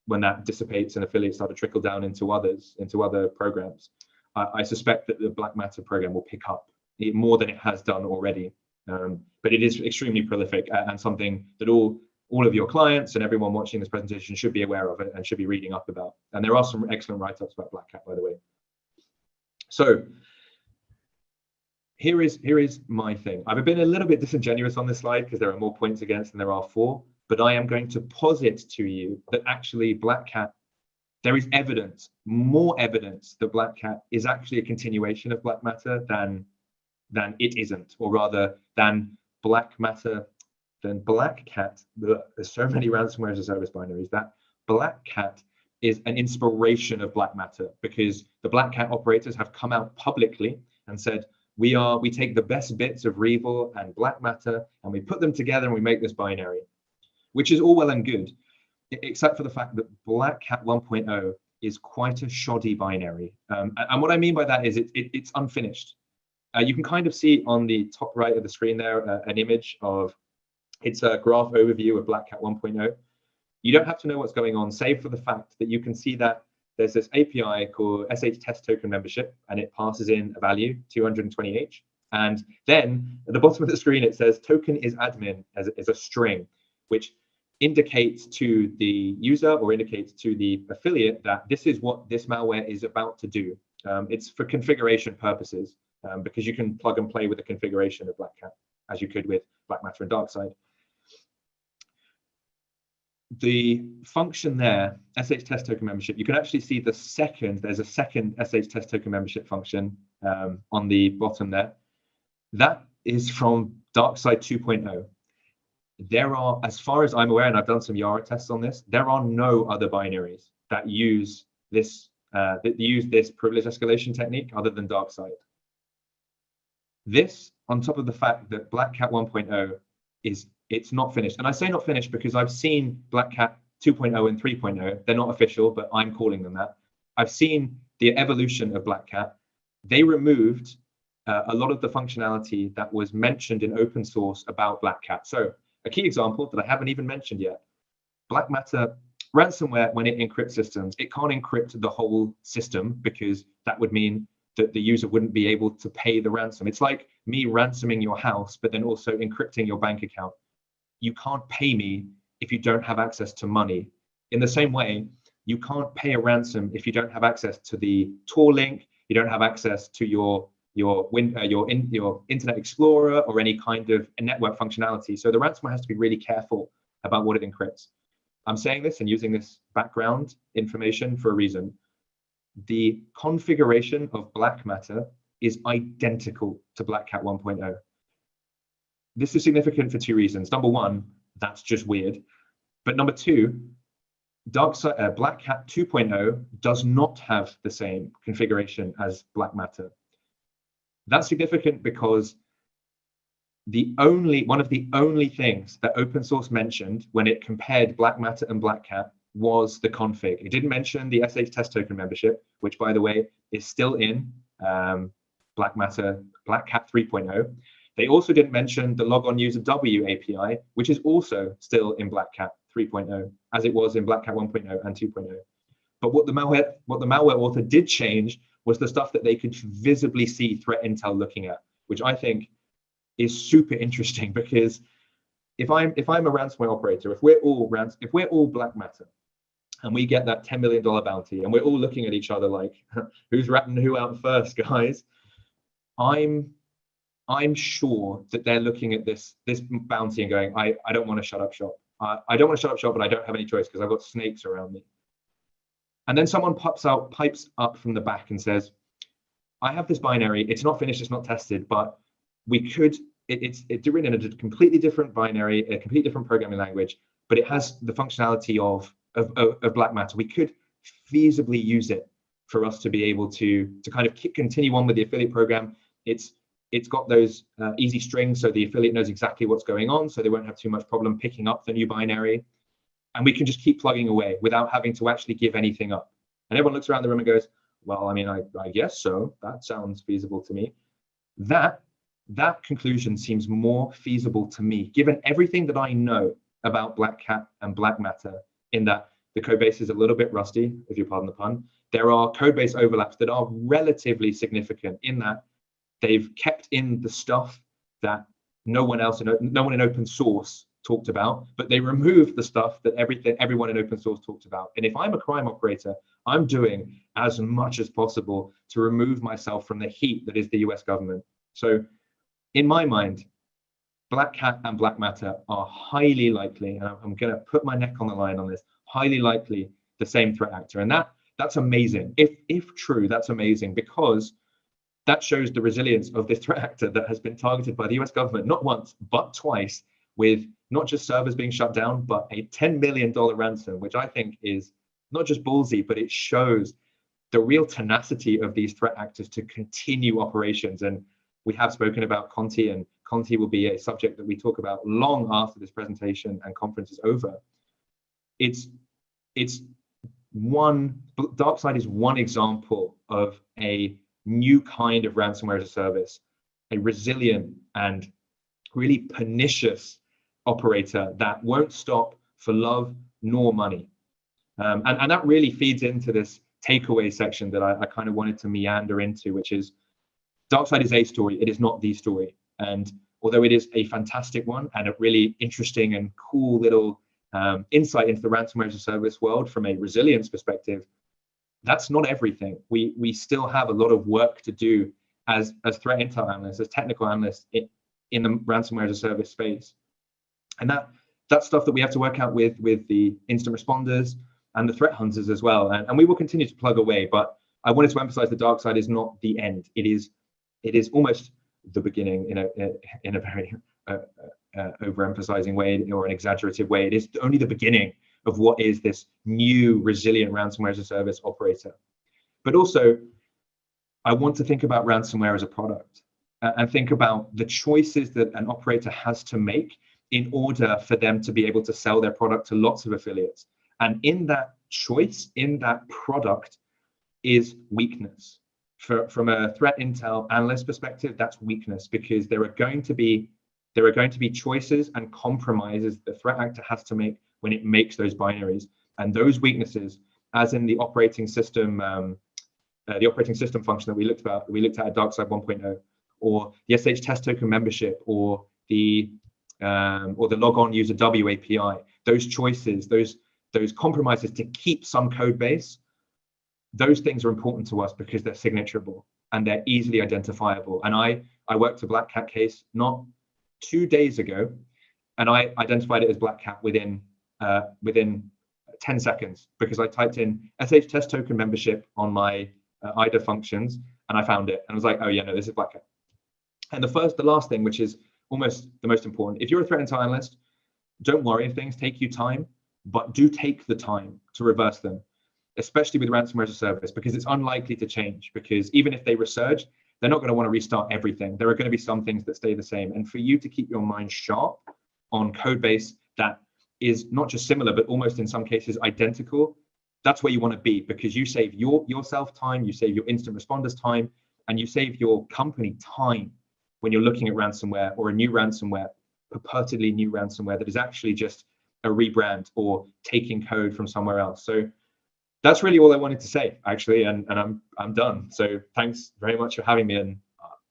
when that dissipates and affiliates start to trickle down into other programs. I suspect that the Black Matter program will pick up more than it has done already. But it is extremely prolific, and something that all of your clients and everyone watching this presentation should be aware of it and should be reading up about. And there are some excellent write-ups about Black Cat, by the way. So here is my thing. I've been a little bit disingenuous on this slide because there are more points against than there are for, but I am going to posit to you that actually Black Cat, there is evidence, more evidence that Black Cat is actually a continuation of Black Matter than it isn't, or rather than Black Matter, than Black Cat. There's so many ransomware as a service binaries that Black Cat is an inspiration of Black Matter, because the Black Cat operators have come out publicly and said, we take the best bits of Revil and Black Matter and we put them together and we make this binary, which is all well and good, except for the fact that Black Cat 1.0 is quite a shoddy binary. And what I mean by that is it's unfinished. You can kind of see on the top right of the screen there an image of, it's a graph overview of Black Cat 1.0. You don't have to know what's going on, save for the fact that you can see that there's this API called SH test token membership, and it passes in a value, 220H. And then at the bottom of the screen, it says token is admin as a string, which indicates to the user or indicates to the affiliate that this is what this malware is about to do. It's for configuration purposes, because you can plug and play with the configuration of Black Cat as you could with Black Matter and DarkSide. The function there, SH test token membership, you can actually see there's a second SH test token membership function on the bottom there. That is from DarkSide 2.0. There are, as far as I'm aware, and I've done some Yara tests on this, there are no other binaries that use this privilege escalation technique other than DarkSide. This, on top of the fact that Black Cat 1.0 it's not finished. And I say not finished because I've seen Black Cat 2.0 and 3.0. They're not official, but I'm calling them that. I've seen the evolution of Black Cat. They removed a lot of the functionality that was mentioned in open source about Black Cat. So a key example that I haven't even mentioned yet, Black Matter ransomware, when it encrypts systems, it can't encrypt the whole system because that would mean that the user wouldn't be able to pay the ransom. It's like me ransoming your house, but then also encrypting your bank account. You can't pay me if you don't have access to money. In the same way, you can't pay a ransom if you don't have access to the Tor link, you don't have access to your Internet Explorer or any kind of network functionality. So the ransomware has to be really careful about what it encrypts. I'm saying this and using this background information for a reason. The configuration of Black Matter is identical to Black Cat 1.0. This is significant for two reasons. Number one, that's just weird. But number two, Black Cat 2.0 does not have the same configuration as Black Matter. That's significant because one of the only things that open source mentioned when it compared Black Matter and Black Cat was the config. It didn't mention the SH test token membership, which by the way is still in Black Cat 3.0. They also didn't mention the logon user W API, which is also still in Black Cat 3.0, as it was in Black Cat 1.0 and 2.0. But what the malware author did change was the stuff that they could visibly see threat intel looking at, which I think is super interesting, because if I'm a ransomware operator, if we're all Black Matter, and we get that $10 million bounty, and we're all looking at each other like, who's ratting who out first, guys? I'm sure that they're looking at this bounty and going, I don't want to shut up shop. I don't want to shut up shop, but I don't have any choice because I've got snakes around me. And then someone pipes up from the back and says, I have this binary. It's not finished. It's not tested, but we could. It's written in a completely different binary, a completely different programming language, but it has the functionality of Black Matter. We could feasibly use it for us to be able to kind of continue on with the affiliate program. It's got those easy strings, so the affiliate knows exactly what's going on, so they won't have too much problem picking up the new binary. And we can just keep plugging away without having to actually give anything up. And everyone looks around the room and goes, well, I mean, I guess so. That sounds feasible to me. That conclusion seems more feasible to me, given everything that I know about Black Cat and Black Matter, in that the code base is a little bit rusty, if you pardon the pun. There are code base overlaps that are relatively significant in that they've kept in the stuff that no one in open source talked about, but they removed the stuff that everyone in open source talked about. And if I'm a crime operator, I'm doing as much as possible to remove myself from the heat that is the US government. So in my mind, Black Cat and Black Matter are highly likely, and I'm going to put my neck on the line on this, highly likely the same threat actor. And that's amazing. If true, that's amazing, because that shows the resilience of this threat actor that has been targeted by the US government, not once, but twice, with not just servers being shut down, but a $10 million ransom, which I think is not just ballsy, but it shows the real tenacity of these threat actors to continue operations. And we have spoken about Conti, and Conti will be a subject that we talk about long after this presentation and conference is over. DarkSide is one example of a new kind of ransomware as a service, a resilient and really pernicious operator that won't stop for love nor money. And that really feeds into this takeaway section that I kind of wanted to meander into, which is DarkSide is a story, it is not the story. And although it is a fantastic one and a really interesting and cool little insight into the ransomware as a service world from a resilience perspective, that's not everything. We still have a lot of work to do as threat intel analysts, as technical analysts in the ransomware as a service space. And that's stuff that we have to work out with the incident responders and the threat hunters as well. And we will continue to plug away, but I wanted to emphasize the DarkSide is not the end. It is almost the beginning in a very overemphasizing way or an exaggerative way. It is only the beginning of what is this new resilient ransomware as a service operator. But also, I want to think about ransomware as a product and think about the choices that an operator has to make in order for them to be able to sell their product to lots of affiliates. And in that choice, in that product, is weakness. From a threat intel analyst perspective, that's weakness, because there are going to be choices and compromises the threat actor has to make when it makes those binaries. And those weaknesses, as in the operating system function that we looked at DarkSide 1.0, or the SH test token membership, or the logon user W API, those choices, those compromises to keep some code base, those things are important to us because they're signaturable and they're easily identifiable. And I worked a Black Cat case not 2 days ago, and I identified it as Black Cat within 10 seconds, because I typed in SH test token membership on my IDA functions and I found it, and I was like, oh yeah, no, this is Black Cat. And the last thing, which is almost the most important, if you're a threat intel analyst, don't worry if things take you time, but do take the time to reverse them, especially with ransomware as a service, because it's unlikely to change, because even if they resurge, they're not going to want to restart everything. There are going to be some things that stay the same. And for you to keep your mind sharp on code base that is not just similar, but almost in some cases identical, that's where you want to be, because you save yourself time, you save your incident responders time, and you save your company time when you're looking at ransomware or a new ransomware, purportedly new ransomware that is actually just a rebrand or taking code from somewhere else. So that's really all I wanted to say, actually, and I'm done. So thanks very much for having me, and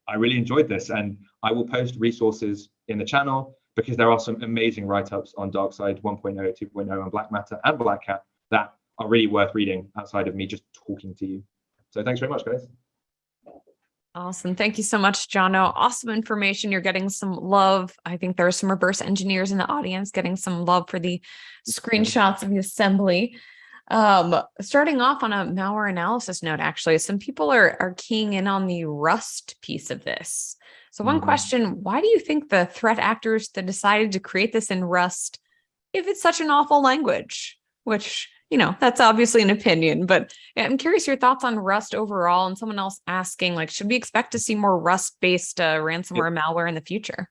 I really enjoyed this. And I will post resources in the channel, because there are some amazing write-ups on DarkSide 1.0, 2.0, and Black Matter and Black Cat that are really worth reading outside of me just talking to you. So thanks very much, guys. Awesome. Thank you so much, Jono. Awesome information. You're getting some love. I think there are some reverse engineers in the audience getting some love for the screenshots of the assembly. Starting off on a malware analysis note, actually, some people are keying in on the Rust piece of this. So one question, why do you think the threat actors that decided to create this in Rust, if it's such an awful language, which, that's obviously an opinion, but I'm curious your thoughts on Rust overall, and someone else asking, should we expect to see more Rust-based ransomware malware in the future?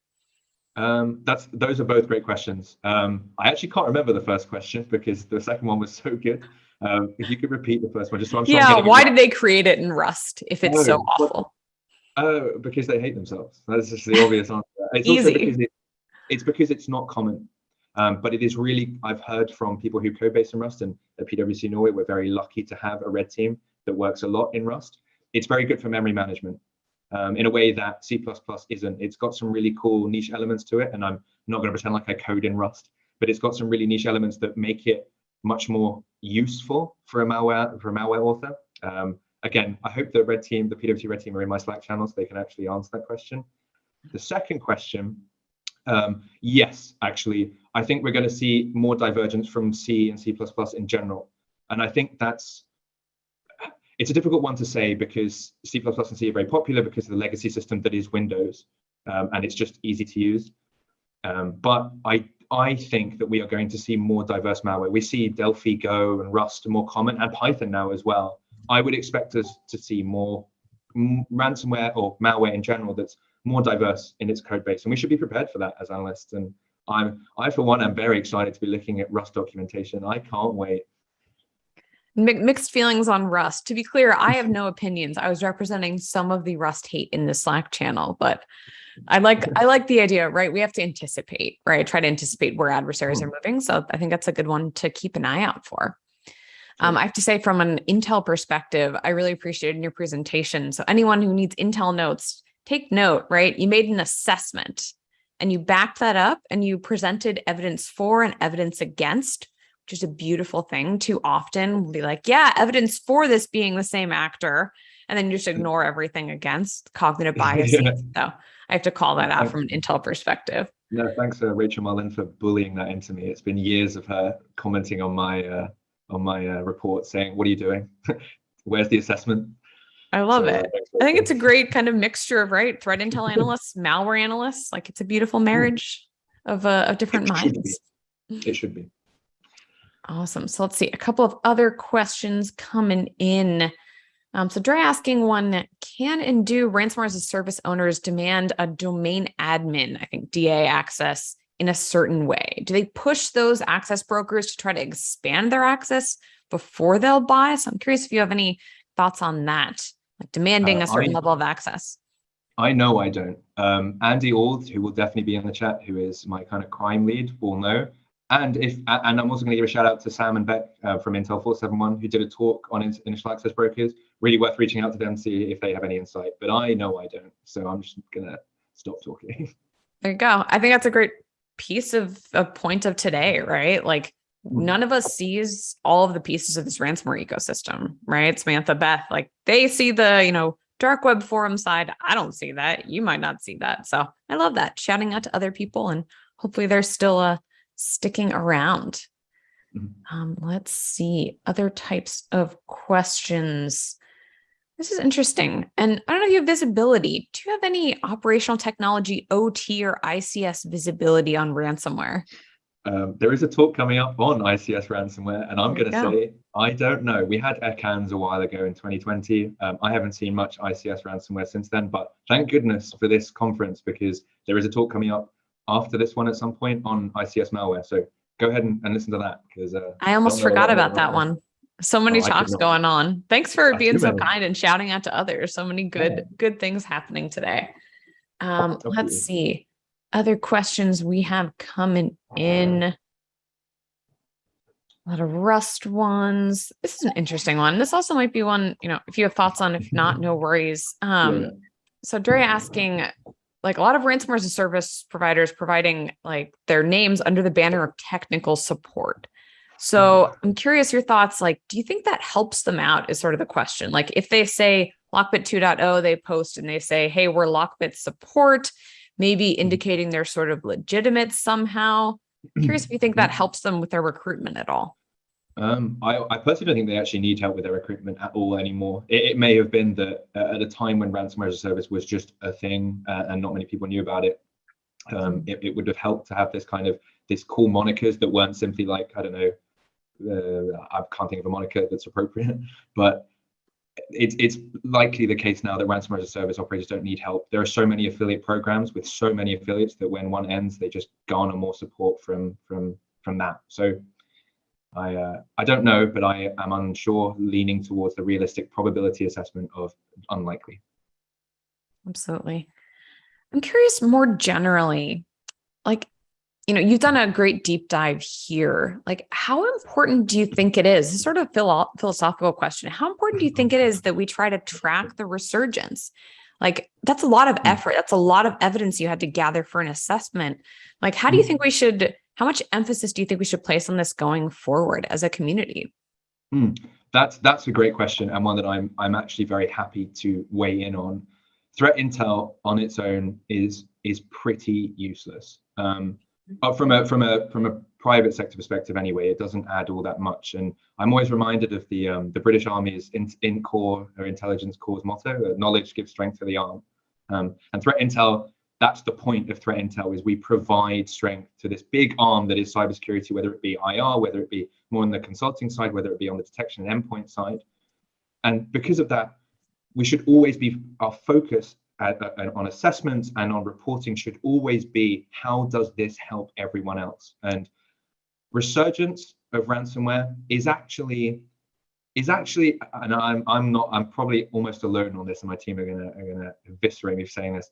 Those are both great questions. I actually can't remember the first question because the second one was so good. If you could repeat the first one, just so I'm sure. Yeah, why did they create it in Rust if it's so awful? Because they hate themselves. That's just the obvious answer. It's Easy. Also because it's because it's not common. But it is really, I've heard from people who code base in Rust, and at PwC Norway, we're very lucky to have a red team that works a lot in Rust. It's very good for memory management. In a way that C++ isn't. It's got some really cool niche elements to it, and I'm not going to pretend like I code in Rust, but it's got some really niche elements that make it much more useful for a malware author. again, I hope the red team, the PwC red team, are in my Slack channel so they can actually answer that question. The second question, yes, actually, I think we're going to see more divergence from C and C++ in general. And I think it's a difficult one to say because C++ and C are very popular because of the legacy system that is Windows, and it's just easy to use. But I think that we are going to see more diverse malware. We see Delphi, Go, and Rust are more common, and Python now as well. I would expect us to see more ransomware or malware in general that's more diverse in its code base, and we should be prepared for that as analysts. And I for one am very excited to be looking at Rust documentation. I can't wait. Mixed feelings on Rust. To be clear, I have no opinions. I was representing some of the Rust hate in the Slack channel, but I like the idea, right? We have to anticipate, right? Try to anticipate where adversaries are moving. So I think that's a good one to keep an eye out for. I have to say, from an Intel perspective, I really appreciated your presentation. So anyone who needs Intel notes, take note, right? You made an assessment and you backed that up and you presented evidence for and evidence against, which is a beautiful thing. Too often we'll be like, yeah, evidence for this being the same actor, and then you just ignore everything against cognitive bias. Yeah. So I have to call that out from an Intel perspective. No, thanks, Rachel Mullin, for bullying that into me. It's been years of her commenting on my report saying, what are you doing? Where's the assessment? I love it. I think it's a great kind of mixture of, right, threat intel analysts, malware analysts. Like, it's a beautiful marriage of different minds. It should be. Awesome. So let's see, a couple of other questions coming in. So Dre asking one, can and do ransomware as a service owners demand a domain admin, I think DA access in a certain way? Do they push those access brokers to try to expand their access before they'll buy? So I'm curious if you have any thoughts on that, like demanding a certain level of access. I know I don't. Andy Ald, who will definitely be in the chat, who is my kind of crime lead, will know. And I'm also going to give a shout out to Sam and Beck from Intel 471, who did a talk on initial access brokers. Really worth reaching out to them, see if they have any insight. But I know I don't, so I'm just going to stop talking. There you go. I think that's a great piece of a point of today, right? Like, none of us sees all of the pieces of this ransomware ecosystem, right? Samantha, Beth, like, they see the, dark web forum side. I don't see that. You might not see that. So I love that, shouting out to other people, and hopefully they're still sticking around. Let's see other types of questions. This is interesting. And I don't know if you have visibility. Do you have any operational technology, OT or ICS visibility on ransomware? There is a talk coming up on ICS ransomware, and I'm going to say, I don't know. We had ECANS a while ago in 2020. I haven't seen much ICS ransomware since then, but thank goodness for this conference, because there is a talk coming up after this one at some point on ICS malware. So go ahead and listen to that, because I almost forgot about that one. So many talks going on. Thanks for being so kind and shouting out to others. So many good things happening today. Let's see. Other questions we have coming in. A lot of Rust ones. This is an interesting one. This also might be one, if you have thoughts on, if not, no worries. So Dre asking, like, a lot of ransomware as a service providers providing like their names under the banner of technical support. So I'm curious your thoughts. Like, do you think that helps them out is sort of the question. Like, if they say Lockbit 2.0, they post and they say, hey, we're Lockbit support, maybe indicating they're sort of legitimate somehow. I'm curious if you think that helps them with their recruitment at all. I personally don't think they actually need help with their recruitment at all anymore. It may have been that at a time when ransomware as a service was just a thing and not many people knew about it, it would have helped to have this cool monikers that weren't simply like, I don't know, I can't think of a moniker that's appropriate, but it's likely the case now that ransomware as a service operators don't need help. There are so many affiliate programs with so many affiliates that when one ends, they just garner more support from that. So I don't know, but I am unsure, leaning towards the realistic probability assessment of unlikely. Absolutely. I'm curious more generally, like, you've done a great deep dive here. Like, how important do you think it is? This is sort of a philosophical question. How important do you think it is that we try to track the resurgence? Like, that's a lot of effort. That's a lot of evidence you had to gather for an assessment. Like, how do you think how much emphasis do you think we should place on this going forward as a community? That's a great question, and one that I'm actually very happy to weigh in on. Threat intel on its own is pretty useless. From a private sector perspective, anyway, it doesn't add all that much. And I'm always reminded of the British Army's in Corps or intelligence corps motto: "Knowledge gives strength to the arm." And threat intel, that's the point of threat intel, is we provide strength to this big arm that is cybersecurity, whether it be IR, whether it be more on the consulting side, whether it be on the detection and endpoint side. And because of that, we should always be, our focus on assessments and on reporting should always be, how does this help everyone else? And resurgence of ransomware is actually, and I'm probably almost alone on this, and my team are gonna eviscerate me for saying this.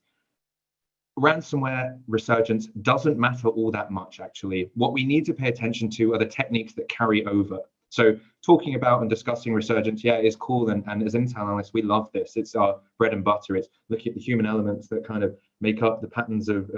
Ransomware resurgence doesn't matter all that much, actually. What we need to pay attention to are the techniques that carry over. So talking about and discussing resurgence, yeah, is cool. And as intel analysts, we love this. It's our bread and butter. It's looking at the human elements that kind of make up the patterns of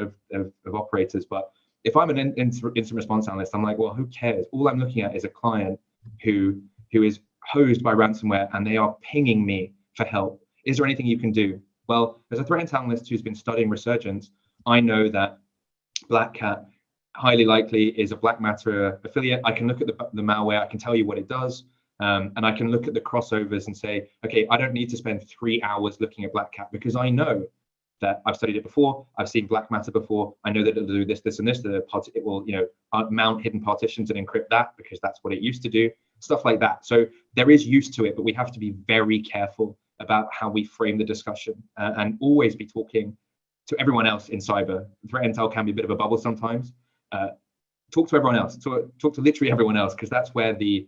operators. But if I'm an incident response analyst, I'm like, well, who cares? All I'm looking at is a client who is hosed by ransomware, and they are pinging me for help. Is there anything you can do? Well, as a threat intel analyst who's been studying resurgence, I know that Black Cat highly likely is a Black Matter affiliate. I can look at the malware, I can tell you what it does, and I can look at the crossovers and say, okay, I don't need to spend 3 hours looking at Black Cat, because I know that I've studied it before, I've seen Black Matter before, I know that it'll do this, this, and this. It will, mount hidden partitions and encrypt that, because that's what it used to do, stuff like that. So there is use to it, but we have to be very careful about how we frame the discussion, and always be talking to everyone else in cyber. Threat intel can be a bit of a bubble sometimes. Talk to everyone else, talk to literally everyone else, because that's where the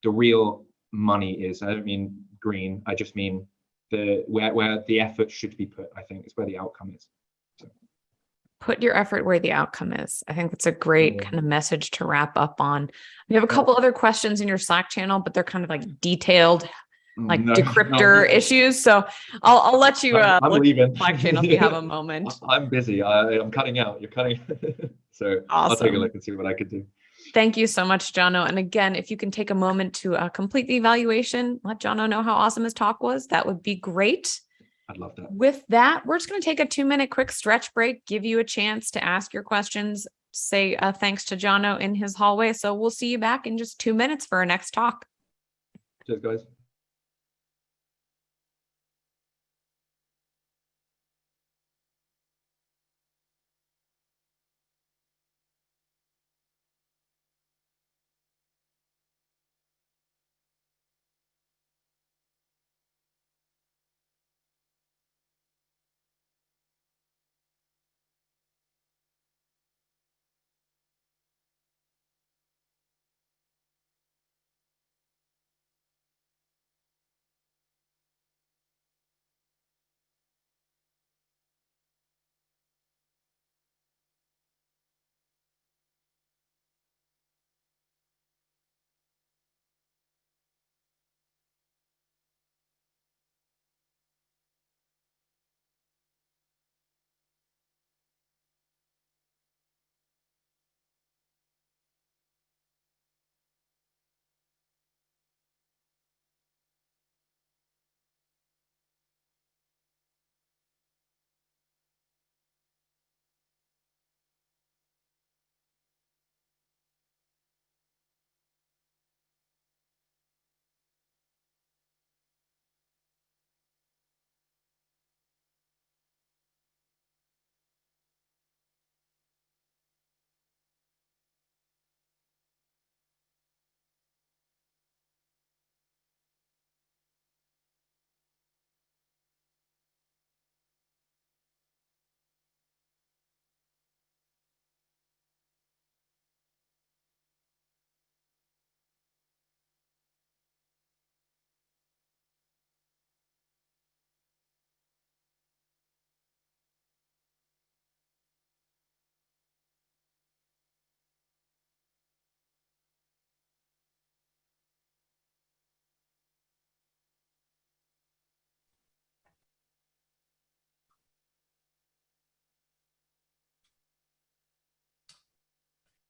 real money is. I don't mean green, I just mean where the effort should be put. I think it's where the outcome is. So. Put your effort where the outcome is. I think that's a great kind of message to wrap up on. We have a couple other questions in your Slack channel, but they're kind of like detailed, like decryptor issues. So I'll let you I'm look leaving. at the Slack channel if you have a moment. I'm busy. I'm cutting out. You're cutting. So awesome. I'll take a look and see what I could do. Thank you so much, Jono. And again, if you can take a moment to complete the evaluation, let Jono know how awesome his talk was. That would be great. I'd love that. With that, we're just going to take a 2-minute quick stretch break, give you a chance to ask your questions, say thanks to Jono in his hallway. So we'll see you back in just 2 minutes for our next talk. Cheers, guys.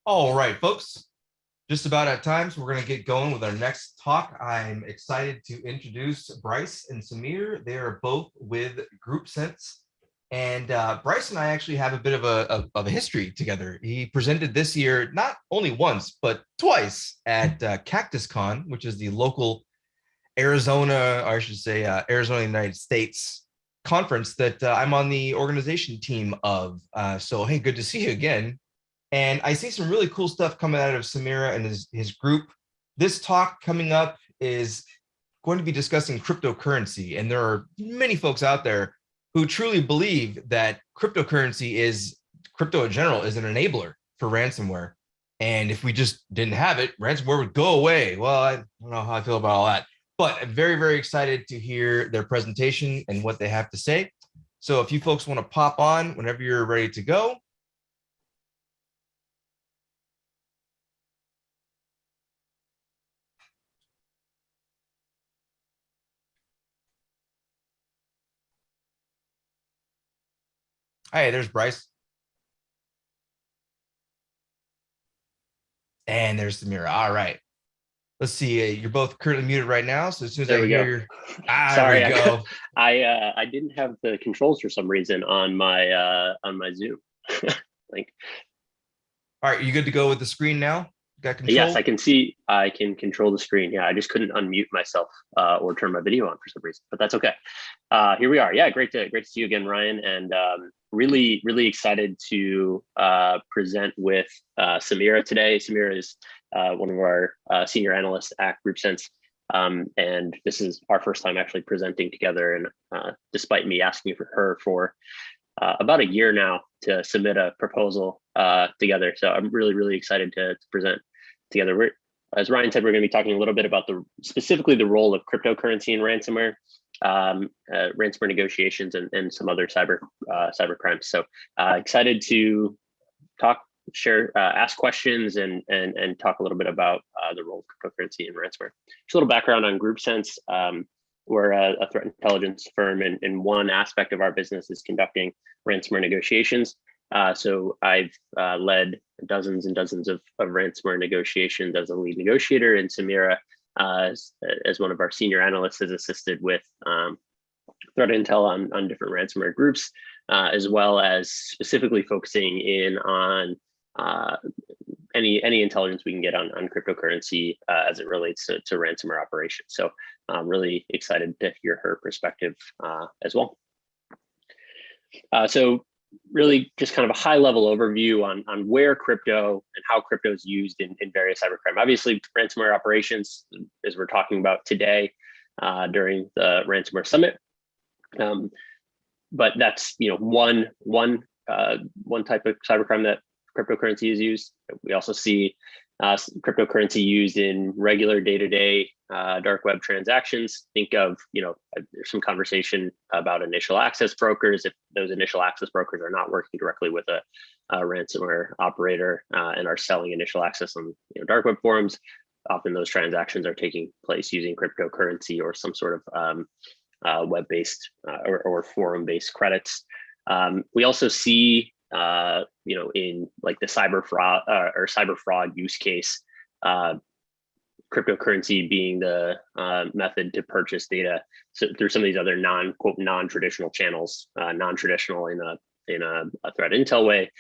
All right, folks. just about at time, so we're going to get going with our next talk. I'm excited to introduce Bryce and Samir. They are both with GroupSense. And Bryce and I actually have a bit of a history together. He presented this year, not only once, but twice at CactusCon, which is the local Arizona, or I should say Arizona, United States conference that I'm on the organization team of. So, hey, good to see you again. And I see some really cool stuff coming out of Samira and his group. This talk coming up is going to be discussing cryptocurrency. And there are many folks out there who truly believe that crypto in general is an enabler for ransomware. And if we just didn't have it, ransomware would go away. Well, I don't know how I feel about all that, but I'm very, very excited to hear their presentation and what they have to say. So if you folks want to pop on whenever you're ready to go. Hey, there's Bryce. And there's Samira. All right. Let's see. You're both currently muted right now. So as soon as I hear your, Sorry, there we go. I didn't have the controls for some reason on my Zoom. Like, all right, you good to go with the screen now? Got control? Yes, I can see. I can control the screen. Yeah, I just couldn't unmute myself or turn my video on for some reason, but that's okay. Here we are. Yeah, great to see you again, Ryan, and really excited to present with Samira today. Samira is one of our senior analysts at GroupSense, and this is our first time actually presenting together. And despite me asking for her for about a year now to submit a proposal together, so I'm really excited to present together. As Ryan said, we're going to be talking a little bit about specifically the role of cryptocurrency in ransomware, ransomware negotiations, and some other cyber crimes. So excited to talk, share, ask questions, and talk a little bit about the role of cryptocurrency in ransomware. Just a little background on GroupSense. We're a threat intelligence firm, and one aspect of our business is conducting ransomware negotiations. So I've led dozens and dozens of ransomware negotiations as a lead negotiator, and Samira, as one of our senior analysts, has assisted with threat intel on different ransomware groups, as well as specifically focusing in on any intelligence we can get on cryptocurrency as it relates to ransomware operations. So I'm really excited to hear her perspective as well. So really just kind of a high level overview on where crypto and how crypto is used in various cybercrime. Obviously, ransomware operations, as we're talking about today during the Ransomware Summit. But that's one type of cybercrime that cryptocurrency is used. We also see cryptocurrency used in regular day-to-day dark web transactions. Think of, there's some conversation about initial access brokers. If those initial access brokers are not working directly with a ransomware operator and are selling initial access on dark web forums, often those transactions are taking place using cryptocurrency or some sort of web-based or forum-based credits. We also see in like the cyber fraud use case, cryptocurrency being the method to purchase data through some of these other non-traditional channels, non-traditional in a threat intel way.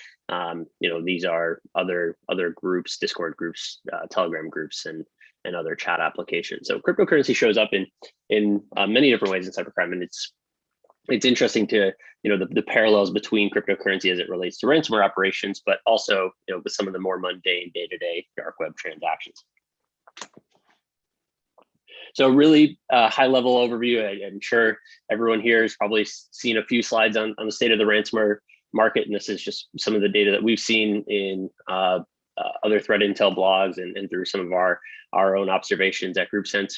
These are other groups, Discord groups, Telegram groups, and other chat applications. So cryptocurrency shows up in many different ways in cybercrime, and it's interesting to the parallels between cryptocurrency as it relates to ransomware operations, but also with some of the more mundane day-to-day dark web transactions. So really high-level overview. I'm sure everyone here has probably seen a few slides on the state of the ransomware market, and this is just some of the data that we've seen in other threat intel blogs and through some of our own observations at GroupSense.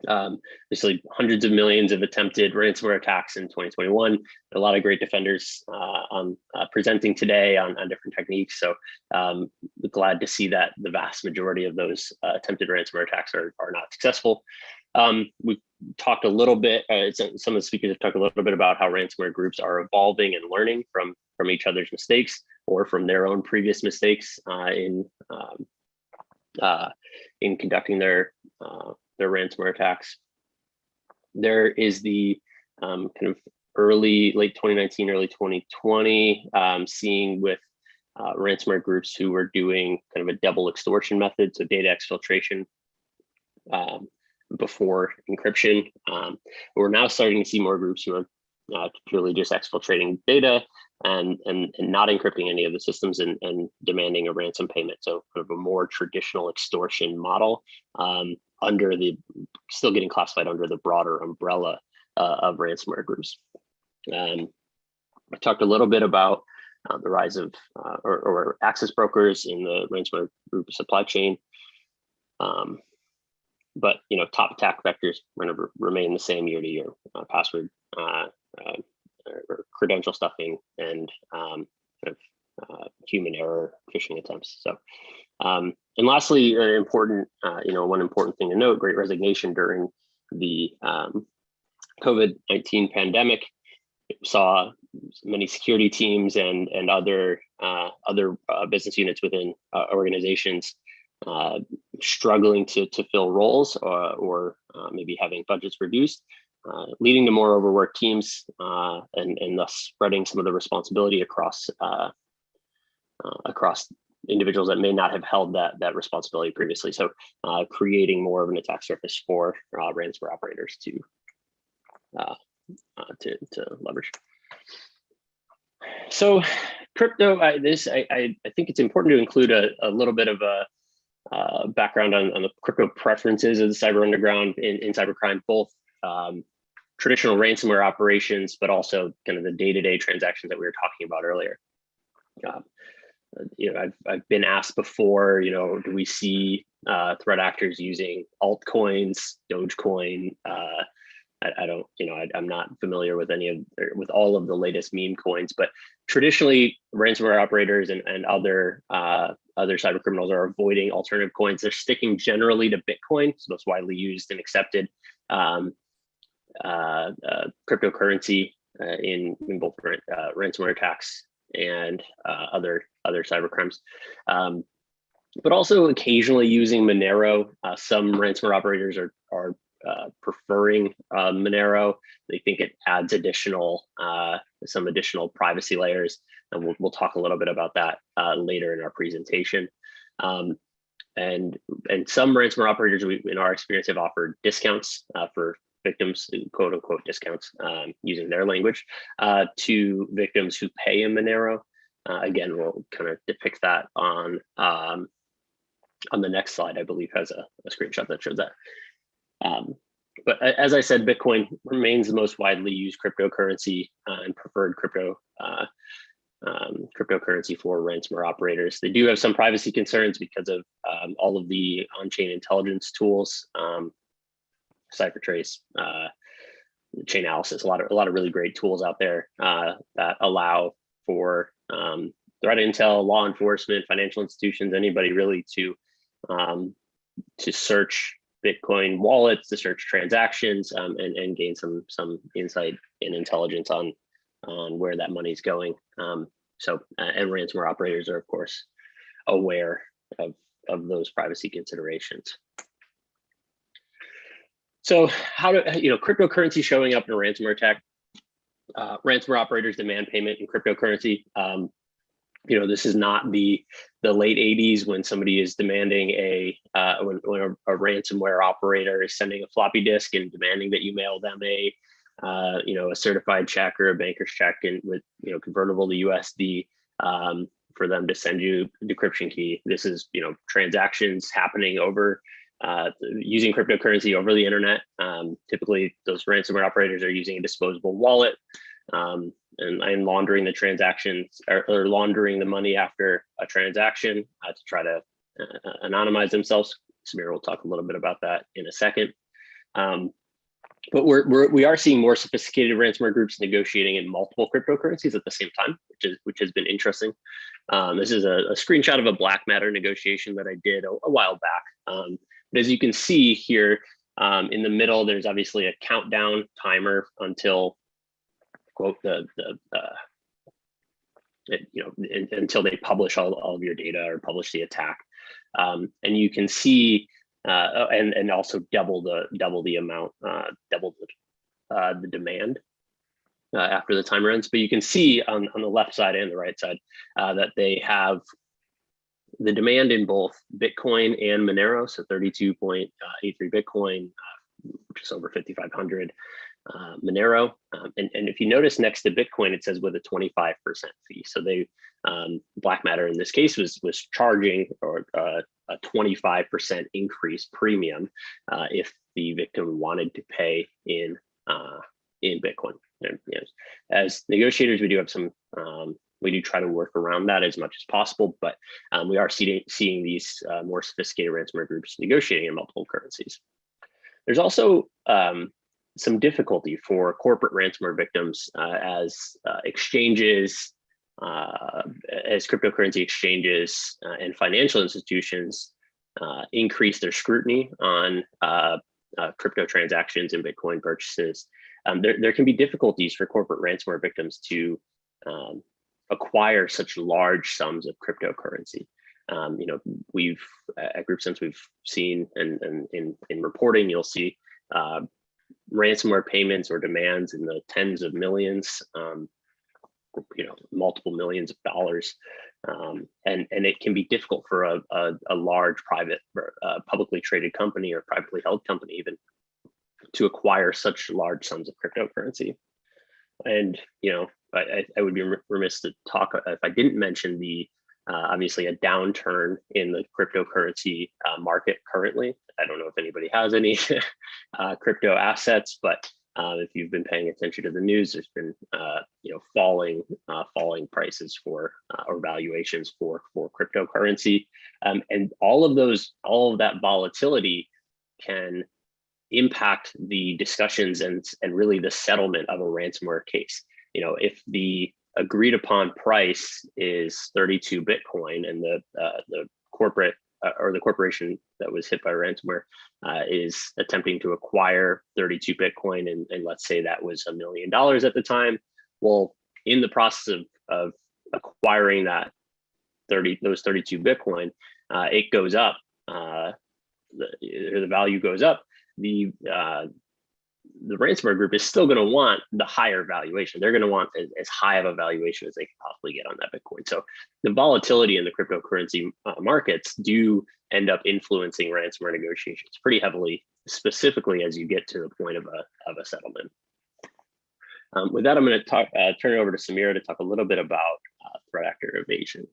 There's like hundreds of millions of attempted ransomware attacks in 2021. A lot of great defenders presenting today on different techniques. So glad to see that the vast majority of those attempted ransomware attacks are not successful. We talked a little bit, some of the speakers have talked a little bit about how ransomware groups are evolving and learning from each other's mistakes or from their own previous mistakes in in conducting their ransomware attacks. There is the kind of late 2019, early 2020, seeing with ransomware groups who were doing kind of a double extortion method, so data exfiltration before encryption. We're now starting to see more groups who are purely just exfiltrating data and not encrypting any of the systems and demanding a ransom payment. So kind of a more traditional extortion model under the, still getting classified under the broader umbrella of ransomware groups. I talked a little bit about the rise of or access brokers in the ransomware group supply chain. But top attack vectors are going to remain the same year to year: password, or credential stuffing, and kind of human error phishing attempts. So, and lastly, important, one important thing to note: Great Resignation during the COVID-19 pandemic saw many security teams and other business units within organizations struggling to fill roles or maybe having budgets reduced, leading to more overworked teams and thus spreading some of the responsibility across individuals that may not have held that responsibility previously. So creating more of an attack surface for ransomware operators to leverage. So crypto, I think it's important to include a little bit of a background on the crypto preferences of the cyber underground in cybercrime, both traditional ransomware operations, but also kind of the day-to-day transactions that we were talking about earlier. I've been asked before, do we see threat actors using altcoins, Dogecoin? I don't, I'm not familiar with with all of the latest meme coins, but traditionally ransomware operators and other cyber criminals are avoiding alternative coins. They're sticking generally to Bitcoin, it's most widely used and accepted cryptocurrency in both ransomware attacks and other cyber crimes. But also occasionally using Monero. Some ransomware operators are preferring Monero. They think it adds some additional privacy layers, and we'll talk a little bit about that later in our presentation. And some ransomware operators, in our experience, have offered discounts for victims, quote unquote discounts, using their language, to victims who pay in Monero. Again, we'll kind of depict that on the next slide. I believe has a screenshot that shows that. But as I said, Bitcoin remains the most widely used cryptocurrency and preferred cryptocurrency for ransomware operators. They do have some privacy concerns because of all of the on-chain intelligence tools, CipherTrace, Chainalysis, a lot of really great tools out there that allow for threat intel, law enforcement, financial institutions, anybody really to search Bitcoin wallets, to search transactions, and gain some insight and intelligence on where that money is going. And ransomware operators are, of course, aware of those privacy considerations. So how do cryptocurrency showing up in a ransomware attack? Ransomware operators demand payment in cryptocurrency. This is not the late 80s when somebody is demanding when a ransomware operator is sending a floppy disk and demanding that you mail them a certified check or a banker's check with convertible to USD for them to send you a decryption key. This is transactions happening over using cryptocurrency over the internet. Typically, those ransomware operators are using a disposable wallet. And laundering the transactions or laundering the money after a transaction to try to anonymize themselves. Samir will talk a little bit about that in a second. But we are seeing more sophisticated ransomware groups negotiating in multiple cryptocurrencies at the same time, which has been interesting. This is a screenshot of a black matter negotiation that I did a while back. But as you can see here, in the middle, there's obviously a countdown timer until quote until they publish all of your data or publish the attack. And you can see, and also double the amount, double the demand after the time runs. But you can see on the left side and the right side that they have the demand in both Bitcoin and Monero, so 32.83 Bitcoin, just over 5,500 Monero. And if you notice next to Bitcoin, it says with a 25% fee. So they, Black Matter in this case was charging or a 25% increase premium if the victim wanted to pay in Bitcoin. And, you know, as negotiators, we do have some, we do try to work around that as much as possible, but we are seeing these more sophisticated ransomware groups negotiating in multiple currencies. There's also some difficulty for corporate ransomware victims as exchanges, as cryptocurrency exchanges and financial institutions increase their scrutiny on crypto transactions and Bitcoin purchases. There can be difficulties for corporate ransomware victims to acquire such large sums of cryptocurrency. You know, we've at GroupSense, we've seen, and in reporting, you'll see ransomware payments or demands in the tens of millions, you know, multiple millions of dollars. And it can be difficult for a large private, publicly traded company or privately held company even to acquire such large sums of cryptocurrency. And, you know, I would be remiss to talk if I didn't mention the obviously a downturn in the cryptocurrency market currently. I don't know if anybody has any crypto assets, but if you've been paying attention to the news, there's been you know, falling prices for or valuations for cryptocurrency, and all of that volatility can impact the discussions and really the settlement of a ransomware case. You know, if the agreed upon price is 32 Bitcoin and the corporate or the corporation that was hit by ransomware is attempting to acquire 32 Bitcoin, and let's say that was $1 million at the time. Well, in the process of acquiring that those 32 Bitcoin, it goes up, the value goes up. The ransomware group is still going to want the higher valuation. They're going to want as high of a valuation as they can possibly get on that Bitcoin. So the volatility in the cryptocurrency markets do end up influencing ransomware negotiations pretty heavily, specifically as you get to the point of a settlement. With that, I'm going to turn it over to Samira to talk a little bit about threat actor evasion.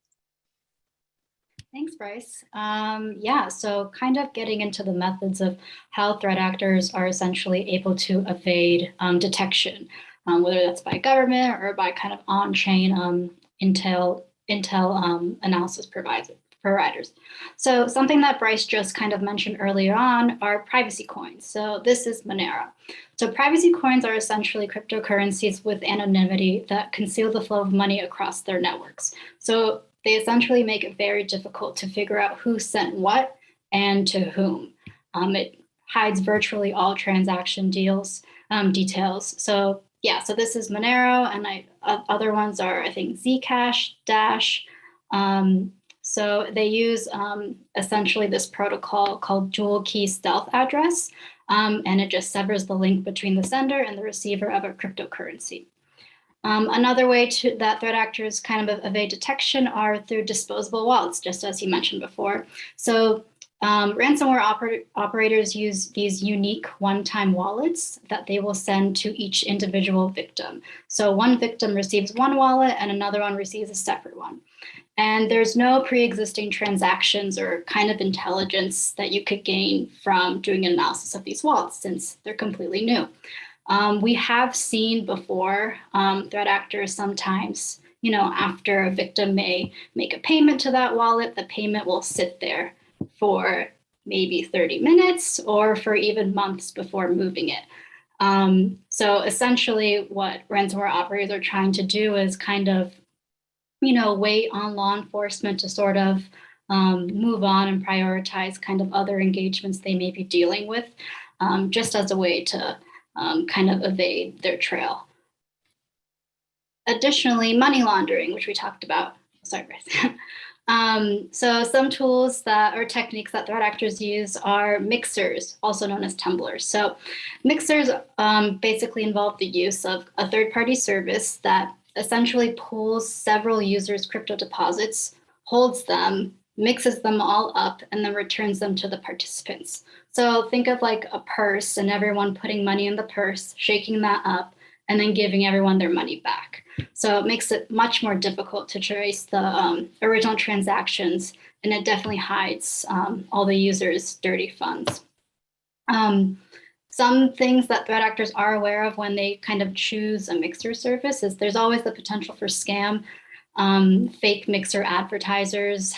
Thanks, Bryce. Yeah, so kind of getting into the methods of how threat actors are essentially able to evade detection, whether that's by government or by kind of on-chain intel analysis providers. So something that Bryce just kind of mentioned earlier on are privacy coins. So this is Monero. So privacy coins are essentially cryptocurrencies with anonymity that conceal the flow of money across their networks. So they essentially make it very difficult to figure out who sent what and to whom. It hides virtually all transaction details. So yeah, so this is Monero, and other ones are, I think, Zcash, Dash. So they use essentially this protocol called dual key stealth address, and it just severs the link between the sender and the receiver of a cryptocurrency. Another way that threat actors kind of evade detection are through disposable wallets, just as you mentioned before. So ransomware operators use these unique one-time wallets that they will send to each individual victim. So one victim receives one wallet and another one receives a separate one. And there's no pre-existing transactions or kind of intelligence that you could gain from doing an analysis of these wallets since they're completely new. We have seen before threat actors sometimes, you know, after a victim may make a payment to that wallet, the payment will sit there for maybe 30 minutes or for even months before moving it. So essentially what ransomware operators are trying to do is kind of, you know, wait on law enforcement to sort of move on and prioritize kind of other engagements they may be dealing with, just as a way to kind of evade their trail. Additionally, money laundering, which we talked about. Sorry, Bryce. So some tools that or techniques that threat actors use are mixers, also known as tumblers. So mixers basically involve the use of a third-party service that essentially pulls several users' crypto deposits, holds them, mixes them all up, and then returns them to the participants. So think of like a purse and everyone putting money in the purse, shaking that up, and then giving everyone their money back. So it makes it much more difficult to trace the original transactions, and it definitely hides all the users' dirty funds. Some things that threat actors are aware of when they kind of choose a mixer service is there's always the potential for scam. Fake mixer advertisers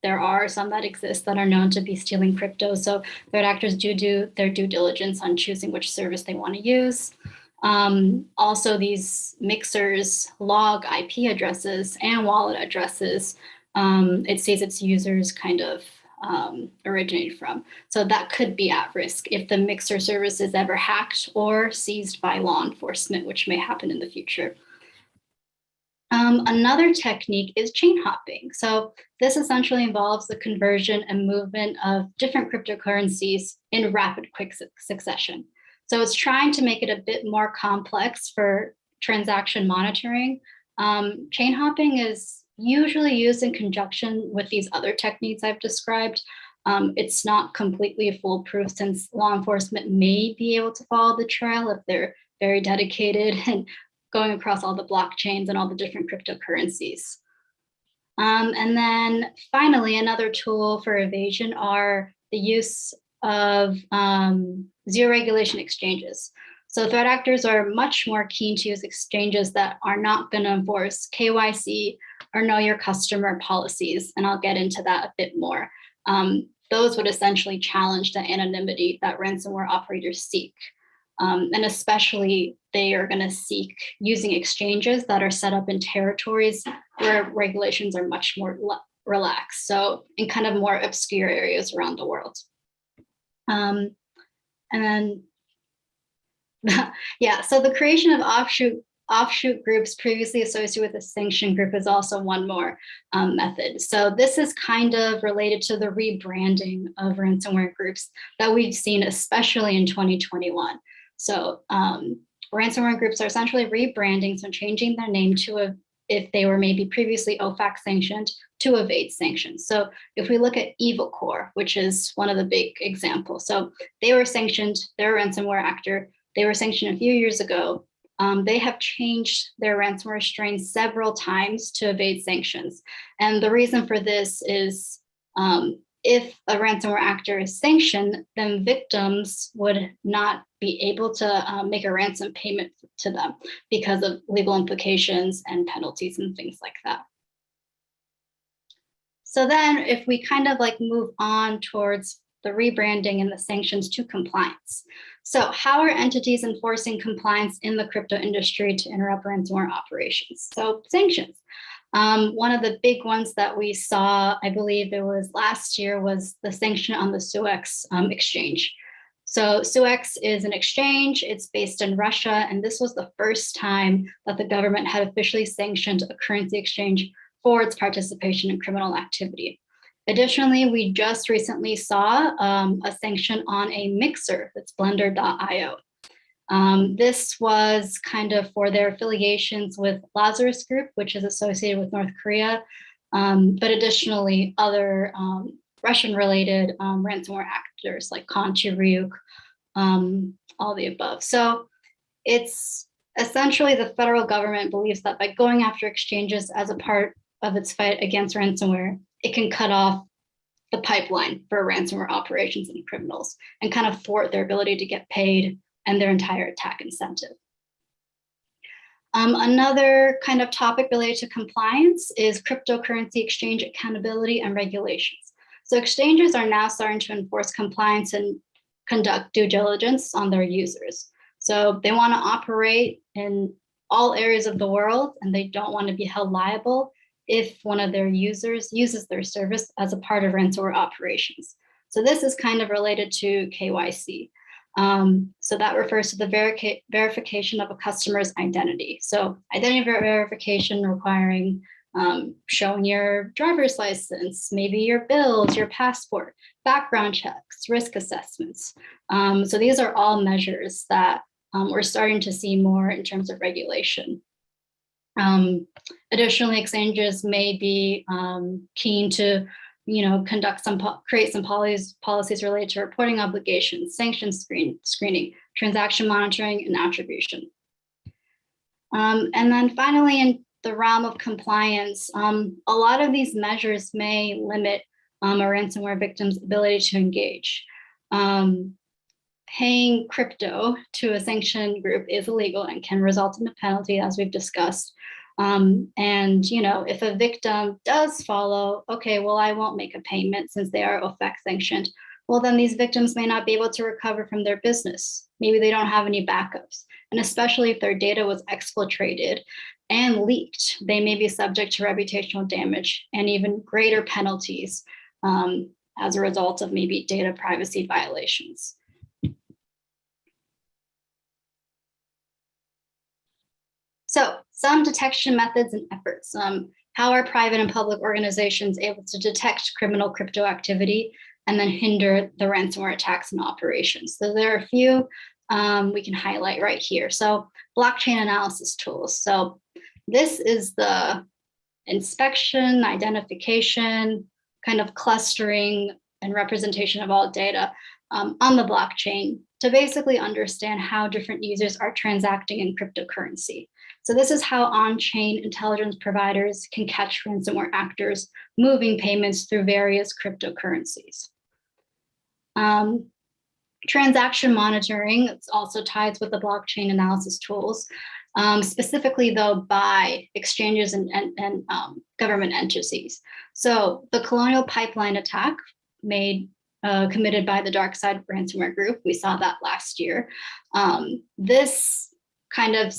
there are some that exist that are known to be stealing crypto. So threat actors do their due diligence on choosing which service they want to use. Also, these mixers log IP addresses and wallet addresses. It says its users kind of originated from. So that could be at risk if the mixer service is ever hacked or seized by law enforcement, which may happen in the future. Another technique is chain hopping. So this essentially involves the conversion and movement of different cryptocurrencies in rapid, quick succession. So it's trying to make it a bit more complex for transaction monitoring. Chain hopping is usually used in conjunction with these other techniques I've described. It's not completely foolproof since law enforcement may be able to follow the trail if they're very dedicated and going across all the blockchains and all the different cryptocurrencies. And then finally, another tool for evasion are the use of zero regulation exchanges. So threat actors are much more keen to use exchanges that are not going to enforce KYC or know your customer policies. And I'll get into that a bit more. Those would essentially challenge the anonymity that ransomware operators seek. And especially they are going to seek using exchanges that are set up in territories where regulations are much more relaxed. So in kind of more obscure areas around the world. And then, yeah, so the creation of offshoot groups previously associated with a sanctioned group is also one more method. So this is kind of related to the rebranding of ransomware groups that we've seen, especially in 2021. So ransomware groups are essentially rebranding, so changing their name to if they were maybe previously OFAC sanctioned, to evade sanctions. So if we look at Evil Core, which is one of the big examples. So they were sanctioned, they're a ransomware actor. They were sanctioned a few years ago. They have changed their ransomware strain several times to evade sanctions. And the reason for this is if a ransomware actor is sanctioned, then victims would not be able to make a ransom payment to them because of legal implications and penalties and things like that. So then if we kind of like move on towards the rebranding and the sanctions to compliance. So how are entities enforcing compliance in the crypto industry to interrupt ransomware operations? So sanctions. One of the big ones that we saw, I believe it was last year, was the sanction on the SUEX exchange. So SUEX is an exchange, it's based in Russia, and this was the first time that the government had officially sanctioned a currency exchange for its participation in criminal activity. Additionally, we just recently saw a sanction on a mixer that's blender.io. This was kind of for their affiliations with Lazarus Group, which is associated with North Korea, but additionally other Russian-related ransomware actors like Conti, Ryuk, all the above. So it's essentially the federal government believes that by going after exchanges as a part of its fight against ransomware, it can cut off the pipeline for ransomware operations and criminals and kind of thwart their ability to get paid and their entire attack incentive. Another kind of topic related to compliance is cryptocurrency exchange accountability and regulations. So exchanges are now starting to enforce compliance and conduct due diligence on their users. So they want to operate in all areas of the world, and they don't want to be held liable if one of their users uses their service as a part of ransomware operations. So this is kind of related to KYC. So that refers to the verification of a customer's identity. So identity verification requiring showing your driver's license, maybe your bills, your passport, background checks, risk assessments. So these are all measures that we're starting to see more in terms of regulation. Additionally, exchanges may be keen to, create some policies related to reporting obligations, sanction screening, transaction monitoring, and attribution. And then finally, in the realm of compliance, a lot of these measures may limit a ransomware victim's ability to engage. Paying crypto to a sanctioned group is illegal and can result in a penalty, as we've discussed. And, if a victim does follow, okay, well, I won't make a payment since they are OFAC sanctioned, well, then these victims may not be able to recover from their business. Maybe they don't have any backups. And especially if their data was exfiltrated and leaked, they may be subject to reputational damage and even greater penalties as a result of maybe data privacy violations. So some detection methods and efforts. How are private and public organizations able to detect criminal crypto activity and then hinder the ransomware attacks and operations? So there are a few we can highlight right here. So blockchain analysis tools. So this is the inspection, identification, kind of clustering and representation of all data on the blockchain to basically understand how different users are transacting in cryptocurrency. So this is how on-chain intelligence providers can catch ransomware actors moving payments through various cryptocurrencies. Transaction monitoring, it's also ties with the blockchain analysis tools, specifically though by exchanges and government entities. So the Colonial Pipeline attack committed by the DarkSide ransomware group, we saw that last year. This kind of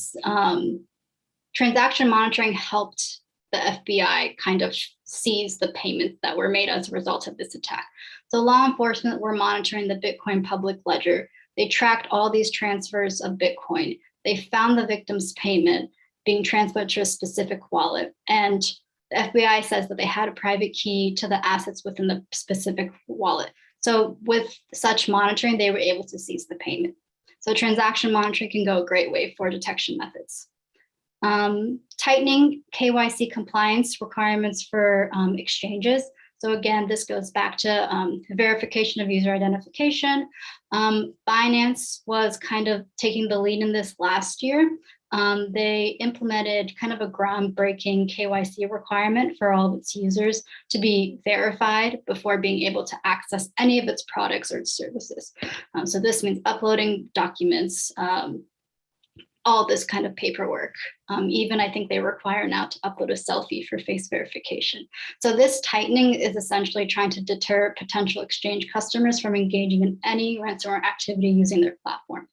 transaction monitoring helped the FBI kind of seize the payments that were made as a result of this attack. So law enforcement were monitoring the Bitcoin public ledger. They tracked all these transfers of Bitcoin. They found the victim's payment being transferred to a specific wallet. And the FBI says that they had a private key to the assets within the specific wallet. So with such monitoring, they were able to seize the payment. So transaction monitoring can go a great way for detection methods. Tightening KYC compliance requirements for exchanges. So again, this goes back to verification of user identification. Binance was kind of taking the lead in this last year. They implemented kind of a groundbreaking KYC requirement for all of its users to be verified before being able to access any of its products or services. So this means uploading documents, all this kind of paperwork. Even I think they require now to upload a selfie for face verification. So this tightening is essentially trying to deter potential exchange customers from engaging in any ransomware activity using their platform.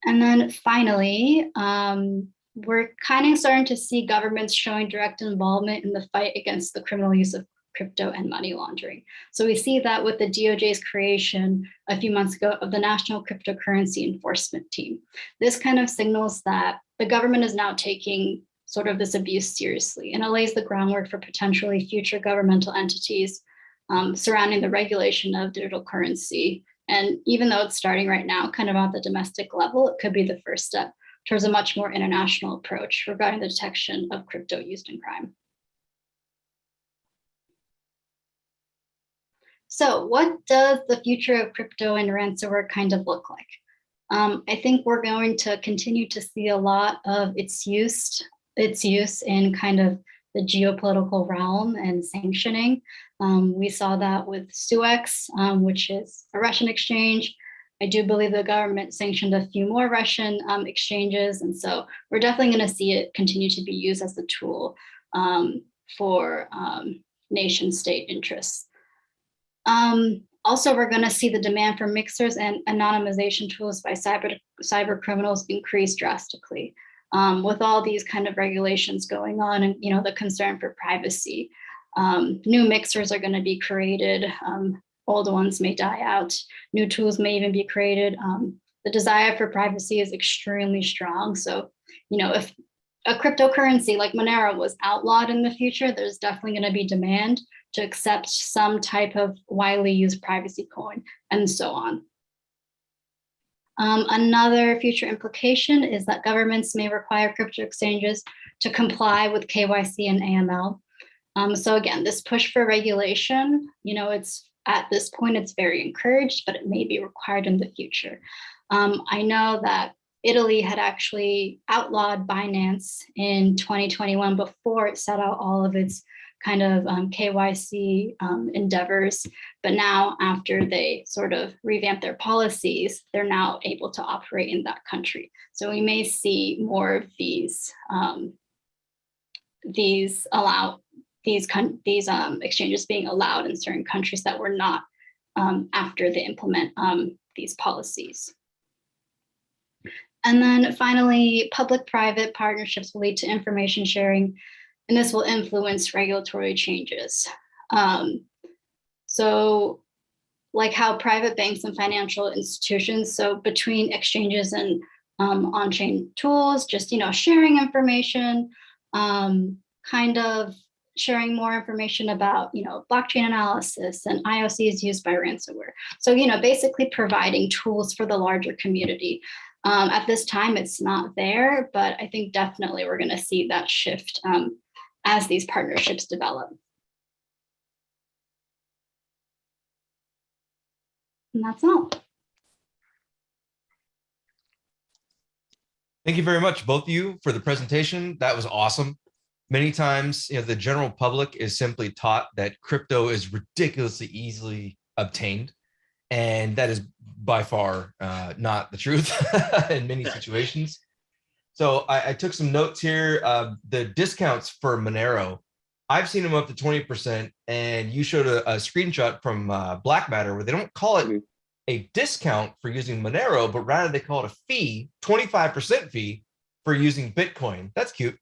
And then finally, we're kind of starting to see governments showing direct involvement in the fight against the criminal use of crypto and money laundering. So we see that with the DOJ's creation a few months ago of the National Cryptocurrency Enforcement Team. This kind of signals that the government is now taking sort of this abuse seriously, and it lays the groundwork for potentially future governmental entities surrounding the regulation of digital currency. And even though it's starting right now, kind of at the domestic level, it could be the first step towards a much more international approach regarding the detection of crypto used in crime. So what does the future of crypto and ransomware kind of look like? I think we're going to continue to see a lot of its use in kind of the geopolitical realm and sanctioning. We saw that with Suex, which is a Russian exchange. I do believe the government sanctioned a few more Russian exchanges. And so we're definitely going to see it continue to be used as a tool for nation state interests. Also, we're going to see the demand for mixers and anonymization tools by cyber criminals increase drastically. With all these kind of regulations going on and the concern for privacy, new mixers are going to be created. Old ones may die out. New tools may even be created. The desire for privacy is extremely strong. So, if a cryptocurrency like Monero was outlawed in the future, there's definitely going to be demand to accept some type of widely used privacy coin and so on. Another future implication is that governments may require crypto exchanges to comply with KYC and AML. So again, this push for regulation, it's at this point, it's very encouraged, but it may be required in the future. I know that Italy had actually outlawed Binance in 2021 before it set out all of its kind of KYC endeavors. But now, after they sort of revamped their policies, they're now able to operate in that country. So we may see more of these exchanges being allowed in certain countries that were not after they implement these policies. And then finally, public-private partnerships will lead to information sharing, and this will influence regulatory changes. So like how private banks and financial institutions, so between exchanges and on-chain tools, just, sharing information, kind of sharing more information about, blockchain analysis and IOCs used by ransomware. So, basically providing tools for the larger community. At this time, it's not there, but I think definitely we're going to see that shift as these partnerships develop. And that's all. Thank you very much, both of you, for the presentation. That was awesome. Many times, the general public is simply taught that crypto is ridiculously easily obtained. And that is by far not the truth in many situations. So I took some notes here. The discounts for Monero, I've seen them up to 20%. And you showed a screenshot from Black Matter where they don't call it a discount for using Monero, but rather they call it a fee, 25% fee for using Bitcoin. That's cute,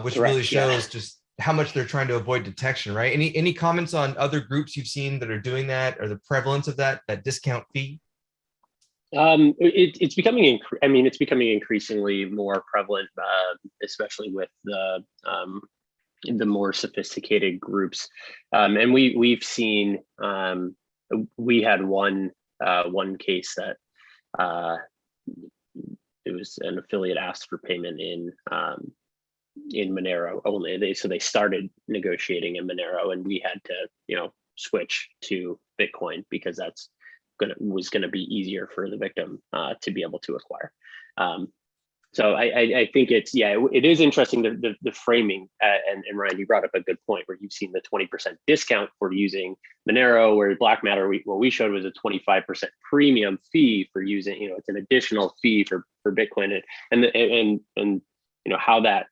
which Correct, really shows just how much they're trying to avoid detection, right? Any comments on other groups you've seen that are doing that, or the prevalence of that discount fee? It's becoming, it's becoming increasingly more prevalent, especially with the more sophisticated groups. And we've seen, we had one case that it was an affiliate asked for payment in Monero only. So they started negotiating in Monero, and we had to, switch to Bitcoin because was going to be easier for the victim to be able to acquire. So I think it is interesting, the framing, and Ryan, you brought up a good point where you've seen the 20% discount for using Monero, where Black Matter, what we showed was a 25% premium fee for using, it's an additional fee for Bitcoin, and how that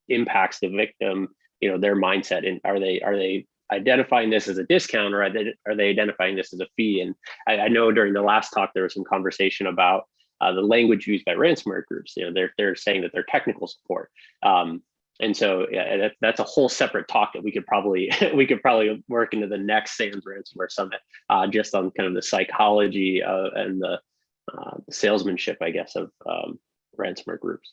impacts the victim, their mindset, and are they identifying this as a discount, or are they identifying this as a fee? And I know during the last talk there was some conversation about the language used by ransomware groups. They're saying that they're technical support, and so that's a whole separate talk that we could probably work into the next SANS Ransomware Summit, just on kind of the psychology and the salesmanship, I guess, of ransomware groups.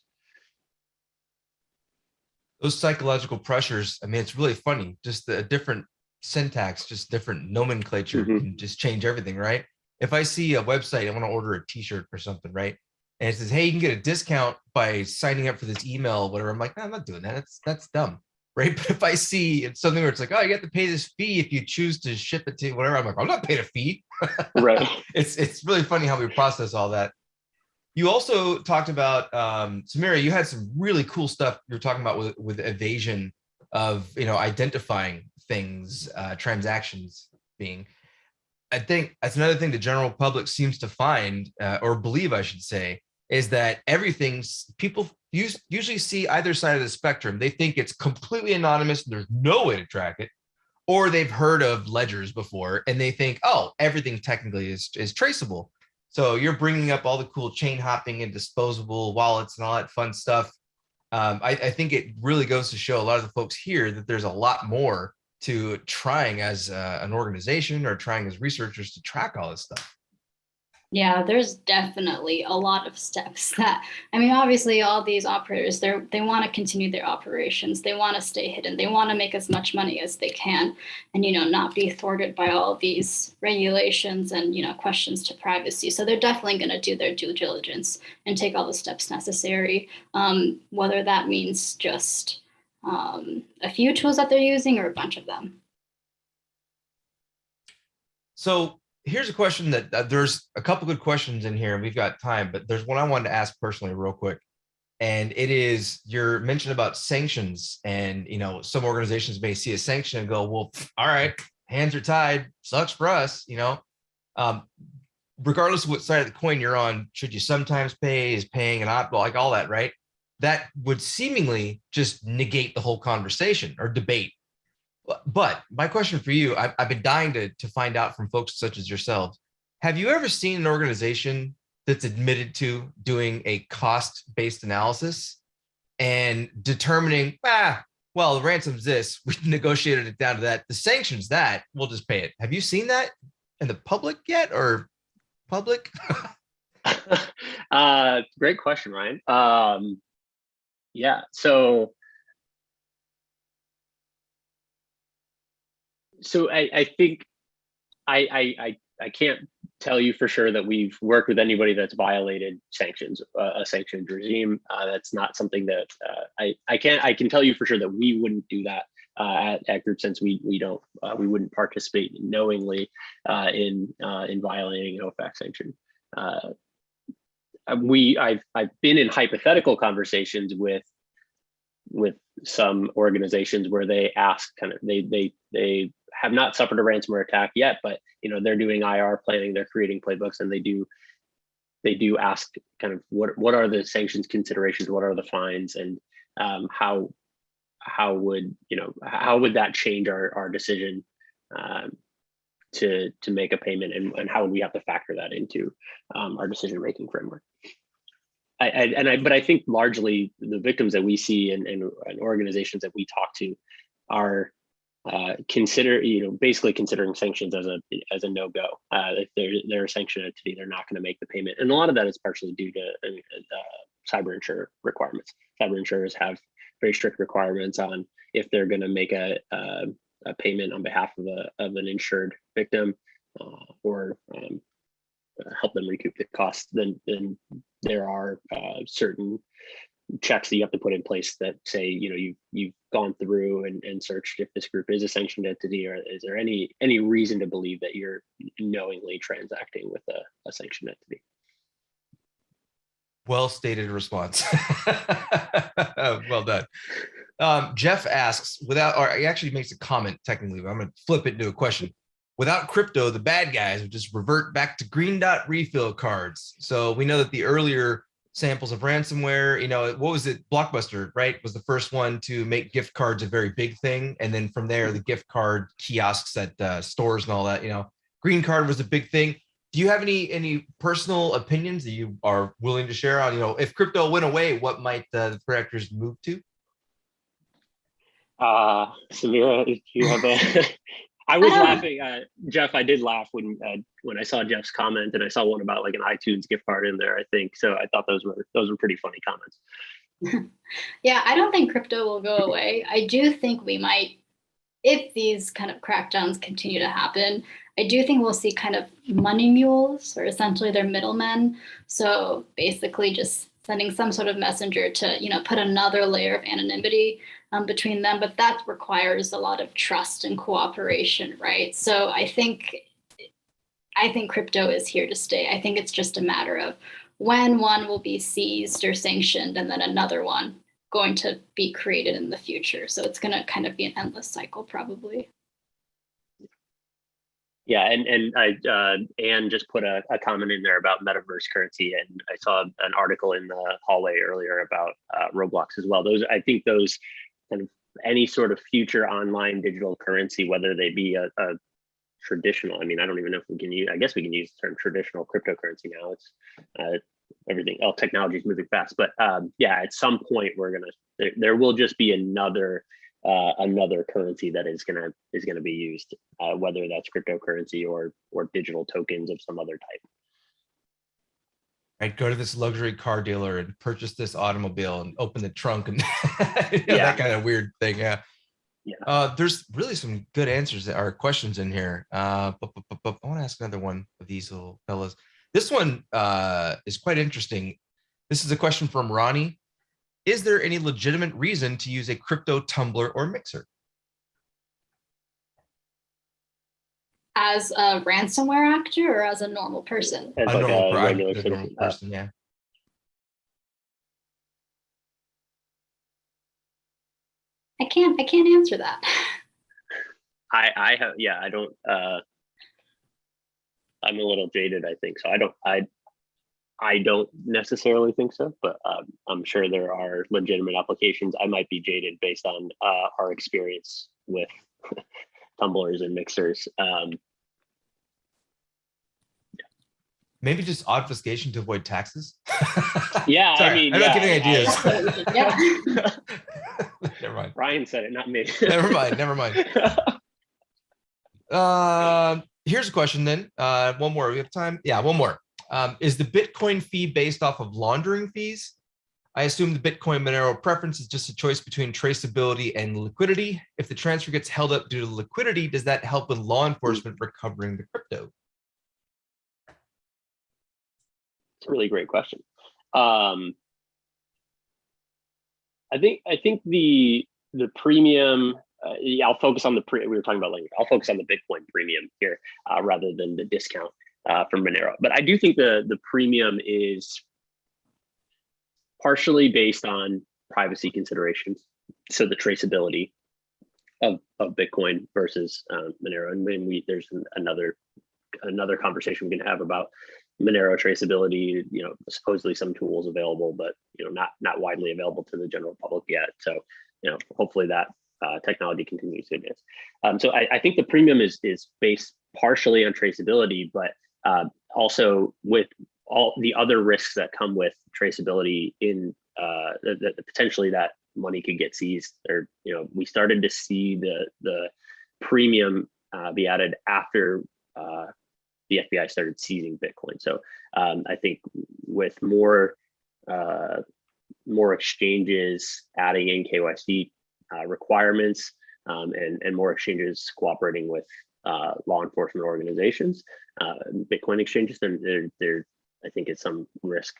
Those psychological pressures, it's really funny. Just the different syntax, just different nomenclature can just change everything, right? If I see a website, I want to order a t-shirt or something, right? And it says, hey, you can get a discount by signing up for this email, whatever. I'm like, no, I'm not doing that. That's dumb, right? But if I see it's something where it's like, oh, you have to pay this fee if you choose to ship it to whatever, I'm like, I'm not paying a fee. Right. It's really funny how we process all that. You also talked about, Samira, you had some really cool stuff you're talking about with evasion of, identifying things, transactions being. I think that's another thing the general public seems to find, or believe, I should say, is that people usually see either side of the spectrum. They think it's completely anonymous and there's no way to track it, or they've heard of ledgers before and they think, oh, everything technically is traceable. So you're bringing up all the cool chain hopping and disposable wallets and all that fun stuff. I think it really goes to show a lot of the folks here that there's a lot more to trying as an organization or trying as researchers to track all this stuff. Yeah, there's definitely a lot of steps that, I mean, obviously all these operators, they want to continue their operations. They want to stay hidden. They want to make as much money as they can and, not be thwarted by all of these regulations and, questions to privacy. So they're definitely going to do their due diligence and take all the steps necessary, whether that means just a few tools that they're using or a bunch of them. So here's a question that there's a couple good questions in here and we've got time, but there's one I wanted to ask personally real quick. And it is your mention about sanctions and, some organizations may see a sanction and go, well, all right, hands are tied, sucks for us, regardless of what side of the coin you're on, should you sometimes pay, is paying an opt, like all that, right? That would seemingly just negate the whole conversation or debate. But my question for you, I've been dying to find out from folks such as yourselves. Have you ever seen an organization that's admitted to doing a cost-based analysis and determining, well, the ransom's this, we negotiated it down to that, the sanction's that, we'll just pay it. Have you seen that in the public yet or public? Great question, Ryan. Yeah, so I think I can't tell you for sure that we've worked with anybody that's violated sanctions, a sanctioned regime. That's not something that I can tell you for sure that we wouldn't do that at GroupSense. We wouldn't participate knowingly in violating an OFAC sanction. I've been in hypothetical conversations with some organizations where they ask they have not suffered a ransomware attack yet, but they're doing IR planning, they're creating playbooks, and they do ask kind of what are the sanctions considerations, what are the fines, and how would that change our decision to make a payment, and how would we have to factor that into our decision making framework. But I think largely the victims that we see and organizations that we talk to are basically considering sanctions as a no-go. If they're a sanctioned entity, they're not going to make the payment, and a lot of that is partially due to cyber insurer requirements. Cyber insurers have very strict requirements on if they're going to make a payment on behalf of an insured victim or help them recoup the cost, then there are certain checks that you have to put in place that say, you've gone through and searched if this group is a sanctioned entity, or is there any reason to believe that you're knowingly transacting with a sanctioned entity. Well stated response. Well done. Jeff asks, or he actually makes a comment technically, but I'm going to flip it into a question. Without crypto, the bad guys would just revert back to green dot refill cards. So we know that the earlier samples of ransomware, what was it? Blockbuster, right? Was the first one to make gift cards a very big thing. And then from there, the gift card kiosks at stores and all that, green card was a big thing. Do you have any personal opinions that you are willing to share on, if crypto went away, what might the threat actors move to? Samira, do you have a... I was laughing, Jeff. I did laugh when I saw Jeff's comment, and I saw one about like an iTunes gift card in there, I think. So I thought those were pretty funny comments. Yeah, I don't think crypto will go away. I do think we might, if these kind of crackdowns continue to happen, I do think we'll see kind of money mules, or essentially they're middlemen. So basically just sending some sort of messenger to, put another layer of anonymity between them, but that requires a lot of trust and cooperation, right? So I think crypto is here to stay. I think it's just a matter of when one will be seized or sanctioned, and then another one going to be created in the future. So it's going to kind of be an endless cycle, probably. Yeah, and Anne just put a comment in there about metaverse currency, and I saw an article in the hallway earlier about Roblox as well. I think those kind of any sort of future online digital currency, whether they be a traditional, I don't even know if we can use, I guess we can use the term traditional cryptocurrency now. It's everything else, technology is moving fast, but yeah, at some point there will just be another currency that is gonna be used, whether that's cryptocurrency or digital tokens of some other type. Right, go to this luxury car dealer and purchase this automobile and open the trunk and that kind of weird thing. Yeah. There's really some good answers that are questions in here. I want to ask another one of these little fellas. This one is quite interesting. This is a question from Ronnie. Is there any legitimate reason to use a crypto tumbler or mixer? As a ransomware actor or as a normal person? As A like normal, a regular normal citizen. person, yeah. I can't answer that. I have, yeah, I don't, I'm a little jaded, I think. So I don't necessarily think so, but I'm sure there are legitimate applications. I might be jaded based on our experience with tumblers and mixers. Maybe just obfuscation to avoid taxes. Yeah, Sorry, I mean, I'm not giving ideas. Yeah. Never mind. Ryan said it, not me. Never mind. Never mind. Here's a question then. One more. We have time. Yeah, one more. Is the Bitcoin fee based off of laundering fees? I assume the Bitcoin Monero preference is just a choice between traceability and liquidity. If the transfer gets held up due to liquidity, does that help with law enforcement recovering the crypto? It's a really great question. I think the premium. Yeah, I'll focus on we were talking about language. I'll focus on the Bitcoin premium here rather than the discount from Monero. But I do think the premium is partially based on privacy considerations. So the traceability of Bitcoin versus Monero, and then there's another conversation we can have about Monero traceability. Supposedly some tools available, but not widely available to the general public yet. So hopefully that technology continues to advance. So I think the premium is based partially on traceability, but also with all the other risks that come with traceability in potentially that money could get seized. Or we started to see the premium be added after the FBI started seizing Bitcoin. So I think with more exchanges adding in KYC requirements and more exchanges cooperating with law enforcement organizations, Bitcoin exchanges, then I think it's some risk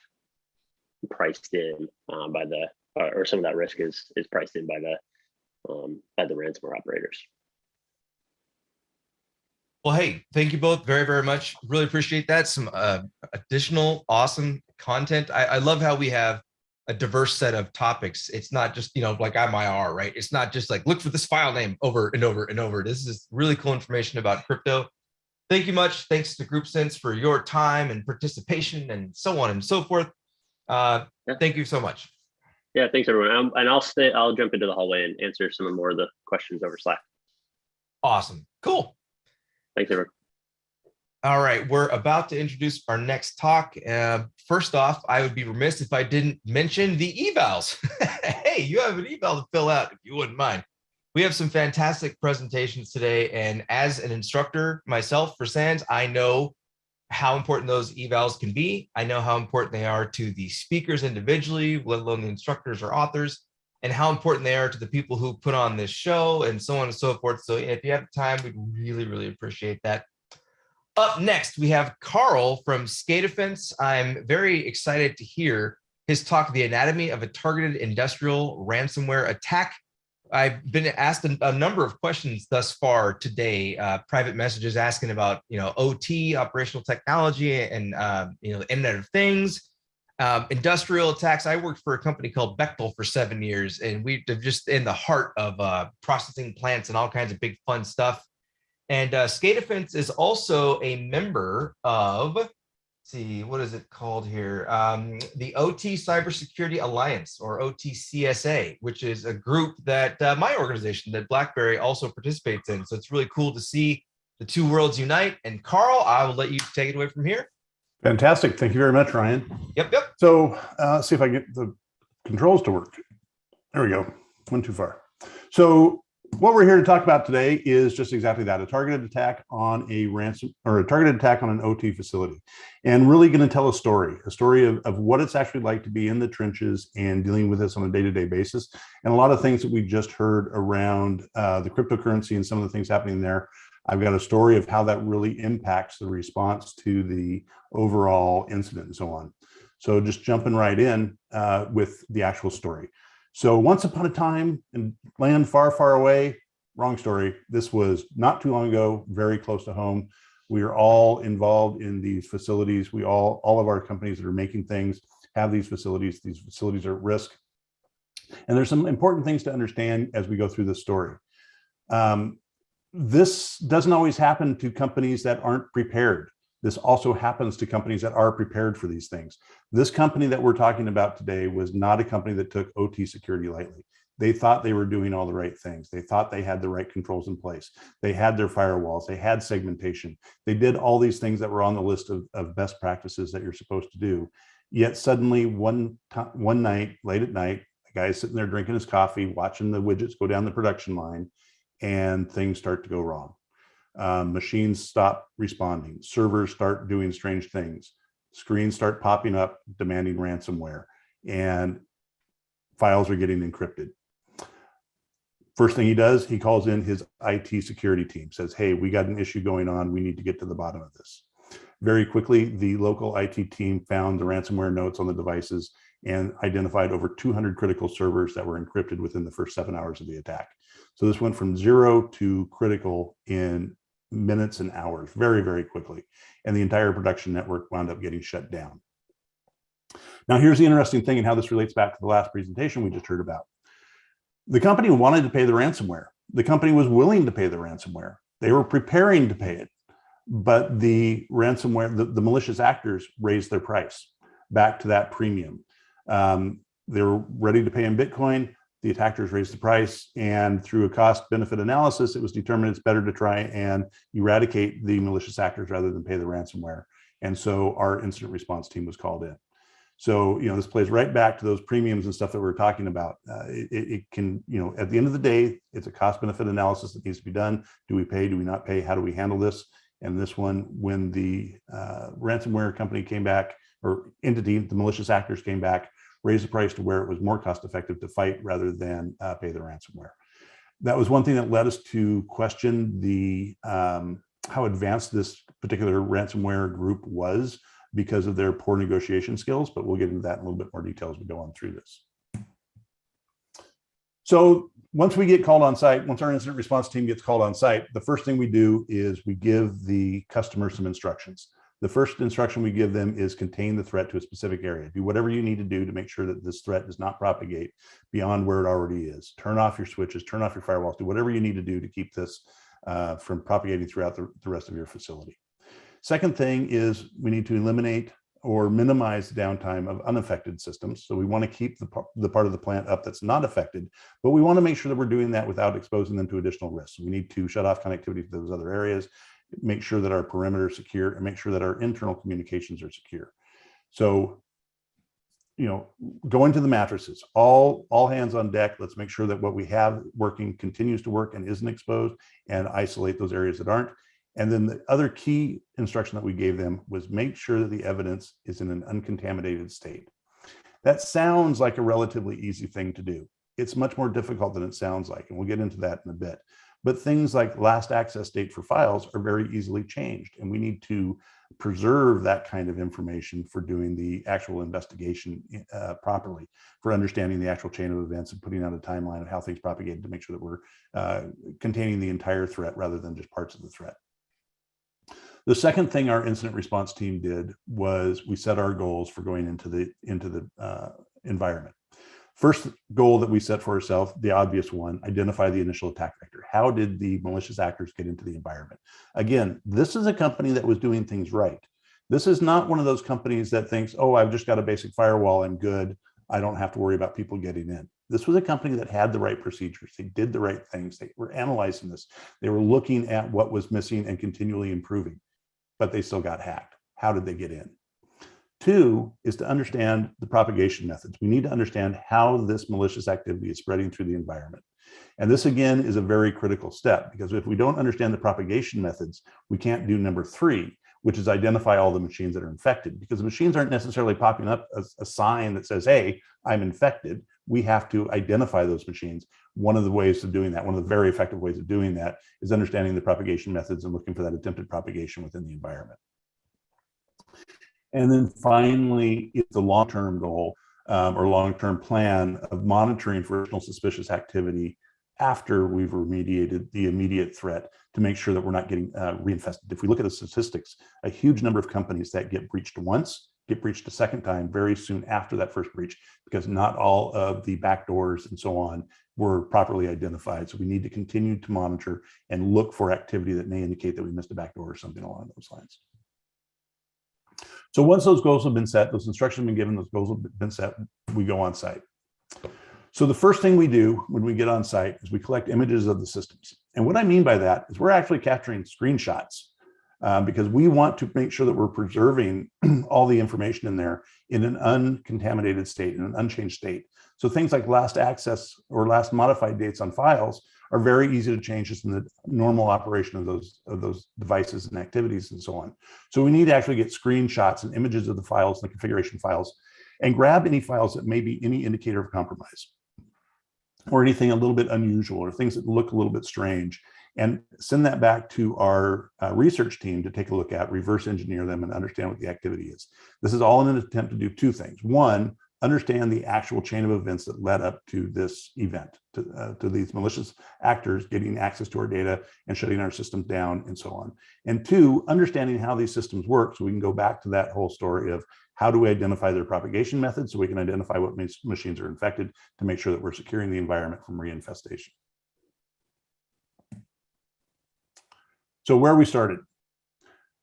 priced in or some of that risk is priced in by the ransomware operators. Well, hey, thank you both very, very much. Really appreciate that. Some additional awesome content. I love how we have a diverse set of topics. It's not just, like I'm IR, right? It's not just like, look for this file name over and over and over. This is really cool information about crypto. Thank you much. Thanks to GroupSense for your time and participation and so on and so forth. Thank you so much. Yeah, thanks everyone. And I'll jump into the hallway and answer some more of the questions over Slack. Awesome. Cool. Thanks, everyone. All right, we're about to introduce our next talk. First off, I would be remiss if I didn't mention the evals. Hey, you have an eval to fill out if you wouldn't mind. We have some fantastic presentations today, and as an instructor myself for SANS, I know how important those evals can be. I know how important they are to the speakers individually, let alone the instructors or authors, and how important they are to the people who put on this show and so on and so forth. So if you have time, we'd really, really appreciate that. Up next, we have Carl from SCADAfence. I'm very excited to hear his talk, The Anatomy of a Targeted Industrial Ransomware Attack. I've been asked a number of questions thus far today, private messages asking about, OT, operational technology, and, the Internet of Things, industrial attacks. I worked for a company called Bechtel for 7 years, and we're just in the heart of processing plants and all kinds of big fun stuff. And SCADAfence is also a member of, let's see, what is it called here? The OT Cybersecurity Alliance, or OTCSA, which is a group that my organization, that BlackBerry, also participates in. So it's really cool to see the two worlds unite. And Carl, I will let you take it away from here. Fantastic. Thank you very much, Ryan. Yep. So see if I get the controls to work. There we go. Went too far. So What we're here to talk about today is just exactly that, a targeted attack on a ransom or a targeted attack on an OT facility, and really going to tell a story of what it's actually like to be in the trenches and dealing with this on a day-to-day basis. And a lot of things that we just heard around the cryptocurrency and some of the things happening there. I've got a story of how that really impacts the response to the overall incident and so on. So just jumping right in with the actual story. So once upon a time in land far, far away, wrong story. This was not too long ago, very close to home. We are all involved in these facilities. All of our companies that are making things have these facilities. These facilities are at risk. And there's some important things to understand as we go through this story. This doesn't always happen to companies that aren't prepared. This also happens to companies that are prepared for these things. This company that we're talking about today was not a company that took OT security lightly. They thought they were doing all the right things. They thought they had the right controls in place. They had their firewalls. They had segmentation. They did all these things that were on the list of best practices that you're supposed to do. Yet suddenly one night, late at night, the guy's sitting there drinking his coffee, watching the widgets go down the production line, and things start to go wrong. Machines stop responding. Servers start doing strange things. Screens start popping up demanding ransomware, and files are getting encrypted. First thing he does, he calls in his IT security team, says, hey, we got an issue going on. We need to get to the bottom of this. Very quickly, the local IT team found the ransomware notes on the devices and identified over 200 critical servers that were encrypted within the first 7 hours of the attack. So this went from 0 to critical in minutes and hours, very, very quickly. And the entire production network wound up getting shut down. Now, here's the interesting thing and how this relates back to the last presentation we just heard about. The company wanted to pay the ransomware. The company was willing to pay the ransomware. They were preparing to pay it. But the ransomware, the malicious actors raised their price back to that premium. They were ready to pay in Bitcoin. The attackers raised the price, and through a cost-benefit analysis, it was determined it's better to try and eradicate the malicious actors rather than pay the ransomware. And so our incident response team was called in. So, this plays right back to those premiums and stuff that we're talking about. It can, at the end of the day, it's a cost-benefit analysis that needs to be done. Do we pay? Do we not pay? How do we handle this? And this one, when the ransomware company came back, or entity, the malicious actors came back, raised the price to where it was more cost effective to fight rather than pay the ransomware. That was one thing that led us to question the how advanced this particular ransomware group was because of their poor negotiation skills, but we'll get into that in a little bit more detail as we go on through this. So once we get called on site, once our incident response team gets called on site, the first thing we do is we give the customer some instructions. The first instruction we give them is contain the threat to a specific area. Do whatever you need to do to make sure that this threat does not propagate beyond where it already is. Turn off your switches, turn off your firewalls, do whatever you need to do to keep this from propagating throughout the rest of your facility. Second thing is we need to eliminate or minimize the downtime of unaffected systems. So we want to keep the part of the plant up that's not affected, but we want to make sure that we're doing that without exposing them to additional risks. So we need to shut off connectivity to those other areas, make sure that our perimeter is secure, and make sure that our internal communications are secure. So, go into the mattresses, all hands on deck. Let's make sure that what we have working continues to work and isn't exposed, and isolate those areas that aren't. And then the other key instruction that we gave them was make sure that the evidence is in an uncontaminated state. That sounds like a relatively easy thing to do. It's much more difficult than it sounds like, and we'll get into that in a bit. But things like last access date for files are very easily changed, and we need to preserve that kind of information for doing the actual investigation properly, for understanding the actual chain of events and putting out a timeline of how things propagated to make sure that we're containing the entire threat rather than just parts of the threat. The second thing our incident response team did was we set our goals for going into the environment. First goal that we set for ourselves, the obvious one, identify the initial attack vector. How did the malicious actors get into the environment? Again, this is a company that was doing things right. This is not one of those companies that thinks, oh, I've just got a basic firewall, I'm good, I don't have to worry about people getting in. This was a company that had the right procedures. They did the right things. They were analyzing this. They were looking at what was missing and continually improving, but they still got hacked. How did they get in? Two is to understand the propagation methods. We need to understand how this malicious activity is spreading through the environment. And this, again, is a very critical step, because if we don't understand the propagation methods, we can't do number three, which is identify all the machines that are infected, because the machines aren't necessarily popping up as a sign that says, hey, I'm infected. We have to identify those machines. One of the ways of doing that, one of the very effective ways of doing that, is understanding the propagation methods and looking for that attempted propagation within the environment. And then finally, it's the long-term goal or long-term plan of monitoring for additional suspicious activity after we've remediated the immediate threat to make sure that we're not getting reinfested. If we look at the statistics, a huge number of companies that get breached once get breached a second time very soon after that first breach, because not all of the backdoors and so on were properly identified. So we need to continue to monitor and look for activity that may indicate that we missed a backdoor or something along those lines. So once those goals have been set, those instructions have been given, those goals have been set, we go on site. So the first thing we do when we get on site is we collect images of the systems. And what I mean by that is we're actually capturing screenshots because we want to make sure that we're preserving all the information in there in an uncontaminated state, in an unchanged state. So things like last access or last modified dates on files are very easy to change just in the normal operation of those devices and activities and so on. So we need to actually get screenshots and images of the files and the configuration files and grab any files that may be any indicator of compromise or anything a little bit unusual or things that look a little bit strange, and send that back to our research team to take a look at, reverse engineer them, and understand what the activity is. This is all in an attempt to do two things. One, understand the actual chain of events that led up to this event, to these malicious actors getting access to our data and shutting our systems down and so on. And two, understanding how these systems work so we can go back to that whole story of how do we identify their propagation methods so we can identify what machines are infected to make sure that we're securing the environment from reinfestation. So where we started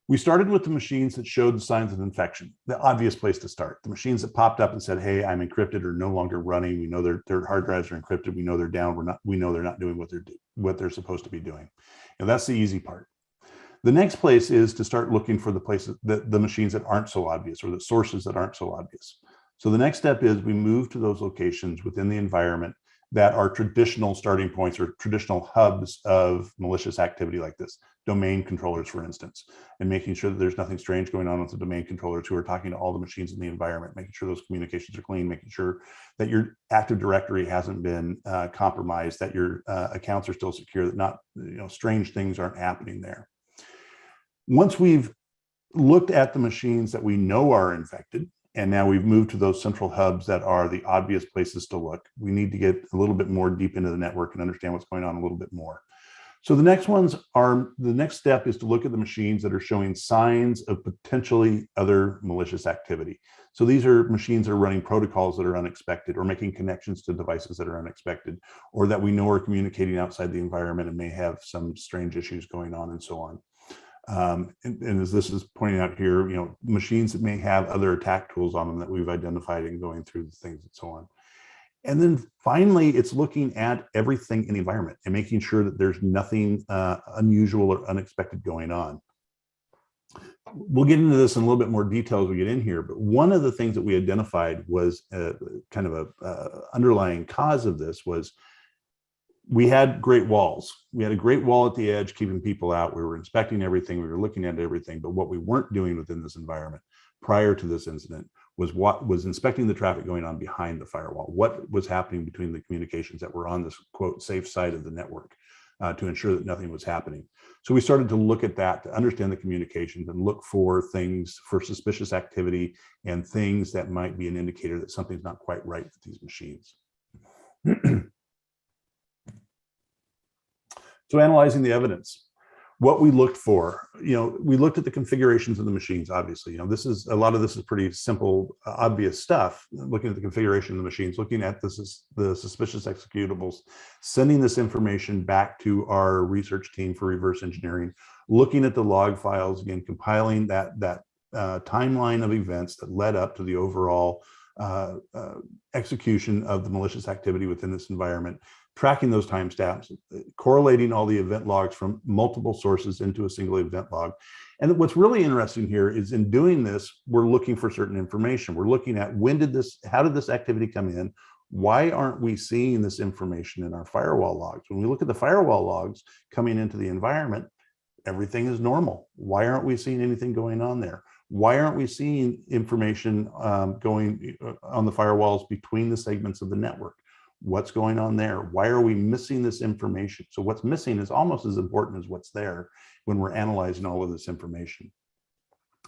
with the machines that showed the signs of infection, the obvious place to start. The machines that popped up and said, hey, I'm encrypted or no longer running. We know their hard drives are encrypted. We know they're down. We know they're not doing what they're supposed to be doing. And that's the easy part. The next place is to start looking for the places that the machines that aren't so obvious or the sources that aren't so obvious. So the next step is we move to those locations within the environment that are traditional starting points or traditional hubs of malicious activity like this, domain controllers, for instance, and making sure that there's nothing strange going on with the domain controllers who are talking to all the machines in the environment, making sure those communications are clean, making sure that your Active Directory hasn't been compromised, that your accounts are still secure, that not strange things aren't happening there. Once we've looked at the machines that we know are infected, and now we've moved to those central hubs that are the obvious places to look, we need to get a little bit more deep into the network and understand what's going on a little bit more. So the next step is to look at the machines that are showing signs of potentially other malicious activity. So these are machines that are running protocols that are unexpected or making connections to devices that are unexpected, or that we know are communicating outside the environment and may have some strange issues going on and so on. And as this is pointing out here, machines that may have other attack tools on them that we've identified and going through the things and so on. And then finally, it's looking at everything in the environment and making sure that there's nothing unusual or unexpected going on. We'll get into this in a little bit more detail as we get in here, but one of the things that we identified was kind of a underlying cause of this was we had great walls. We had a great wall at the edge, keeping people out. We were inspecting everything. We were looking at everything. But what we weren't doing within this environment prior to this incident was inspecting the traffic going on behind the firewall. What was happening between the communications that were on this, quote, safe side of the network to ensure that nothing was happening. So we started to look at that to understand the communications and look for things, for suspicious activity and things that might be an indicator that something's not quite right with these machines. So analyzing the evidence, what we looked for, we looked at the configurations of the machines, obviously. A lot of this is pretty simple, obvious stuff, looking at the configuration of the machines, looking at the suspicious executables, sending this information back to our research team for reverse engineering, looking at the log files, again, compiling that timeline of events that led up to the overall execution of the malicious activity within this environment, tracking those timestamps, correlating all the event logs from multiple sources into a single event log, And what's really interesting here is in doing this, we're looking for certain information. We're looking at how did this activity come in? Why aren't we seeing this information in our firewall logs? When we look at the firewall logs coming into the environment, everything is normal. Why aren't we seeing anything going on there? Why aren't we seeing information going on the firewalls between the segments of the network? What's going on there? Why are we missing this information? So what's missing is almost as important as what's there when we're analyzing all of this information.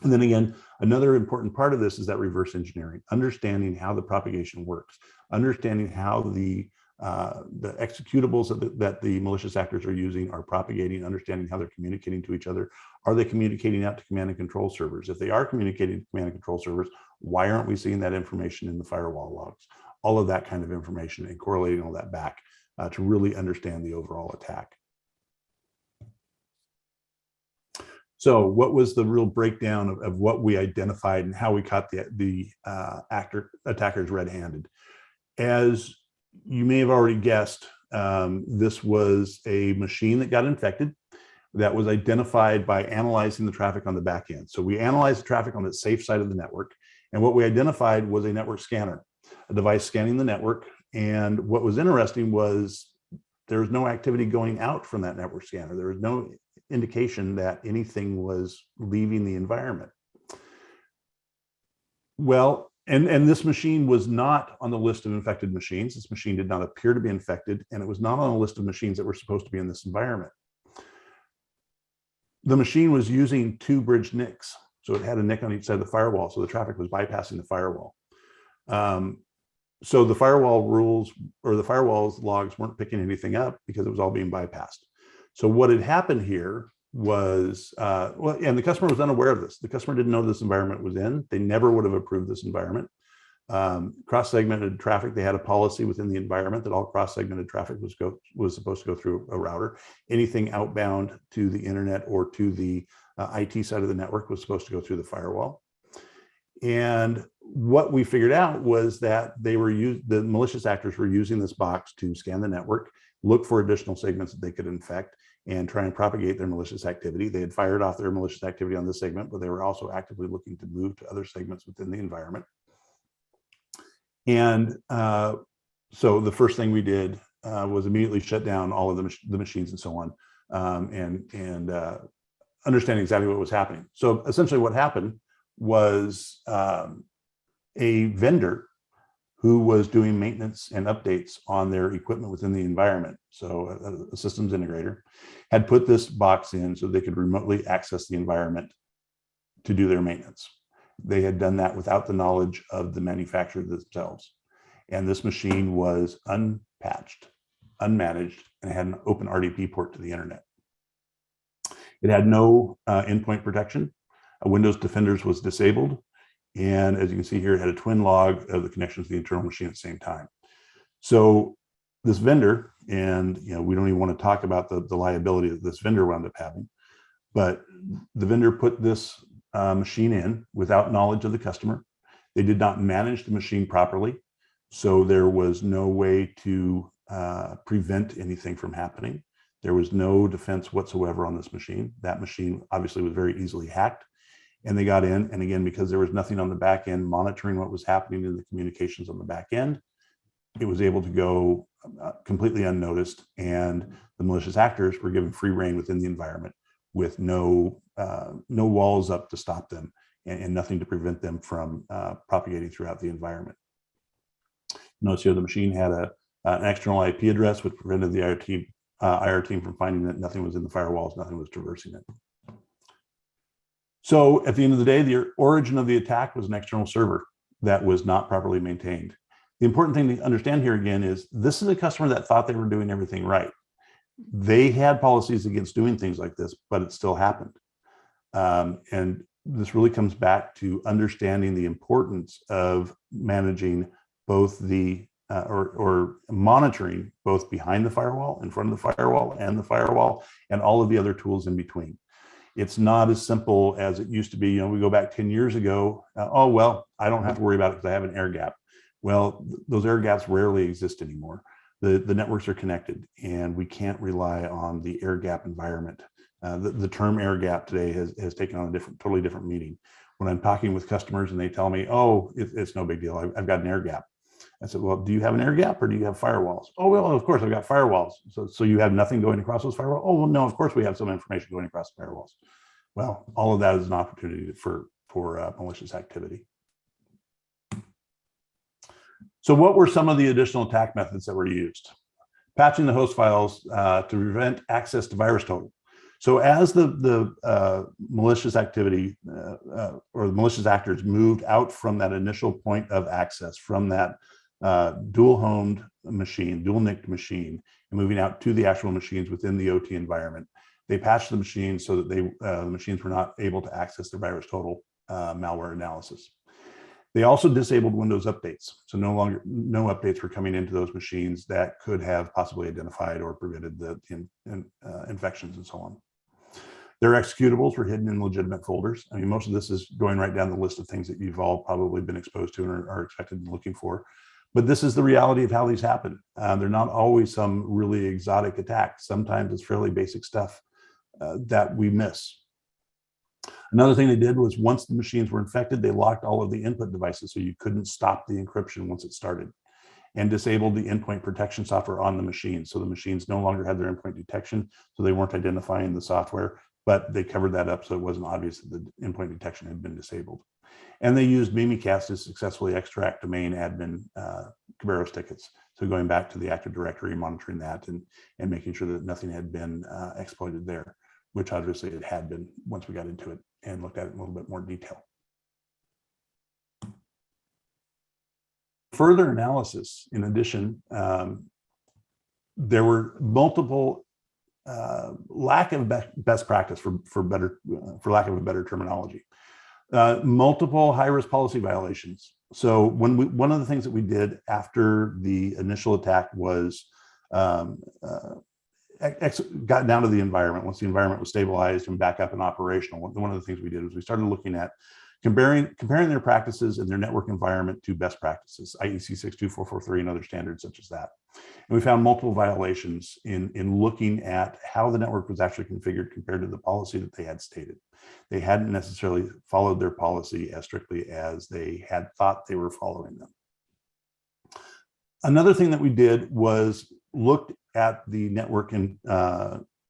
And then again, another important part of this is that reverse engineering, understanding how the propagation works, understanding how the executables that the malicious actors are using are propagating, understanding how they're communicating to each other. Are they communicating out to command and control servers? If they are communicating to command and control servers, why aren't we seeing that information in the firewall logs? All of that kind of information and correlating all that back to really understand the overall attack. So what was the real breakdown of what we identified and how we caught the attackers red-handed? As you may have already guessed, this was a machine that got infected that was identified by analyzing the traffic on the back end. So we analyzed the traffic on the safe side of the network, and what we identified was a network scanner, a device scanning the network. And what was interesting was there was no activity going out from that network scanner. There was no indication that anything was leaving the environment. Well, and this machine was not on the list of infected machines. This machine did not appear to be infected, and it was not on the list of machines that were supposed to be in this environment. The machine was using 2 bridge NICs. So it had a NIC on each side of the firewall, so the traffic was bypassing the firewall. So the firewall rules or the firewall's logs weren't picking anything up because it was all being bypassed. So what had happened here was, and the customer was unaware of this. The customer didn't know this environment was in. They never would have approved this environment. Cross-segmented traffic, they had a policy within the environment that all cross-segmented traffic was supposed to go through a router. Anything outbound to the internet or to the IT side of the network was supposed to go through the firewall. And what we figured out was that the malicious actors were using this box to scan the network, look for additional segments that they could infect, and try and propagate their malicious activity. They had fired off their malicious activity on this segment, but they were also actively looking to move to other segments within the environment. And so the first thing we did was immediately shut down all of the machines and so on, and understand exactly what was happening. So essentially what happened was a vendor who was doing maintenance and updates on their equipment within the environment, so a systems integrator, had put this box in so they could remotely access the environment to do their maintenance. They had done that without the knowledge of the manufacturer themselves. And this machine was unpatched, unmanaged, and had an open RDP port to the internet. It had no endpoint protection. Windows Defenders was disabled. And as you can see here, it had a twin log of the connections to the internal machine at the same time. So this vendor, and we don't even want to talk about the liability that this vendor wound up having, but the vendor put this machine in without knowledge of the customer. They did not manage the machine properly. So there was no way to prevent anything from happening. There was no defense whatsoever on this machine. That machine obviously was very easily hacked. And they got in, and again, because there was nothing on the back end monitoring what was happening in the communications on the back end, it was able to go completely unnoticed, and the malicious actors were given free rein within the environment with no walls up to stop them and nothing to prevent them from propagating throughout the environment. Notice here the machine had an external IP address which prevented the IR team from finding that nothing was in the firewalls, nothing was traversing it. So at the end of the day, the origin of the attack was an external server that was not properly maintained. The important thing to understand here again is this is a customer that thought they were doing everything right. They had policies against doing things like this, but it still happened. And this really comes back to understanding the importance of managing both or monitoring both behind the firewall, in front of the firewall, and all of the other tools in between. It's not as simple as it used to be. We go back 10 years ago. Oh, well, I don't have to worry about it because I have an air gap. Well, those air gaps rarely exist anymore. The networks are connected, and we can't rely on the air gap environment The term air gap today has taken on a totally different meaning. When I'm talking with customers and they tell me, oh, it's no big deal, I've got an air gap. I said, well, do you have an air gap or do you have firewalls? Oh, well, of course I've got firewalls. So you have nothing going across those firewalls? Oh, well, no, of course we have some information going across the firewalls. Well, all of that is an opportunity for malicious activity. So what were some of the additional attack methods that were used? Patching the host files to prevent access to virus total. So as the malicious activity or the malicious actors moved out from that initial point of access, from that dual homed machine, dual NICed machine, and moving out to the actual machines within the OT environment, they patched the machines so that the machines were not able to access the virus total malware analysis. They also disabled Windows updates. So no updates were coming into those machines that could have possibly identified or prevented the infections and so on. Their executables were hidden in legitimate folders. I mean, most of this is going right down the list of things that you've all probably been exposed to and are expected and looking for. But this is the reality of how these happen. They're not always some really exotic attack. Sometimes it's fairly basic stuff that we miss. Another thing they did was once the machines were infected, they locked all of the input devices so you couldn't stop the encryption once it started, and disabled the endpoint protection software on the machine. So the machines no longer had their endpoint detection, so they weren't identifying the software, but they covered that up so it wasn't obvious that the endpoint detection had been disabled. And they used Mimikatz to successfully extract domain admin Kerberos tickets. So going back to the Active Directory, monitoring that and making sure that nothing had been exploited there, which obviously it had been once we got into it and looked at it in a little bit more detail. Further analysis, in addition, there were multiple lack of best practice for lack of a better terminology. Multiple high-risk policy violations. So one of the things that we did after the initial attack was got down to the environment. Once the environment was stabilized and back up and operational, one of the things we did was we started looking at comparing their practices and their network environment to best practices, IEC 62443 and other standards such as that. And we found multiple violations in looking at how the network was actually configured compared to the policy that they had stated. They hadn't necessarily followed their policy as strictly as they had thought they were following them. Another thing that we did was looked at the network and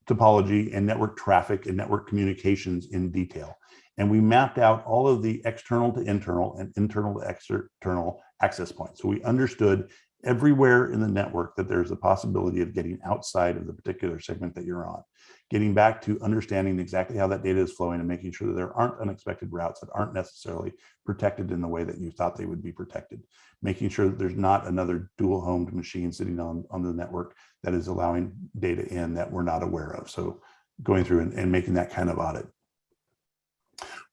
topology and network traffic and network communications in detail. And we mapped out all of the external to internal and internal to external access points. So we understood everywhere in the network that there's a possibility of getting outside of the particular segment that you're on, getting back to understanding exactly how that data is flowing and making sure that there aren't unexpected routes that aren't necessarily protected in the way that you thought they would be protected, making sure that there's not another dual homed machine sitting on the network that is allowing data in that we're not aware of. So going through and making that kind of audit.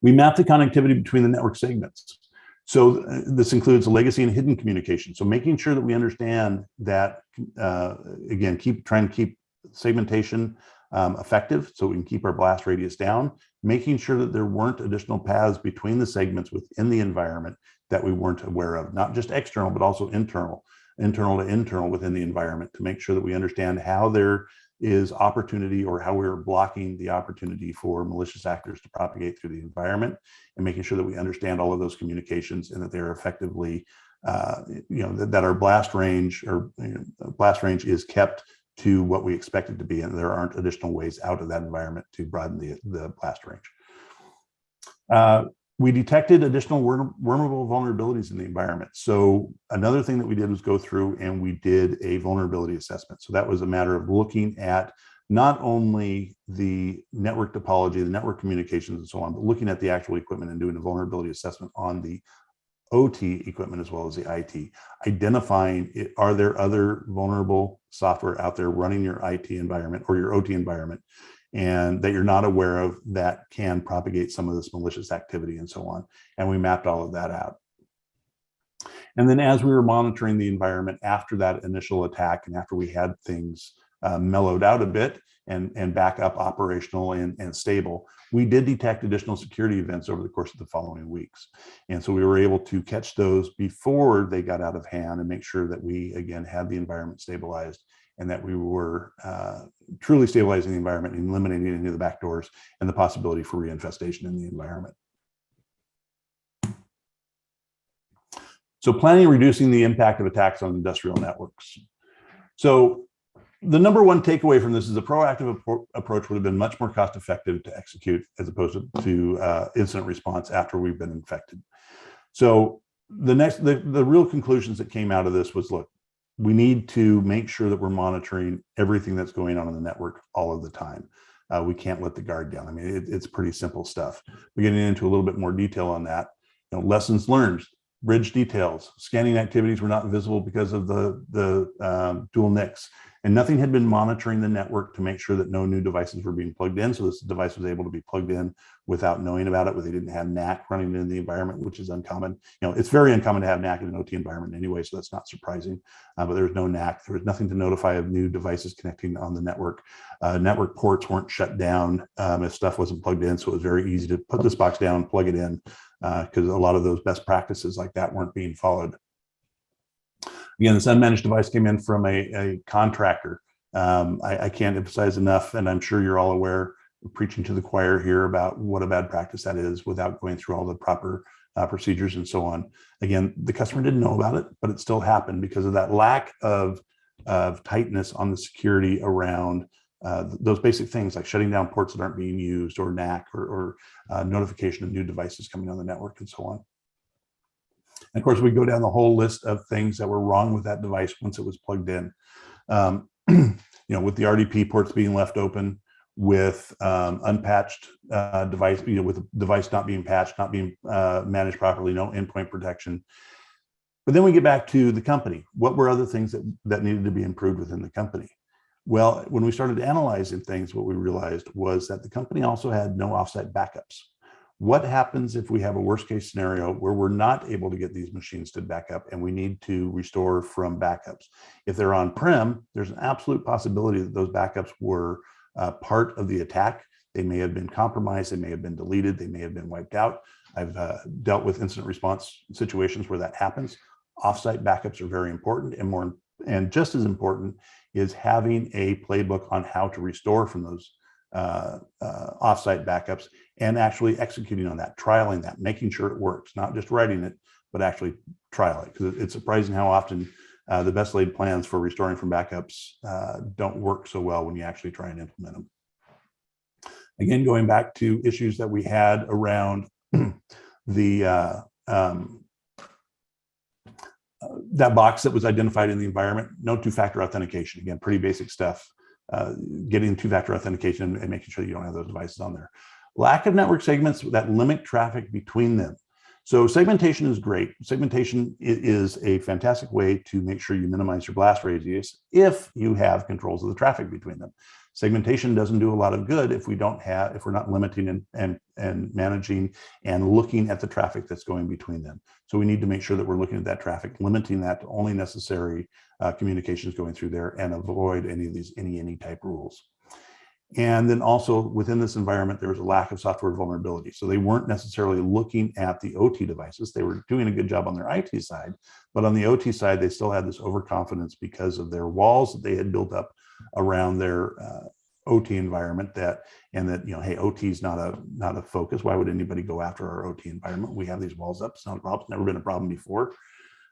We mapped the connectivity between the network segments. So this includes legacy and hidden communication. So making sure that we understand that, again, trying to keep segmentation effective so we can keep our blast radius down, making sure that there weren't additional paths between the segments within the environment that we weren't aware of, not just external, but also internal to internal within the environment, to make sure that we understand how there is opportunity or how we're blocking the opportunity for malicious actors to propagate through the environment, and making sure that we understand all of those communications and that they're effectively, that our blast range is kept to what we expect it to be, and there aren't additional ways out of that environment to broaden the blast range. We detected additional wormable vulnerabilities in the environment. So another thing that we did was go through and we did a vulnerability assessment. So that was a matter of looking at not only the network topology, the network communications and so on, but looking at the actual equipment and doing a vulnerability assessment on the OT equipment as well as the IT, identifying are there other vulnerable software out there running your IT environment or your OT environment, and that you're not aware of that can propagate some of this malicious activity and so on. And we mapped all of that out. And then as we were monitoring the environment after that initial attack and after we had things mellowed out a bit and back up operational and stable, we did detect additional security events over the course of the following weeks. And so we were able to catch those before they got out of hand and make sure that we, again, had the environment stabilized and that we were truly stabilizing the environment and eliminating any of the backdoors and the possibility for reinfestation in the environment. So planning and reducing the impact of attacks on industrial networks. So the number one takeaway from this is a proactive approach would have been much more cost effective to execute as opposed to incident response after we've been infected. So the real conclusions that came out of this was, look, we need to make sure that we're monitoring everything that's going on in the network all of the time. We can't let the guard down. I mean, it's pretty simple stuff. We're getting into a little bit more detail on that. Lessons learned. Bridge details, scanning activities were not visible because of the dual NICs, and nothing had been monitoring the network to make sure that no new devices were being plugged in. So this device was able to be plugged in without knowing about it, where they didn't have NAC running in the environment, which is uncommon. It's very uncommon to have NAC in an OT environment anyway, so that's not surprising. But there was no NAC. There was nothing to notify of new devices connecting on the network. Network ports weren't shut down if stuff wasn't plugged in, so it was very easy to put this box down, plug it in, because a lot of those best practices like that weren't being followed. Again, this unmanaged device came in from a contractor. I can't emphasize enough, and I'm sure you're all aware, preaching to the choir here about what a bad practice that is without going through all the proper procedures and so on. Again, the customer didn't know about it, but it still happened because of that lack of tightness on the security around those basic things like shutting down ports that aren't being used, or NAC, or notification of new devices coming on the network and so on. And of course, we go down the whole list of things that were wrong with that device once it was plugged in. With the RDP ports being left open, with unpatched device, with the device not being patched, not being managed properly, no endpoint protection. But then we get back to the company. What were other things that needed to be improved within the company? Well, when we started analyzing things, what we realized was that the company also had no offsite backups. What happens if we have a worst case scenario where we're not able to get these machines to back up and we need to restore from backups? If they're on-prem, there's an absolute possibility that those backups were part of the attack. They may have been compromised, they may have been deleted, they may have been wiped out. I've dealt with incident response situations where that happens. Offsite backups are very important, and just as important is having a playbook on how to restore from those offsite backups and actually executing on that, trialing that, making sure it works, not just writing it, but actually trial it. Because it's surprising how often the best laid plans for restoring from backups don't work so well when you actually try and implement them. Again, going back to issues that we had around the that box that was identified in the environment, no two-factor authentication. Again, pretty basic stuff. Getting two-factor authentication and making sure you don't have those devices on there. Lack of network segments that limit traffic between them. So segmentation is great. Segmentation is a fantastic way to make sure you minimize your blast radius if you have controls of the traffic between them. Segmentation doesn't do a lot of good if we're not limiting and managing and looking at the traffic that's going between them. So we need to make sure that we're looking at that traffic, limiting that to only necessary communications going through there, and avoid any of these any type rules. And then also within this environment, there was a lack of software vulnerability. So they weren't necessarily looking at the OT devices. They were doing a good job on their IT side, but on the OT side, they still had this overconfidence because of their walls that they had built up around their OT environment, hey, OT is not a focus. Why would anybody go after our OT environment? We have these walls up. It's not a problem. It's never been a problem before.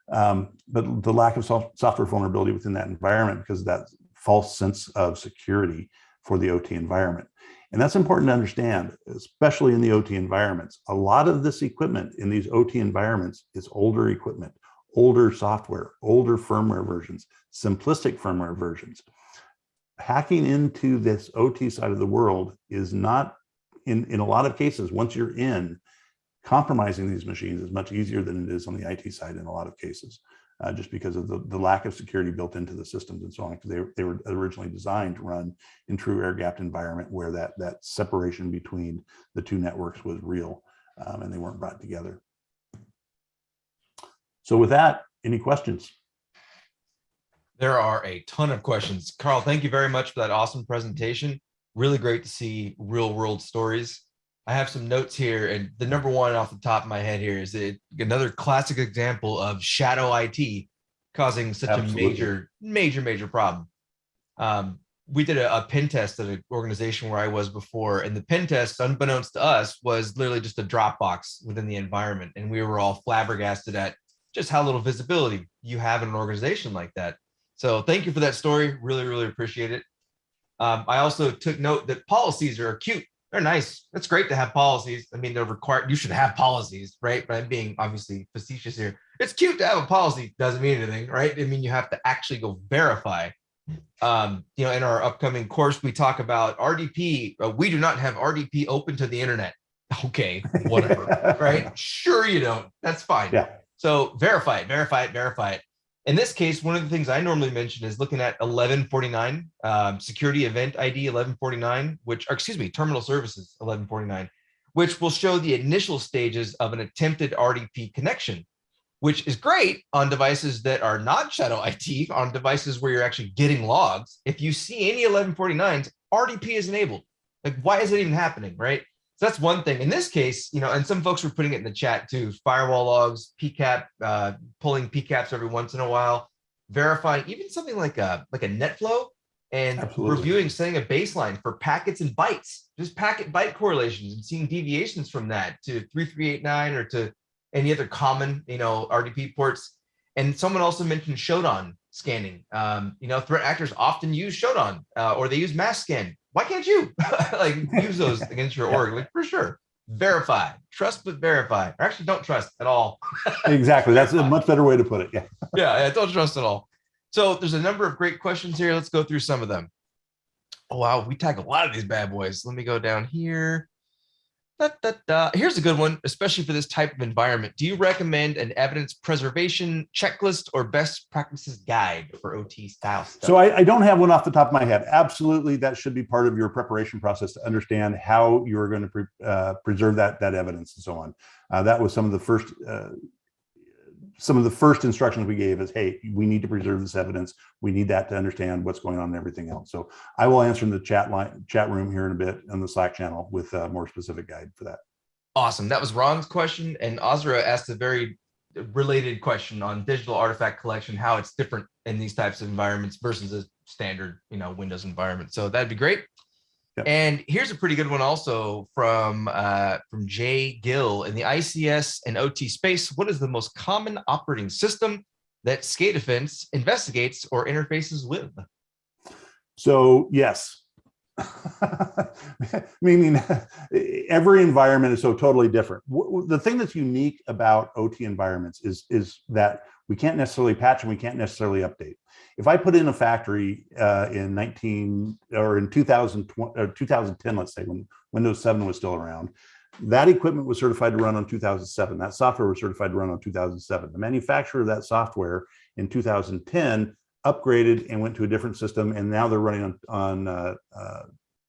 But the lack of software vulnerability within that environment because of that false sense of security for the OT environment. And that's important to understand, especially in the OT environments. A lot of this equipment in these OT environments is older equipment, older software, older firmware versions, simplistic firmware versions. Hacking into this OT side of the world is not, in a lot of cases, once you're in, compromising these machines is much easier than it is on the IT side in a lot of cases, just because of the lack of security built into the systems and so on, because they were originally designed to run in true air-gapped environment where that separation between the two networks was real, and they weren't brought together. So with that, any questions? There are a ton of questions. Carl, thank you very much for that awesome presentation. Really great to see real world stories. I have some notes here, and the number one off the top of my head here is another classic example of shadow IT causing such Absolutely. a major problem. We did a pen test at an organization where I was before, and the pen test, unbeknownst to us, was literally just a Dropbox within the environment. And we were all flabbergasted at just how little visibility you have in an organization like that. So thank you for that story. Really appreciate it. I also took note that policies are cute. They're nice. It's great to have policies. I mean, they're required. You should have policies, right? But I'm being obviously facetious here. It's cute to have a policy. Doesn't mean anything, right? I mean, you have to actually go verify. In our upcoming course, we talk about RDP. We do not have RDP open to the internet. Okay, whatever, right? Sure you don't. That's fine. Yeah. So verify it. In this case, one of the things I normally mention is looking at 1149, security event ID 1149, terminal services 1149, which will show the initial stages of an attempted RDP connection, which is great on devices that are not shadow IT, on devices where you're actually getting logs. If you see any 1149s, RDP is enabled. Like, why is it even happening, right? So that's one thing. In this case, and some folks were putting it in the chat too, firewall logs, PCAP, pulling PCAPs every once in a while, verifying even something like a NetFlow, and Absolutely. reviewing, setting a baseline for packets and bytes, just packet byte correlations, and seeing deviations from that to 3389 or to any other common, RDP ports. And someone also mentioned Shodan scanning. Threat actors often use Shodan or they use mass scan. Why can't you use those against your org? Like, for sure. Verify, trust, but verify. Or actually don't trust at all. Exactly. That's a much better way to put it. Yeah. Yeah, don't trust at all. So there's a number of great questions here. Let's go through some of them. Oh, wow. We tag a lot of these bad boys. Let me go down here. Here's a good one, especially for this type of environment. Do you recommend an evidence preservation checklist or best practices guide for OT style stuff? So I don't have one off the top of my head. Absolutely, that should be part of your preparation process to understand how you're going to preserve that evidence and so on. That was some of the first instructions we gave is, hey, we need to preserve this evidence. We need that to understand what's going on and everything else. So I will answer in the chat room here in a bit on the Slack channel with a more specific guide for that. Awesome. That was Ron's question. And Azra asked a very related question on digital artifact collection, how it's different in these types of environments versus a standard, Windows environment. So that'd be great. Yep. And here's a pretty good one also from Jay Gill. In the ICS and OT space, what is the most common operating system that SCA Defense investigates or interfaces with? So yes, meaning every environment is so totally different. The thing that's unique about OT environments is that we can't necessarily patch and we can't necessarily update. If I put in a factory in 2010, let's say, when Windows 7 was still around, that equipment was certified to run on 2007. That software was certified to run on 2007. The manufacturer of that software in 2010 upgraded and went to a different system, and now they're running on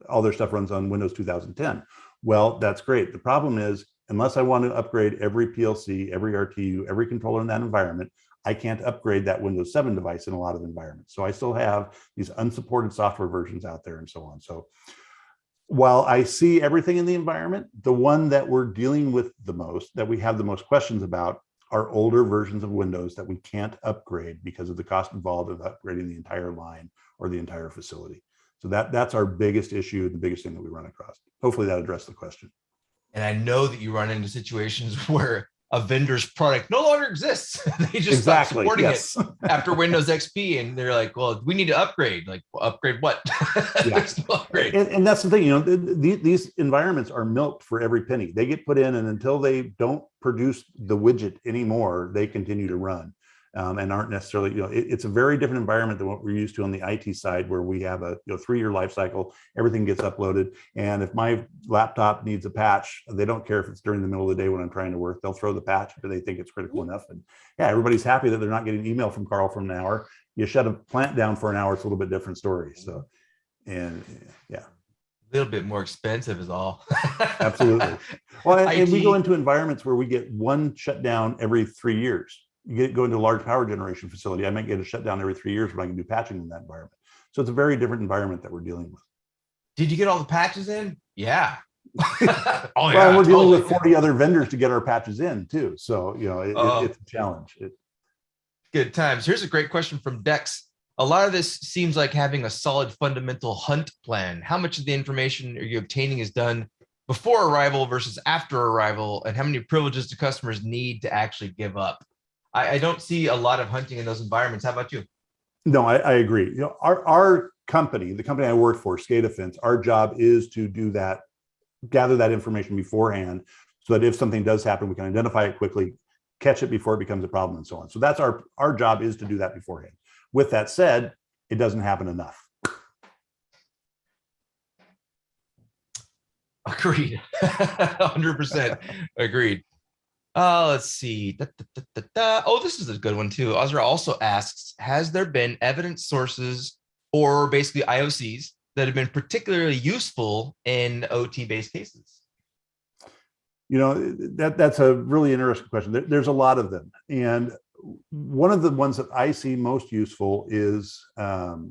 all their stuff runs on Windows 2010. Well, that's great. The problem is, unless I want to upgrade every PLC, every RTU, every controller in that environment, I can't upgrade that Windows 7 device in a lot of environments. So I still have these unsupported software versions out there and so on. So while I see everything in the environment, the one that we're dealing with the most, that we have the most questions about, are older versions of Windows that we can't upgrade because of the cost involved of upgrading the entire line or the entire facility. So that's our biggest issue, the biggest thing that we run across. Hopefully that addressed the question. And I know that you run into situations where a vendor's product no longer exists. They just stop supporting it after Windows XP, and they're like, well, we need to upgrade. Like, well, upgrade what? There's no upgrade. And that's the thing, these environments are milked for every penny. They get put in, and until they don't produce the widget anymore, they continue to run. And aren't necessarily, it's a very different environment than what we're used to on the IT side, where we have a 3-year life cycle, everything gets uploaded. And if my laptop needs a patch, they don't care if it's during the middle of the day when I'm trying to work, they'll throw the patch if they think it's critical enough. And yeah, everybody's happy that they're not getting email from Carl for an hour. You shut a plant down for an hour, it's a little bit different story. So, and yeah. A little bit more expensive is all. Absolutely. Well, and we go into environments where we get one shutdown every 3 years. go into a large power generation facility, I might get a shutdown every 3 years, but I can do patching in that environment. So it's a very different environment that we're dealing with. Did you get all the patches in? Yeah. Oh, well, yeah, and we're dealing totally. with 40 other vendors to get our patches in too. So, it's a challenge. Good times. Here's a great question from Dex. A lot of this seems like having a solid fundamental hunt plan. How much of the information are you obtaining is done before arrival versus after arrival? And how many privileges do customers need to actually give up? I don't see a lot of hunting in those environments. How about you? No, I agree. Our company, the company I work for, SCADAfence, our job is to do that, gather that information beforehand so that if something does happen, we can identify it quickly, catch it before it becomes a problem, and so on. So that's our job, is to do that beforehand. With that said, it doesn't happen enough. Agreed. 100% agreed. Let's see. Oh, this is a good one too. Ozra also asks, has there been evidence sources or basically IOCs that have been particularly useful in OT-based cases? That's a really interesting question. There's a lot of them. And one of the ones that I see most useful is, there's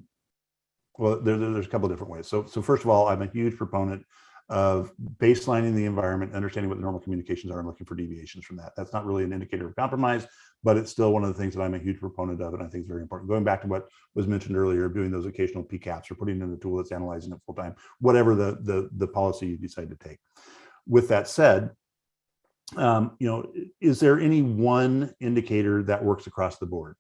a couple of different ways. So first of all, I'm a huge proponent of baselining the environment, understanding what the normal communications are, and looking for deviations from that. That's not really an indicator of compromise, but it's still one of the things that I'm a huge proponent of, and I think is very important. Going back to what was mentioned earlier, of doing those occasional PCAPs or putting in a tool that's analyzing it full time, whatever the policy you decide to take. With that said, is there any one indicator that works across the board?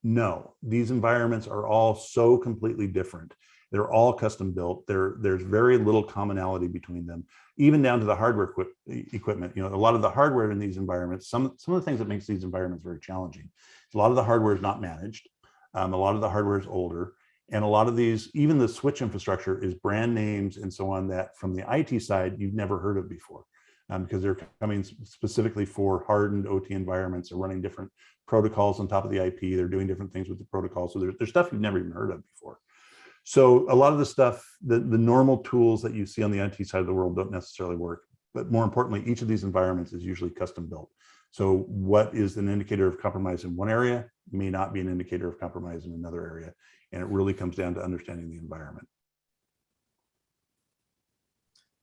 No, these environments are all so completely different. They're all custom built. There's very little commonality between them, even down to the hardware equipment. A lot of the hardware in these environments, some of the things that makes these environments very challenging. A lot of the hardware is not managed. A lot of the hardware is older. And a lot of these, even the switch infrastructure, is brand names and so on that from the IT side, you've never heard of before. Because they're coming specifically for hardened OT environments. They're running different protocols on top of the IP. They're doing different things with the protocol. So there's stuff you've never even heard of before. So a lot of the stuff, the normal tools that you see on the IT side of the world don't necessarily work. But more importantly, each of these environments is usually custom built. So what is an indicator of compromise in one area may not be an indicator of compromise in another area. And it really comes down to understanding the environment.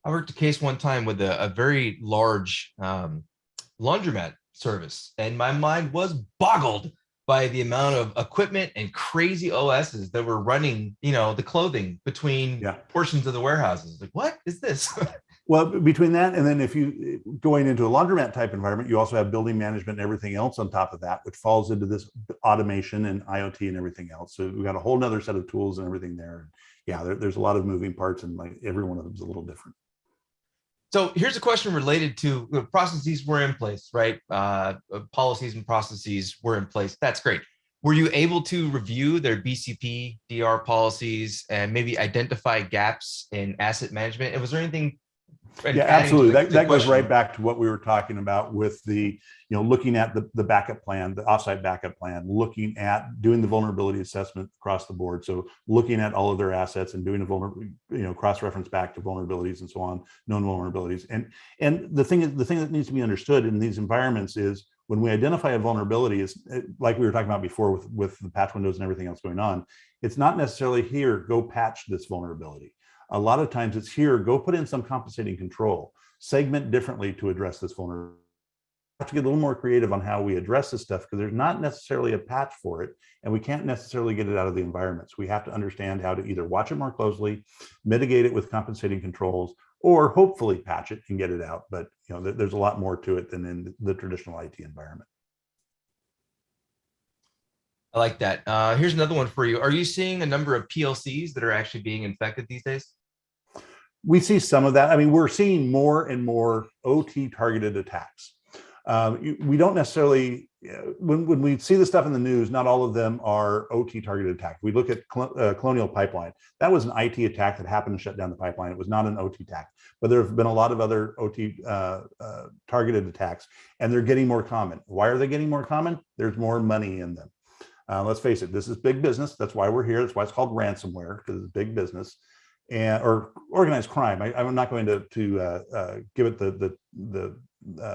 I worked a case one time with a very large laundromat service, and my mind was boggled by the amount of equipment and crazy OSs that were running, the clothing between portions of the warehouses. Like, what is this? Well, between that and then if you going into a laundromat type environment, you also have building management and everything else on top of that, which falls into this automation and IoT and everything else. So we've got a whole nother set of tools and everything there. Yeah, there's a lot of moving parts, and like every one of them is a little different. So here's a question related to processes were in place, right? Policies and processes were in place. That's great. Were you able to review their BCP, DR policies and maybe identify gaps in asset management? And was there anything? Yeah, absolutely. That goes right back to what we were talking about with the, looking at the backup plan, the offsite backup plan, looking at doing the vulnerability assessment across the board. So looking at all of their assets and doing a cross-reference back to vulnerabilities and so on, known vulnerabilities. And the thing that needs to be understood in these environments is when we identify a vulnerability, is like we were talking about before with the patch windows and everything else going on. It's not necessarily here, go patch this vulnerability. A lot of times it's here, go put in some compensating control, segment differently to address this vulnerability. We have to get a little more creative on how we address this stuff, because there's not necessarily a patch for it, and we can't necessarily get it out of the environment. So we have to understand how to either watch it more closely, mitigate it with compensating controls, or hopefully patch it and get it out. But there's a lot more to it than in the traditional IT environment. I like that. Here's another one for you. Are you seeing a number of PLCs that are actually being infected these days? We see some of that. I mean, we're seeing more and more OT targeted attacks. We don't necessarily, when we see the stuff in the news, not all of them are OT targeted attacks. We look at Colonial Pipeline. That was an IT attack that happened to shut down the pipeline. It was not an OT attack, but there have been a lot of other OT targeted attacks, and they're getting more common. Why are they getting more common? There's more money in them. Let's face it, this is big business. That's why we're here. That's why it's called ransomware, because it's big business. Or organized crime. I'm not going to give it the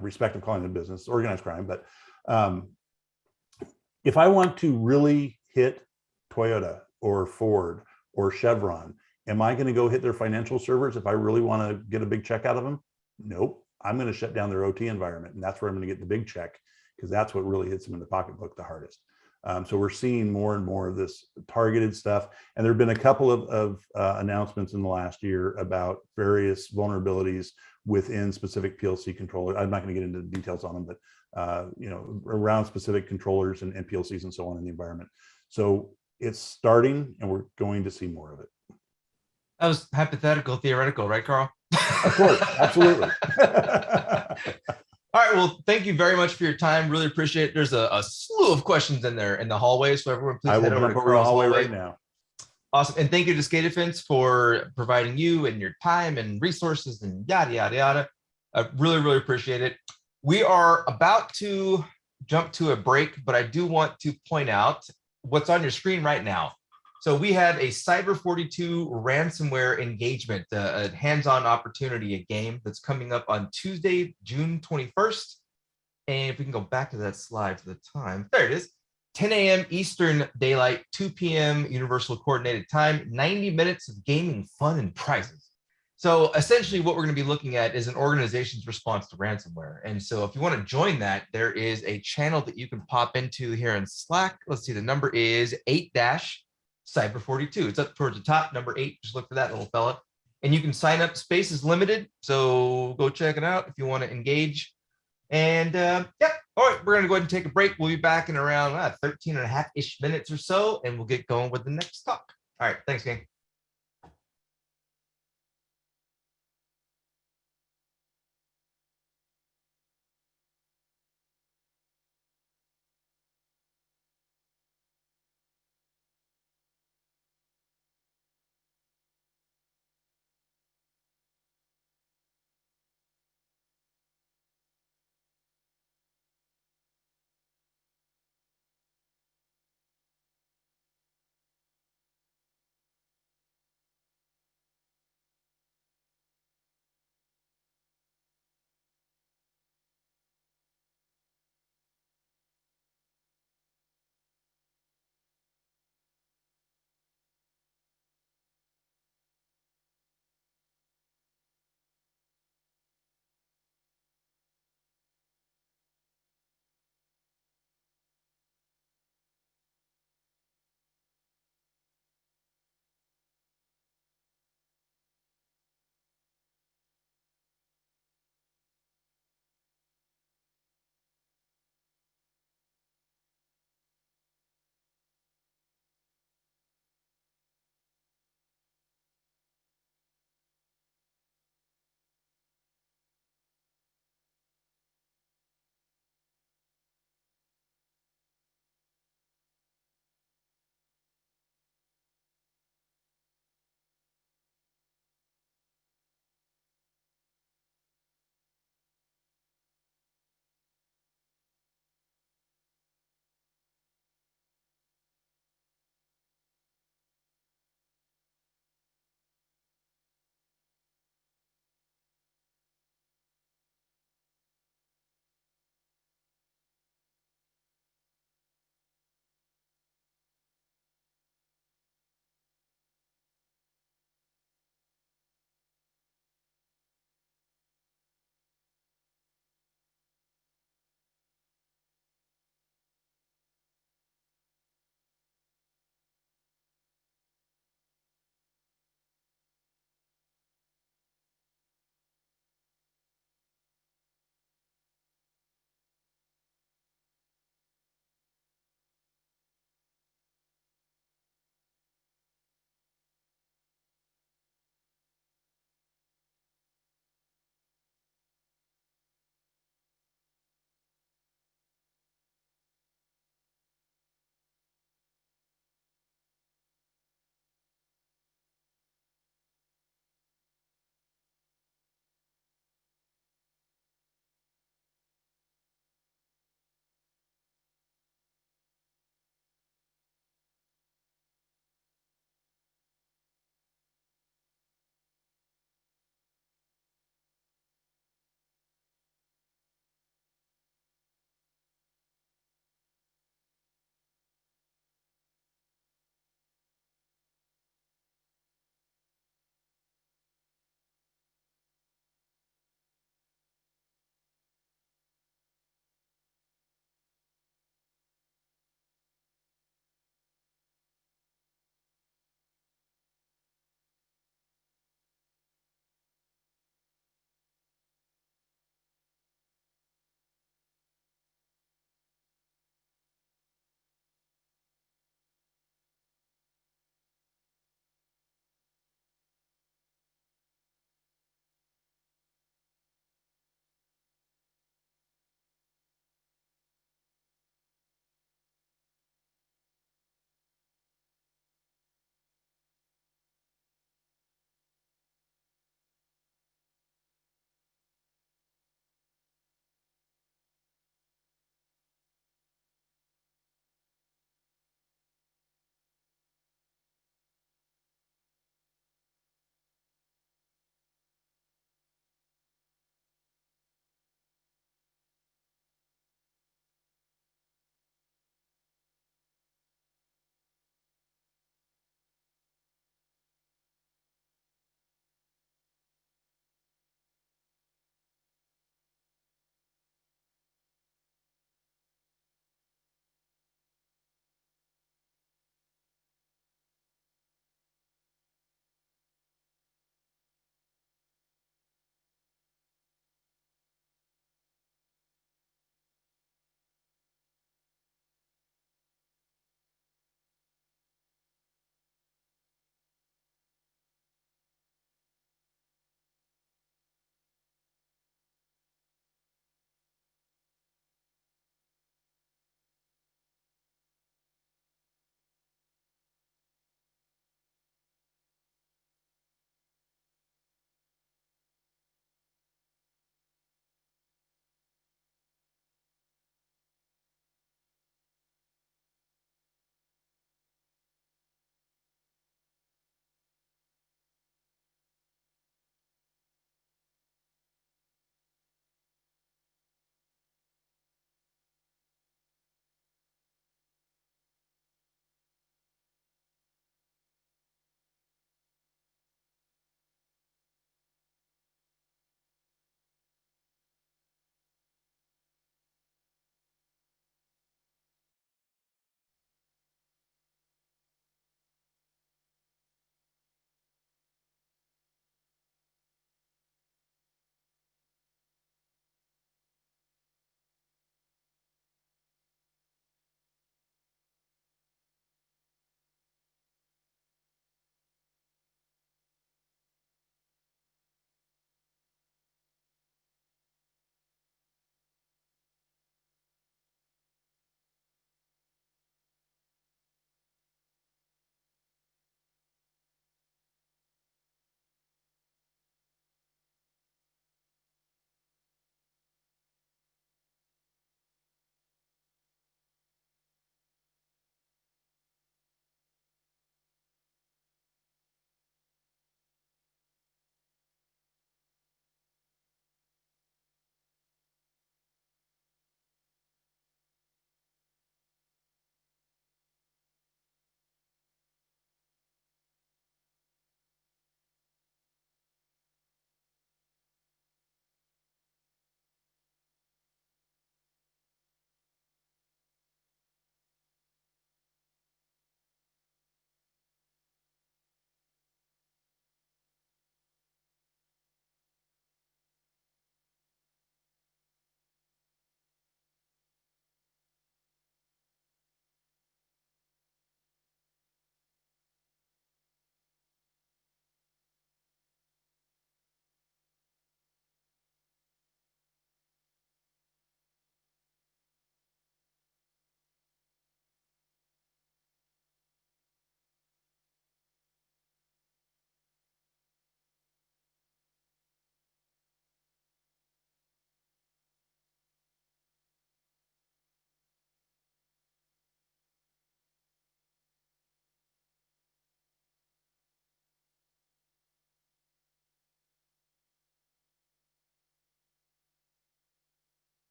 respect of calling it business, organized crime, but if I want to really hit Toyota or Ford or Chevron, am I going to go hit their financial servers if I really want to get a big check out of them? Nope. I'm going to shut down their OT environment, and that's where I'm going to get the big check, because that's what really hits them in the pocketbook the hardest. So we're seeing more and more of this targeted stuff. And there have been a couple of announcements in the last year about various vulnerabilities within specific PLC controllers. I'm not going to get into the details on them, but around specific controllers and PLCs and so on in the environment. So it's starting, and we're going to see more of it. That was hypothetical, theoretical, right, Carl? Of course, absolutely. All right, well, thank you very much for your time. Really appreciate it. There's a slew of questions in there in the hallway, so everyone please head over to Carl's hallway right now. Awesome, and thank you to SCADA Defense for providing you and your time and resources and yada, yada, yada. I really, really appreciate it. We are about to jump to a break, but I do want to point out what's on your screen right now. So we have a Cyber 42 ransomware engagement, a hands-on opportunity, a game that's coming up on Tuesday, June 21st. And if we can go back to that slide to the time, there it is, 10 a.m. Eastern Daylight, 2 p.m. Universal Coordinated Time, 90 minutes of gaming, fun, and prizes. So essentially what we're going to be looking at is an organization's response to ransomware. And so if you want to join that, there is a channel that you can pop into here in Slack. Let's see, the number is 8-Cyber 42. It's up towards the top, number 8. Just look for that little fella. And you can sign up. Space is limited, so go check it out if you want to engage. And yeah, all right, we're going to go ahead and take a break. We'll be back in around 13 and a half-ish minutes or so, and we'll get going with the next talk. All right, thanks, gang.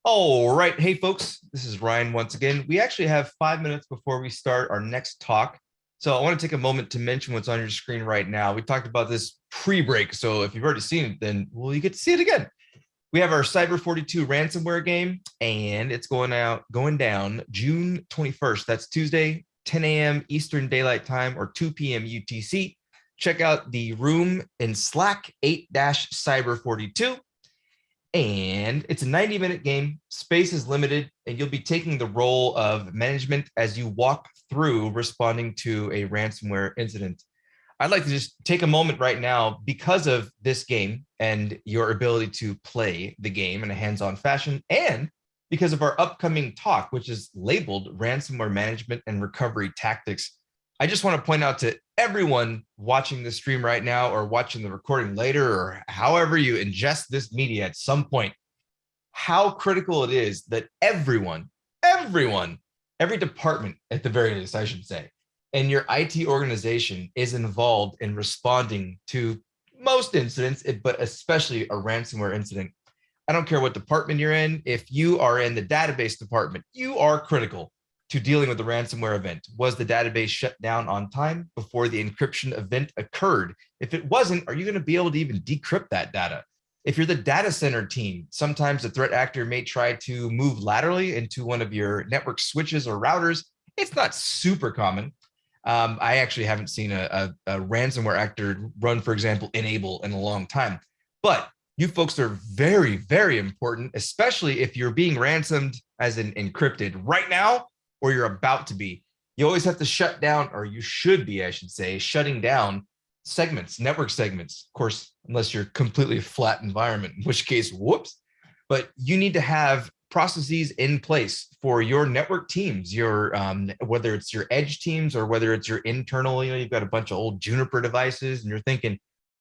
All right. Hey, folks, this is Ryan once again. We actually have 5 minutes before we start our next talk. So I want to take a moment to mention what's on your screen right now. We talked about this pre-break. So if you've already seen it, then you get to see it again. We have our Cyber 42 ransomware game, and it's going down June 21st. That's Tuesday, 10 a.m. Eastern Daylight Time or 2 p.m. UTC. Check out the room in Slack 8-Cyber 42. And it's a 90-minute game. Space is limited, and you'll be taking the role of management as you walk through responding to a ransomware incident. I'd like to just take a moment right now because of this game and your ability to play the game in a hands-on fashion, and because of our upcoming talk, which is labeled Ransomware Management and Recovery Tactics. I just want to point out to everyone watching the stream right now or watching the recording later or however you ingest this media at some point, how critical it is that everyone, every department at the very least, I should say, and your IT organization is involved in responding to most incidents, but especially a ransomware incident. I don't care what department you're in. If you are in the database department, you are critical to dealing with the ransomware event. Was the database shut down on time before the encryption event occurred? If it wasn't, are you going to be able to even decrypt that data? If you're the data center team, sometimes the threat actor may try to move laterally into one of your network switches or routers. It's not super common. I actually haven't seen a ransomware actor run, for example, enable in a long time. But you folks are very, very important, especially if you're being ransomed as in encrypted right now, or you're about to be. You always have to shut down, or you should be, I should say, shutting down segments, network segments. Of course, unless you're completely flat environment, in which case, whoops. But you need to have processes in place for your network teams, your whether it's your edge teams or whether it's your internal, you've got a bunch of old Juniper devices and you're thinking,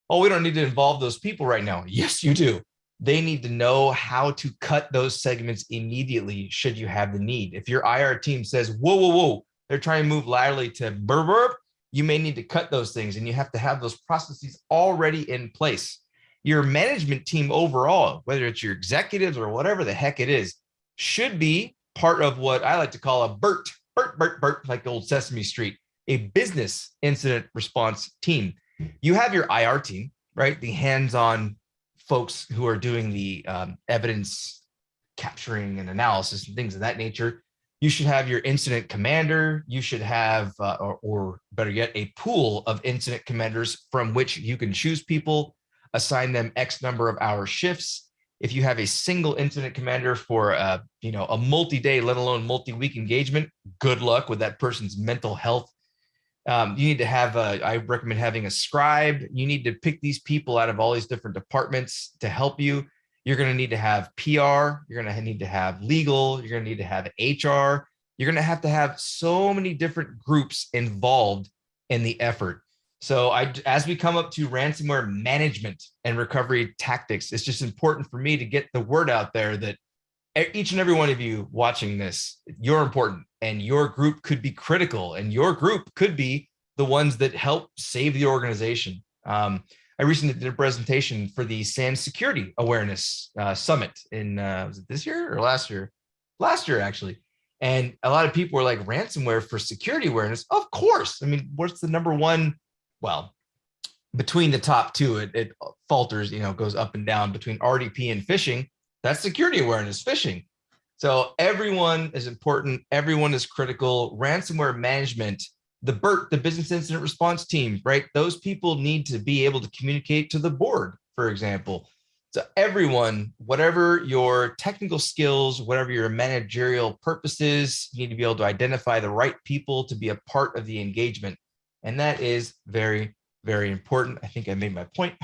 oh, we don't need to involve those people right now. Yes, you do. They need to know how to cut those segments immediately should you have the need. If your IR team says, whoa, they're trying to move laterally to burp, you may need to cut those things, and you have to have those processes already in place. Your management team overall, whether it's your executives or whatever the heck it is, should be part of what I like to call a BERT, like the old Sesame Street, a business incident response team. You have your IR team, right? The hands-on folks who are doing the evidence capturing and analysis and things of that nature. You should have your incident commander. You should have, or better yet, a pool of incident commanders from which you can choose people, assign them X number of hour shifts. If you have a single incident commander for a multi-day, let alone multi-week engagement, good luck with that person's mental health. You need to have, I recommend having a scribe. You need to pick these people out of all these different departments to help you. You're going to need to have PR. You're going to need to have legal. You're going to need to have HR. You're going to have so many different groups involved in the effort. So as we come up to ransomware management and recovery tactics, it's just important for me to get the word out there that each and every one of you watching this, you're important, and your group could be critical, and your group could be the ones that help save the organization. I recently did a presentation for the SANS Security Awareness Summit in, was it this year or last year? Last year, actually. And a lot of people were like, ransomware for security awareness? Of course. I mean, what's the number one? Well, between the top two, it falters, goes up and down between RDP and phishing. That's security awareness, phishing. So everyone is important. Everyone is critical. Ransomware management, the BERT, the business incident response team, right? Those people need to be able to communicate to the board, for example. So everyone, whatever your technical skills, whatever your managerial purposes, you need to be able to identify the right people to be a part of the engagement. And that is very, very important. I think I made my point.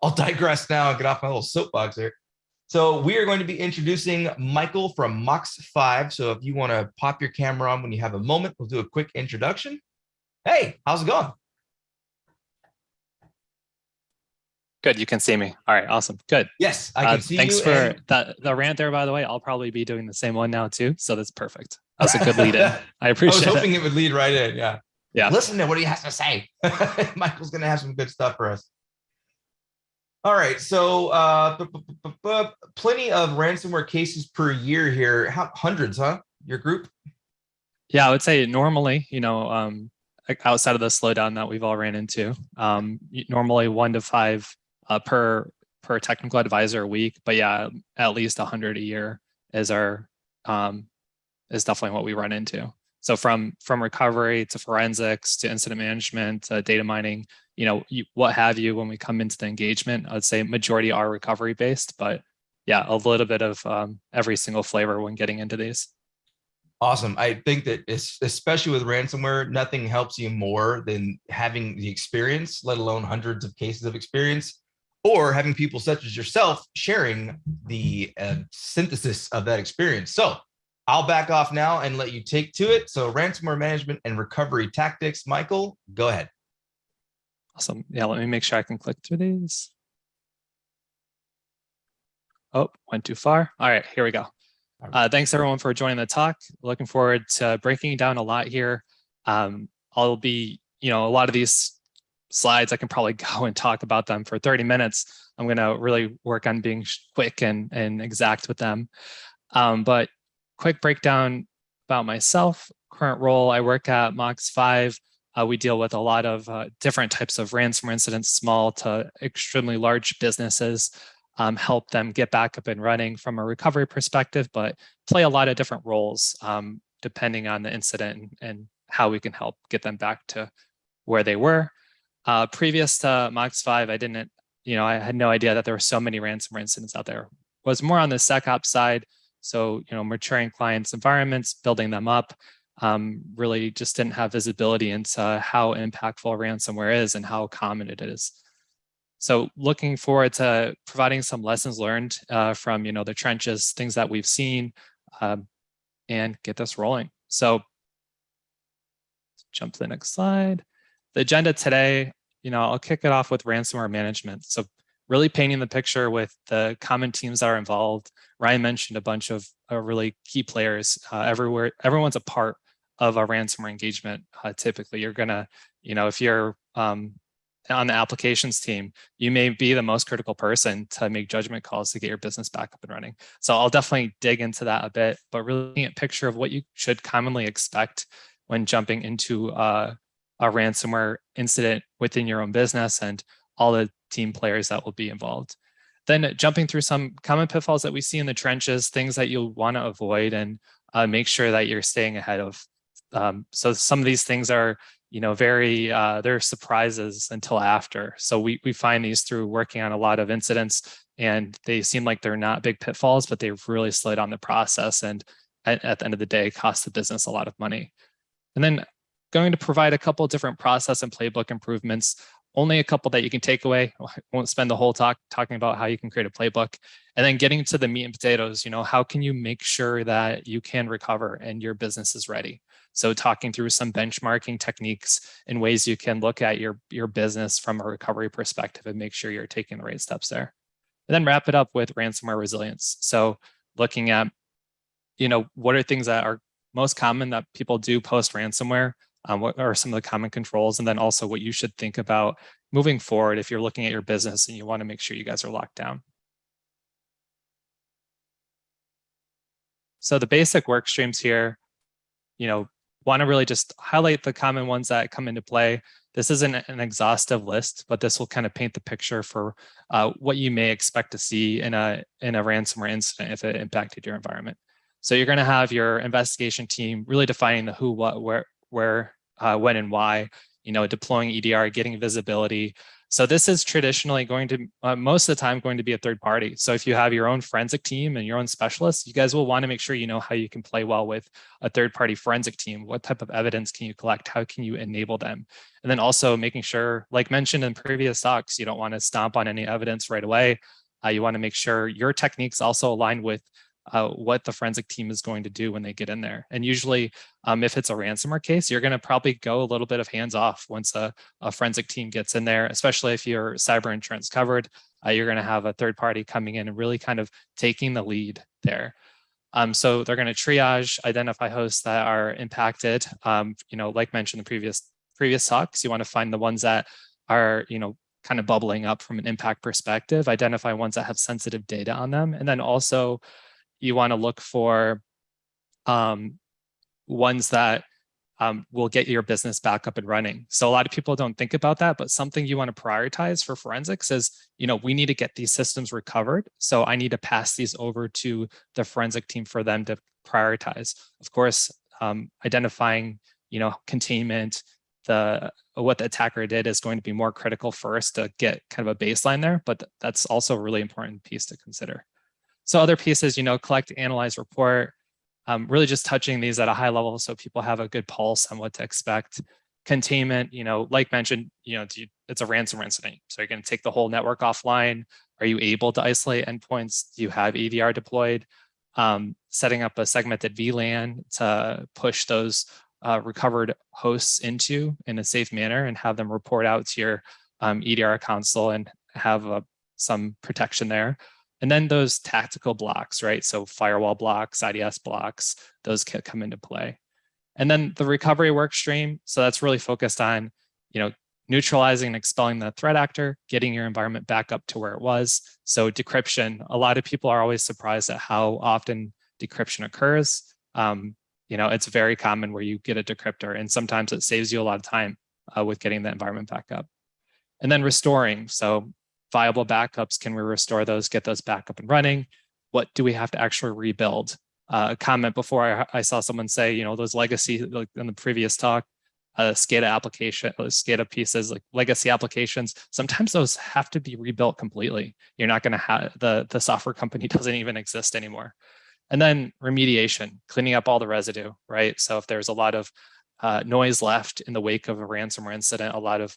I'll digress now and get off my little soapbox here. So we are going to be introducing Michael from Mox 5. So if you want to pop your camera on when you have a moment, we'll do a quick introduction. Hey, how's it going? Good, you can see me. All right, awesome, good. Yes, I can see thanks you. Thanks for the rant there, by the way. I'll probably be doing the same one now too, so that's perfect. That's a good lead in. I appreciate it. I was hoping it would lead right in, yeah. Yeah. Listen to what he has to say. Michael's going to have some good stuff for us. All right, so plenty of ransomware cases per year here. Hundreds, huh? Your group? Yeah, I would say normally, outside of the slowdown that we've all ran into, normally 1 to 5 per technical advisor a week. But yeah, at least 100 a year is is definitely what we run into. So from recovery to forensics to incident management, data mining, what have you, when we come into the engagement, I'd say majority are recovery based, but yeah, a little bit of every single flavor when getting into these. Awesome. I think that especially with ransomware, nothing helps you more than having the experience, let alone hundreds of cases of experience, or having people such as yourself sharing the synthesis of that experience. So I'll back off now and let you take to it. So ransomware management and recovery tactics. Michael, go ahead. Awesome. Yeah, let me make sure I can click through these. Oh, went too far. All right, here we go. Thanks everyone for joining the talk. Looking forward to breaking down a lot here. I'll be, a lot of these slides, I can probably go and talk about them for 30 minutes. I'm gonna really work on being quick and exact with them. But quick breakdown about myself, current role, I work at Mox 5. We deal with a lot of different types of ransomware incidents, small to extremely large businesses. Help them get back up and running from a recovery perspective, but play a lot of different roles depending on the incident and how we can help get them back to where they were. Previous to Mox 5, I didn't, I had no idea that there were so many ransomware incidents out there. Was more on the SecOps side. So, maturing clients' environments, building them up, really just didn't have visibility into how impactful ransomware is and how common it is. So looking forward to providing some lessons learned from, the trenches, things that we've seen, and get this rolling. So jump to the next slide. The agenda today, I'll kick it off with ransomware management. So really painting the picture with the common teams that are involved. Ryan mentioned a bunch of really key players everywhere. Everyone's a part of a ransomware engagement. Typically, you're gonna, if you're on the applications team, you may be the most critical person to make judgment calls to get your business back up and running. So I'll definitely dig into that a bit, but really looking at a picture of what you should commonly expect when jumping into a ransomware incident within your own business and all the team players that will be involved. Then jumping through some common pitfalls that we see in the trenches, things that you'll want to avoid and make sure that you're staying ahead of. So some of these things are, they're surprises until after. So we find these through working on a lot of incidents, and they seem like they're not big pitfalls, but they've really slowed down the process and at the end of the day, cost the business a lot of money. And then going to provide a couple of different process and playbook improvements, only a couple that you can take away. I won't spend the whole talk talking about how you can create a playbook. And then getting to the meat and potatoes, how can you make sure that you can recover and your business is ready? So talking through some benchmarking techniques and ways you can look at your business from a recovery perspective and make sure you're taking the right steps there. And then wrap it up with ransomware resilience. So looking at, what are things that are most common that people do post ransomware? What are some of the common controls? And then also what you should think about moving forward if you're looking at your business and you want to make sure you guys are locked down. So the basic work streams here, want to really just highlight the common ones that come into play. This isn't an exhaustive list, but this will kind of paint the picture for what you may expect to see in a ransomware incident if it impacted your environment. So you're going to have your investigation team really defining the who, what, where, when, and why. Deploying EDR, getting visibility. So this is traditionally going to, most of the time, going to be a third party. So if you have your own forensic team and your own specialists, you guys will want to make sure you know how you can play well with a third party forensic team. What type of evidence can you collect? How can you enable them? And then also making sure, like mentioned in previous talks, you don't want to stomp on any evidence right away. You want to make sure your techniques also align with what the forensic team is going to do when they get in there. And usually, if it's a ransomware case, you're going to probably go a little bit of hands off once a forensic team gets in there, especially if you're cyber insurance covered. You're going to have a third party coming in and really kind of taking the lead there. So they're going to triage, identify hosts that are impacted. Like mentioned in the previous talks, you want to find the ones that are, kind of bubbling up from an impact perspective, identify ones that have sensitive data on them. And then also you want to look for ones that will get your business back up and running. So a lot of people don't think about that, but something you want to prioritize for forensics is, we need to get these systems recovered. So I need to pass these over to the forensic team for them to prioritize. Of course, identifying, containment, what the attacker did is going to be more critical first to get kind of a baseline there, but that's also a really important piece to consider. So other pieces, collect, analyze, report, really just touching these at a high level so people have a good pulse on what to expect. Containment, like mentioned, it's a ransomware incident. So you're going to take the whole network offline. Are you able to isolate endpoints? Do you have EDR deployed? Setting up a segmented VLAN to push those recovered hosts into in a safe manner and have them report out to your EDR console and have some protection there. And then those tactical blocks, right? So firewall blocks, IDS blocks, those can come into play. And then the recovery work stream. So that's really focused on, neutralizing and expelling the threat actor, getting your environment back up to where it was. So decryption, a lot of people are always surprised at how often decryption occurs. It's very common where you get a decryptor, and sometimes it saves you a lot of time with getting the environment back up. And then restoring. So viable backups, can we restore those, get those back up and running? What do we have to actually rebuild? A comment before I saw someone say, those legacy, like in the previous talk, SCADA pieces, like legacy applications, sometimes those have to be rebuilt completely. You're not going to have, the software company doesn't even exist anymore. And then remediation, cleaning up all the residue, right? So if there's a lot of noise left in the wake of a ransomware incident, a lot of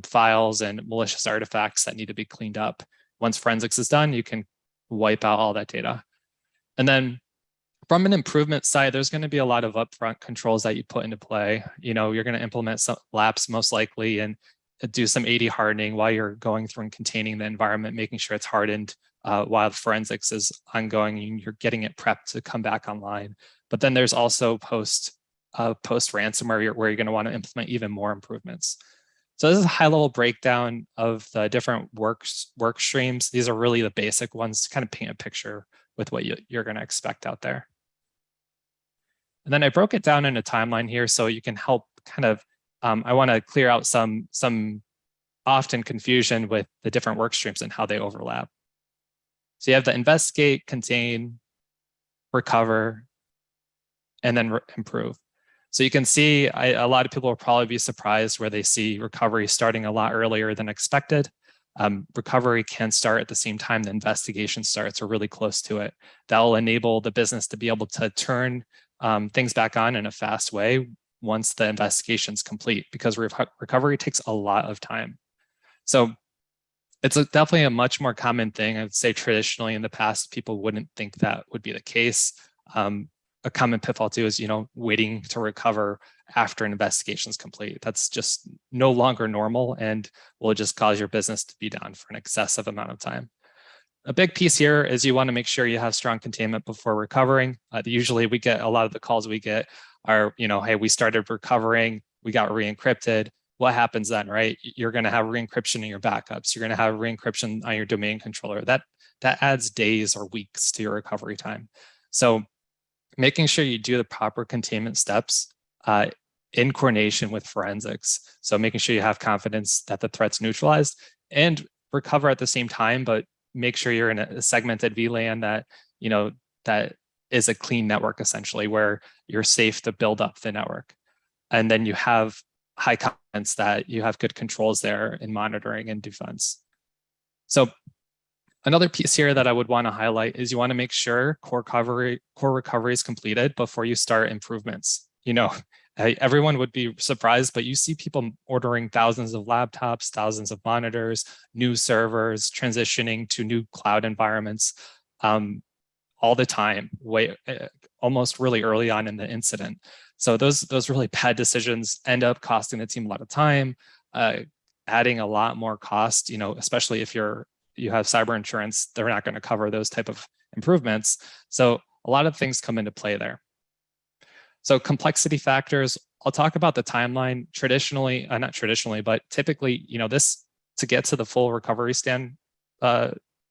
files and malicious artifacts that need to be cleaned up. Once forensics is done, you can wipe out all that data. And then from an improvement side, there's going to be a lot of upfront controls that you put into play. You're going to implement some laps most likely and do some AD hardening while you're going through and containing the environment, making sure it's hardened while forensics is ongoing and you're getting it prepped to come back online. But then there's also post ransomware where you're going to want to implement even more improvements. So this is a high-level breakdown of the different work streams. These are really the basic ones to kind of paint a picture with what you're going to expect out there. And then I broke it down in a timeline here so you can help kind of, I want to clear out some often confusion with the different work streams and how they overlap. So you have the investigate, contain, recover, and then improve. So you can see a lot of people will probably be surprised where they see recovery starting a lot earlier than expected. Recovery can start at the same time the investigation starts or really close to it. That will enable the business to be able to turn things back on in a fast way once the investigation is complete, because recovery takes a lot of time. So it's definitely a much more common thing. I would say traditionally in the past, people wouldn't think that would be the case. A common pitfall too is, waiting to recover after an investigation is complete. That's just no longer normal and will just cause your business to be down for an excessive amount of time. A big piece here is you want to make sure you have strong containment before recovering. Usually we get a lot of the calls we get are, hey, we started recovering, we got re-encrypted. What happens then, right? You're going to have re-encryption in your backups. You're going to have re-encryption on your domain controller. That adds days or weeks to your recovery time. So making sure you do the proper containment steps in coordination with forensics. So making sure you have confidence that the threat's neutralized and recover at the same time, but make sure you're in a segmented VLAN that, that is a clean network essentially, where you're safe to build up the network. And then you have high confidence that you have good controls there in monitoring and defense. So another piece here that I would want to highlight is you want to make sure core recovery is completed before you start improvements. Everyone would be surprised, but you see people ordering thousands of laptops, thousands of monitors, new servers, transitioning to new cloud environments all the time, almost really early on in the incident. So those really bad decisions end up costing the team a lot of time, adding a lot more cost, especially if you have cyber insurance, they're not going to cover those type of improvements. So a lot of things come into play there. So complexity factors, I'll talk about the timeline traditionally, not traditionally, but typically, this to get to the full recovery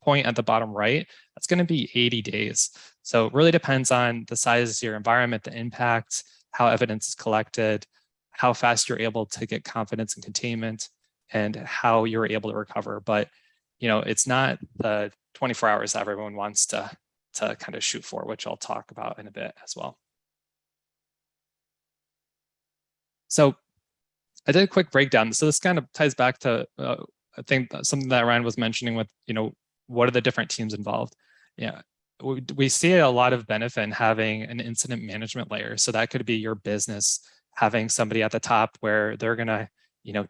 point at the bottom right, that's going to be 80 days. So it really depends on the size of your environment, the impact, how evidence is collected, how fast you're able to get confidence and containment, and how you're able to recover. But it's not the 24 hours that everyone wants to kind of shoot for, which I'll talk about in a bit as well. So I did a quick breakdown. So this kind of ties back to I think something that Ryan was mentioning with, what are the different teams involved? Yeah, we see a lot of benefit in having an incident management layer. So that could be your business having somebody at the top where they're gonna,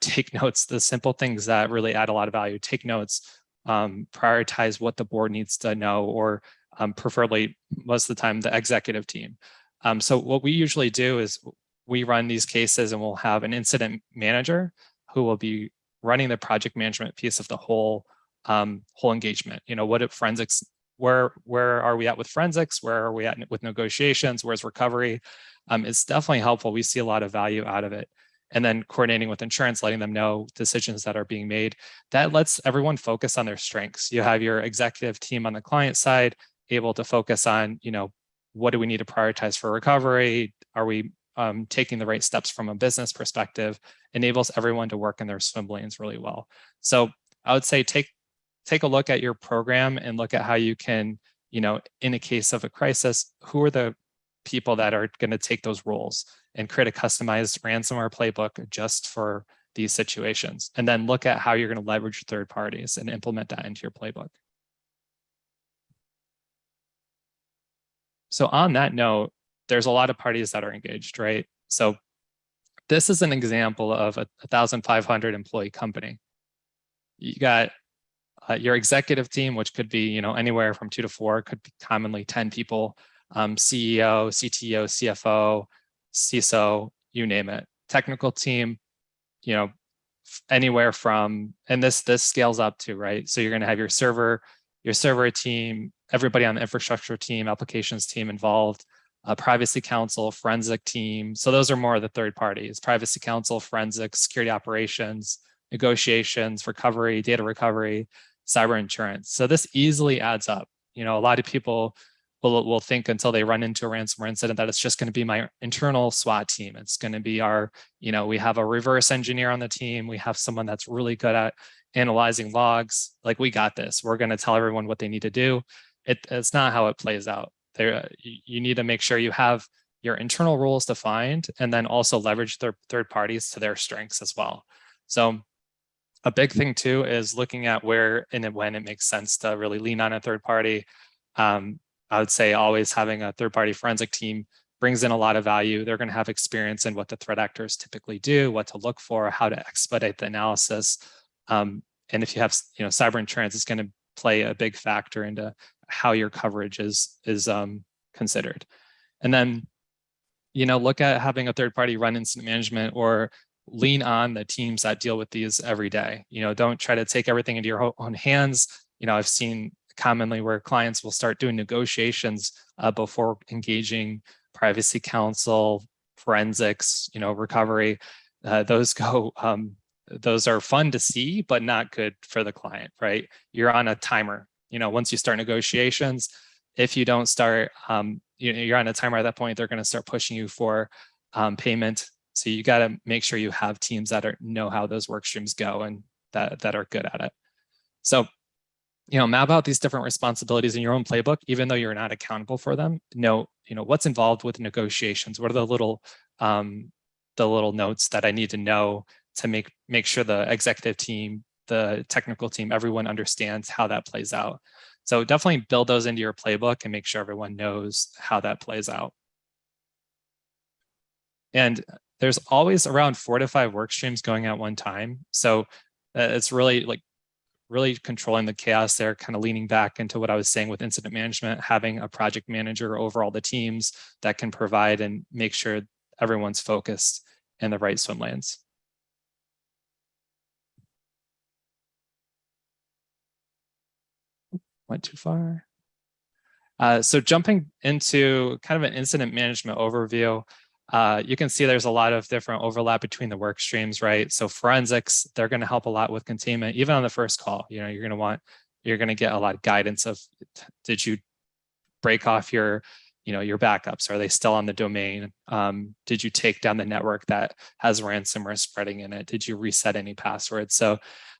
take notes, the simple things that really add a lot of value, take notes, prioritize what the board needs to know, or preferably most of the time the executive team. So what we usually do is we run these cases and we'll have an incident manager who will be running the project management piece of the whole engagement. What if forensics, where are we at with forensics? Where are we at with negotiations? Where's recovery? It's definitely helpful. We see a lot of value out of it. And then coordinating with insurance, letting them know decisions that are being made. That lets everyone focus on their strengths. You have your executive team on the client side able to focus on, what do we need to prioritize for recovery? Are we taking the right steps from a business perspective? Enables everyone to work in their swim lanes really well. So I would say take a look at your program and look at how you can, in a case of a crisis, who are the people that are going to take those roles, and create a customized ransomware playbook just for these situations. And then look at how you're going to leverage third parties and implement that into your playbook. So on that note, there's a lot of parties that are engaged, right? So this is an example of a 1,500 employee company. You got your executive team, which could be, anywhere from 2 to 4, could be commonly 10 people, CEO, CTO, CFO, CISO, you name it. Technical team, anywhere from, and this scales up to, right? So you're going to have your server team, everybody on the infrastructure team, applications team involved, privacy counsel, forensic team. So those are more of the third parties: privacy counsel, forensic, security operations, negotiations, recovery, data recovery, cyber insurance. So this easily adds up. A lot of people will think until they run into a ransomware incident that it's just going to be my internal SWAT team. It's going to be our, we have a reverse engineer on the team. We have someone that's really good at analyzing logs. Like, we got this. We're going to tell everyone what they need to do. It's not how it plays out. You need to make sure you have your internal rules defined, and then also leverage third parties to their strengths as well. So a big thing too is looking at where and when it makes sense to really lean on a third party. I would say always having a third party forensic team brings in a lot of value. They're going to have experience in what the threat actors typically do, what to look for, how to expedite the analysis. And if you have, cyber insurance, it's going to play a big factor into how your coverage is considered. And then, look at having a third party run incident management, or lean on the teams that deal with these every day. Don't try to take everything into your own hands. I've seen commonly where clients will start doing negotiations before engaging privacy counsel, forensics, recovery. Those are fun to see, but not good for the client, right? You're on a timer. Once you start negotiations, if you don't start, you're on a timer at that point, they're going to start pushing you for payment. So you got to make sure you have teams that know how those work streams go and that are good at it. So, map out these different responsibilities in your own playbook, even though you're not accountable for them. Know, what's involved with negotiations. What are the little notes that I need to know to make sure the executive team, the technical team, everyone understands how that plays out. So definitely build those into your playbook and make sure everyone knows how that plays out. And there's always around 4 to 5 work streams going at one time. So it's really controlling the chaos there, kind of leaning back into what I was saying with incident management, having a project manager over all the teams that can provide and make sure everyone's focused in the right swim lanes. Went too far. So jumping into kind of an incident management overview, You can see there's a lot of different overlap between the work streams, right? So forensics, they're going to help a lot with containment, even on the first call. You know, you're going to get a lot of guidance of, did you break off your backups? Are they still on the domain? Did you take down the network that has ransomware spreading in it? Did you reset any passwords? So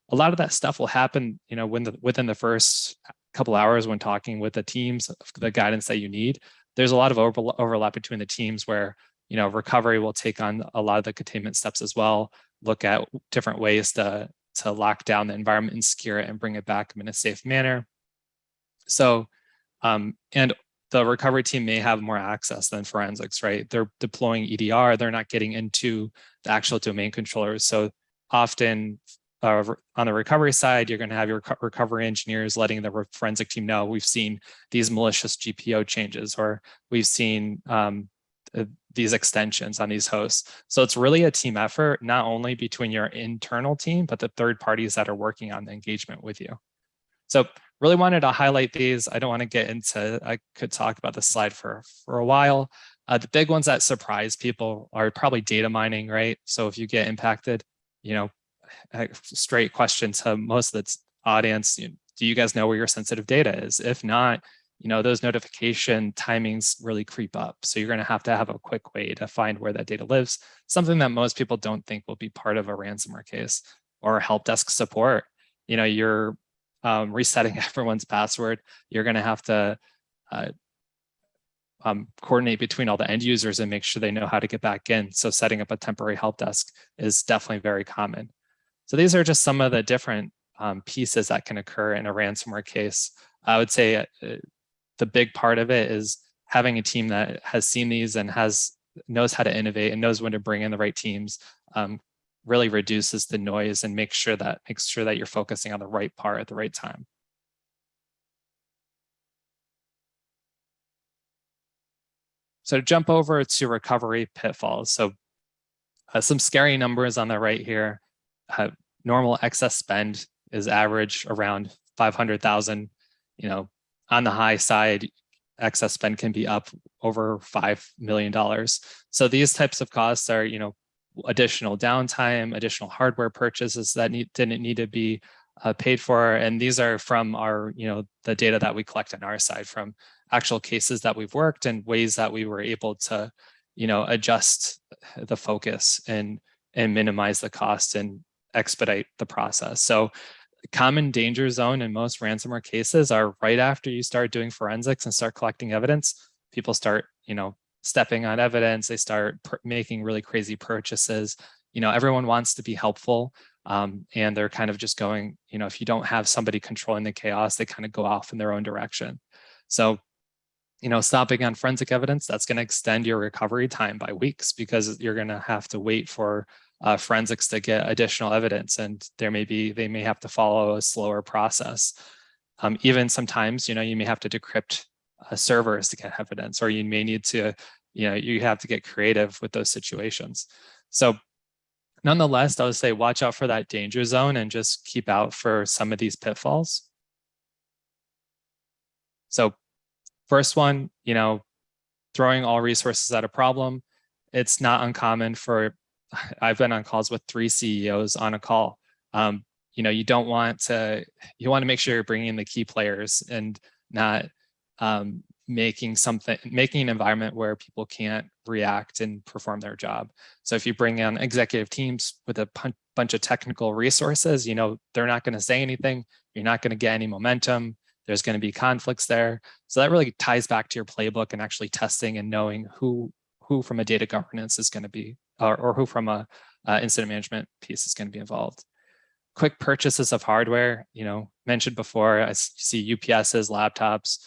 a lot of that stuff will happen, within the first couple hours when talking with the teams, the guidance that you need. There's a lot of overlap between the teams where, recovery will take on a lot of the containment steps as well, look at different ways to lock down the environment and secure it and bring it back in a safe manner. So, and the recovery team may have more access than forensics, right? They're deploying EDR, they're not getting into the actual domain controllers. So often on the recovery side, you're going to have your recovery engineers letting the forensic team know, we've seen these malicious GPO changes, or we've seen these extensions on these hosts. So it's really a team effort, not only between your internal team, but the third parties that are working on the engagement with you. So really wanted to highlight these. I don't want to get into, I could talk about this slide for a while. The big ones that surprise people are probably data mining, right? So if you get impacted, a straight question to most of the audience, do you guys know where your sensitive data is? If not, those notification timings really creep up. So you're going to have a quick way to find where that data lives, something that most people don't think will be part of a ransomware case. Or help desk support. You're resetting everyone's password. You're going to have to coordinate between all the end users and make sure they know how to get back in. So setting up a temporary help desk is definitely very common. So these are just some of the different pieces that can occur in a ransomware case. I would say the big part of it is having a team that has seen these and knows how to innovate and knows when to bring in the right teams. Really reduces the noise and makes sure that you're focusing on the right part at the right time. So to jump over to recovery pitfalls. So some scary numbers on the right here. Normal excess spend is average around 500,000. On the high side, excess spend can be up over $5 million. So these types of costs are, additional downtime, additional hardware purchases that didn't need to be paid for. And these are from our, the data that we collect on our side from actual cases that we've worked and ways that we were able to, adjust the focus and minimize the cost and expedite the process. So common danger zone in most ransomware cases are right after you start doing forensics and start collecting evidence, people start, stepping on evidence, they start making really crazy purchases. Everyone wants to be helpful, and they're kind of just going, if you don't have somebody controlling the chaos, they kind of go off in their own direction. So, stopping on forensic evidence, that's going to extend your recovery time by weeks because you're going to have to wait for forensics to get additional evidence, and they may have to follow a slower process. Even sometimes, you may have to decrypt servers to get evidence, or you may need to, you have to get creative with those situations. So nonetheless, I would say watch out for that danger zone and just keep out for some of these pitfalls. So first one, throwing all resources at a problem. It's not uncommon I've been on calls with 3 CEOs on a call. You want to make sure you're bringing in the key players and not making an environment where people can't react and perform their job. So if you bring in executive teams with a bunch of technical resources, they're not going to say anything. You're not going to get any momentum. There's going to be conflicts there. So that really ties back to your playbook and actually testing and knowing who from a data governance is going to be, or who from a incident management piece is going to be involved. Quick purchases of hardware, mentioned before, I see UPSs, laptops,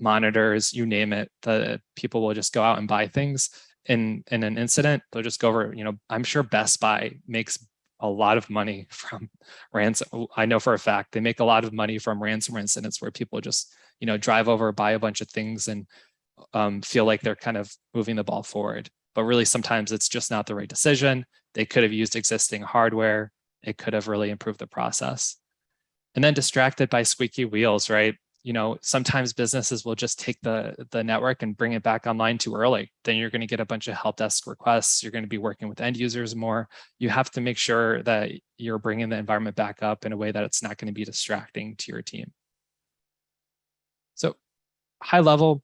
monitors, you name it. The people will just go out and buy things in an incident. They'll just go over, I'm sure Best Buy makes a lot of money from ransom. I know for a fact they make a lot of money from ransomware incidents where people just, drive over, buy a bunch of things and feel like they're kind of moving the ball forward. But really, sometimes it's just not the right decision. They could have used existing hardware. It could have really improved the process. And then distracted by squeaky wheels, right? sometimes businesses will just take the network and bring it back online too early. Then you're going to get a bunch of help desk requests. You're going to be working with end users more. You have to make sure that you're bringing the environment back up in a way that it's not going to be distracting to your team. So high level,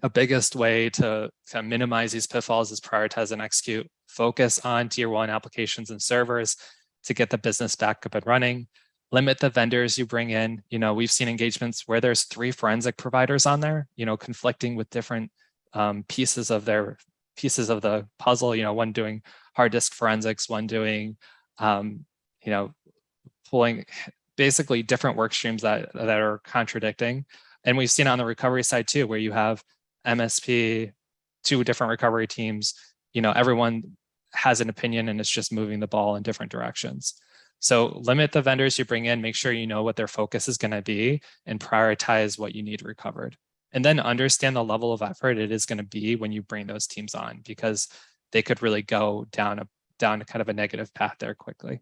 a biggest way to kind of minimize these pitfalls is prioritize and execute. Focus on tier 1 applications and servers to get the business back up and running. Limit the vendors you bring in. We've seen engagements where there's 3 forensic providers on there, conflicting with different pieces of the puzzle. One doing hard disk forensics, one doing, pulling basically different work streams that are contradicting. And we've seen on the recovery side too, where you have MSP, 2 different recovery teams. Everyone has an opinion and it's just moving the ball in different directions. So limit the vendors you bring in, make sure you know what their focus is going to be, and prioritize what you need recovered. And then understand the level of effort it is going to be when you bring those teams on, because they could really go down a kind of a negative path there quickly.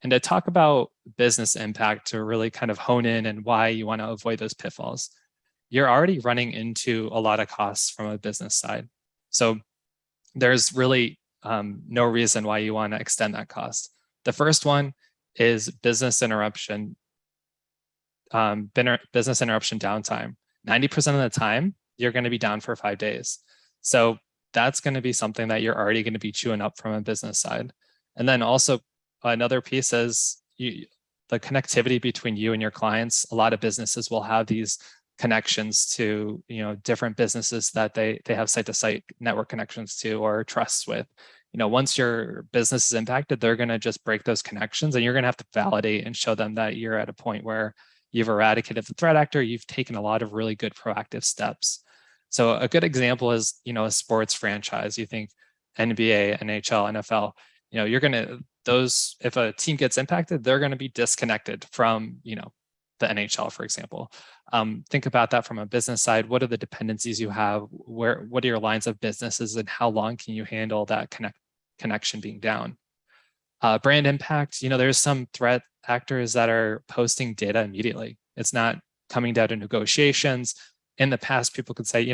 And to talk about business impact, to really kind of hone in and why you want to avoid those pitfalls, you're already running into a lot of costs from a business side. So there's really no reason why you want to extend that cost. The first one is business interruption downtime. 90% of the time, you're going to be down for 5 days. So that's going to be something that you're already going to be chewing up from a business side. And then also another piece is the connectivity between you and your clients. A lot of businesses will have these connections to different businesses that they have site-to-site network connections to or trusts with. Once your business is impacted, they're going to just break those connections, and you're going to have to validate and show them that you're at a point where you've eradicated the threat actor. You've taken a lot of really good proactive steps. So a good example is a sports franchise. You think NBA, NHL, NFL. You're going to if a team gets impacted, they're going to be disconnected from the NHL, for example. Think about that from a business side. What are the dependencies you have? What are your lines of businesses, and how long can you handle that connection being down? Brand impact, there's some threat actors that are posting data immediately. It's not coming down to negotiations. In the past, people could say,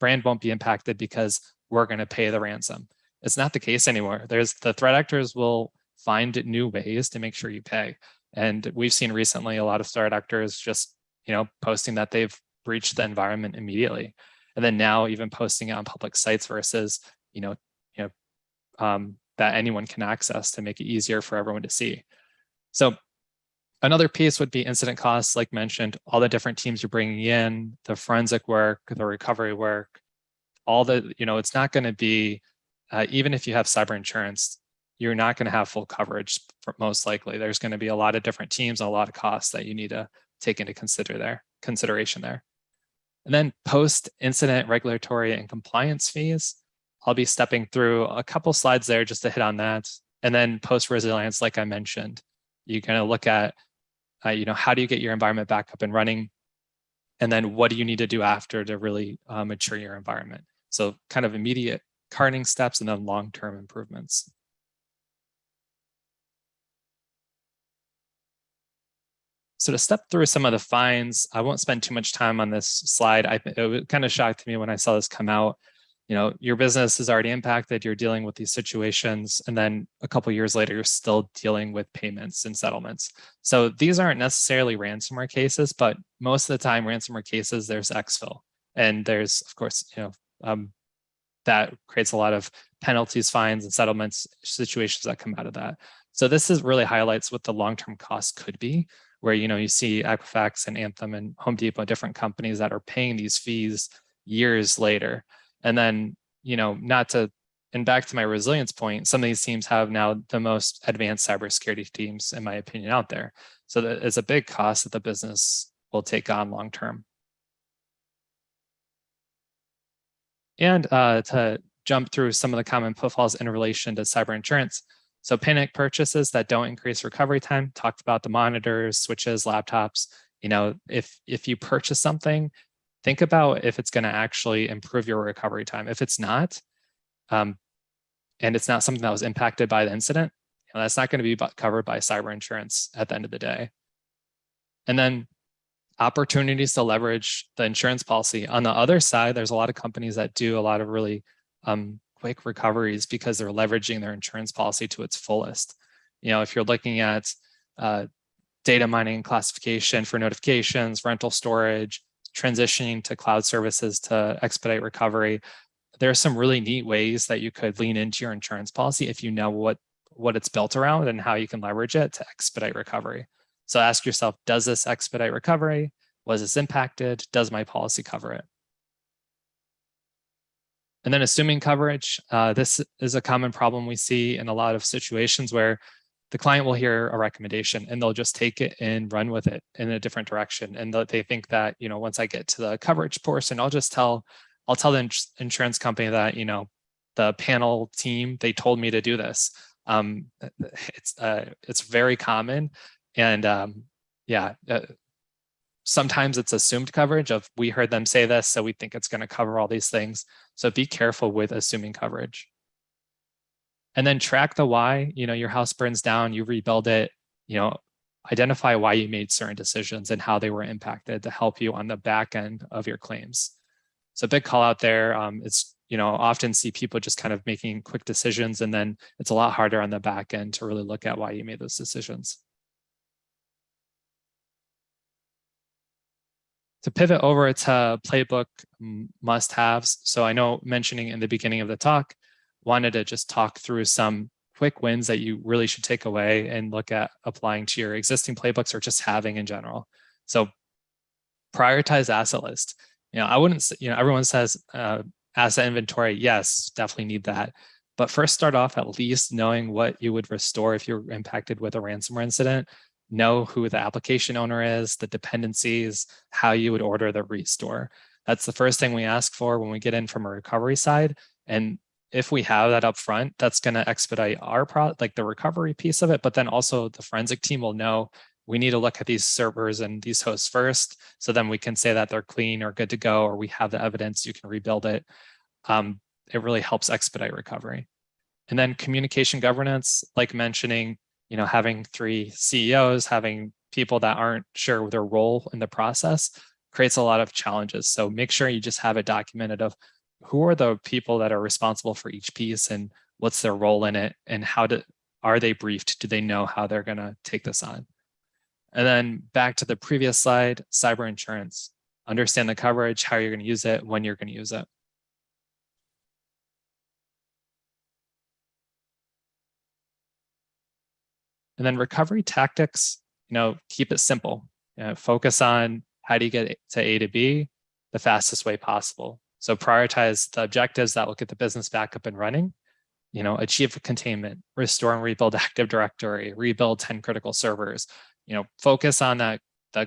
brand won't be impacted because we're going to pay the ransom. It's not the case anymore. The threat actors will find new ways to make sure you pay. And we've seen recently a lot of threat actors just, posting that they've breached the environment immediately. And then now even posting it on public sites versus, that anyone can access to make it easier for everyone to see. So another piece would be incident costs, like mentioned, all the different teams you're bringing in, the forensic work, the recovery work, all the, it's not going to be, even if you have cyber insurance, you're not going to have full coverage, most likely. There's going to be a lot of different teams, a lot of costs that you need to take into consideration there. And then post-incident regulatory and compliance fees. I'll be stepping through a couple slides there just to hit on that. And then post-resilience, like I mentioned, you're going to look at, how do you get your environment back up and running? And then what do you need to do after to really mature your environment? So kind of immediate hardening steps and then long-term improvements. So to step through some of the fines, I won't spend too much time on this slide. It kind of shocked me when I saw this come out. Your business is already impacted, you're dealing with these situations, and then a couple of years later, you're still dealing with payments and settlements. So these aren't necessarily ransomware cases, but most of the time ransomware cases, there's exfil. And there's, of course, that creates a lot of penalties, fines, and settlements situations that come out of that. So this really highlights what the long-term cost could be, where you see Equifax and Anthem and Home Depot, different companies that are paying these fees years later. And then, and back to my resilience point, some of these teams have now the most advanced cybersecurity teams, in my opinion, out there. So that it's a big cost that the business will take on long term. And to jump through some of the common pitfalls in relation to cyber insurance. So panic purchases that don't increase recovery time, talked about the monitors, switches, laptops. If you purchase something, think about if it's going to actually improve your recovery time. If it's not, and it's not something that was impacted by the incident, That's not going to be covered by cyber insurance at the end of the day. And then opportunities to leverage the insurance policy. On the other side, there's a lot of companies that do a lot of really quick recoveries because they're leveraging their insurance policy to its fullest. If you're looking at data mining and classification for notifications, rental storage, transitioning to cloud services to expedite recovery, there are some really neat ways that you could lean into your insurance policy if you know what it's built around and how you can leverage it to expedite recovery. So ask yourself, does this expedite recovery? Was this impacted? Does my policy cover it? And then assuming coverage, this is a common problem we see in a lot of situations where the client will hear a recommendation and they'll just take it and run with it in a different direction. And they think that, once I get to the coverage portion, I'll tell the insurance company that, the panel team, they told me to do this. It's very common. And sometimes it's assumed coverage of we heard them say this, so we think it's going to cover all these things. So be careful with assuming coverage. And then track the why. Your house burns down, you rebuild it, identify why you made certain decisions and how they were impacted to help you on the back end of your claims. So big call out there. It's, often see people just kind of making quick decisions, and then it's a lot harder on the back end to really look at why you made those decisions. To pivot over to playbook must-haves. So I know mentioning in the beginning of the talk, wanted to just talk through some quick wins that you really should take away and look at applying to your existing playbooks or just having in general. So prioritize asset list. I wouldn't, everyone says asset inventory. Yes, definitely need that. But first start off at least knowing what you would restore if you're impacted with a ransomware incident. Know who the application owner is, the dependencies, how you would order the restore. That's the first thing we ask for when we get in from a recovery side. And if we have that up front, that's going to expedite our the recovery piece of it. But then also the forensic team will know we need to look at these servers and these hosts first. So then we can say that they're clean or good to go, or we have the evidence, you can rebuild it. It really helps expedite recovery. And then communication governance, like mentioning, having 3 CEOs, having people that aren't sure their role in the process creates a lot of challenges. So make sure you just have it documented of who are the people that are responsible for each piece and what's their role in it, and are they briefed? Do they know how they're going to take this on? And then back to the previous slide, cyber insurance. Understand the coverage, how you're going to use it, when you're going to use it. And then recovery tactics, keep it simple. Focus on how do you get to A to B the fastest way possible. So prioritize the objectives that will get the business back up and running. Achieve containment, restore and rebuild Active Directory, rebuild 10 critical servers. Focus on that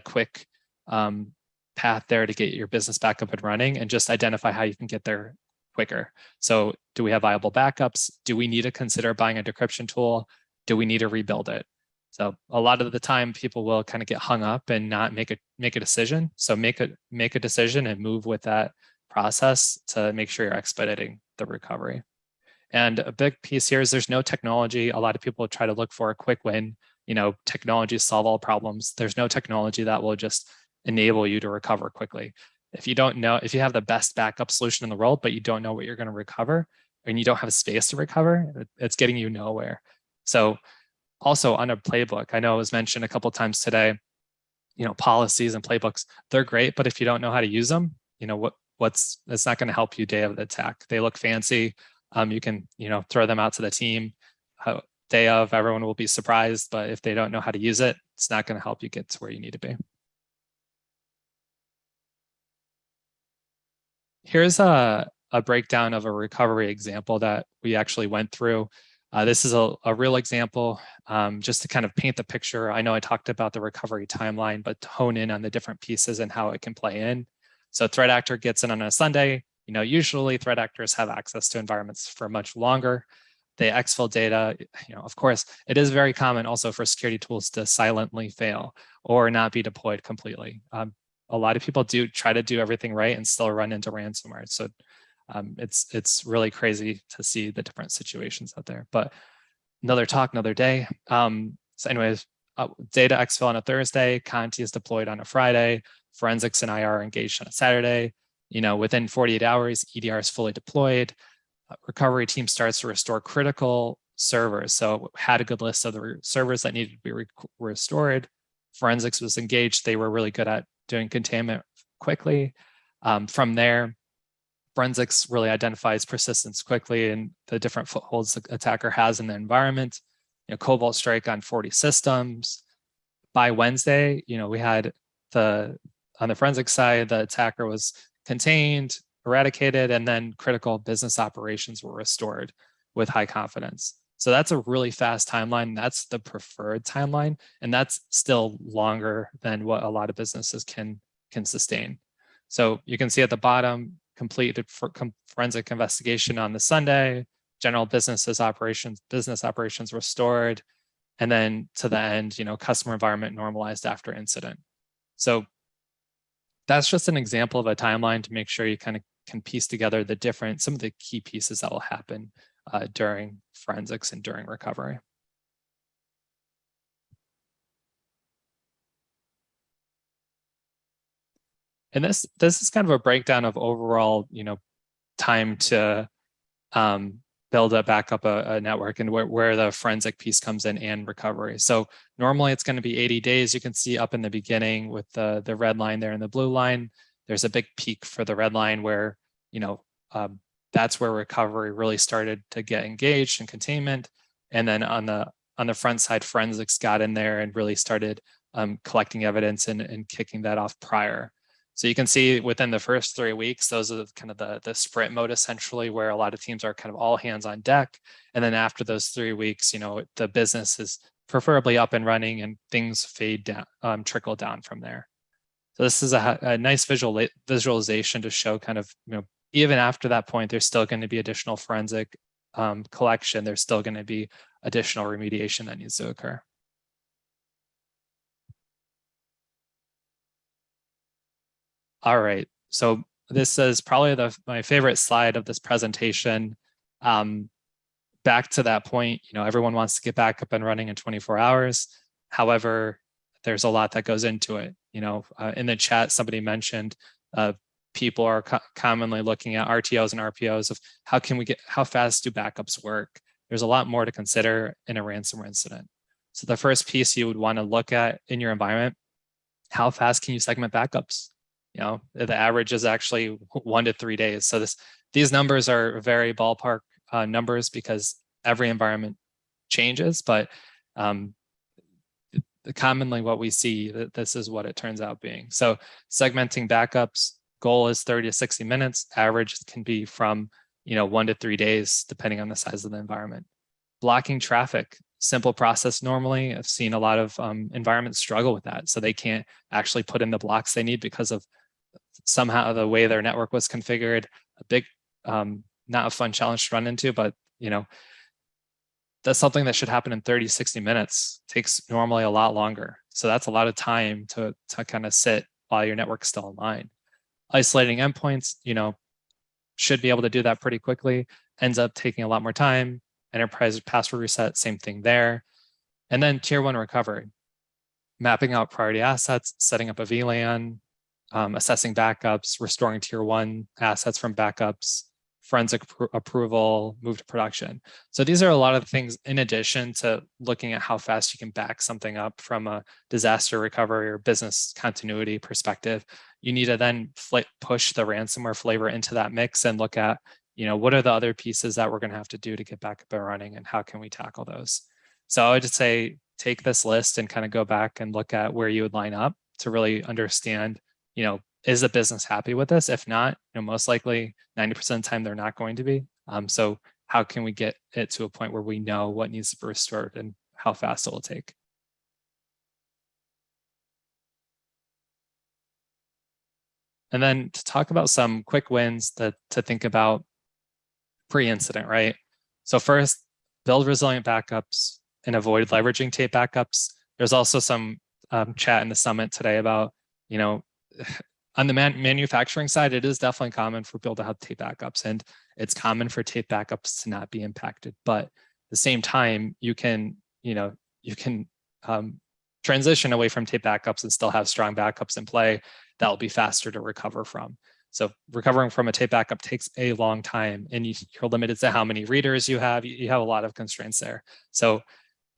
quick path there to get your business back up and running, and just identify how you can get there quicker. So do we have viable backups? Do we need to consider buying a decryption tool? Do we need to rebuild it? So a lot of the time people will kind of get hung up and not make a decision. So make a decision and move with that process to make sure you're expediting the recovery. And a big piece here is there's no technology. A lot of people try to look for a quick win. Technology solve all problems. There's no technology that will just enable you to recover quickly. If you have the best backup solution in the world, but you don't know what you're going to recover, and you don't have space to recover, it's getting you nowhere. So also on a playbook, I know it was mentioned a couple of times today, policies and playbooks, they're great, but if you don't know how to use them, it's not going to help you day of the attack. They look fancy. You can, throw them out to the team. Day of, everyone will be surprised, but if they don't know how to use it, it's not going to help you get to where you need to be. Here's a breakdown of a recovery example that we actually went through. This is a real example, just to kind of paint the picture. I know I talked about the recovery timeline, but to hone in on the different pieces and how it can play in. So threat actor gets in on a Sunday. Usually threat actors have access to environments for much longer. They exfil data. Of course, it is very common also for security tools to silently fail or not be deployed completely. A lot of people do try to do everything right and still run into ransomware. So it's really crazy to see the different situations out there. But another talk, another day. So anyways, data exfil on a Thursday, Conti is deployed on a Friday, forensics and IR are engaged on a Saturday. Within 48 hours, EDR is fully deployed. Recovery team starts to restore critical servers. So had a good list of the servers that needed to be restored. Forensics was engaged. They were really good at doing containment quickly. From there, forensics really identifies persistence quickly and the different footholds the attacker has in the environment. Cobalt strike on 40 systems. By Wednesday, we had on the forensic side, the attacker was contained, eradicated, and then critical business operations were restored with high confidence. So that's a really fast timeline. That's the preferred timeline, and that's still longer than what a lot of businesses can sustain. So you can see at the bottom, completed forensic investigation on the Sunday, general business operations restored, and then to the end, customer environment normalized after incident. So that's just an example of a timeline to make sure you kind of can piece together some of the key pieces that will happen during forensics and during recovery. And this is kind of a breakdown of overall, time to build back up a network and where the forensic piece comes in and recovery. So normally it's going to be 80 days. You can see up in the beginning with the red line there and the blue line, there's a big peak for the red line where, that's where recovery really started to get engaged in containment. And then on the front side, forensics got in there and really started collecting evidence and kicking that off prior. So you can see within the first 3 weeks, those are kind of the sprint mode, essentially, where a lot of teams are kind of all hands on deck. And then after those 3 weeks, the business is preferably up and running and things fade down, trickle down from there. So this is a nice visualization to show kind of, even after that point, there's still going to be additional forensic collection. There's still going to be additional remediation that needs to occur. All right, so this is probably my favorite slide of this presentation. Back to that point, everyone wants to get back up and running in 24 hours. However, there's a lot that goes into it. In the chat, somebody mentioned people are commonly looking at RTOs and RPOs of how fast do backups work? There's a lot more to consider in a ransomware incident. So the first piece you would want to look at in your environment, how fast can you segment backups? The average is actually 1 to 3 days. So these numbers are very ballpark numbers because every environment changes, but commonly what we see, this is what it turns out being. So segmenting backups, goal is 30 to 60 minutes. Average can be from 1 to 3 days, depending on the size of the environment. Blocking traffic, simple process normally. I've seen a lot of environments struggle with that. So they can't actually put in the blocks they need because of somehow the way their network was configured. A big, not a fun challenge to run into, but that's something that should happen in 30, 60 minutes. Takes normally a lot longer. So that's a lot of time to kind of sit while your network's still online. Isolating endpoints, should be able to do that pretty quickly. Ends up taking a lot more time. Enterprise password reset, same thing there. And then tier 1 recovery. Mapping out priority assets, setting up a VLAN, assessing backups, restoring tier 1 assets from backups, forensic approval, move to production. So these are a lot of things in addition to looking at how fast you can back something up from a disaster recovery or business continuity perspective. You need to then push the ransomware flavor into that mix and look at, what are the other pieces that we're going to have to do to get back up and running and how can we tackle those? So I would just say, take this list and kind of go back and look at where you would line up to really understand, is the business happy with this? If not, most likely 90% of the time they're not going to be. So how can we get it to a point where we know what needs to be restored and how fast it will take? And then to talk about some quick wins to think about pre-incident, right? So first, build resilient backups and avoid leveraging tape backups. There's also some chat in the summit today about, on the manufacturing side, it is definitely common for people to have tape backups, and it's common for tape backups to not be impacted. But the same time, you can transition away from tape backups and still have strong backups in play that will be faster to recover from. So recovering from a tape backup takes a long time, and you're limited to how many readers you have. You have a lot of constraints there. So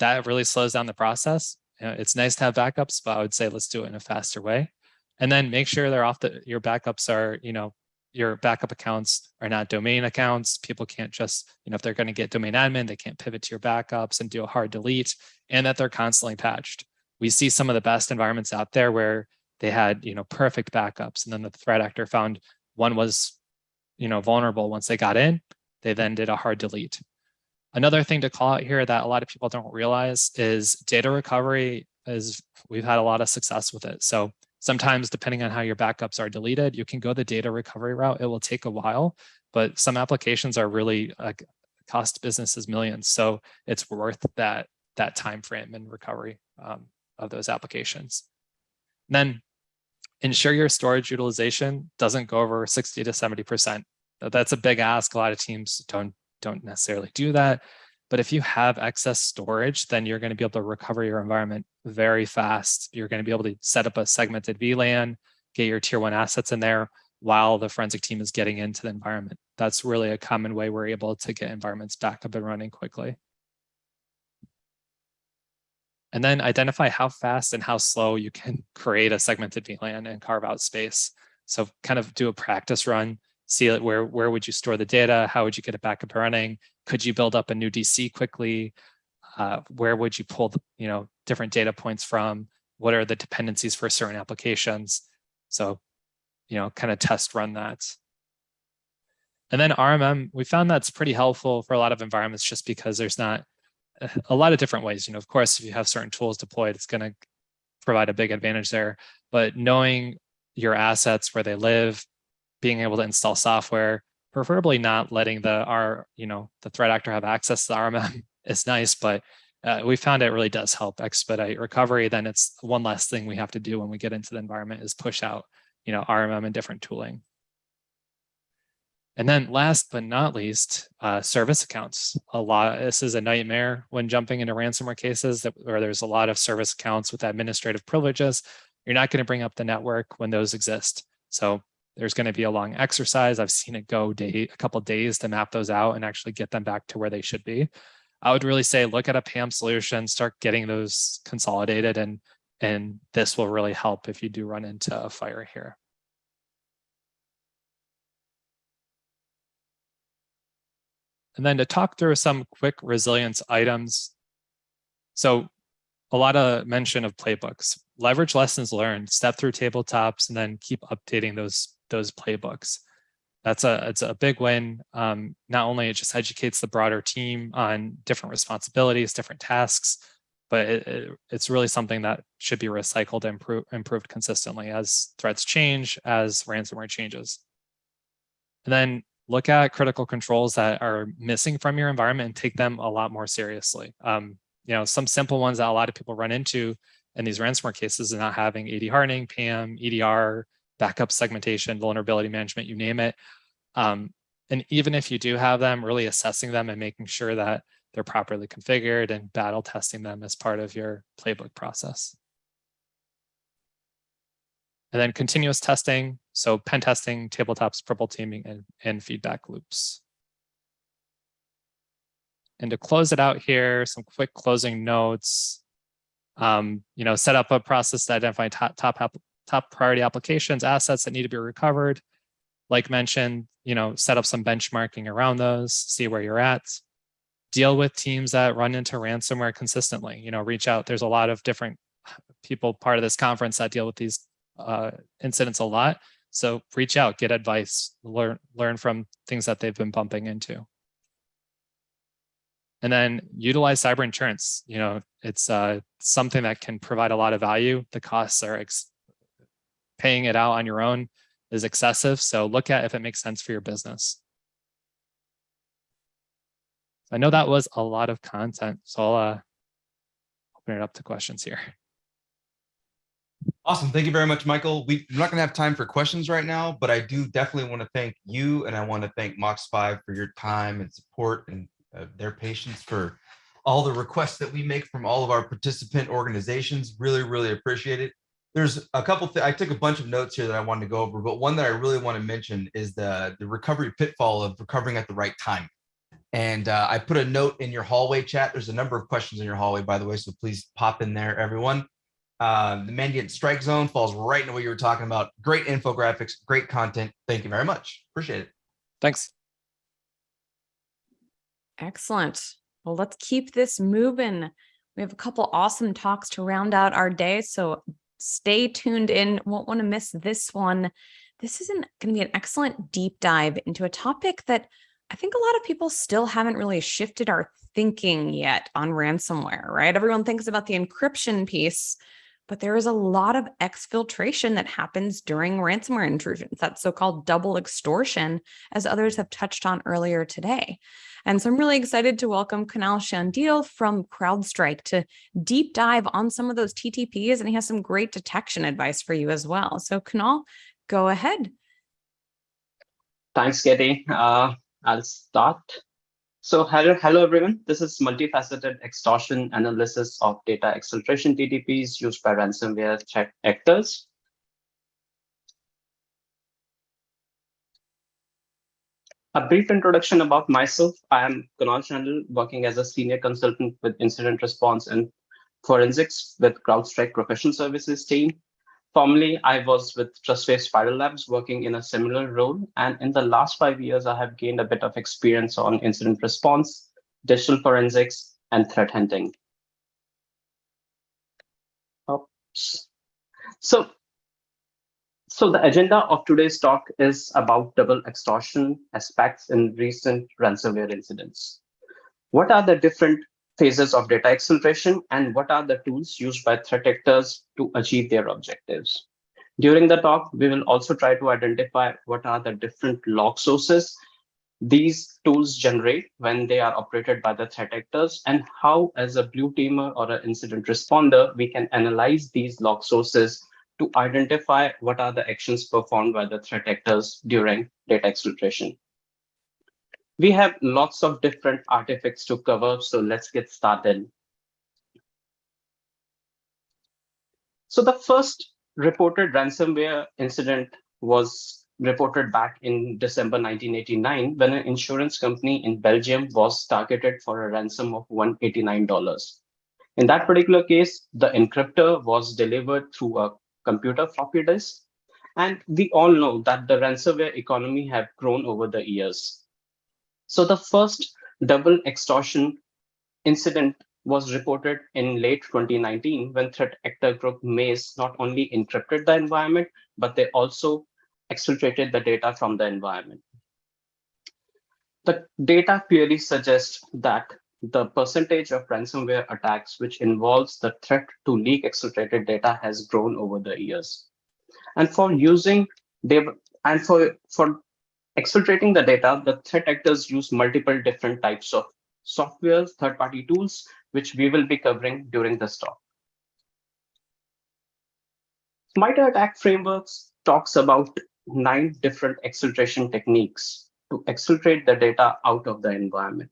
that really slows down the process. It's nice to have backups, but I would say let's do it in a faster way. And then make sure they're off your backups are, your backup accounts are not domain accounts. People can't just, if they're going to get domain admin, they can't pivot to your backups and do a hard delete, and that they're constantly patched. We see some of the best environments out there where they had, perfect backups, and then the threat actor found one was, vulnerable. Once they got in, they then did a hard delete. Another thing to call out here that a lot of people don't realize is data recovery we've had a lot of success with it. So sometimes, depending on how your backups are deleted, you can go the data recovery route. It will take a while, but some applications are really cost businesses millions. So it's worth that time frame and recovery of those applications. And then ensure your storage utilization doesn't go over 60 to 70%. That's a big ask. A lot of teams don't necessarily do that. But if you have excess storage, then you're going to be able to recover your environment very fast. You're going to be able to set up a segmented VLAN, get your tier 1 assets in there while the forensic team is getting into the environment. That's really a common way we're able to get environments back up and running quickly. And then identify how fast and how slow you can create a segmented VLAN and carve out space. So kind of do a practice run, see where would you store the data? How would you get it back up and running? Could you build up a new DC quickly? Where would you pull different data points from? What are the dependencies for certain applications? So, kind of test run that. And then RMM, we found that's pretty helpful for a lot of environments just because there's not a lot of different ways. Of course, if you have certain tools deployed, it's going to provide a big advantage there. But knowing your assets, where they live, being able to install software, preferably not letting the threat actor have access to the RMM is nice, but we found it really does help expedite recovery. Then it's one less thing we have to do when we get into the environment is push out, RMM and different tooling. And then last but not least, service accounts. This is a nightmare when jumping into ransomware cases where there's a lot of service accounts with administrative privileges. You're not going to bring up the network when those exist. So there's going to be a long exercise. I've seen it go a couple of days to map those out and actually get them back to where they should be. I would really say look at a PAM solution, start getting those consolidated, and this will really help if you do run into a fire here. And then to talk through some quick resilience items. So a lot of mention of playbooks. Leverage lessons learned, step through tabletops, and then keep updating those playbooks. It's a big win. Not only it just educates the broader team on different responsibilities, different tasks, but it's really something that should be recycled and improved consistently as threats change, as ransomware changes. And then look at critical controls that are missing from your environment and take them a lot more seriously. Some simple ones that a lot of people run into in these ransomware cases is not having AD hardening, PAM, EDR, backup segmentation, vulnerability management, you name it. And even if you do have them, really assessing them and making sure that they're properly configured and battle testing them as part of your playbook process. And then continuous testing, so pen testing, tabletops, purple teaming, and feedback loops. And to close it out here, some quick closing notes. Set up a process to identify top priority applications, assets that need to be recovered. Like mentioned, set up some benchmarking around those, see where you're at. Deal with teams that run into ransomware consistently. Reach out. There's a lot of different people part of this conference that deal with these incidents a lot. So reach out, get advice, learn from things that they've been bumping into. And then utilize cyber insurance. It's something that can provide a lot of value. The costs are paying it out on your own is excessive. So look at if it makes sense for your business. I know that was a lot of content, so I'll open it up to questions here. Awesome. Thank you very much, Michael. We're not going to have time for questions right now, but I do definitely want to thank you, and I want to thank MOX5 for your time and support and their patience for all the requests that we make from all of our participant organizations. Really, really appreciate it. There's a couple I took a bunch of notes here that I wanted to go over, but one that I really want to mention is the recovery pitfall of recovering at the right time. And I put a note in your hallway chat. There's a number of questions in your hallway, by the way, so please pop in there, everyone. The Mandiant Strike Zone falls right into what you were talking about. Great infographics, great content. Thank you very much. Appreciate it. Thanks. Excellent. Well, let's keep this moving. We have a couple awesome talks to round out our day, so stay tuned in. Won't want to miss this one. This is going to be an excellent deep dive into a topic that I think a lot of people still haven't really shifted our thinking yet on ransomware, right? Everyone thinks about the encryption piece, but there is a lot of exfiltration that happens during ransomware intrusions, that so-called double extortion, as others have touched on earlier today. And so I'm really excited to welcome Kunal Shandil from CrowdStrike to deep dive on some of those TTPs, and he has some great detection advice for you as well. So Kunal, go ahead. Thanks, Katie. I'll start. So hello everyone. This is multifaceted extortion analysis of data exfiltration TTPs used by ransomware threat actors. A brief introduction about myself. I am Kunal Shandil, working as a senior consultant with incident response and forensics with CrowdStrike Professional Services team. Formerly, I was with Trustwave Spiral Labs working in a similar role. And in the last 5 years, I have gained a bit of experience on incident response, digital forensics, and threat hunting. Oops. So the agenda of today's talk is about double extortion aspects in recent ransomware incidents. What are the different phases of data exfiltration, and what are the tools used by threat actors to achieve their objectives? During the talk, we will also try to identify what are the different log sources these tools generate when they are operated by the threat actors, and how, as a blue teamer or an incident responder, we can analyze these log sources to identify what are the actions performed by the threat actors during data exfiltration. We have lots of different artifacts to cover, so let's get started. So the first reported ransomware incident was reported back in December 1989 when an insurance company in Belgium was targeted for a ransom of $189. In that particular case, the encryptor was delivered through a computer floppy disk. And we all know that the ransomware economy have grown over the years. So the first double extortion incident was reported in late 2019 when threat actor group Maze not only encrypted the environment, but they also exfiltrated the data from the environment. The data clearly suggests that the percentage of ransomware attacks which involves the threat to leak exfiltrated data has grown over the years. And for exfiltrating the data, the threat actors use multiple different types of software, third-party tools, which we will be covering during this talk. MITRE ATT&CK frameworks talks about 9 different exfiltration techniques to exfiltrate the data out of the environment.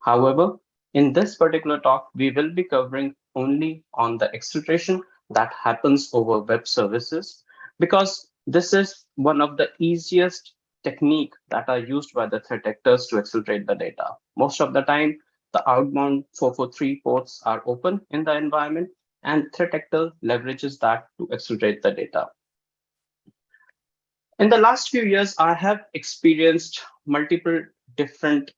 However, in this particular talk, we will be covering only on the exfiltration that happens over web services, because this is one of the easiest technique that are used by the threat actors to exfiltrate the data. Most of the time, the outbound 443 ports are open in the environment, and threat actor leverages that to exfiltrate the data. In the last few years, I have experienced multiple different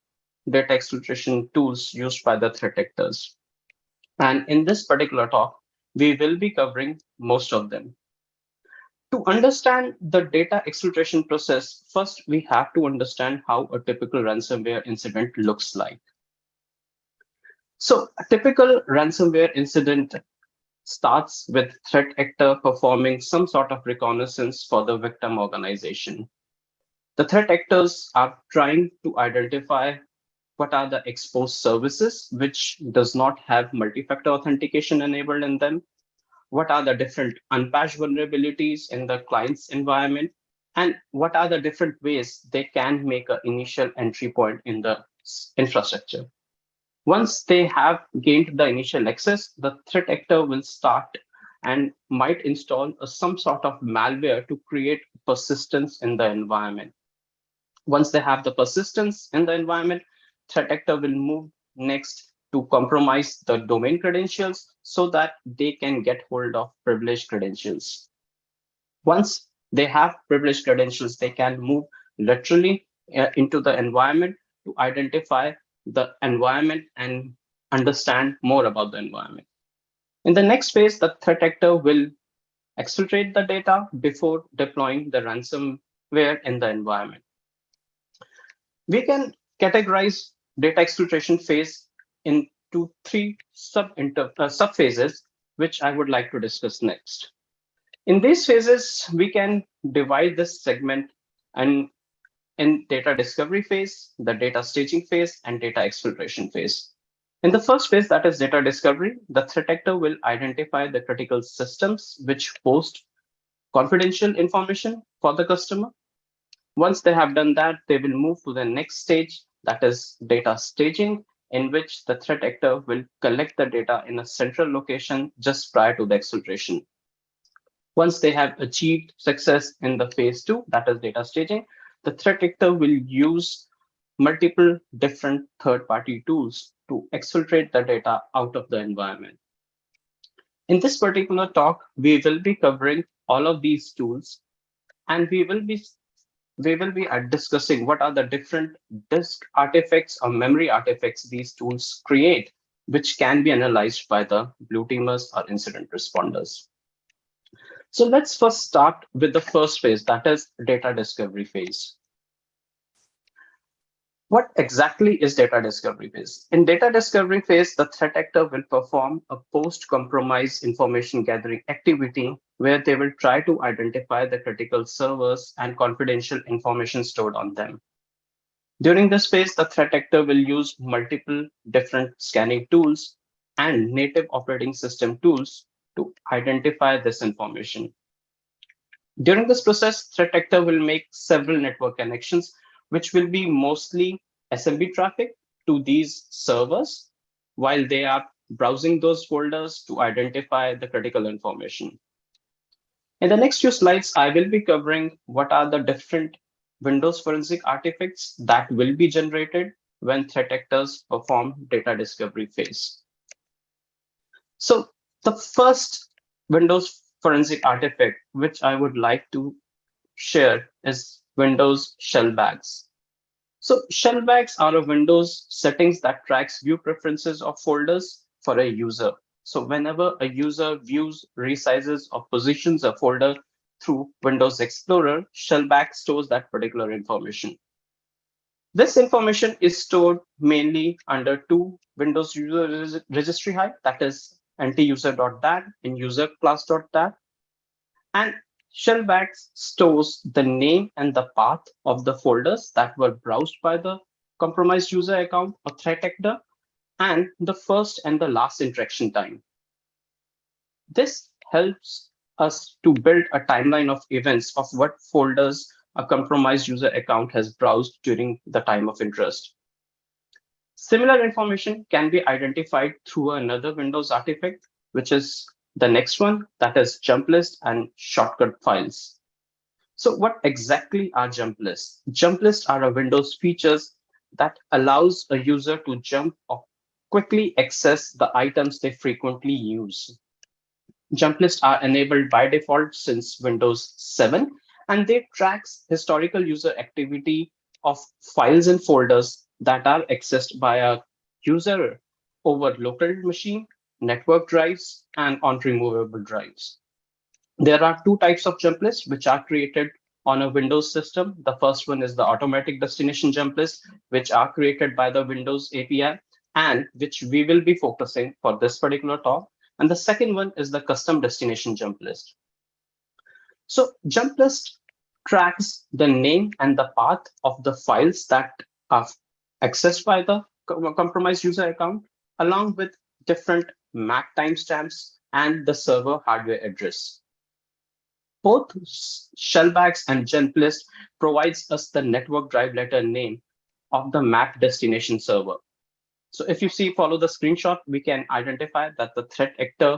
data exfiltration tools used by the threat actors. And in this particular talk, we will be covering most of them. To understand the data exfiltration process, first we have to understand how a typical ransomware incident looks like. So a typical ransomware incident starts with threat actor performing some sort of reconnaissance for the victim organization. The threat actors are trying to identify what are the exposed services which does not have multi-factor authentication enabled in them. What are the different unpatched vulnerabilities in the client's environment, and what are the different ways they can make an initial entry point in the infrastructure. Once they have gained the initial access, the threat actor will start and might install some sort of malware to create persistence in the environment. Once they have the persistence in the environment, threat actor will move next to compromise the domain credentials so that they can get hold of privileged credentials. Once they have privileged credentials, they can move laterally into the environment to identify the environment and understand more about the environment. In the next phase, the threat actor will exfiltrate the data before deploying the ransomware in the environment. We can categorize data exfiltration phase into three subphases, which I would like to discuss next. In these phases, we can divide this segment in data discovery phase, the data staging phase, and data exfiltration phase. In the first phase, that is data discovery, the threat actor will identify the critical systems which host confidential information for the customer. Once they have done that, they will move to the next stage, that is data staging, in which the threat actor will collect the data in a central location just prior to the exfiltration. Once they have achieved success in the phase 2, that is data staging, the threat actor will use multiple different third-party tools to exfiltrate the data out of the environment. In this particular talk, we will be covering all of these tools, and we will be discussing what are the different disk artifacts or memory artifacts these tools create, which can be analyzed by the blue teamers or incident responders. So let's first start with the first phase, that is data discovery phase. What exactly is data discovery phase? In data discovery phase, the threat actor will perform a post-compromise information gathering activity where they will try to identify the critical servers and confidential information stored on them. During this phase, the threat actor will use multiple different scanning tools and native operating system tools to identify this information. During this process, threat actor will make several network connections, which will be mostly SMB traffic to these servers while they are browsing those folders to identify the critical information. In the next few slides, I will be covering what are the different Windows forensic artifacts that will be generated when threat actors perform data discovery phase. So the first Windows forensic artifact, which I would like to share, is Windows shellbags. So shellbags are a Windows settings that tracks view preferences of folders for a user. So whenever a user views, resizes, or positions a folder through Windows Explorer, shellbag stores that particular information. This information is stored mainly under two Windows user registry hide, that is anti-user.dat and user-class.dat. And shellbags stores the name and the path of the folders that were browsed by the compromised user account or threat actor, and the first and the last interaction time. This helps us to build a timeline of events of what folders a compromised user account has browsed during the time of interest. Similar information can be identified through another Windows artifact, which is the next one, that is jump list and shortcut files. So what exactly are jump lists? Jump lists are a Windows features that allows a user to jump or quickly access the items they frequently use. Jump lists are enabled by default since Windows 7, and they tracks historical user activity of files and folders that are accessed by a user over local machine, network drives, and on removable drives. There are two types of jump lists which are created on a Windows system. The first one is the automatic destination jump list, which are created by the Windows API and which we will be focusing for this particular talk. And the second one is the custom destination jump list. So jump list tracks the name and the path of the files that are accessed by the compromised user account, along with different MAC timestamps and the server hardware address. Both shellbags and jump list provides us the network drive letter name of the MAC destination server. So if you follow the screenshot, we can identify that the threat actor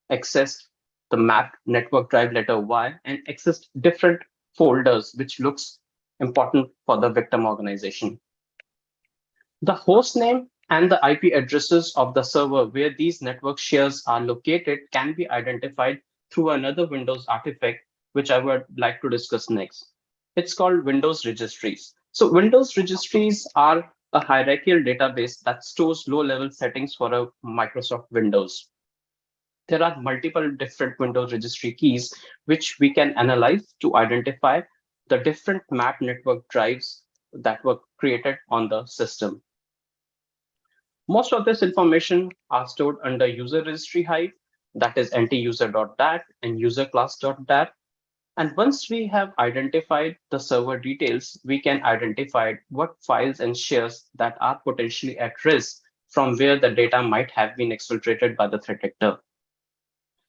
accessed the map network drive letter Y and accessed different folders, which looks important for the victim organization. The host name and the IP addresses of the server where these network shares are located can be identified through another Windows artifact, which I would like to discuss next. It's called Windows registries. So Windows registries are a hierarchical database that stores low-level settings for a Microsoft Windows. There are multiple different Windows registry keys, which we can analyze to identify the different map network drives that were created on the system. Most of this information are stored under user registry hive, that is ntUser.dat and userclass.dat. And once we have identified the server details, we can identify what files and shares that are potentially at risk from where the data might have been exfiltrated by the threat actor.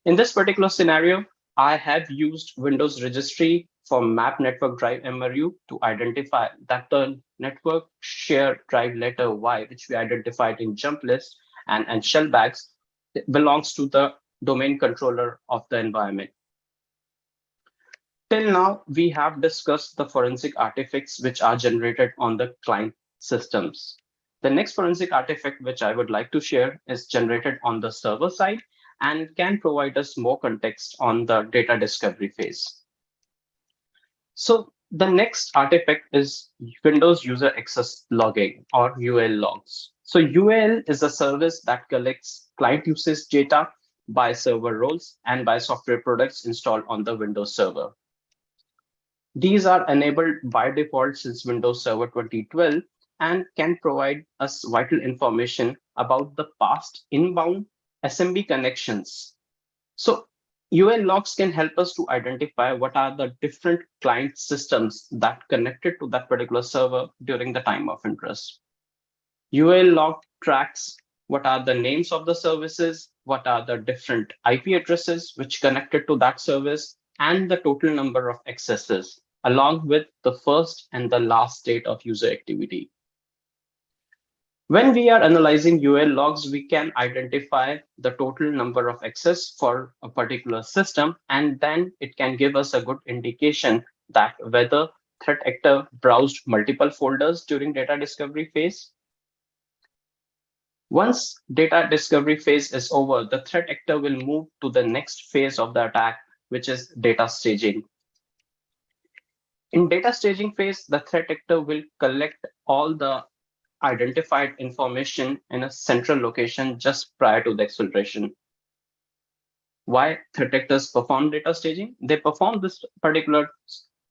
In this particular scenario, I have used Windows registry for map network drive MRU to identify that the network share drive letter Y, which we identified in jump list and shellbacks, belongs to the domain controller of the environment. Till now, we have discussed the forensic artifacts which are generated on the client systems. The next forensic artifact which I would like to share is generated on the server side and can provide us more context on the data discovery phase. So the next artifact is Windows User Access Logging, or UL logs. So UL is a service that collects client usage data by server roles and by software products installed on the Windows Server. These are enabled by default since Windows Server 2012 and can provide us vital information about the past inbound SMB connections. So UL logs can help us to identify what are the different client systems that connected to that particular server during the time of interest. UL log tracks what are the names of the services, what are the different IP addresses which connected to that service, and the total number of accesses, along with the first and the last date of user activity. When we are analyzing UL logs, we can identify the total number of access for a particular system, and then it can give us a good indication that whether threat actor browsed multiple folders during data discovery phase. Once data discovery phase is over, the threat actor will move to the next phase of the attack, which is data staging. In data staging phase, the threat actor will collect all the identified information in a central location just prior to the exfiltration. Why threat actors perform data staging? They perform this particular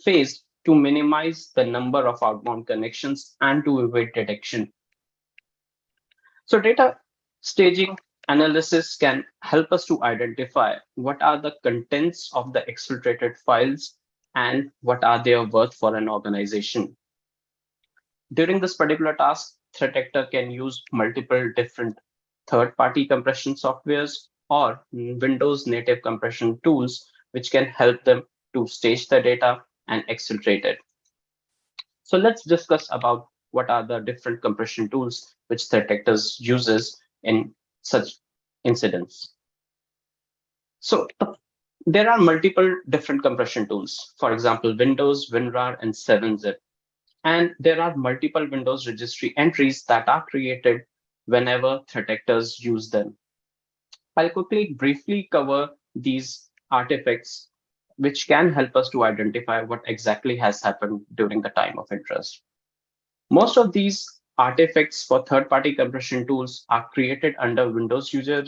phase to minimize the number of outbound connections and to avoid detection. So data staging analysis can help us to identify what are the contents of the exfiltrated files and what are their worth for an organization. During this particular task, threat actor can use multiple different third-party compression softwares or Windows native compression tools, which can help them to stage the data and exfiltrate it. So let's discuss about what are the different compression tools which threat actors uses in such incidents. So there are multiple different compression tools. For example, Windows, WinRAR, and 7-zip. And there are multiple Windows registry entries that are created whenever threat actors use them. I'll quickly briefly cover these artifacts, which can help us to identify what exactly has happened during the time of interest. Most of these artifacts for third-party compression tools are created under Windows User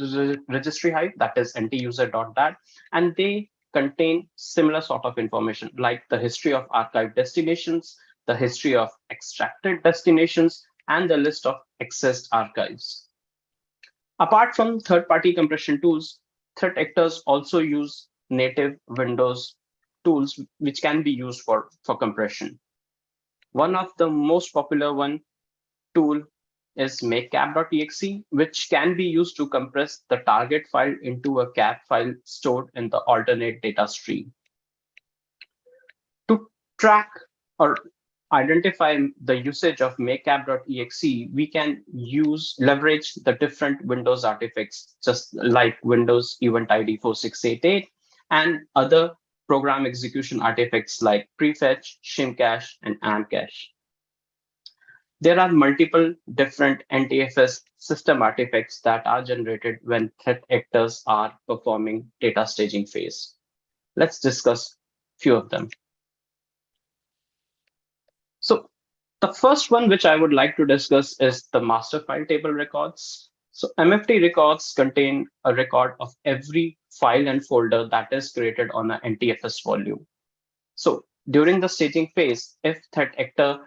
Registry Hive, that is ntUser.dat, and they contain similar sort of information like the history of archived destinations, the history of extracted destinations, and the list of accessed archives. Apart from third-party compression tools, threat actors also use native Windows tools which can be used for compression. One of the most popular tool is makecap.exe, which can be used to compress the target file into a cap file stored in the alternate data stream. To track or identify the usage of makeapp.exe, we can leverage the different Windows artifacts, just like Windows Event ID 4688 and other program execution artifacts like prefetch, shimcache, and amcache. There are multiple different NTFS system artifacts that are generated when threat actors are performing data staging phase. Let's discuss a few of them. So the first one which I would like to discuss is the master file table records. So MFT records contain a record of every file and folder that is created on an NTFS volume. So during the staging phase, if threat actor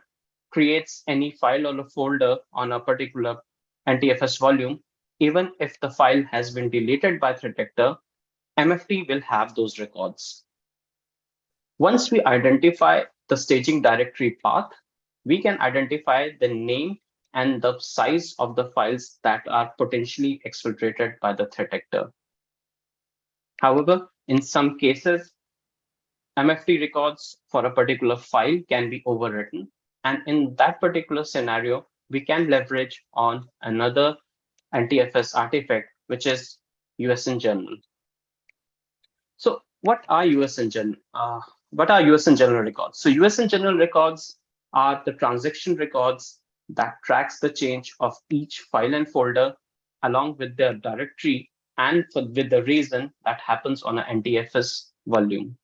creates any file or a folder on a particular NTFS volume, even if the file has been deleted by threat actor, MFT will have those records. Once we identify the staging directory path, we can identify the name and the size of the files that are potentially exfiltrated by the threat actor. However, in some cases, MFT records for a particular file can be overwritten. And in that particular scenario, we can leverage on another NTFS artifact, which is USN General. So what are USN General? What are USN General records? So USN General records are the transaction records that tracks the change of each file and folder along with their directory and with the reason that happens on an NTFS volume.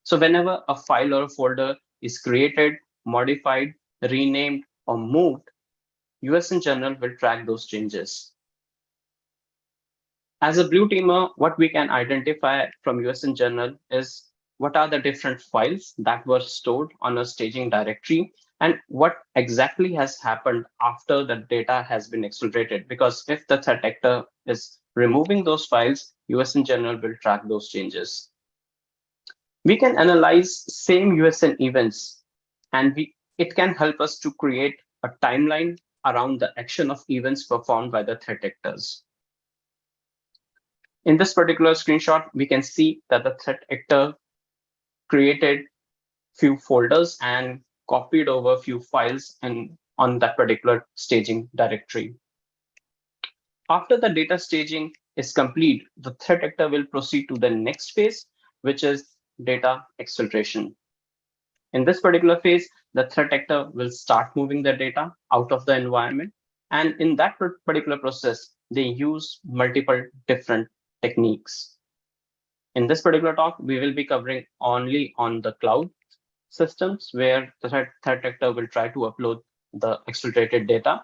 So whenever a file or a folder is created, modified, renamed, or moved, USN General will track those changes. As a blue teamer, what we can identify from USN General is what are the different files that were stored on a staging directory and what exactly has happened after the data has been exfiltrated. Because if the threat actor is removing those files, USN General will track those changes. We can analyze same USN events, and it can help us to create a timeline around the action of events performed by the threat actors. In this particular screenshot, we can see that the threat actor created few folders and copied over few files on that particular staging directory. After the data staging is complete, the threat actor will proceed to the next phase, which is data exfiltration. In this particular phase, the threat actor will start moving the data out of the environment. And in that particular process, they use multiple different techniques. In this particular talk, we will be covering only on the cloud systems where the threat actor will try to upload the exfiltrated data.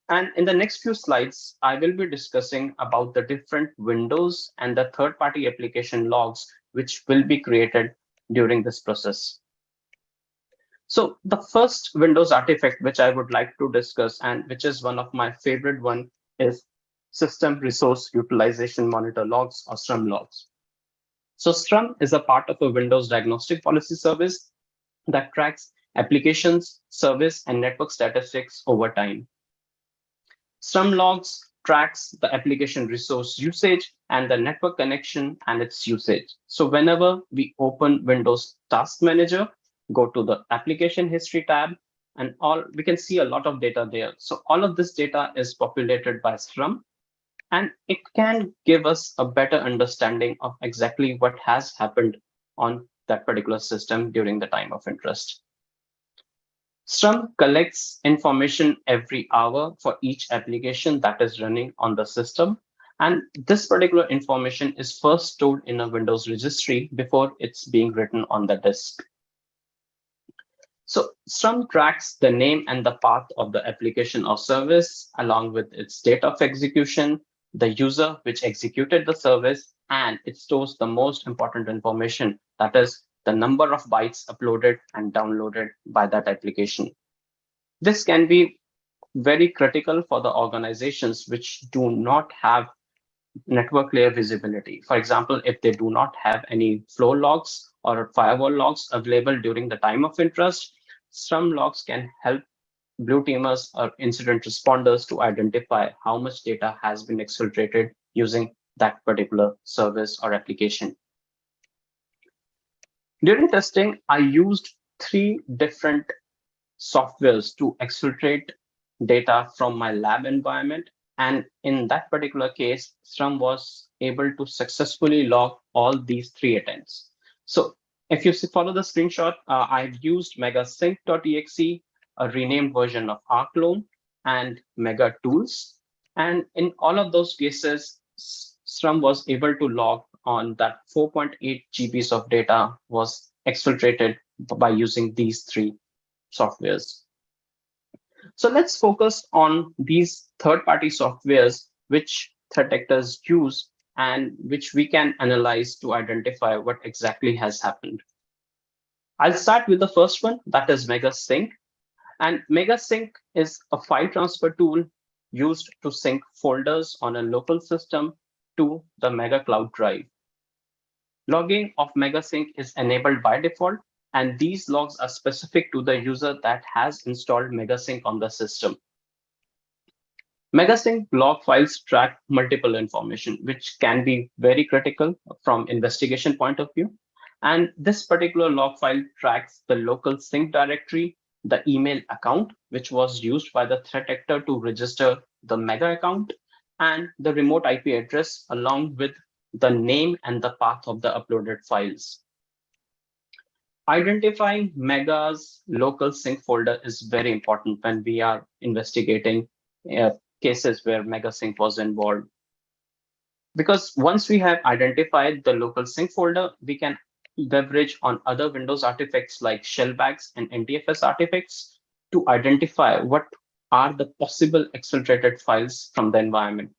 And in the next few slides, I will be discussing about the different windows and the third-party application logs which will be created during this process. So the first Windows artifact which I would like to discuss, and which is one of my favorite one, is System Resource Utilization Monitor Logs, or SRUM logs. So SRUM is a part of a Windows Diagnostic Policy Service that tracks applications, service, and network statistics over time. SRUM logs tracks the application resource usage and the network connection and its usage. So whenever we open Windows Task Manager, go to the application history tab, and we can see a lot of data there. So all of this data is populated by SRUM, and it can give us a better understanding of exactly what has happened on that particular system during the time of interest. SRUM collects information every hour for each application that is running on the system. And this particular information is first stored in a Windows registry before it's being written on the disk. So SRUM tracks the name and the path of the application or service, along with its date of execution, the user which executed the service, and it stores the most important information, that is the number of bytes uploaded and downloaded by that application. This can be very critical for the organizations which do not have network layer visibility. For example, if they do not have any flow logs or firewall logs available during the time of interest, SRUM logs can help blue teamers or incident responders to identify how much data has been exfiltrated using that particular service or application. During testing, I used 3 different softwares to exfiltrate data from my lab environment. And in that particular case, SRUM was able to successfully log all these 3 attempts. So if you follow the screenshot, I've used megasync.exe, a renamed version of rclone, and mega tools. And in all of those cases, SRUM was able to log on that 4.8 GBs of data was exfiltrated by using these 3 softwares. So let's focus on these third-party softwares which threat actors use and which we can analyze to identify what exactly has happened. I'll start with the first one, that is megasync. And megasync is a file transfer tool used to sync folders on a local system to the Mega Cloud Drive. Logging of megasync is enabled by default, and these logs are specific to the user that has installed megasync on the system. Megasync log files track multiple information, which can be very critical from investigation point of view. And this particular log file tracks the local sync directory, the email account, which was used by the threat actor to register the Mega account, and the remote IP address, along with the name and the path of the uploaded files. Identifying Mega's local sync folder is very important when we are investigating cases where megasync was involved. Because once we have identified the local sync folder, we can leverage on other Windows artifacts like shellbacks and NTFS artifacts to identify what are the possible exfiltrated files from the environment.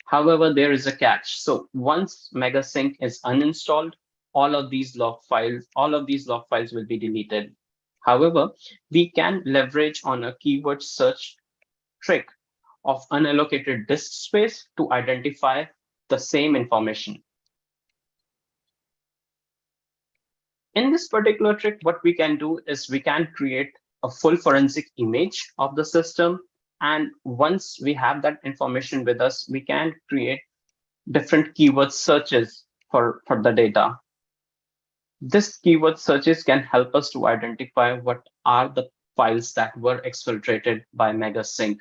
However, there is a catch. So once megasync is uninstalled, all of these log files will be deleted. However, we can leverage on a keyword search trick of unallocated disk space to identify the same information. In this particular trick, what we can do is we can create a full forensic image of the system. And once we have that information with us, we can create different keyword searches for the data. This keyword searches can help us to identify what are the files that were exfiltrated by megasync.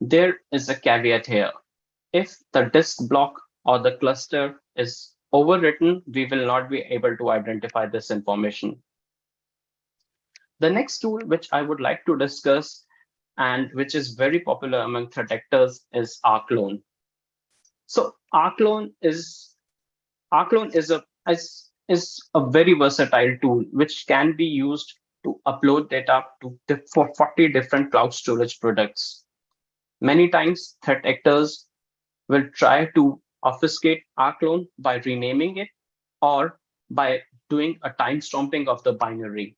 There is a caveat here. If the disk block or the cluster is overwritten, we will not be able to identify this information. The next tool which I would like to discuss and which is very popular among threat actors is rclone. So rclone is a very versatile tool which can be used to upload data for 40 different cloud storage products. Many times, threat actors will try to obfuscate rclone by renaming it or by doing a timestamping of the binary.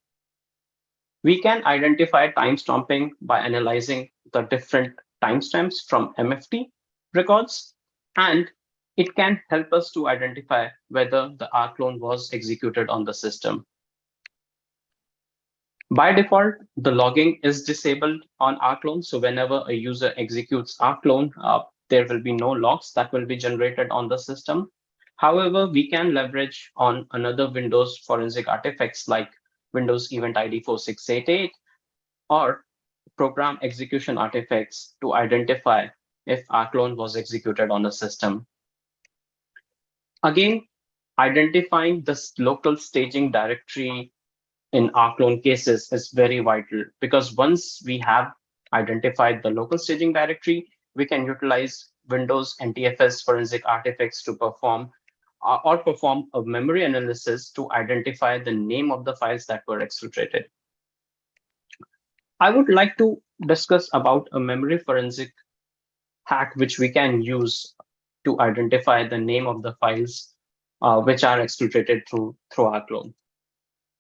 We can identify timestamping by analyzing the different timestamps from MFT records, and it can help us to identify whether the rclone was executed on the system. By default, the logging is disabled on rclone. So whenever a user executes rclone, there will be no logs that will be generated on the system. However, we can leverage on another Windows forensic artifacts like Windows Event ID 4688 or program execution artifacts to identify if rclone was executed on the system. Again, identifying this local staging directory in rclone cases is very vital, because once we have identified the local staging directory, we can utilize Windows NTFS forensic artifacts to perform a memory analysis to identify the name of the files that were exfiltrated. I would like to discuss about a memory forensic hack which we can use to identify the name of the files which are exfiltrated through rclone.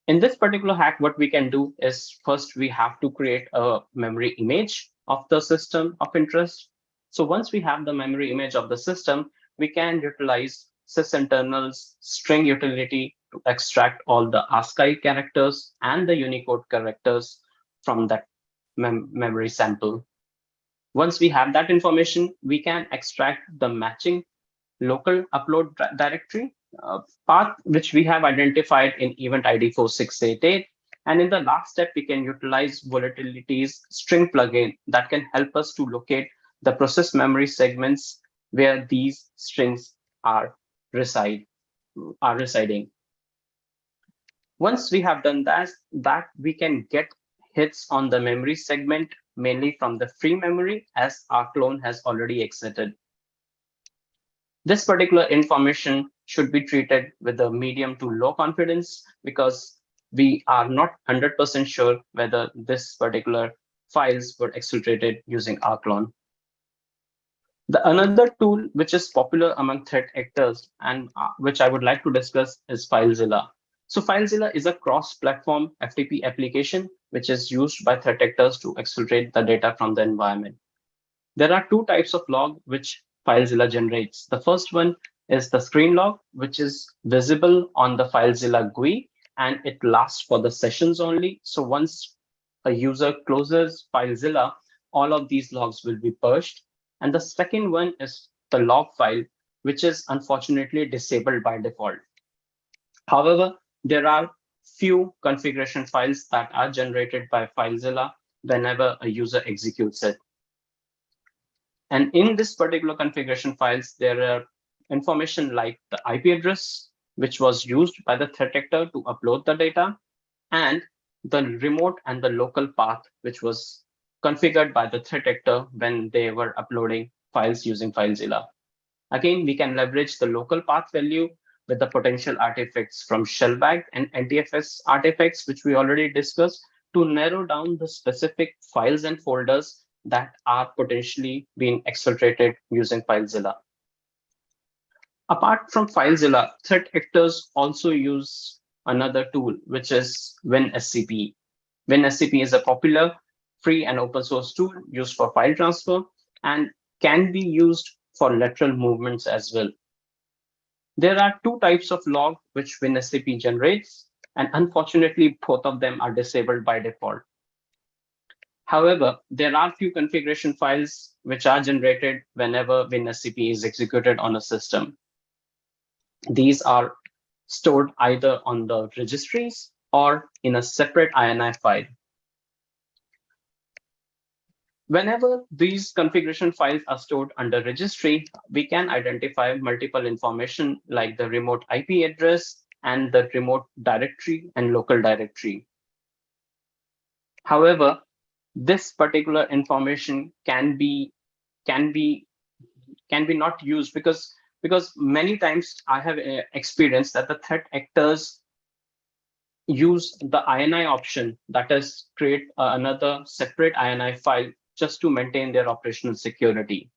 In this particular hack, what we can do is first we have to create a memory image of the system of interest. So once we have the memory image of the system, we can utilize sysinternal's string utility to extract all the ASCII characters and the Unicode characters from that memory sample. Once we have that information, we can extract the matching local upload directory path which we have identified in event ID 4688. And in the last step, we can utilize volatility's string plugin that can help us to locate the process memory segments where these strings are residing. Once we have done that we can get hits on the memory segment, mainly from the free memory, as our clone has already exited. This particular information should be treated with a medium to low confidence because we are not 100% sure whether this particular files were exfiltrated using our clone. Another tool which is popular among threat actors and which I would like to discuss is FileZilla. So FileZilla is a cross-platform FTP application which is used by threat actors to exfiltrate the data from the environment. There are two types of log which FileZilla generates. The first one is the screen log, which is visible on the FileZilla GUI, and it lasts for the sessions only. So once a user closes FileZilla, all of these logs will be purged. And the second one is the log file, which is unfortunately disabled by default. However, there are few configuration files that are generated by FileZilla whenever a user executes it. And in this particular configuration files, there are information like the IP address, which was used by the threat actor to upload the data, and the remote and the local path, which was configured by the threat actor when they were uploading files using FileZilla. Again, we can leverage the local path value with the potential artifacts from shellback and NTFS artifacts, which we already discussed, to narrow down the specific files and folders that are potentially being exfiltrated using FileZilla. Apart from FileZilla, threat actors also use another tool, which is WinSCP. WinSCP is a popular free and open source tool used for file transfer and can be used for lateral movements as well. There are two types of log which WinSCP generates, and unfortunately, both of them are disabled by default. However, there are few configuration files which are generated whenever WinSCP is executed on a system. These are stored either on the registries or in a separate INI file. Whenever these configuration files are stored under registry, we can identify multiple information like the remote IP address and the remote directory and local directory. However, this particular information can be not used because many times I have experienced that the threat actors use the INI option, that is create another separate INI file just to maintain their operational security.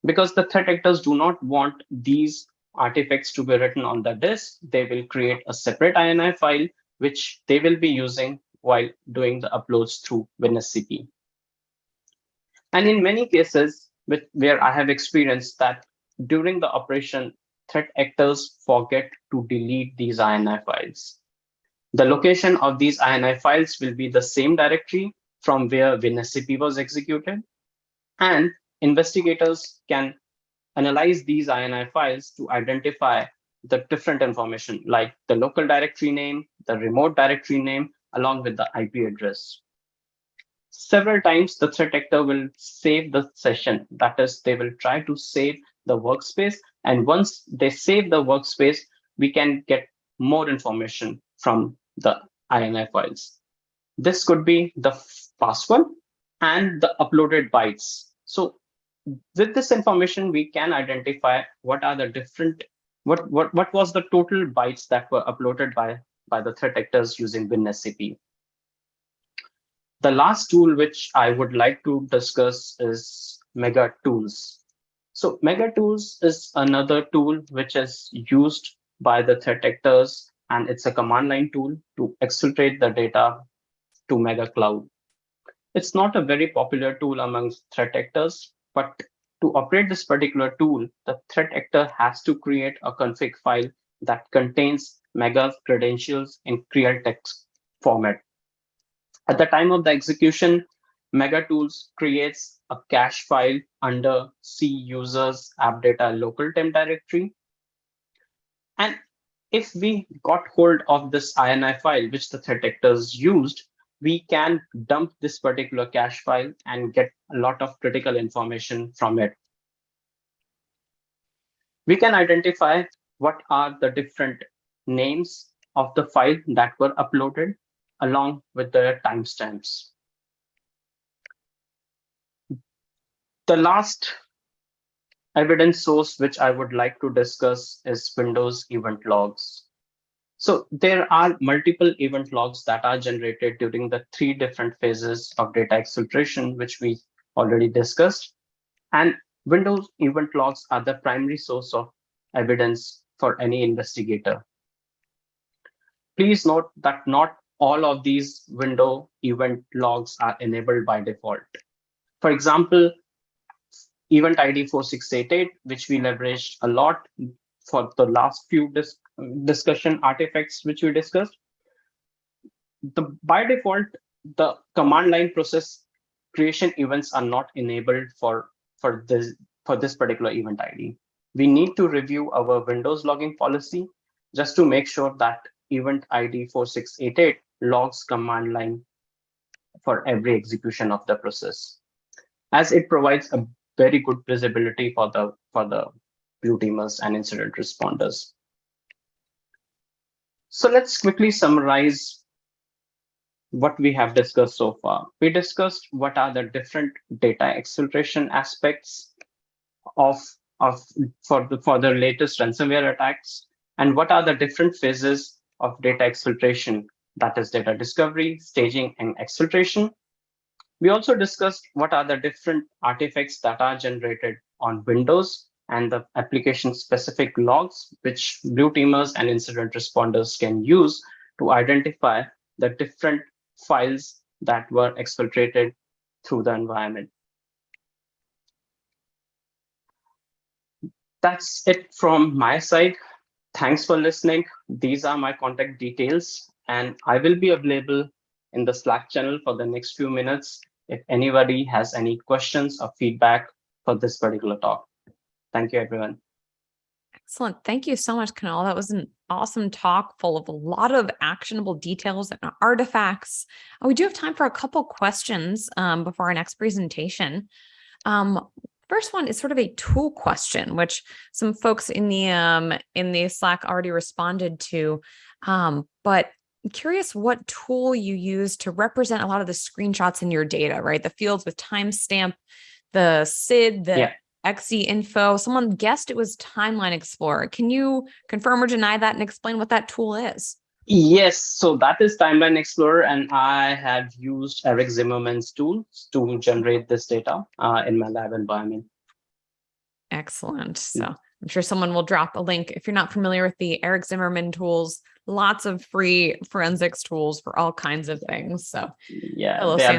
Because the threat actors do not want these artifacts to be written on the disk, they will create a separate INI file, which they will be using while doing the uploads through WinSCP. And in many cases, where I have experienced that during the operation, threat actors forget to delete these INI files. The location of these INI files will be the same directory from where WinSCP was executed, and investigators can analyze these INI files to identify the different information like the local directory name, the remote directory name, along with the IP address. Several times the threat actor will save the session, that is, they will try to save the workspace, and once they save the workspace, we can get more information from the INI files. This could be the password and the uploaded bytes. So with this information, we can identify what are the different, what was the total bytes that were uploaded by the threat actors using WinSCP. The last tool which I would like to discuss is Mega Tools. So Mega Tools is another tool which is used by the threat actors, and it's a command line tool to exfiltrate the data to Mega Cloud. It's not a very popular tool amongst threat actors, but to operate this particular tool, the threat actor has to create a config file that contains Mega credentials in clear text format. At the time of the execution, Mega Tools creates a cache file under C users app data local temp directory. And if we got hold of this INI file, which the threat actors used, we can dump this particular cache file and get a lot of critical information from it. We can identify what are the different names of the file that were uploaded along with the timestamps. The last evidence source which I would like to discuss is Windows event logs. So there are multiple event logs that are generated during the 3 different phases of data exfiltration, which we already discussed. And Windows event logs are the primary source of evidence for any investigator. Please note that not all of these window event logs are enabled by default. For example, event ID 4688, which we leveraged a lot for the last few discussion artifacts which we discussed. By default, the command line process creation events are not enabled for this particular event ID. We need to review our Windows logging policy just to make sure that event ID 4688 logs command line for every execution of the process, as it provides a very good visibility for the blue teamers and incident responders. So let's quickly summarize what we have discussed so far. We discussed what are the different data exfiltration aspects for the latest ransomware attacks, and what are the different phases of data exfiltration, that is data discovery, staging, and exfiltration. We also discussed what are the different artifacts that are generated on Windows and the application-specific logs, which blue teamers and incident responders can use to identify the different files that were exfiltrated through the environment. That's it from my side. Thanks for listening. These are my contact details, and I will be available in the Slack channel for the next few minutes if anybody has any questions or feedback for this particular talk. Thank you, everyone. Excellent. Thank you so much, Kunal. That was an awesome talk full of a lot of actionable details and artifacts. We do have time for a couple questions before our next presentation. First one is sort of a tool question, which some folks in the Slack already responded to. But I'm curious what tool you use to represent a lot of the screenshots in your data, right? The fields with timestamp, the SID, the XE info. Someone guessed it was Timeline Explorer. Can you confirm or deny that and explain what that tool is? Yes, so that is Timeline Explorer, and I have used Eric Zimmerman's tools to generate this data in my lab environment. Excellent. So I'm sure someone will drop a link. If you're not familiar with the Eric Zimmerman tools, lots of free forensics tools for all kinds of things. So yeah, they are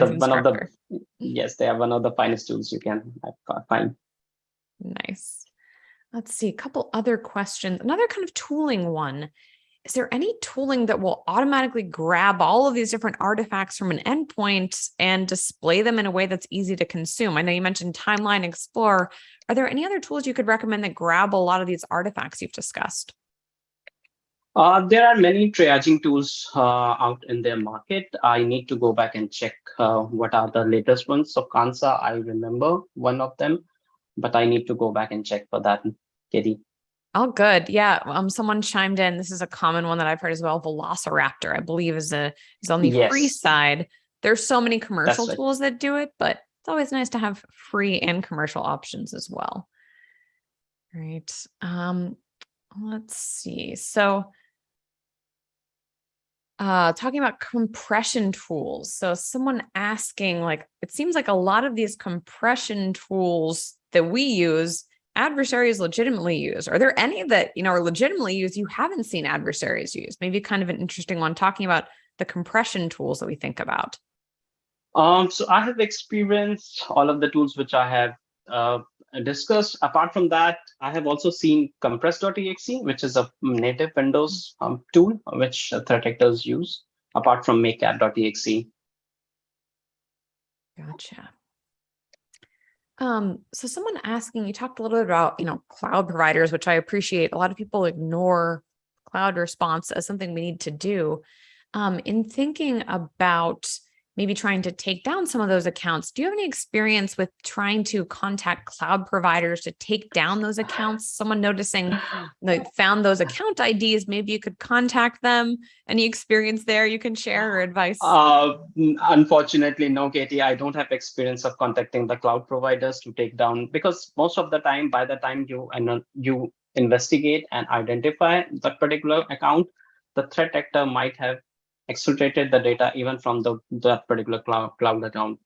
they are one of the finest tools you can find. Nice. Let's see, a couple other questions. Another kind of tooling one. Is there any tooling that will automatically grab all of these different artifacts from an endpoint and display them in a way that's easy to consume? I know you mentioned Timeline Explorer. Are there any other tools you could recommend that grab a lot of these artifacts you've discussed? There are many triaging tools out in the market. I need to go back and check what are the latest ones. So Kansa, I remember one of them, but I need to go back and check for that, Katie. Oh, good. Yeah. Someone chimed in. This is a common one that I've heard as well. Velociraptor, I believe, is on the free side. There's so many commercial tools that do it, but it's always nice to have free and commercial options as well. All right. Let's see. So talking about compression tools. So someone asking, like, it seems like a lot of these compression tools that we use, adversaries legitimately use. Are there any that, are legitimately used you haven't seen adversaries use? Maybe kind of an interesting one, talking about the compression tools that we think about. So I have experienced all of the tools which I have discussed. Apart from that, I have also seen compress.exe, which is a native Windows tool which threat actors use, apart from makecat.exe. Gotcha. So someone asking, you talked a little bit about, cloud providers, which I appreciate. A lot of people ignore cloud response as something we need to do. In thinking about maybe trying to take down some of those accounts, do you have any experience with trying to contact cloud providers to take down those accounts? Someone noticing they found those account IDs, maybe you could contact them. Any experience there you can share or advice? Unfortunately, no, Katie, I don't have experience of contacting the cloud providers to take down, because most of the time, by the time you investigate and identify that particular account, the threat actor might have exfiltrated the data even from that particular cloud account.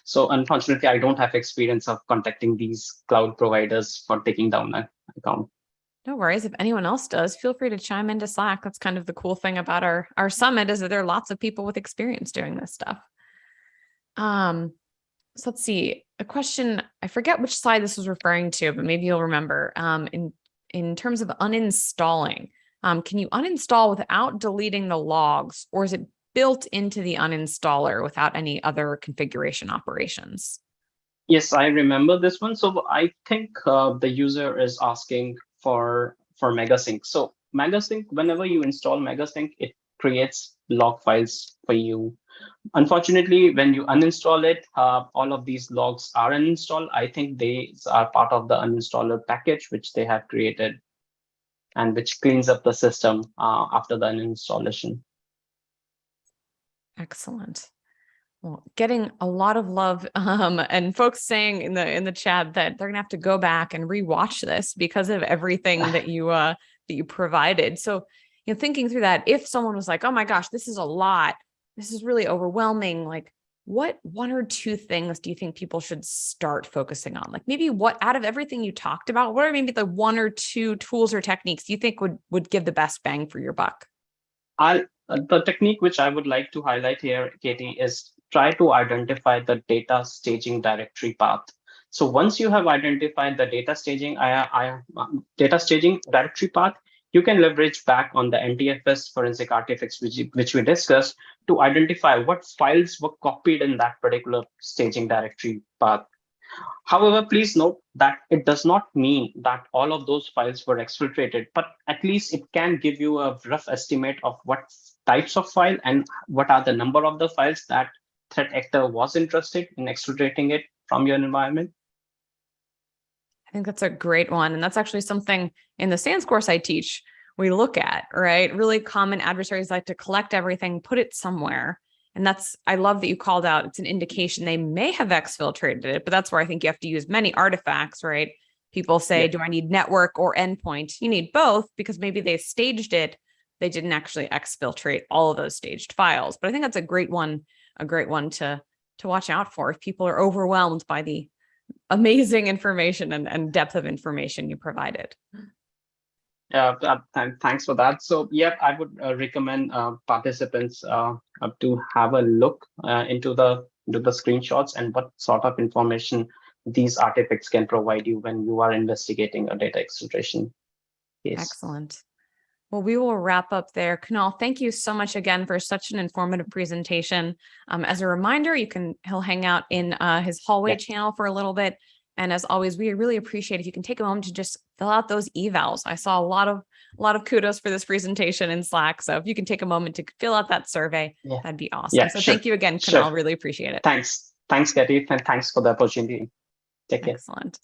So unfortunately, I don't have experience of contacting these cloud providers for taking down an account. No worries. If anyone else does, feel free to chime into Slack. That's kind of the cool thing about our summit, is that there are lots of people with experience doing this stuff. So let's see, a question, I forget which slide this was referring to, but maybe you'll remember. In terms of uninstalling, can you uninstall without deleting the logs, or is it built into the uninstaller without any other configuration operations? Yes, I remember this one. So I think the user is asking for Megasync. So Megasync, whenever you install Megasync, it creates log files for you. Unfortunately, when you uninstall it, all of these logs are uninstalled. I think they are part of the uninstaller package, which they have created, and which cleans up the system after the uninstallation. Excellent. Well, getting a lot of love, and folks saying in the chat that they're gonna have to go back and rewatch this because of everything that you provided. So, thinking through that, if someone was like, "Oh my gosh, this is a lot. This is really overwhelming," like, what one or two things do you think people should start focusing on? Like, maybe what out of everything you talked about, what are maybe the one or two tools or techniques you think would give the best bang for your buck? The technique which I would like to highlight here, Katie, is try to identify the data staging directory path. So once you have identified the data staging directory path, you can leverage back on the NTFS forensic artifacts, which we discussed, to identify what files were copied in that particular staging directory path. However, please note that it does not mean that all of those files were exfiltrated, but at least it can give you a rough estimate of what types of file and what are the number of the files that threat actor was interested in exfiltrating it from your environment. I think that's a great one. And that's actually something in the SANS course I teach, we look at, right? Really common adversaries like to collect everything, put it somewhere. And I love that you called out, it's an indication they may have exfiltrated it, but that's where I think you have to use many artifacts, right? People say, do I need network or endpoint? You need both, because maybe they staged it. They didn't actually exfiltrate all of those staged files. But I think that's a great one to watch out for if people are overwhelmed by the amazing information and depth of information you provided. Thanks for that. So yeah, I would recommend participants to have a look into the screenshots and what sort of information these artifacts can provide you when you are investigating a data exfiltration case. Excellent. Well, we will wrap up there. Kunal, thank you so much again for such an informative presentation. As a reminder, he'll hang out in his hallway channel for a little bit. And as always, we really appreciate if you can take a moment to just fill out those evals. I saw a lot of kudos for this presentation in Slack. So if you can take a moment to fill out that survey, that'd be awesome. So thank you again, Kunal. Really appreciate it. Thanks, Katie, and thanks for the opportunity. Take care. Excellent.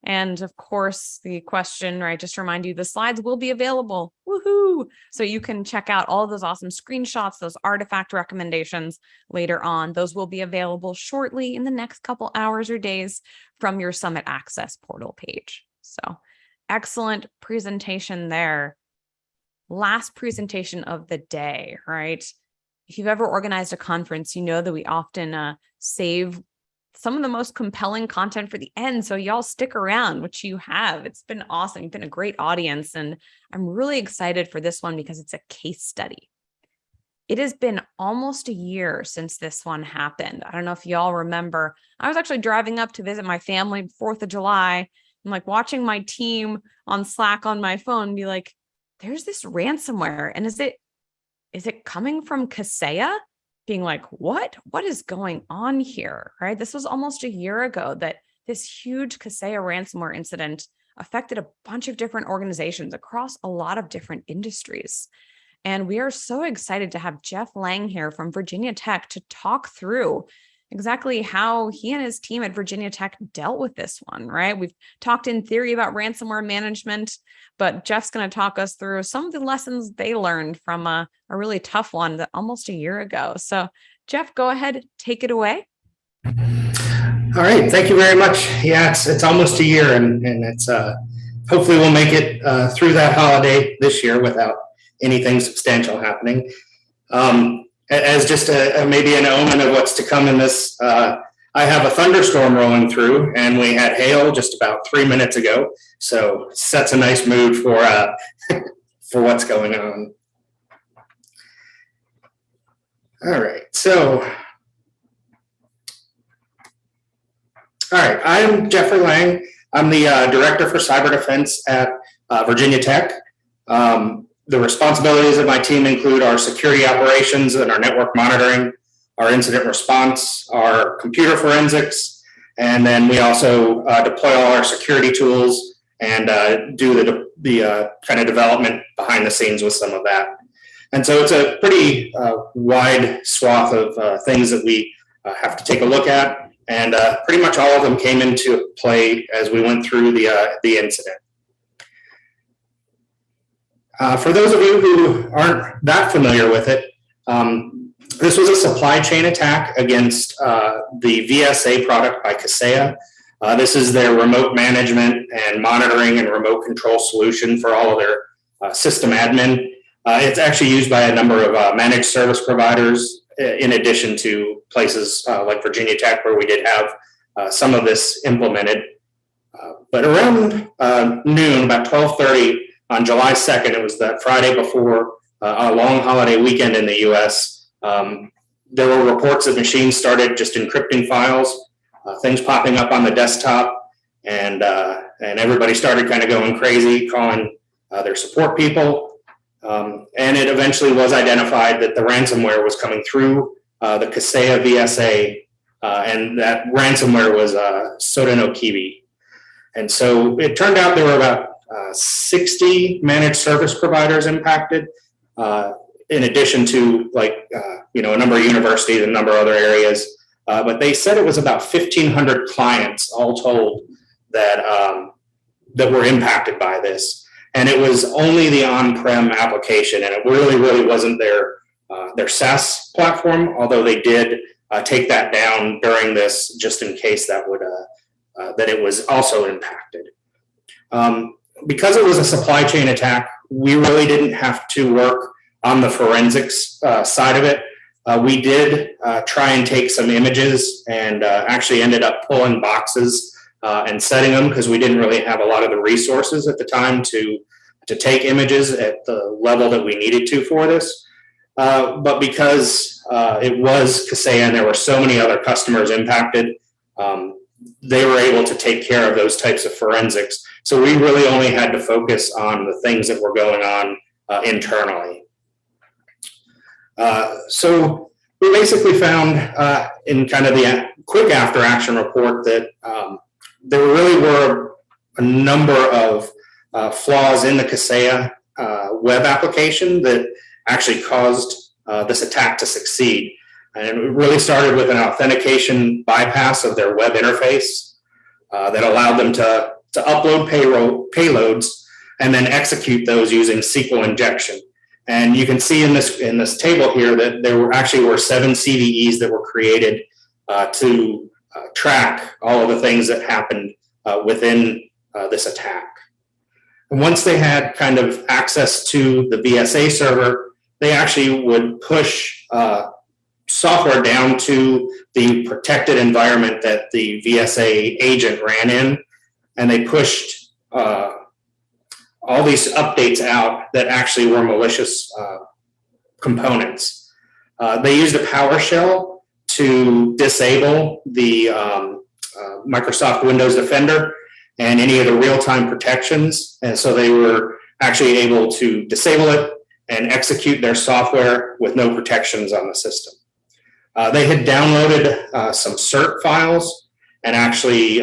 And of course, the question, right, just to remind you, the slides will be available. Woohoo! So you can check out all of those awesome screenshots, those artifact recommendations later on. Those will be available shortly in the next couple hours or days from your Summit Access portal page. So excellent presentation there. Last presentation of the day, right? If you've ever organized a conference, you know that we often save some of the most compelling content for the end. So y'all stick around, which you have. It's been awesome. You've been a great audience. And I'm really excited for this one because it's a case study. It has been almost a year since this one happened. I don't know if y'all remember. I was actually driving up to visit my family 4th of July. I'm like watching my team on Slack on my phone and be like, there's this ransomware. And is it coming from Kaseya? Being like, what is going on here, right? This was almost a year ago that this huge Kaseya ransomware incident affected a bunch of different organizations across a lot of different industries. And we are so excited to have Jeff Lang here from Virginia Tech to talk through exactly how he and his team at Virginia Tech dealt with this one, right? We've talked in theory about ransomware management, but Jeff's going to talk us through some of the lessons they learned from a really tough one that almost a year ago. So Jeff, go ahead, take it away. All right, thank you very much. Yeah, it's almost a year, and it's hopefully we'll make it through that holiday this year without anything substantial happening. As just maybe an omen of what's to come in this, I have a thunderstorm rolling through, and we had hail just about 3 minutes ago, so sets a nice mood for for what's going on. All right, so I'm Jeffrey Lang. I'm the Director for Cyber Defense at Virginia Tech. The responsibilities of my team include our security operations and our network monitoring, our incident response, our computer forensics, and then we also deploy all our security tools and do the kind of development behind the scenes with some of that. And so it's a pretty wide swath of things that we have to take a look at, and pretty much all of them came into play as we went through the incident. For those of you who aren't that familiar with it, this was a supply chain attack against the VSA product by Kaseya. This is their remote management and monitoring and remote control solution for all of their system admin. It's actually used by a number of managed service providers, in addition to places like Virginia Tech, where we did have some of this implemented. But around noon, about 12:30 on July 2nd, it was that Friday before a long holiday weekend in the US, there were reports that machines started just encrypting files, things popping up on the desktop, and everybody started kind of going crazy, calling their support people. And it eventually was identified that the ransomware was coming through the Kaseya VSA, and that ransomware was Soda no Kibi. And so it turned out there were about 60 managed service providers impacted, in addition to a number of universities and a number of other areas. But they said it was about 1,500 clients all told that were impacted by this. And it was only the on-prem application, and it really wasn't their SaaS platform, although they did take that down during this, just in case that it was also impacted. Because it was a supply chain attack, we really didn't have to work on the forensics side of it. We did try and take some images, and actually ended up pulling boxes and setting them, because we didn't really have a lot of the resources at the time to take images at the level that we needed to for this. But because it was Kaseya and there were so many other customers impacted, they were able to take care of those types of forensics. So we really only had to focus on the things that were going on internally. So we basically found in kind of the quick after action report that there really were a number of flaws in the Kaseya web application that actually caused this attack to succeed. And it really started with an authentication bypass of their web interface that allowed them to upload payloads and then execute those using SQL injection. And you can see in this table here that there were 7 CVEs that were created to track all of the things that happened within this attack. And once they had kind of access to the VSA server, they actually would push software down to the protected environment that the VSA agent ran in, and they pushed all these updates out that actually were malicious components. They used a PowerShell to disable the Microsoft Windows Defender and any of the real-time protections, and so they were actually able to disable it and execute their software with no protections on the system. They had downloaded some CERT files and actually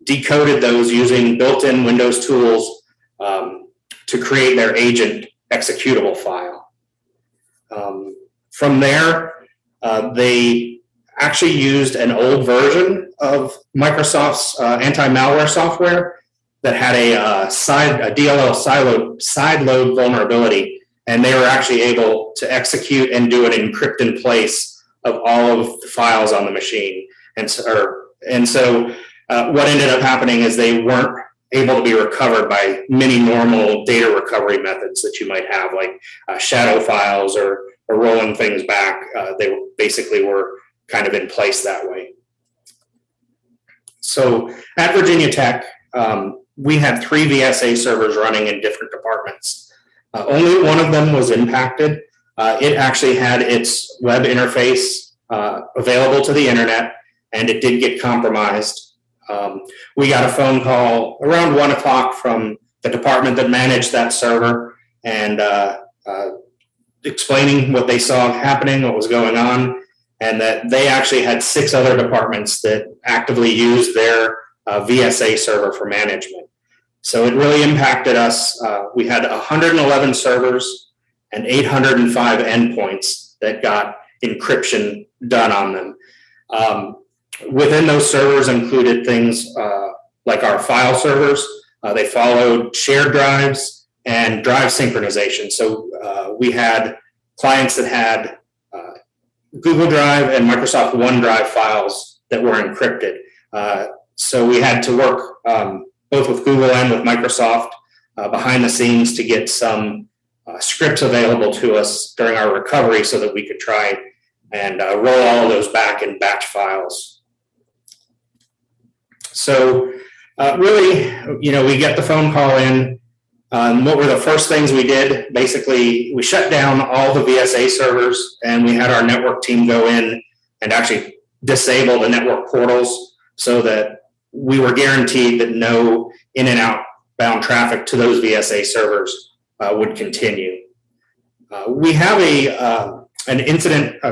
decoded those using built-in Windows tools to create their agent executable file. From there, they actually used an old version of Microsoft's anti-malware software that had a DLL sideload vulnerability, and they were actually able to execute and do an encrypt in place of all of the files on the machine. And so what ended up happening is they weren't able to be recovered by many normal data recovery methods that you might have, like shadow files or rolling things back. They basically were kind of in place that way. So at Virginia Tech, we had 3 VSA servers running in different departments. Only one of them was impacted. It actually had its web interface available to the internet, and it did get compromised. We got a phone call around 1 o'clock from the department that managed that server, and explaining what they saw happening, what was going on, and that they actually had 6 other departments that actively used their VSA server for management. So it really impacted us. We had 111 servers and 805 endpoints that got encryption done on them. Within those servers included things like our file servers. They followed shared drives and drive synchronization. So we had clients that had Google Drive and Microsoft OneDrive files that were encrypted. So we had to work both with Google and with Microsoft behind the scenes to get some scripts available to us during our recovery so that we could try and roll all of those back in batch files. So really, we get the phone call in. What were the first things we did? Basically, we shut down all the VSA servers, and we had our network team go in and actually disable the network portals so that we were guaranteed that no in and outbound traffic to those VSA servers would continue. We have a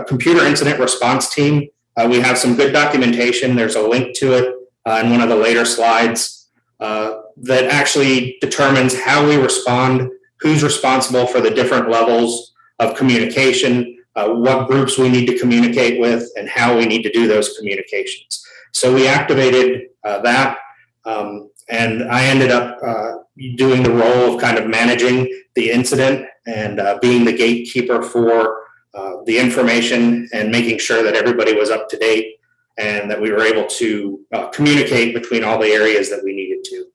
computer incident response team. We have some good documentation. There's a link to it in one of the later slides that actually determines how we respond, who's responsible for the different levels of communication, what groups we need to communicate with, and how we need to do those communications. So we activated that, and I ended up doing the role of kind of managing the incident and being the gatekeeper for the information and making sure that everybody was up to date and that we were able to communicate between all the areas that we needed to.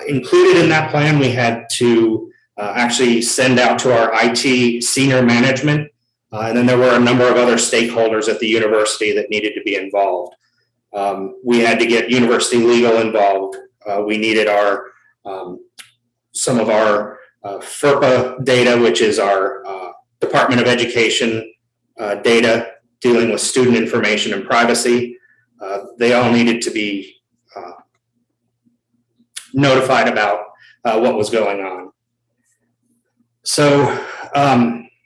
Included in that plan, we had to actually send out to our IT senior management, and then there were a number of other stakeholders at the university that needed to be involved. We had to get university legal involved. We needed some of our FERPA data, which is our Department of Education data dealing with student information and privacy. They all needed to be notified about what was going on. So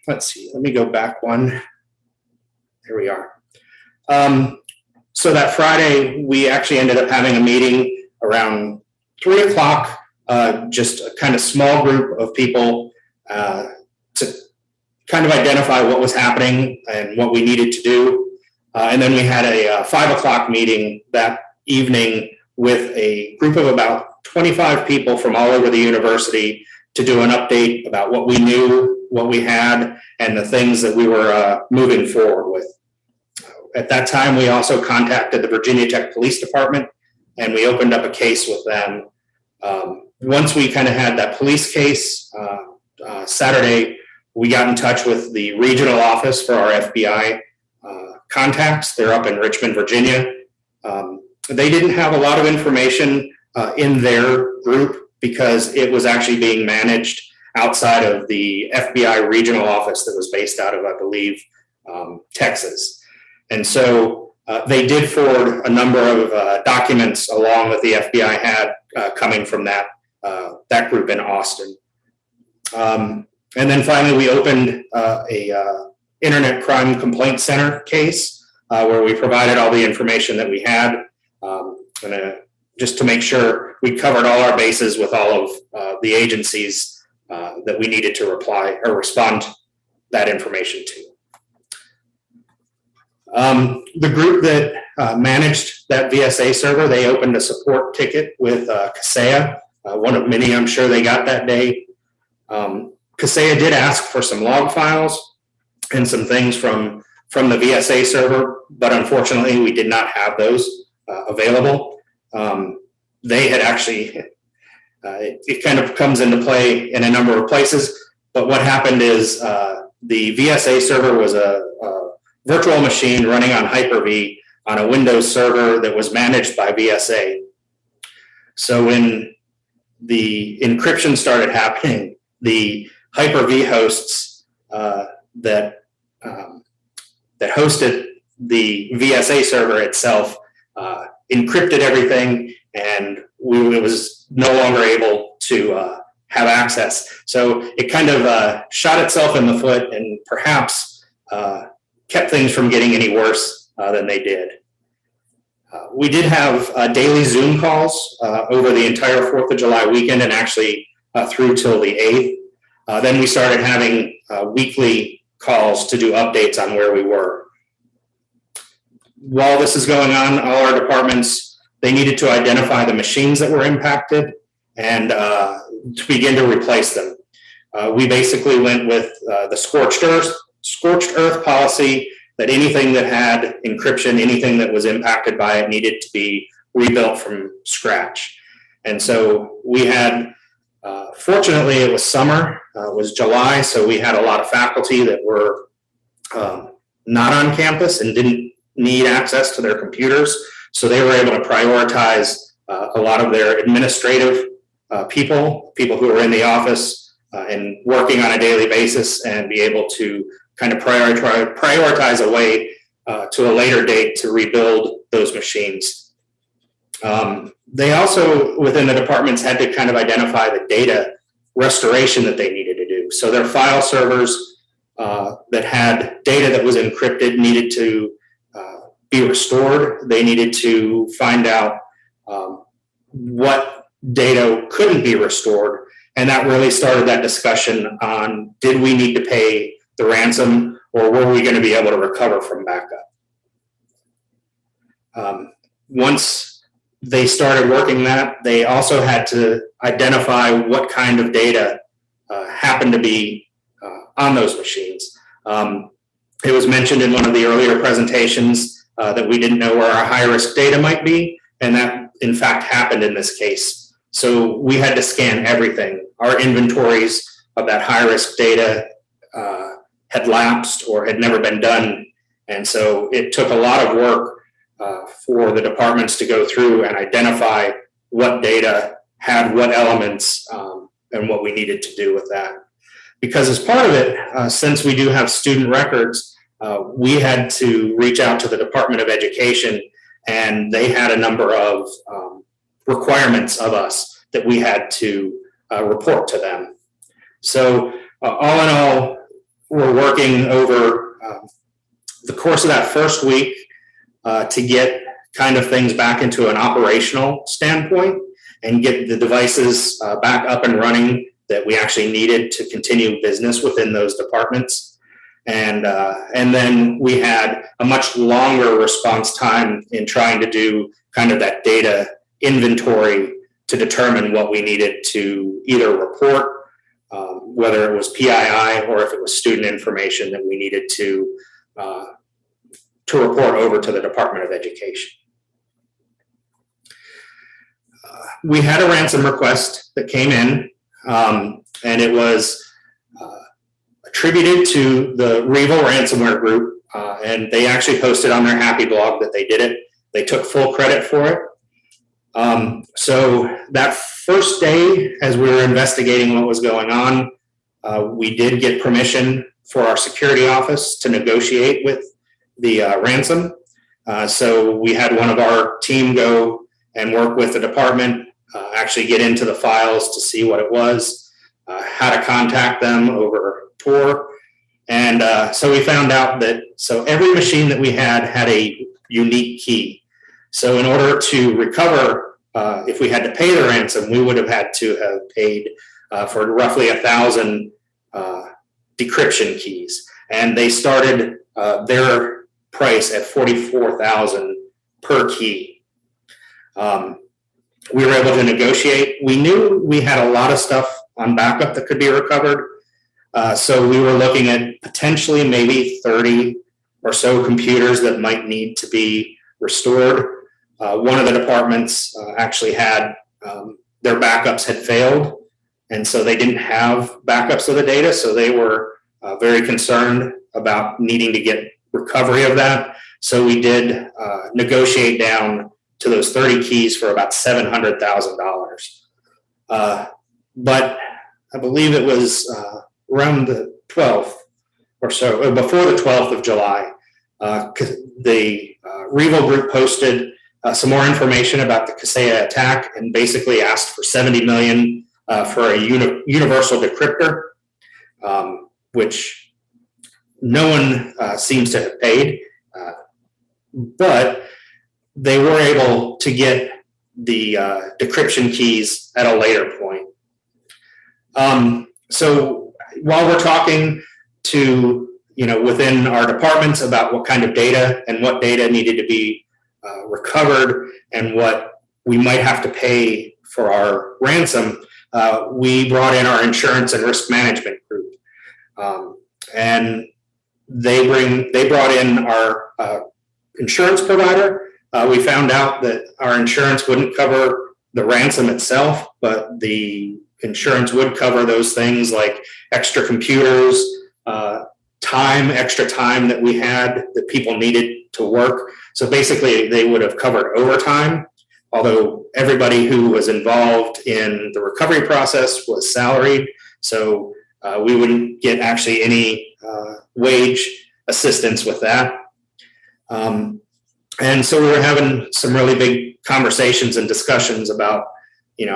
let's see, let me go back one. Here we are. So that Friday, we actually ended up having a meeting around 3 o'clock, just a kind of small group of people to kind of identify what was happening and what we needed to do. And then we had a 5 o'clock meeting that evening with a group of about 25 people from all over the university to do an update about what we knew, what we had, and the things that we were moving forward with. At that time, we also contacted the Virginia Tech Police Department, and we opened up a case with them. Once we kind of had that police case, Saturday, we got in touch with the regional office for our FBI contacts. They're up in Richmond, Virginia. They didn't have a lot of information in their group because it was actually being managed outside of the FBI regional office that was based out of, I believe, Texas. And so they did forward a number of documents along that the FBI had coming from that group in Austin. And then finally, we opened a Internet Crime Complaint Center case where we provided all the information that we had. I'm going to just to make sure we covered all our bases with all of the agencies that we needed to reply or respond that information to. The group that managed that VSA server, they opened a support ticket with Kaseya, one of many I'm sure they got that day. Kaseya did ask for some log files and some things from the VSA server, but unfortunately we did not have those available. They had actually, it kind of comes into play in a number of places, but what happened is the VSA server was a virtual machine running on Hyper-V on a Windows server that was managed by VSA. So when the encryption started happening, the Hyper-V hosts that hosted the VSA server itself encrypted everything, and it was no longer able to have access. So it kind of shot itself in the foot and perhaps kept things from getting any worse than they did. We did have daily Zoom calls over the entire 4th of July weekend and actually through till the 8th. Then we started having weekly calls to do updates on where we were. While this is going on, all our departments, they needed to identify the machines that were impacted and to begin to replace them. We basically went with the scorched earth policy, that anything that had encryption, anything that was impacted by it needed to be rebuilt from scratch. And so we had, fortunately it was summer, it was July, so we had a lot of faculty that were not on campus and didn't need access to their computers. So they were able to prioritize a lot of their administrative people who were in the office and working on a daily basis, and be able to kind of prioritize a way to a later date to rebuild those machines. They also, within the departments, had to kind of identify the data restoration that they needed to do. So their file servers that had data that was encrypted needed to be restored. They needed to find out what data couldn't be restored. And that really started that discussion on, did we need to pay the ransom, or were we going to be able to recover from backup? Once they started working that, they also had to identify what kind of data happened to be on those machines. It was mentioned in one of the earlier presentations that we didn't know where our high-risk data might be, and that in fact happened in this case. So we had to scan everything. Our inventories of that high-risk data had lapsed or had never been done. And so it took a lot of work for the departments to go through and identify what data had what elements and what we needed to do with that. Because as part of it, since we do have student records, we had to reach out to the Department of Education, and they had a number of requirements of us that we had to report to them. So all in all, we're working over the course of that first week to get kind of things back into an operational standpoint and get the devices back up and running that we actually needed to continue business within those departments. And then we had a much longer response time in trying to do kind of that data inventory to determine what we needed to either report, whether it was PII or if it was student information that we needed to report over to the Department of Education. We had a ransom request that came in, and it was attributed to the Revel ransomware group, and they actually posted on their Happy blog that they did it. They took full credit for it. So that first day, as we were investigating what was going on, we did get permission for our security office to negotiate with the ransom. So we had one of our team go and work with the department, actually get into the files to see what it was, how to contact them over Tor. And so we found out that, so every machine that we had a unique key. So in order to recover if we had to pay the ransom, we would have had to have paid for roughly 1,000 decryption keys. And they started their price at $44,000 per key. We were able to negotiate. We knew we had a lot of stuff on backup that could be recovered. So we were looking at potentially maybe 30 or so computers that might need to be restored. One of the departments actually had their backups had failed, and so they didn't have backups of the data. So they were very concerned about needing to get recovery of that. So we did negotiate down to those 30 keys for about $700,000. But I believe it was around the 12th or so, before the 12th of July, the Revo group posted some more information about the Kaseya attack and basically asked for $70 million for a universal decryptor, which no one seems to have paid, but they were able to get the decryption keys at a later point. So while we're talking to, within our departments about what kind of data and what data needed to be recovered and what we might have to pay for our ransom, we brought in our insurance and risk management group. And they brought in our insurance provider. We found out that our insurance wouldn't cover the ransom itself, but the insurance would cover those things like extra computers, extra time that we had that people needed to work. So basically they would have covered overtime, although everybody who was involved in the recovery process was salaried. So we wouldn't get actually any wage assistance with that. And so we were having some really big conversations and discussions about,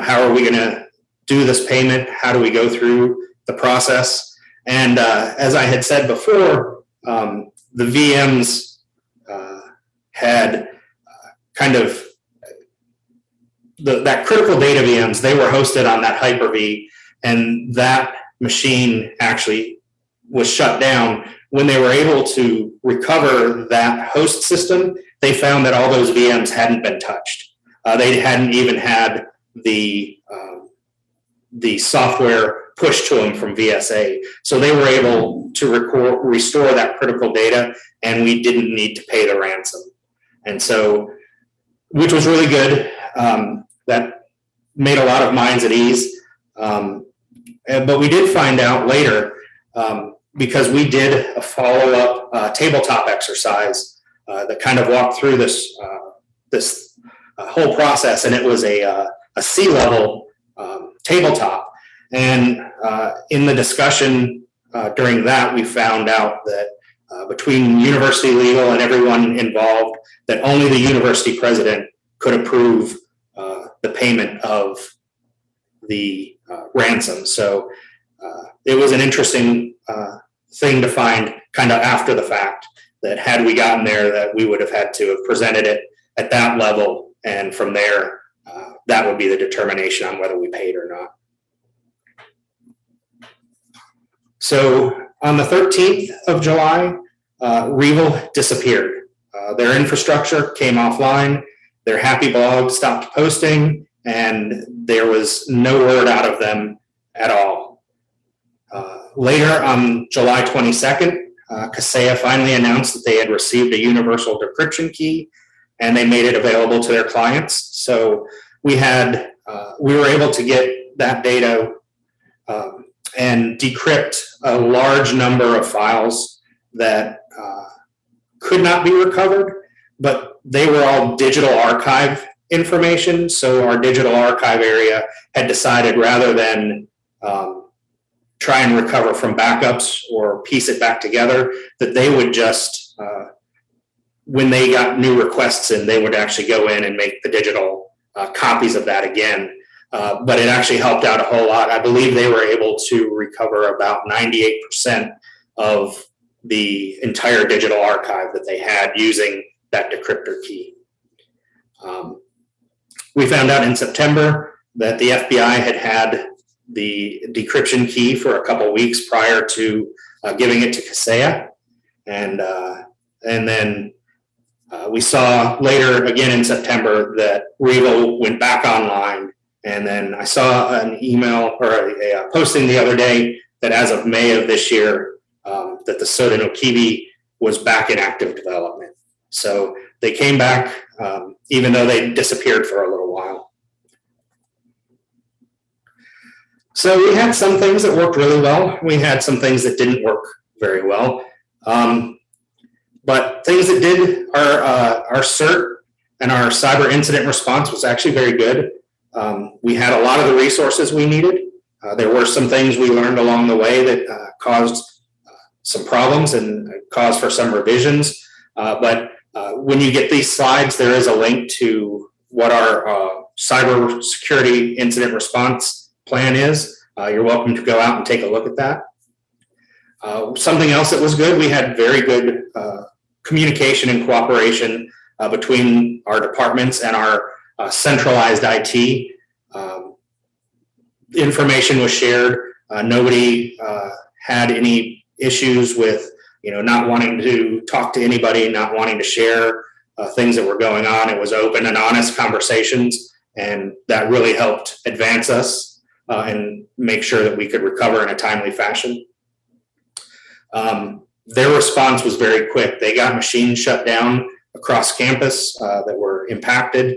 how are we going to do this payment? How do we go through the process? And as I had said before, the VMs had kind of that critical data VMs, they were hosted on that Hyper-V, and that machine actually was shut down. When they were able to recover that host system, they found that all those VMs hadn't been touched. They hadn't even had the software pushed to them from VSA. So they were able to restore that critical data, and we didn't need to pay the ransom. And so, which was really good. That made a lot of minds at ease. But we did find out later, because we did a follow-up tabletop exercise that kind of walked through this whole process, and it was a C-level tabletop. And in the discussion during that, we found out that between university legal and everyone involved, that only the university president could approve the payment of the ransom. So it was an interesting thing to find kind of after the fact, that had we gotten there, that we would have had to have presented it at that level, and from there, that would be the determination on whether we paid or not. So on the 13th of July, Revo disappeared. Their infrastructure came offline, their happy blog stopped posting, and there was no word out of them at all. Later on July 22nd, Kaseya finally announced that they had received a universal decryption key, and they made it available to their clients. So we were able to get that data and decrypt a large number of files that could not be recovered, but they were all digital archive information. So our digital archive area had decided, rather than try and recover from backups or piece it back together, that they would just, when they got new requests in, they would actually go in and make the digital copies of that again. But it actually helped out a whole lot. I believe they were able to recover about 98% of the entire digital archive that they had using that decryptor key. We found out in September that the FBI had the decryption key for a couple weeks prior to giving it to Kaseya. And then we saw later again in September that Revo went back online. And then I saw an email or a posting the other day that as of May of this year, that the Soda no Kibi was back in active development. So they came back, even though they disappeared for a little while. So we had some things that worked really well. We had some things that didn't work very well. But things that did, our CERT and our cyber incident response was actually very good. We had a lot of the resources we needed. There were some things we learned along the way that caused some problems and caused for some revisions. But when you get these slides, there is a link to what our cyber security incident response plan is. You're welcome to go out and take a look at that. Something else that was good, we had very good communication and cooperation between our departments and our centralized IT. Information was shared. Nobody had any issues with, not wanting to talk to anybody, not wanting to share things that were going on. It was open and honest conversations, and that really helped advance us and make sure that we could recover in a timely fashion. Their response was very quick. They got machines shut down across campus that were impacted,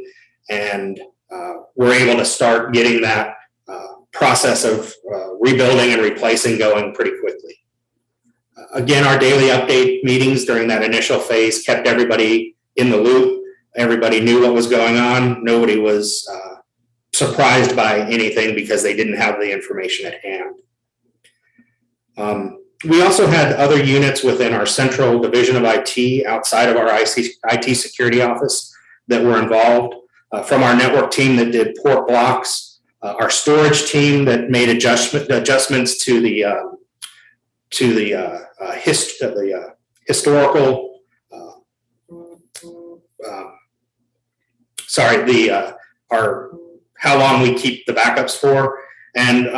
and were able to start getting that process of rebuilding and replacing going pretty quickly. Again, our daily update meetings during that initial phase kept everybody in the loop. Everybody knew what was going on. Nobody was surprised by anything because they didn't have the information at hand. We also had other units within our central division of IT outside of our IT security office that were involved. From our network team that did port blocks, our storage team that made adjustments to the historical, how long we keep the backups for, and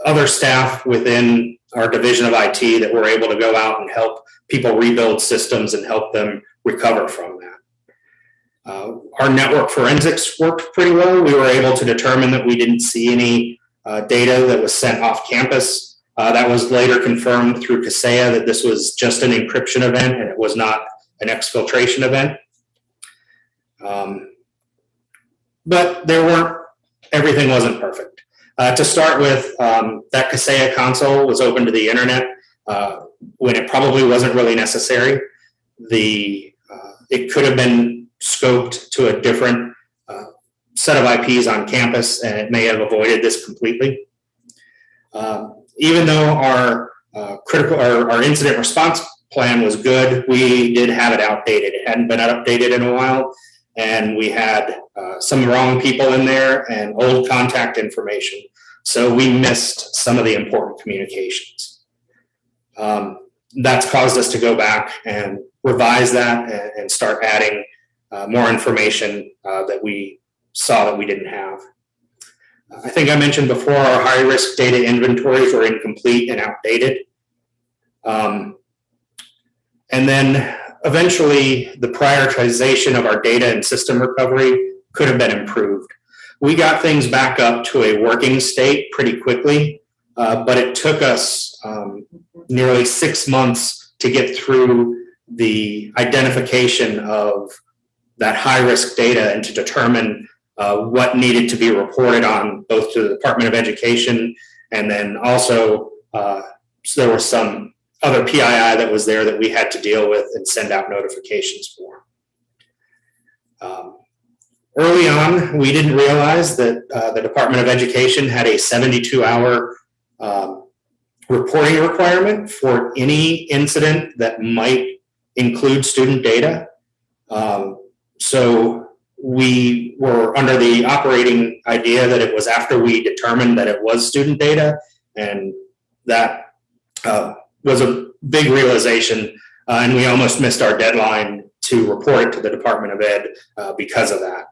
other staff within our division of IT that were able to go out and help people rebuild systems and help them recover from that. Our network forensics worked pretty well. We were able to determine that we didn't see any data that was sent off campus. That was later confirmed through Kaseya that this was just an encryption event and it was not an exfiltration event. But everything wasn't perfect. To start with, that Kaseya console was open to the internet when it probably wasn't really necessary. It could have been scoped to a different set of IPs on campus, and it may have avoided this completely. Even though our incident response plan was good, we did have it outdated. It hadn't been updated in a while, and we had some wrong people in there and old contact information. So we missed some of the important communications. That's caused us to go back and revise that and start adding more information that we saw that we didn't have. I think I mentioned before our high-risk data inventories were incomplete and outdated. And then eventually the prioritization of our data and system recovery could have been improved. We got things back up to a working state pretty quickly, but it took us nearly 6 months to get through the identification of that high-risk data and to determine what needed to be reported on both to the Department of Education, and then also so there was some other PII that was there that we had to deal with and send out notifications for. Early on, we didn't realize that the Department of Education had a 72-hour reporting requirement for any incident that might include student data. So we were under the operating idea that it was after we determined that it was student data, and that was a big realization, and we almost missed our deadline to report it to the Department of Ed because of that.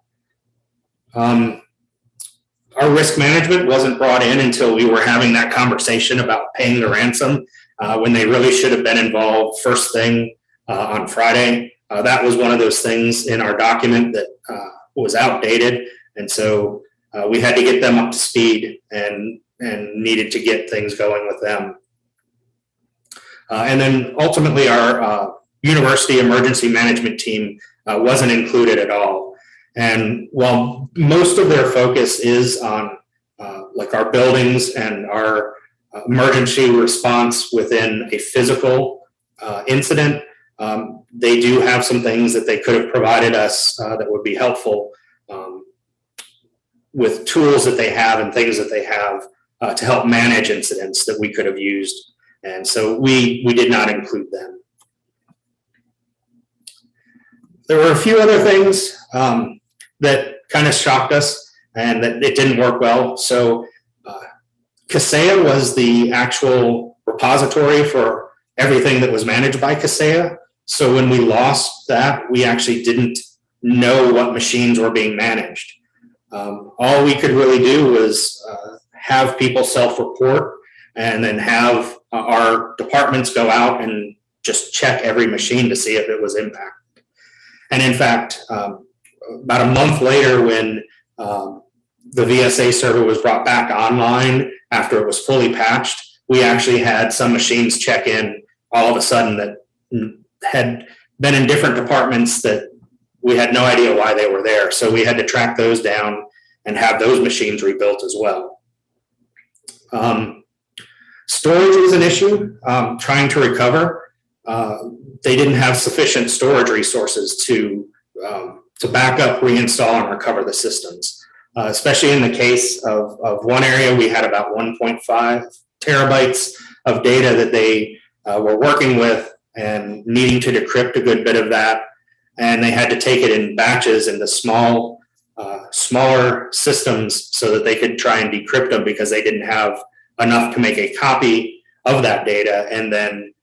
Our risk management wasn't brought in until we were having that conversation about paying the ransom, when they really should have been involved first thing on Friday. That was one of those things in our document that was outdated, and so we had to get them up to speed and needed to get things going with them. And then ultimately our university emergency management team wasn't included at all. And while most of their focus is on like our buildings and our emergency response within a physical incident, they do have some things that they could have provided us that would be helpful with tools that they have and things that they have to help manage incidents that we could have used. And so we did not include them. There were a few other things that kind of shocked us and that it didn't work well. So Kaseya was the actual repository for everything that was managed by Kaseya. So when we lost that, we actually didn't know what machines were being managed. All we could really do was have people self-report and then have our departments go out and just check every machine to see if it was impacted. And in fact, about a month later, when the VSA server was brought back online after it was fully patched, we actually had some machines check in all of a sudden that had been in different departments that we had no idea why they were there. So we had to track those down and have those machines rebuilt as well. Storage was an issue, trying to recover. They didn't have sufficient storage resources to back up, reinstall, and recover the systems. Especially in the case of one area, we had about 1.5 terabytes of data that they were working with and needing to decrypt a good bit of that. And they had to take it in batches into smaller systems so that they could try and decrypt them because they didn't have enough to make a copy of that data and then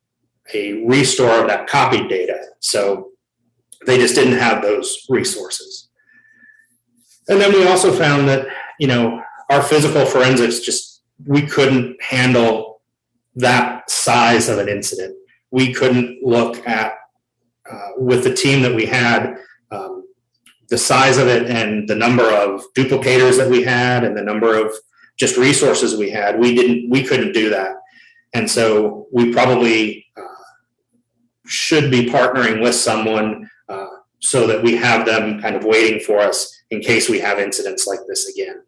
a restore of that copied data. So they just didn't have those resources. And then we also found that, our physical forensics we couldn't handle that size of an incident. We couldn't look at, with the team that we had, the size of it and the number of duplicators that we had and the number of just resources we had. We couldn't do that. And so we probably should be partnering with someone so that we have them kind of waiting for us in case we have incidents like this again.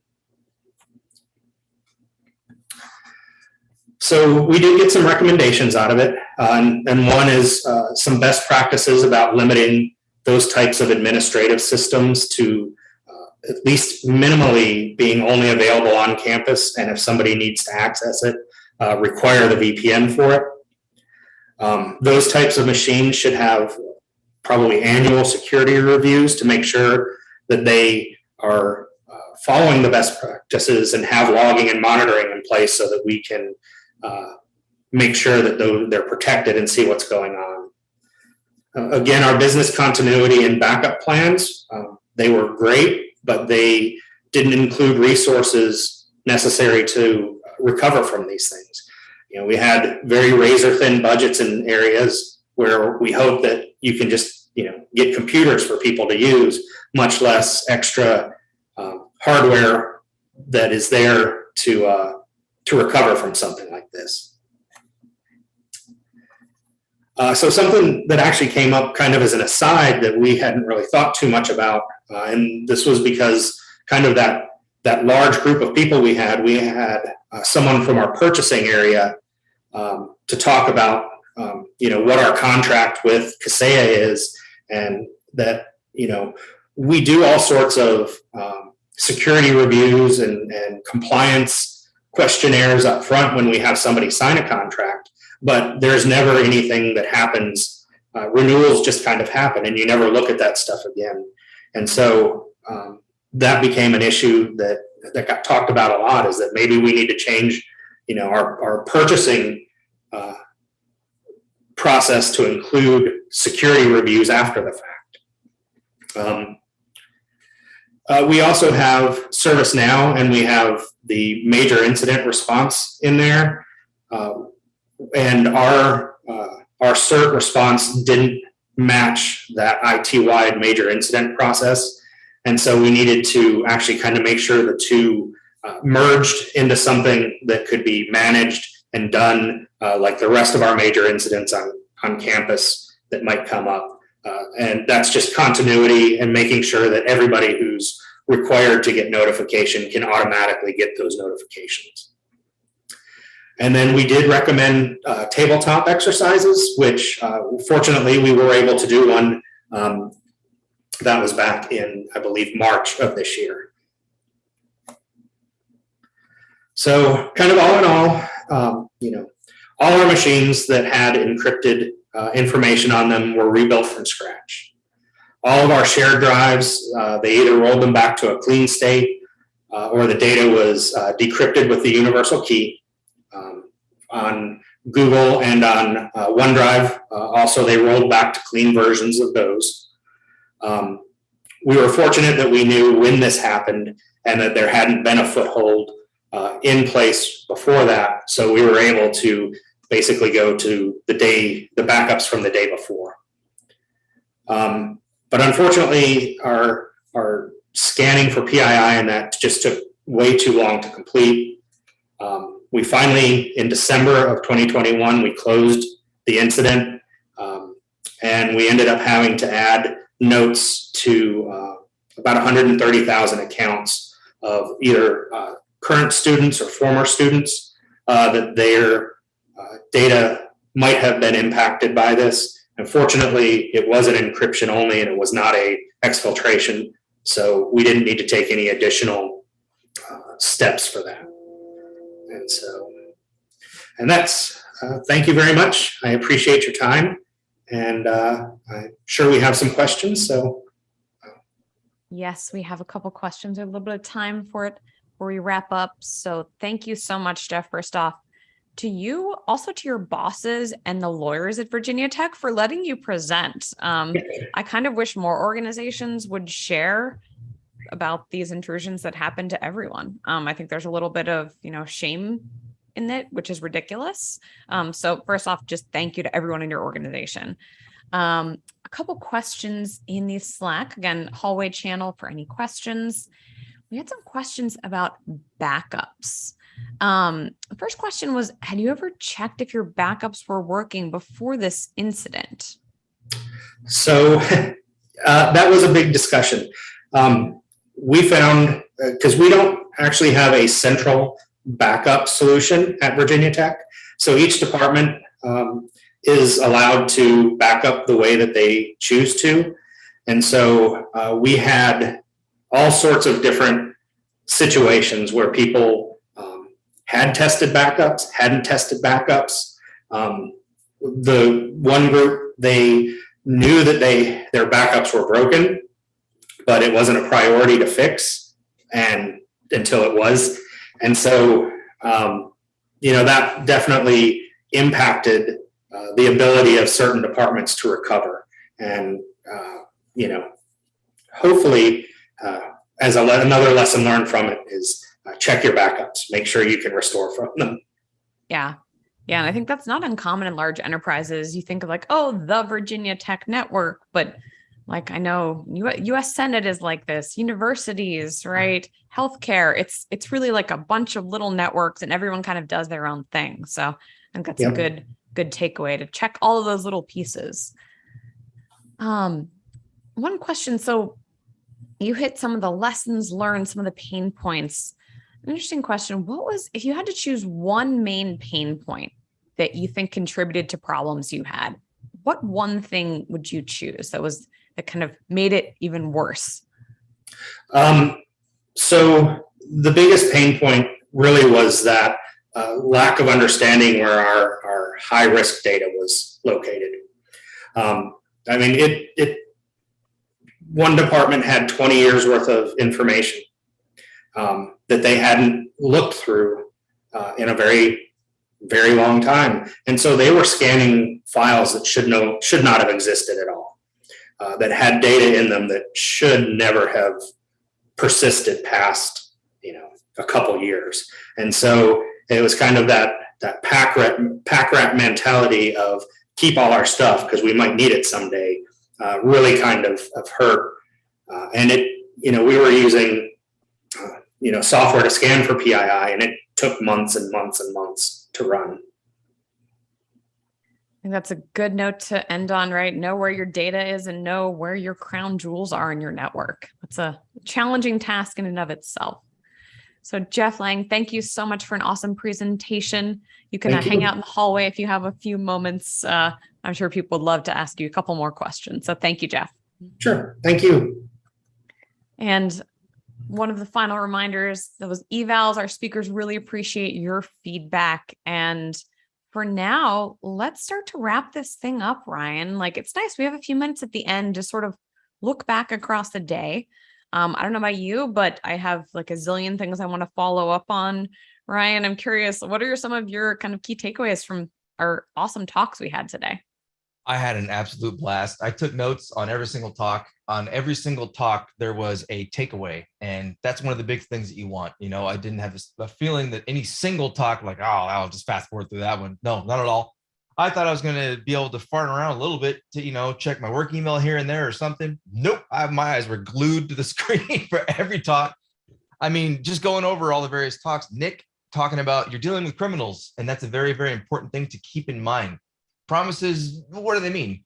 So we did get some recommendations out of it. And one is some best practices about limiting those types of administrative systems to at least minimally being only available on campus. And if somebody needs to access it, require the VPN for it. Those types of machines should have probably annual security reviews to make sure that they are following the best practices and have logging and monitoring in place so that we can make sure that they're protected and see what's going on. Again, our business continuity and backup plans, they were great, but they didn't include resources necessary to recover from these things. We had very razor thin budgets in areas where we hope that you can just get computers for people to use, much less extra hardware that is there to recover from something like this. So something that actually came up kind of as an aside that we hadn't really thought too much about, and this was because kind of that large group of people we had someone from our purchasing area to talk about what our contract with Kaseya is, and that we do all sorts of security reviews and compliance questionnaires up front when we have somebody sign a contract, but there's never anything that happens. Renewals just kind of happen and you never look at that stuff again. And so that became an issue that got talked about a lot, is that maybe we need to change our purchasing process to include security reviews after the fact. We also have ServiceNow, and we have the major incident response in there. And our CERT response didn't match that IT-wide major incident process. And so we needed to actually kind of make sure the two merged into something that could be managed and done like the rest of our major incidents on campus that might come up. And that's just continuity and making sure that everybody who's required to get notification can automatically get those notifications. And then we did recommend tabletop exercises, which fortunately we were able to do one that was back in, I believe, March of this year. So kind of all in all, all our machines that had encrypted information on them were rebuilt from scratch. All of our shared drives, they either rolled them back to a clean state or the data was decrypted with the universal key. On Google and on OneDrive, also they rolled back to clean versions of those. We were fortunate that we knew when this happened and that there hadn't been a foothold in place before that. So we were able to basically go to the backups from the day before. But unfortunately, our scanning for PII and that just took way too long to complete. We finally, in December of 2021, we closed the incident, and we ended up having to add notes to about 130,000 accounts of either current students or former students that their data might have been impacted by this. Unfortunately, it was an encryption only, and it was not a exfiltration, so we didn't need to take any additional steps for that. And that's, thank you very much. I appreciate your time, and I'm sure we have some questions. So, yes, we have a couple questions, a little bit of time for it before we wrap up. So thank you so much, Jeff, first off, to you, also to your bosses and the lawyers at Virginia Tech for letting you present. I kind of wish more organizations would share about these intrusions that happen to everyone. I think there's a little bit of, shame in it, which is ridiculous. So first off, just thank you to everyone in your organization. A couple questions in the Slack, again, hallway channel for any questions. We had some questions about backups. The first question was, had you ever checked if your backups were working before this incident? So that was a big discussion. We found, because we don't actually have a central backup solution at Virginia Tech, so each department is allowed to back up the way that they choose to. And so we had all sorts of different situations where people had tested backups, hadn't tested backups. The one group, they knew that their backups were broken, but it wasn't a priority to fix until it was. And so, that definitely impacted the ability of certain departments to recover. And, hopefully, as another lesson learned from it is check your backups, make sure you can restore from them. Yeah. Yeah. And I think that's not uncommon in large enterprises. You think of the Virginia Tech network, but I know US Senate is like this, universities, right? Healthcare. It's really like a bunch of little networks and everyone kind of does their own thing. So I think that's a good takeaway to check all of those little pieces. One question. So you hit some of the lessons learned, some of the pain points. An interesting question. If you had to choose one main pain point that you think contributed to problems you had, what one thing would you choose that kind of made it even worse? So the biggest pain point really was that lack of understanding where our high risk data was located. One department had 20 years worth of information that they hadn't looked through in a very, very long time. And so they were scanning files that should not have existed at all, that had data in them that should never have persisted past, a couple years. And so it was kind of that pack rat mentality of keep all our stuff because we might need it someday, really kind of hurt. And it, we were using, software to scan for PII, and it took months and months and months to run. And that's a good note to end on, right? Know where your data is and know where your crown jewels are in your network. It's a challenging task in and of itself. So Jeff Lang, thank you so much for an awesome presentation. You can hang out in the hallway if you have a few moments. I'm sure people would love to ask you a couple more questions. So thank you, Jeff. Sure. Thank you. And one of the final reminders, those evals, our speakers really appreciate your feedback. And for now, let's start to wrap this thing up, Ryan. It's nice. We have a few minutes at the end to sort of look back across the day. I don't know about you, but I have a zillion things I want to follow up on. Ryan, I'm curious, what are some of your kind of key takeaways from our awesome talks we had today? I had an absolute blast. I took notes on every single talk. On every single talk, there was a takeaway. And that's one of the big things that you want. I didn't have a feeling that any single talk, I'll just fast forward through that one. No, not at all. I thought I was going to be able to fart around a little bit to, check my work email here and there or something. Nope. My eyes were glued to the screen for every talk. I mean, just going over all the various talks, Nick talking about you're dealing with criminals. And that's a very, very important thing to keep in mind. Promises, what do they mean?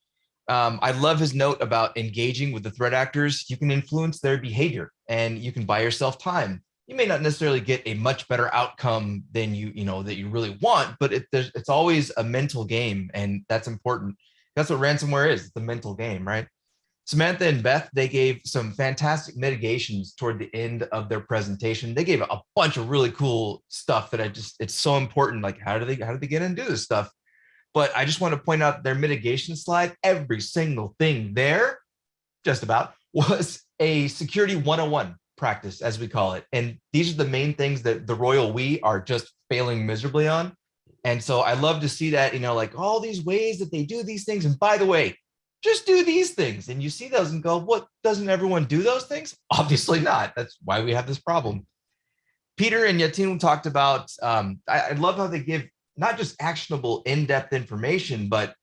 I love his note about engaging with the threat actors. You can influence their behavior and you can buy yourself time. You may not necessarily get a much better outcome than that you really want, but it's always a mental game, and that's important. That's what ransomware is. It's a mental game, right? Samantha and Beth, they gave some fantastic mitigations toward the end of their presentation. They gave a bunch of really cool stuff that it's so important. How do they get in and do this stuff? But I just want to point out their mitigation slide. Every single thing there, just about, was a security 101 practice, as we call it. And these are the main things that the royal we are just failing miserably on. And so I love to see that, all these ways that they do these things. And by the way, just do these things. And you see those and go, what, doesn't everyone do those things? Obviously not. That's why we have this problem. Peter and Yatin talked about, I love how they give not just actionable in-depth information, but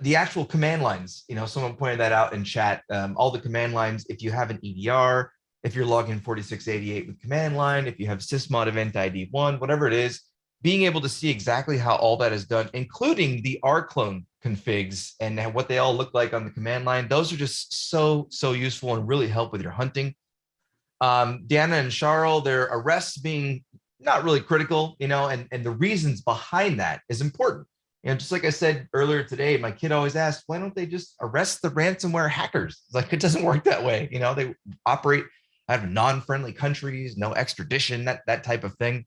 the actual command lines. Someone pointed that out in chat. All the command lines, if you have an EDR, if you're logging 4688 with command line, if you have sysmod event ID 1, whatever it is, being able to see exactly how all that is done, including the rclone configs and what they all look like on the command line. Those are just so useful and really help with your hunting. Deanna and Charles, their arrests being not really critical, and the reasons behind that is important. Just like I said earlier today, my kid always asks, why don't they just arrest the ransomware hackers? It doesn't work that way. They operate out of non-friendly countries, no extradition, that type of thing.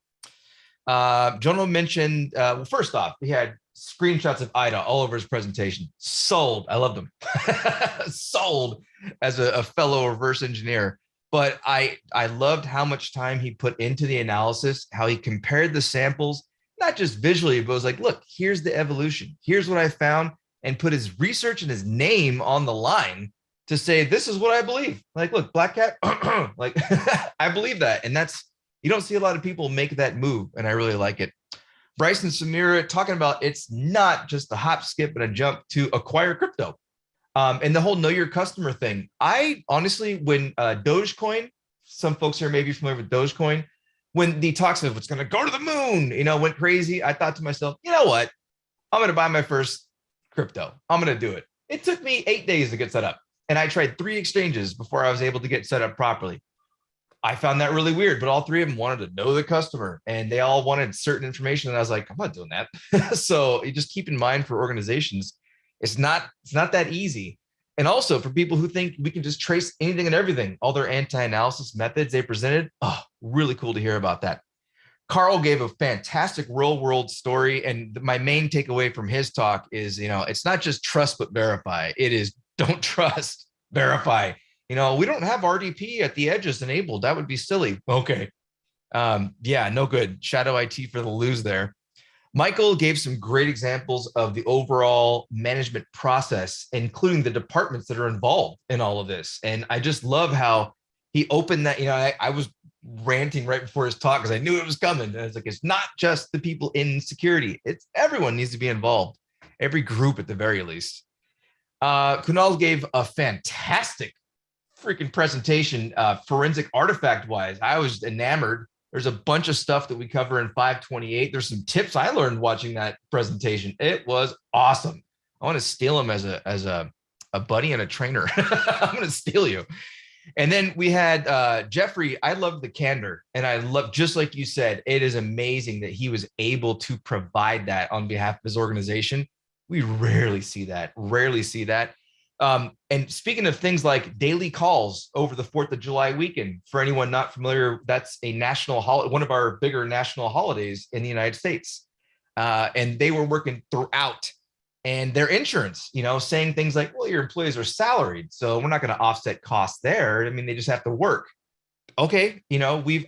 Jonah mentioned, well, first off, he had screenshots of IDA all over his presentation. Sold. I love them. Sold as a fellow reverse engineer. But I loved how much time he put into the analysis, how he compared the samples, not just visually, but was look, here's the evolution. Here's what I found, and put his research and his name on the line to say, this is what I believe. Look, Black Cat, I believe that. And you don't see a lot of people make that move, and I really like it. Bryce and Samira talking about it's not just a hop, skip, and a jump to acquire crypto. And the whole know your customer thing. I honestly, when Dogecoin, some folks here may be familiar with Dogecoin, when the talks of it's going to go to the moon, went crazy, I thought to myself, you know what? I'm going to buy my first crypto. I'm going to do it. It took me 8 days to get set up. And I tried 3 exchanges before I was able to get set up properly. I found that really weird, but all 3 of them wanted to know the customer and they all wanted certain information. And I was like, I'm not doing that. So you just keep in mind for organizations, it's not that easy. And also for people who think we can just trace anything and everything, all their anti-analysis methods they presented. Oh, really cool to hear about that. Carl gave a fantastic real world story. And my main takeaway from his talk is, it's not just trust, but verify. It is don't trust, verify. We don't have RDP at the edges enabled. That would be silly. Okay. Yeah, no good. Shadow IT for the lose there. Michael gave some great examples of the overall management process, including the departments that are involved in all of this. And I just love how he opened that, I was ranting right before his talk because I knew it was coming. And I was like, it's not just the people in security. It's everyone needs to be involved. Every group at the very least. Kunal gave a fantastic freaking presentation, forensic artifact wise. I was enamored. There's a bunch of stuff that we cover in 528. There's some tips I learned watching that presentation. It was awesome. I want to steal him as a buddy and a trainer. I'm going to steal you. And then we had Jeffrey. I love the candor, and I love, just like you said, it is amazing that he was able to provide that on behalf of his organization. We rarely see that. And speaking of things like daily calls over the 4th of July weekend, for anyone not familiar, that's a national holiday, one of our bigger national holidays in the United States. And they were working throughout, and their insurance, saying things like, well, your employees are salaried, so we're not going to offset costs there. I mean, they just have to work. Okay.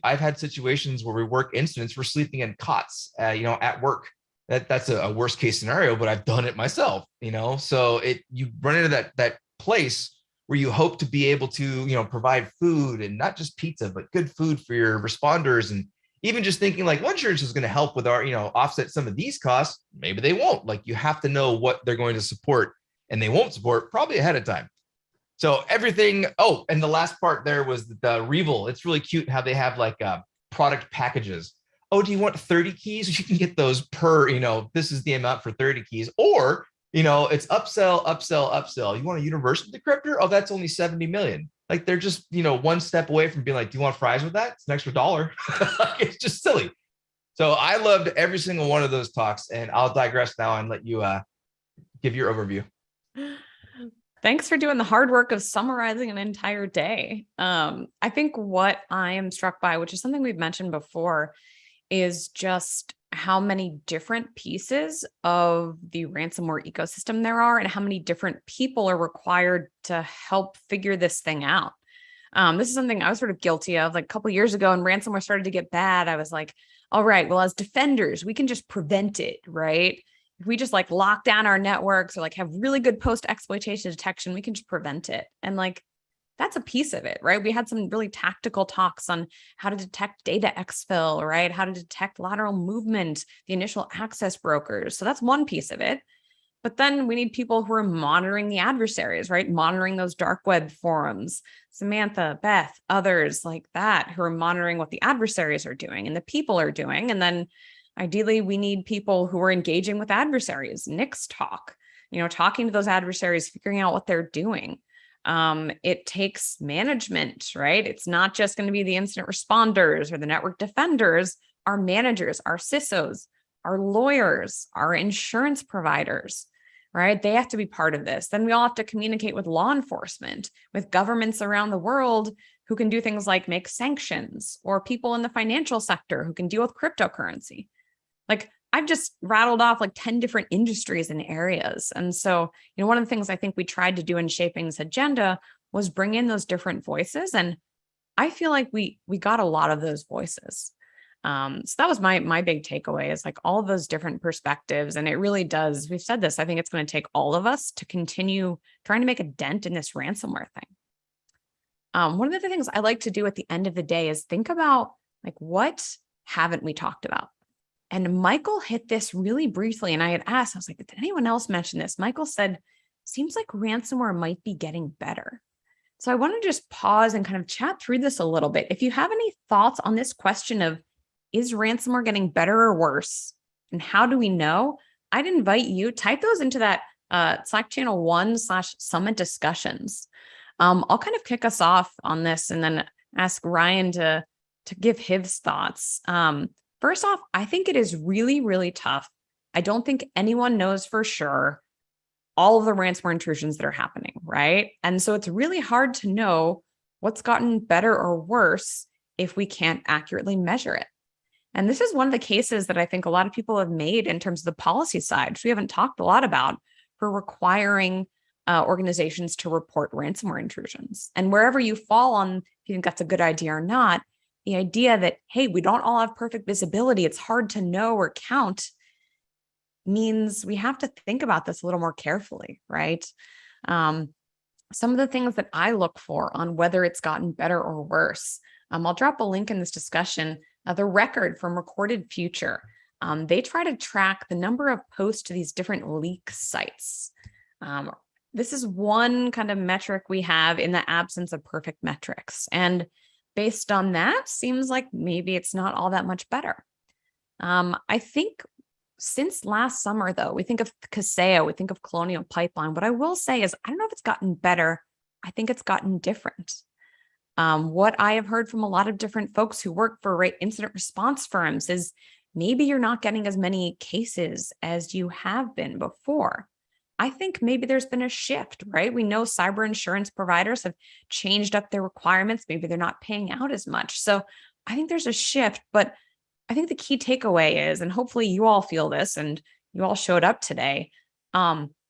I've had situations where we work incidents for sleeping in cots, at work. That's a worst case scenario, but I've done it myself, so you run into that place where you hope to be able to, provide food, and not just pizza, but good food for your responders. And even just thinking like, well, insurance is going to help with our, offset some of these costs. Maybe they won't. Like, you have to know what they're going to support and they won't support probably ahead of time. So everything. Oh, and the last part there was the Revel. It's really cute how they have like product packages. Oh, do you want 30 keys? You can get those per, this is the amount for 30 keys. Or, it's upsell. You want a universal decryptor? Oh, that's only 70 million. Like, they're just, one step away from being like, do you want fries with that? It's an extra $1. It's just silly. So I loved every single one of those talks, and I'll digress now and let you give your overview. Thanks for doing the hard work of summarizing an entire day. I think what I am struck by, which is something we've mentioned before, is just how many different pieces of the ransomware ecosystem there are, and how many different people are required to help figure this thing out. This is something I was sort of guilty of. Like, a couple of years ago, when ransomware started to get bad, I was like, all right, well, as defenders, we can just prevent it, right? If we just like lock down our networks, or like have really good post-exploitation detection, we can just prevent it. And like, that's a piece of it, right? We had some really tactical talks on how to detect data exfil, right? How to detect lateral movement, the initial access brokers. So that's one piece of it. But then we need people who are monitoring the adversaries, right? Monitoring those dark web forums. Samantha, Beth, others like that, who are monitoring what the adversaries are doing and the people are doing. And then ideally, we need people who are engaging with adversaries. Nick's talk, talking to those adversaries, figuring out what they're doing. It takes management, right? It's not just going to be the incident responders or the network defenders. Our managers, our CISOs, our lawyers, our insurance providers, right? They have to be part of this. Then we all have to communicate with law enforcement, with governments around the world who can do things like make sanctions, or people in the financial sector who can deal with cryptocurrency. Like, I've just rattled off like 10 different industries and areas. And so, one of the things I think we tried to do in shaping this agenda was bring in those different voices. And I feel like we got a lot of those voices. So that was my big takeaway, is like all of those different perspectives. And it really does, we've said this, I think it's going to take all of us to continue trying to make a dent in this ransomware thing. One of the things I like to do at the end of the day is think about like, what haven't we talked about? And Michael hit this really briefly. And I had asked, I was like, did anyone else mention this? Michael said, seems like ransomware might be getting better. So I want to just pause and kind of chat through this a little bit. If you have any thoughts on this question of, is ransomware getting better or worse? And how do we know? I'd invite you, type those into that Slack channel 1/summit discussions. I'll kind of kick us off on this and then ask Ryan to give his thoughts. First off, I think it is really, really tough. I don't think anyone knows for sure all of the ransomware intrusions that are happening, right? And so it's really hard to know what's gotten better or worse if we can't accurately measure it. And this is one of the cases that I think a lot of people have made in terms of the policy side, which we haven't talked a lot about, for requiring organizations to report ransomware intrusions. And wherever you fall on, if you think that's a good idea or not, the idea that, hey, we don't all have perfect visibility, it's hard to know or count, means we have to think about this a little more carefully, right? some of the things that I look for on whether it's gotten better or worse. I'll drop a link in this discussion, the record from Recorded Future. They try to track the number of posts to these different leak sites. This is one kind of metric we have in the absence of perfect metrics. And based on that, seems like maybe it's not all that much better. I think since last summer, though, we think of Kaseya, we think of Colonial Pipeline. What I will say is, I don't know if it's gotten better. I think it's gotten different. What I have heard from a lot of different folks who work for incident response firms is maybe you're not getting as many cases as you have been before. I think maybe there's been a shift, right? We know cyber insurance providers have changed up their requirements. Maybe they're not paying out as much. So I think there's a shift, but I think the key takeaway is, and hopefully you all feel this and you all showed up today,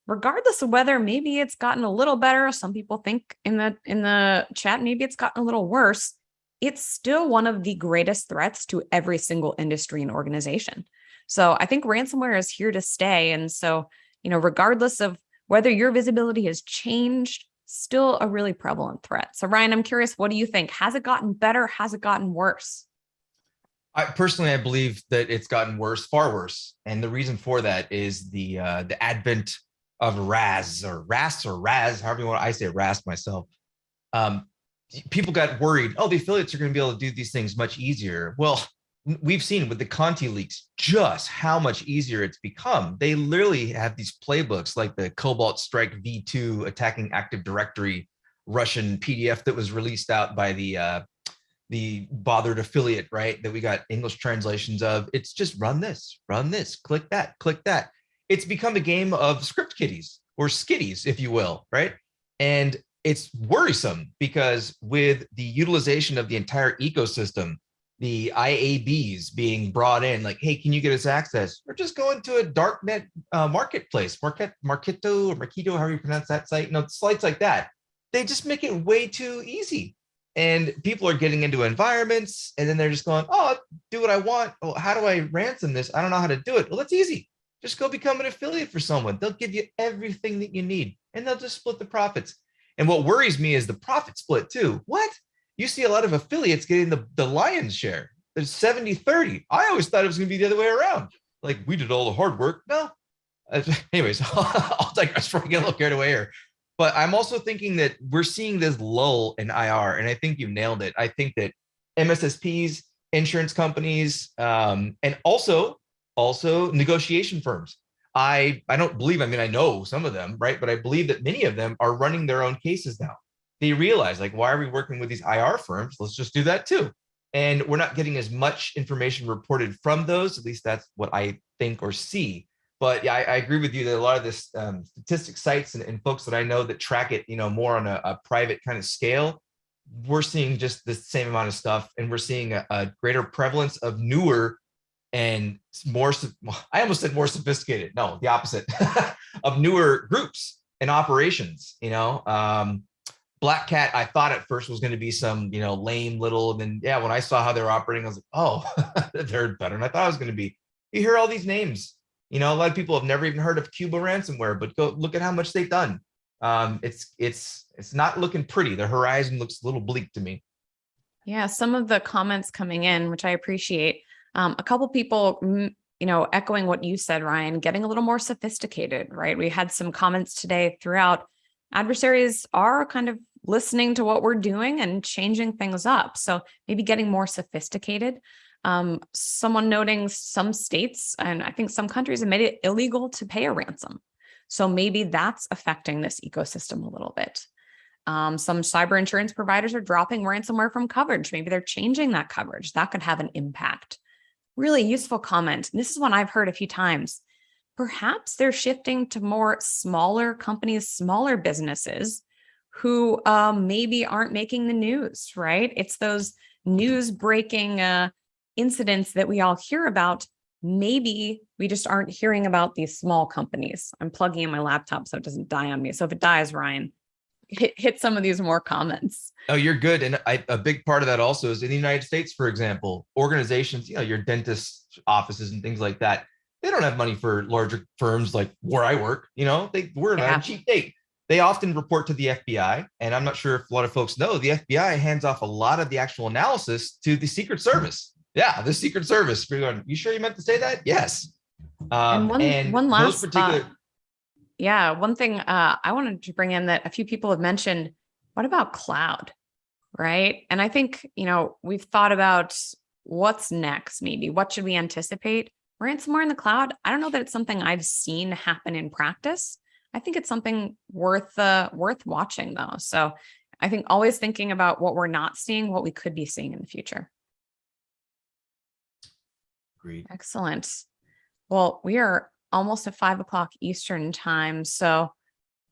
regardless of whether maybe it's gotten a little better, some people think in the chat, maybe it's gotten a little worse, it's still one of the greatest threats to every single industry and organization. So I think ransomware is here to stay. And so, regardless of whether your visibility has changed, still a really prevalent threat. So Ryan, I'm curious, what do you think? Has it gotten better? Has it gotten worse? I believe that it's gotten worse, far worse. And the reason for that is the advent of RAS, however you want. I say RAS myself. People got worried. Oh, the affiliates are going to be able to do these things much easier. Well, we've seen with the Conti leaks just how much easier it's become. They literally have these playbooks like the Cobalt Strike V2 attacking Active Directory Russian PDF that was released out by the bothered affiliate, right? That we got English translations of. It's just run this, click that, click that. It's become a game of script kiddies or skitties, if you will, right? And it's worrisome because with the utilization of the entire ecosystem, the IABs being brought in, like, hey, can you get us access? We're just going to a darknet marketplace, Marketo, however you pronounce that site. Sites like that. They just make it way too easy. And people are getting into environments and then they're just going, oh, do what I want. Oh, how do I ransom this? I don't know how to do it. Well, that's easy. Just go become an affiliate for someone. They'll give you everything that you need and they'll just split the profits. And what worries me is the profit split too. What? You see a lot of affiliates getting the lion's share. There's 70-30. I always thought it was going to be the other way around. Like, we did all the hard work. No. Anyways, I'll digress before we get a little carried away here. But I'm also thinking that we're seeing this lull in IR, and I think you nailed it. I think that MSSPs, insurance companies, and also negotiation firms. I don't believe, I know some of them, right? But I believe that many of them are running their own cases now. They realize, like, why are we working with these IR firms? Let's just do that too. And we're not getting as much information reported from those. At least that's what I think or see. But yeah, I agree with you that a lot of this statistics sites and folks that I know that track it, more on a private kind of scale, we're seeing just the same amount of stuff. And we're seeing a greater prevalence of newer and more, I almost said more sophisticated. No, the opposite of newer groups and operations, Black Cat, I thought at first was going to be some, lame little, and then, yeah, when I saw how they were operating, I was like, oh, they're better than I thought it was going to be. You hear all these names, a lot of people have never even heard of Cuba ransomware, but go look at how much they've done. It's not looking pretty. The horizon looks a little bleak to me. Yeah, some of the comments coming in, which I appreciate. A couple people, echoing what you said, Ryan, getting a little more sophisticated, right? We had some comments today throughout. Adversaries are kind of listening to what we're doing and changing things up. So maybe getting more sophisticated. Someone noting some states, and I think some countries have made it illegal to pay a ransom. So maybe that's affecting this ecosystem a little bit. Some cyber insurance providers are dropping ransomware from coverage. Maybe they're changing that coverage. That could have an impact. Really useful comment. This is one I've heard a few times. Perhaps they're shifting to more smaller companies, smaller businesses who maybe aren't making the news, right? It's those news breaking incidents that we all hear about. Maybe we just aren't hearing about these small companies. I'm plugging in my laptop so it doesn't die on me. So if it dies, Ryan, hit some of these more comments. Oh, you're good. And a big part of that also is in the United States, for example, organizations, your dentist offices and things like that, they don't have money for larger firms like where I work. We're on a cheap date. They often report to the FBI. And I'm not sure if a lot of folks know, the FBI hands off a lot of the actual analysis to the Secret Service. Yeah, the Secret Service. You're going, you sure you meant to say that? Yes. And one last particular. Yeah, one thing I wanted to bring in that a few people have mentioned, what about cloud, right? And I think, we've thought about what's next, maybe. What should we anticipate? Ransomware in the cloud, I don't know that it's something I've seen happen in practice. I think it's something worth watching, though. So I think always thinking about what we're not seeing, what we could be seeing in the future. Agreed. Excellent. Well, we are almost at 5 o'clock Eastern time. So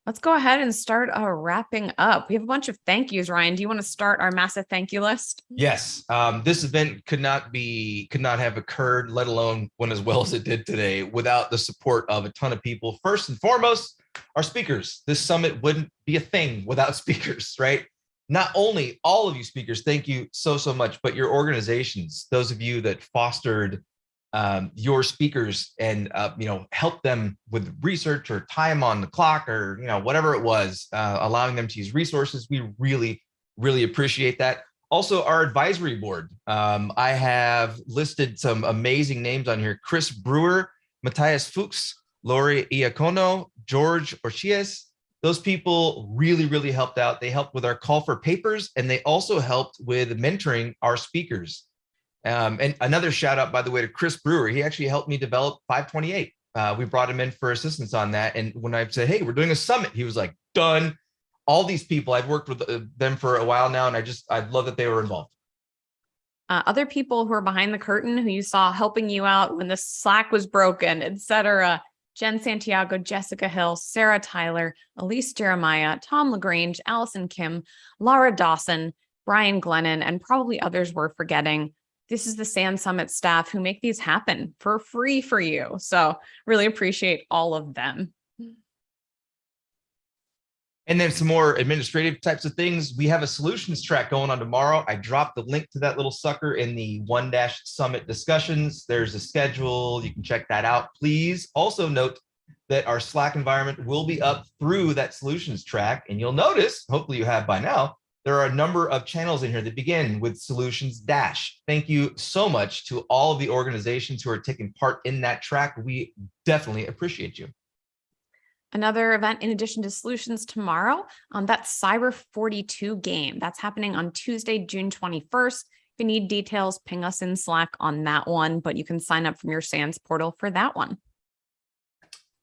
let's go ahead and start wrapping up. We have a bunch of thank yous. Ryan, do you want to start our massive thank you list? Yes. This event could not have occurred, let alone went as well as it did today, without the support of a ton of people. First and foremost, our speakers. This summit wouldn't be a thing without speakers, right? Not only all of you speakers, thank you so much, but your organizations, those of you that fostered your speakers and help them with research or time on the clock or whatever it was, allowing them to use resources. We really appreciate that. Also, our advisory board. I have listed some amazing names on here: Chris Brewer, Matthias Fuchs, Lori Iacono, George Orchies. Those people really helped out. They helped with our call for papers, and they also helped with mentoring our speakers. And another shout out, by the way, to Chris Brewer. He actually helped me develop 528. We brought him in for assistance on that. And when I said, hey, we're doing a summit, he was like, done. All these people, I've worked with them for a while now, and I love that they were involved. Other people who are behind the curtain who you saw helping you out when the Slack was broken, etc. Jen Santiago, Jessica Hill, Sarah Tyler, Elise Jeremiah, Tom LaGrange, Allison Kim, Laura Dawson, Brian Glennon, and probably others we're forgetting. This is the SANS Summit staff who make these happen for free for you. So really appreciate all of them. And then some more administrative types of things. We have a solutions track going on tomorrow. I dropped the link to that little sucker in the Summit discussions. There's a schedule. You can check that out. Please also note that our Slack environment will be up through that solutions track. And you'll notice, hopefully you have by now, there are a number of channels in here that begin with solutions dash. Thank you so much to all of the organizations who are taking part in that track. We definitely appreciate you. Another event in addition to solutions tomorrow, that's Cyber 42 game. That's happening on Tuesday, June 21st. If you need details, ping us in Slack on that one, but you can sign up from your SANS portal for that one.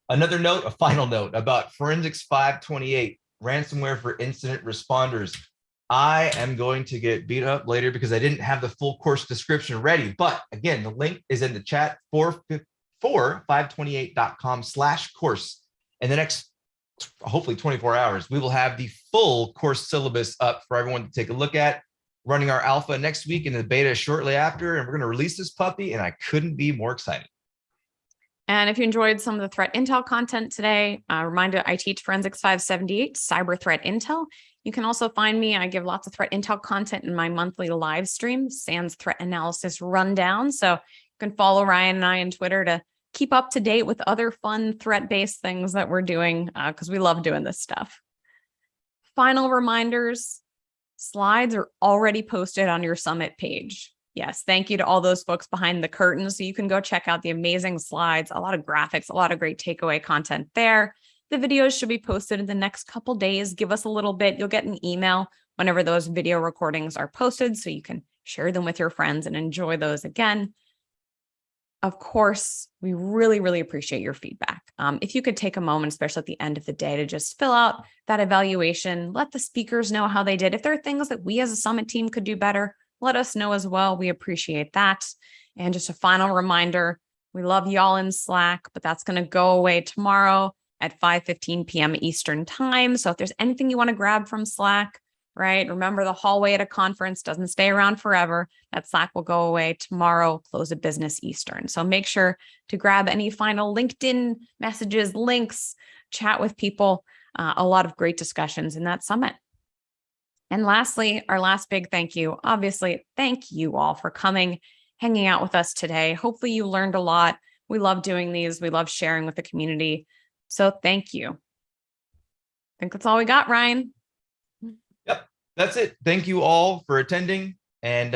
Another note, a final note about Forensics 528, ransomware for incident responders. I am going to get beat up later because I didn't have the full course description ready. But again, the link is in the chat for 528.com/course. In the next, hopefully 24 hours, we will have the full course syllabus up for everyone to take a look at. Running our alpha next week and the beta shortly after, and we're going to release this puppy, and I couldn't be more excited. And if you enjoyed some of the threat intel content today, reminder, I teach Forensics 578, cyber threat intel. You can also find me. I give lots of threat intel content in my monthly live stream, SANS Threat Analysis Rundown. So you can follow Ryan and I on Twitter to keep up to date with other fun threat-based things that we're doing because we love doing this stuff. Final reminders, slides are already posted on your summit page. Yes, thank you to all those folks behind the curtain. So you can go check out the amazing slides, a lot of graphics, a lot of great takeaway content there. The videos should be posted in the next couple days. Give us a little bit. You'll get an email whenever those video recordings are posted so you can share them with your friends and enjoy those again. Of course, we really appreciate your feedback. If you could take a moment, especially at the end of the day, to just fill out that evaluation, let the speakers know how they did. If there are things that we as a summit team could do better, let us know as well. We appreciate that. And just a final reminder, we love y'all in Slack, but that's going to go away tomorrow at 5:15 p.m. Eastern time. So if there's anything you want to grab from Slack, right? Remember, the hallway at a conference doesn't stay around forever. That Slack will go away tomorrow, close of business Eastern. So make sure to grab any final LinkedIn messages, links, chat with people. A lot of great discussions in that summit. And lastly, our last big thank you. Obviously, thank you all for coming, hanging out with us today. Hopefully you learned a lot. We love doing these. We love sharing with the community. So thank you. think that's all we got, Ryan. Yep, that's it. Thank you all for attending, and